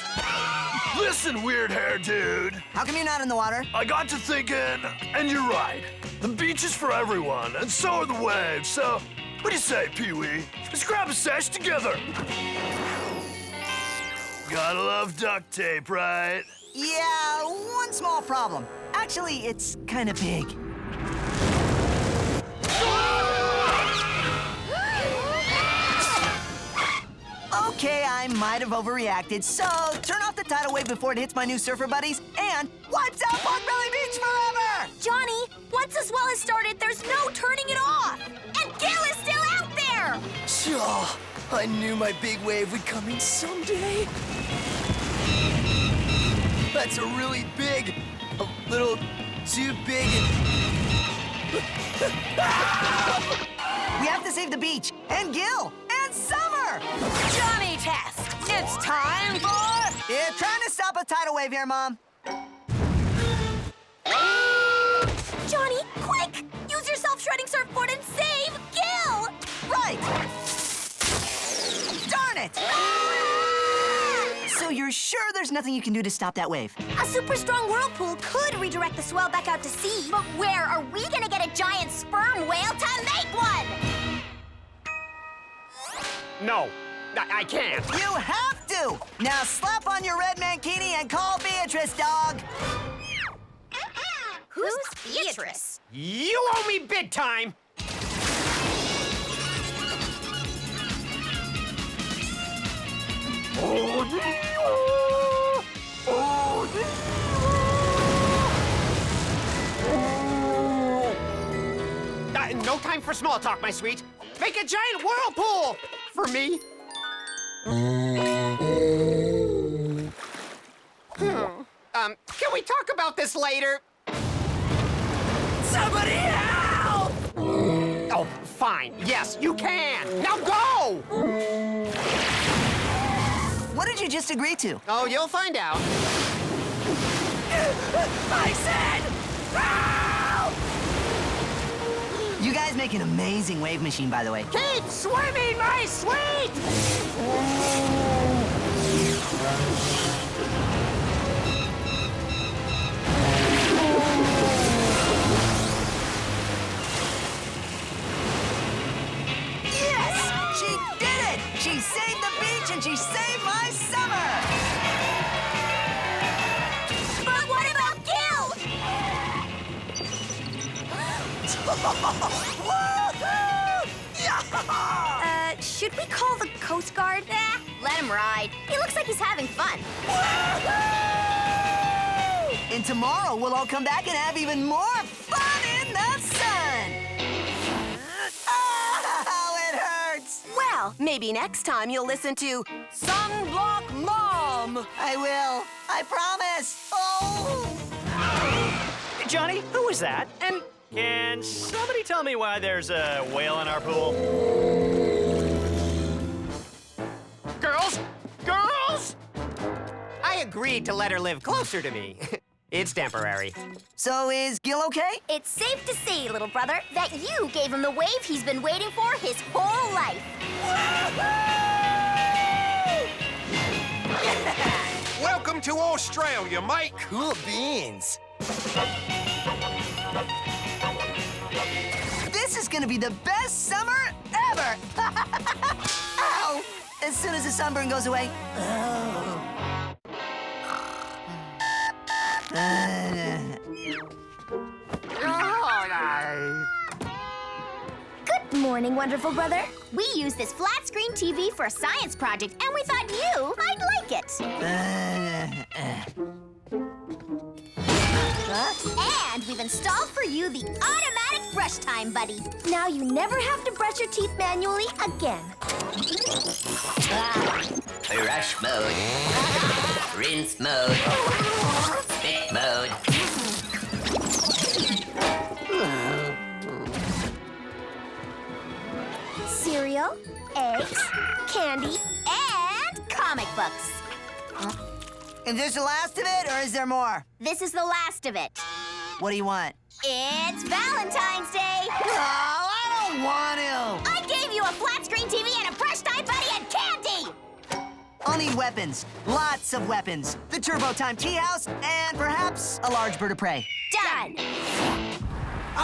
Listen, weird hair dude. How come you're not in the water? I got to thinking, and you're right. The beach is for everyone, and so are the waves. So, what do you say, Pee-wee? Let's grab a sesh together. Gotta love duct tape, right? Yeah, one small problem. Actually, it's kind of big. Okay, I might have overreacted, so turn off the tidal wave before it hits my new surfer buddies and wipes out Pork Belly Beach forever! Johnny, once the swell has started, there's no turning it off! And Gil is still out there! Oh, I knew my big wave would come in someday. That's a really big, a little too big and... We have to save the beach, and Gil, and Summer! Johnny Test, it's time for... Yeah, trying to stop a tidal wave here, Mom. Johnny, quick! Use your self-shredding surfboard and save Gil! Right! Darn it! So you're sure there's nothing you can do to stop that wave? A super strong whirlpool could redirect the swell back out to sea, but where are we gonna get a giant sperm whale to make one? No, I can't. You have to! Now slap on your red mankini and call Beatrice, dog! Who's Beatrice? You owe me big time! No time for small talk, my sweet. Make a giant whirlpool for me. Can we talk about this later? Somebody help! Oh, fine. Yes, you can. Now go! What did you just agree to? Oh, you'll find out. I said, help! You guys make an amazing wave machine, by the way. Keep swimming, my sweet! Yes! She did it! She saved the beach and she saved my summer! But what about Gil? Should we call the Coast Guard? Let him ride. He looks like he's having fun. And tomorrow we'll all come back and have even more fun in the sun! Oh, it hurts! Well, maybe next time you'll listen to Sunblock Mom. I will. I promise. Oh! Johnny, who is that? And can somebody tell me why there's a whale in our pool? Girls! Girls! I agreed to let her live closer to me. It's temporary. So is Gil okay? It's safe to say, little brother, that you gave him the wave he's been waiting for his whole life. Welcome to Australia, mate. Cool beans. This is gonna be the best summer ever! Ow! As soon as the sunburn goes away. Oh. Good morning, wonderful brother. We used this flat-screen TV for a science project, and we thought you might like it. And we've installed for you the automatic brush time buddy. Now you never have to brush your teeth manually again. Brush mode. Rinse mode. Spit mode. Cereal, eggs, candy, and comic books. Is this the last of it, or is there more? This is the last of it. What do you want? It's Valentine's Day. Oh, I don't want to. I gave you a flat screen TV and a brush time buddy and candy. I'll need weapons. Lots of weapons. The Turbo Time Tea House, and perhaps a large bird of prey. Done.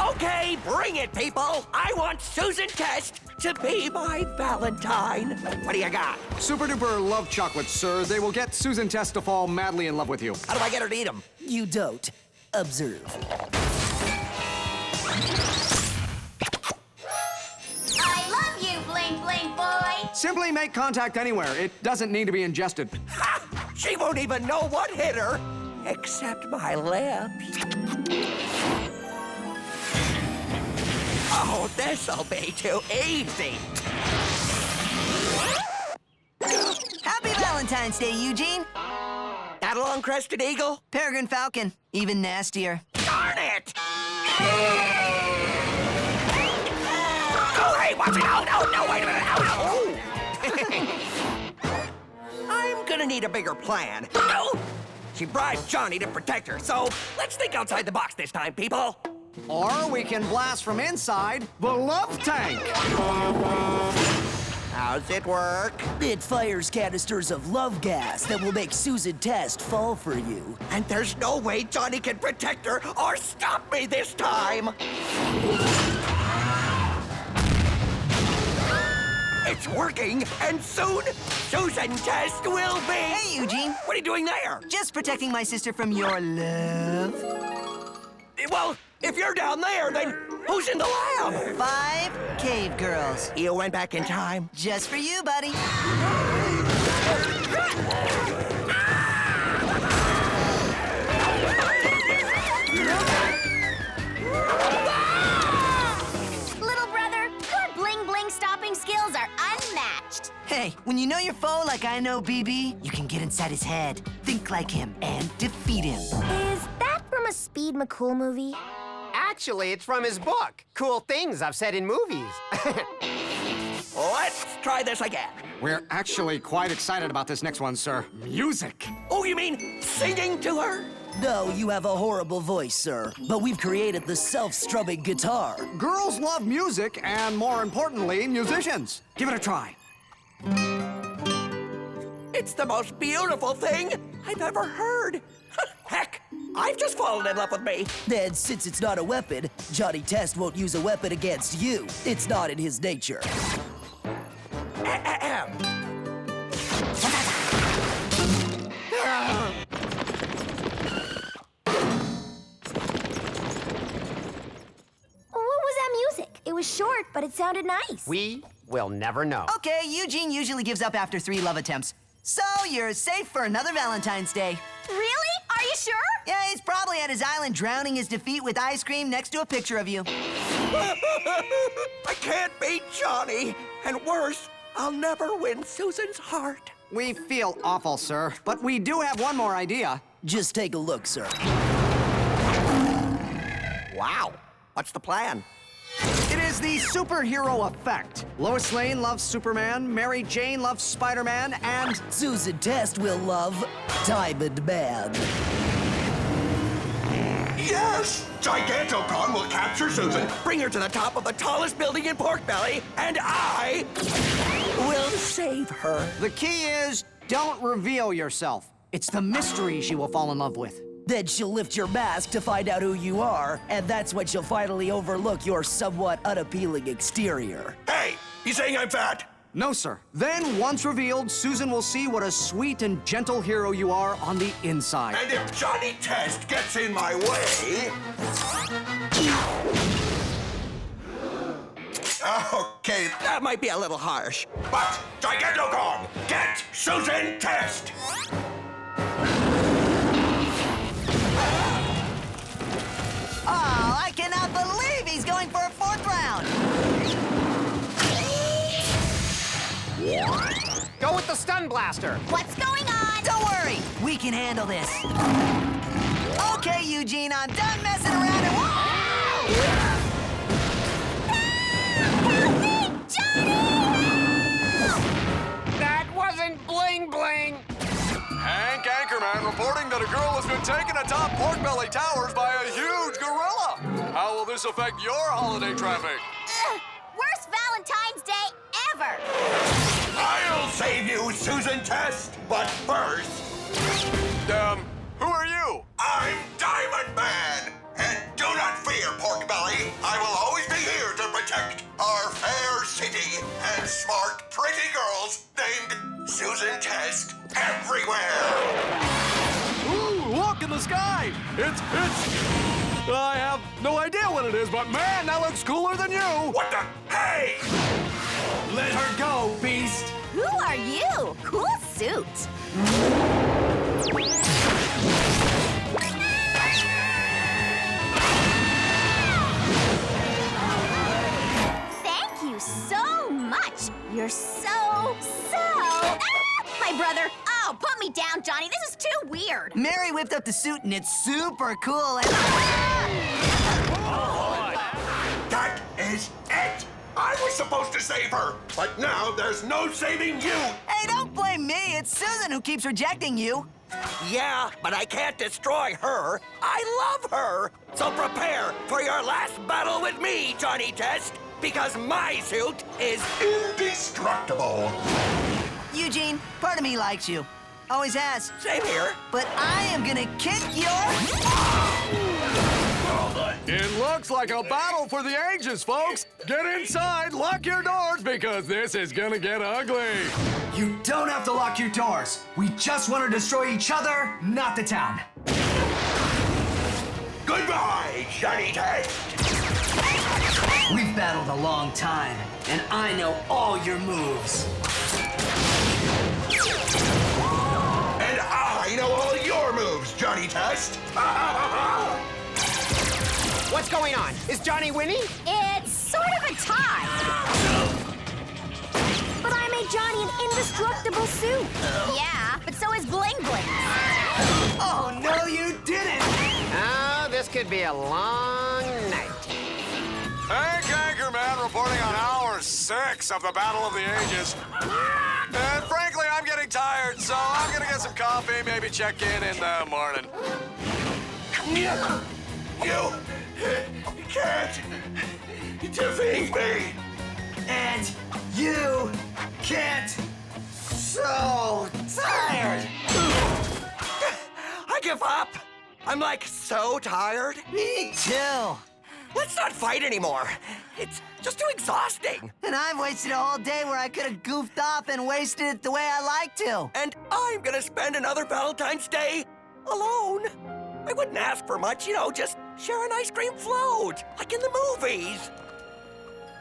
Okay, bring it, people. I want Susan Test to be my Valentine. What do you got? Super duper love chocolates, sir. They will get Susan Test to fall madly in love with you. How do I get her to eat them? You don't. Observe. I love you, Bling Bling Boy. Simply make contact anywhere. It doesn't need to be ingested. Ha! She won't even know what hit her, except my lips. Oh, this'll be too easy. Happy Valentine's Day, Eugene. That long-crested eagle? Peregrine falcon, even nastier. Darn it! Oh, hey, watch it! Oh, no, wait a minute! Oh. I'm gonna need a bigger plan. No! She bribed Johnny to protect her, so let's think outside the box this time, people. Or we can blast from inside the love tank. How's it work? It fires canisters of love gas that will make Susan Test fall for you. And there's no way Johnny can protect her or stop me this time. It's working, and soon Susan Test will be... Hey, Eugene. What are you doing there? Just protecting my sister from your love. Well, if you're down there, then who's in the lab? 5 cave girls. You went back in time. Just for you, buddy. Little brother, your Bling Bling stopping skills are unmatched. Hey, when you know your foe like I know BB, you can get inside his head, think like him, and defeat him. Is that from a Speed McCool movie? Actually, it's from his book, Cool Things I've Said in Movies. Let's try this again. We're actually quite excited about this next one, sir. Music. Oh, you mean singing to her? No, you have a horrible voice, sir. But we've created the self-strumming guitar. Girls love music, and more importantly, musicians. Give it a try. It's the most beautiful thing I've ever heard. Heck, I've just fallen in love with me. Then, since it's not a weapon, Johnny Test won't use a weapon against you. It's not in his nature. What was that music? It was short, but it sounded nice. We will never know. Okay, Eugene usually gives up after 3 love attempts. So you're safe for another Valentine's Day. Really? Are you sure? Yeah, he's probably at his island drowning his defeat with ice cream next to a picture of you. I can't beat Johnny. And worse, I'll never win Susan's heart. We feel awful, sir, but we do have one more idea. Just take a look, sir. Wow. What's the plan? It is the superhero effect. Lois Lane loves Superman, Mary Jane loves Spider-Man, and Susan Test will love Diamond Man. Yes! Gigantocon will capture Susan. Bring her to the top of the tallest building in Pork Belly, and I will save her. The key is, don't reveal yourself. It's the mystery she will fall in love with. Then she'll lift your mask to find out who you are, and that's when she'll finally overlook your somewhat unappealing exterior. Hey, you saying I'm fat? No, sir. Then, once revealed, Susan will see what a sweet and gentle hero you are on the inside. And if Johnny Test gets in my way... Okay, that might be a little harsh. But, Gigantocon, get Susan Test! I cannot believe he's going for a 4th round. Go with the stun blaster. What's going on? Don't worry, we can handle this. Okay, Eugene, I'm done messing around and That wasn't bling bling. Hank Anchorman reporting that a girl has been taken atop Pork Belly Towers by a huge gorilla. How will this affect your holiday traffic? Worst Valentine's Day ever. I'll save you, Susan Test. But first... Who are you? I'm Diamond Man. And do not fear, Pork Belly. I will always be here to protect our fair city and smart, pretty girls named Susan Test everywhere. Ooh, look in the sky! It's... I have no idea what it is, but man, that looks cooler than you! What the... Hey! Let her go, beast! Who are you? Cool suit. Thank you so much. You're so... My brother. Oh, put me down, Johnny. This is too weird. Mary whipped up the suit and it's super cool and... That is it! I was supposed to save her, but now there's no saving you! Hey, don't blame me. It's Susan who keeps rejecting you. Yeah, but I can't destroy her. I love her. So prepare for your last battle with me, Johnny Test, because my suit is indestructible. Eugene, part of me likes you. Always has. Same here. But I am gonna kick your... It looks like a battle for the ages, folks. Get inside, lock your doors, because this is gonna get ugly. You don't have to lock your doors. We just want to destroy each other, not the town. Goodbye, Johnny Test. We've battled a long time, and I know all your moves. And I know all your moves, Johnny Test. What's going on? Is Johnny winning? It's sort of a tie. But I made Johnny an indestructible suit. Yeah, but so is Bling Bling. Oh, no, you didn't. Oh, this could be a long night. Hank Anchorman reporting on hour 6 of the Battle of the Ages. And frankly, I'm getting tired, so I'm gonna get some coffee, maybe check in the morning. You can't defeat me. And you can't. So tired. I give up. I'm like so tired. Me too. Let's not fight anymore. It's just too exhausting. And I've wasted a whole day where I could have goofed off and wasted it the way I like to. And I'm gonna spend another Valentine's Day alone. I wouldn't ask for much, just share an ice cream float, like in the movies.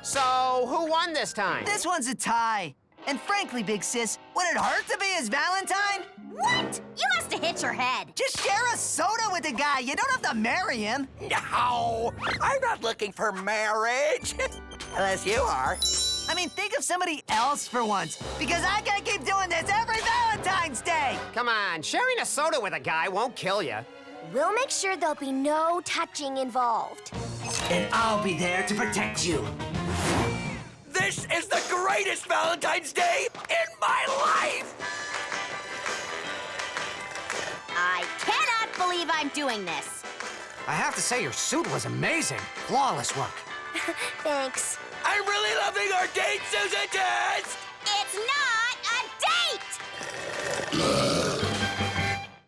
So, who won this time? This one's a tie. And frankly, Big Sis, would it hurt to be his Valentine? What? You must have hit your head. Just share a soda with the guy. You don't have to marry him. No, I'm not looking for marriage. Unless you are. I mean, think of somebody else for once, because I gotta keep doing this every Valentine's Day. Come on, sharing a soda with a guy won't kill you. We'll make sure there'll be no touching involved. And I'll be there to protect you. This is the greatest Valentine's Day in my life! I cannot believe I'm doing this. I have to say, your suit was amazing. Flawless work. Thanks. I'm really loving our date, Susan Test! It's not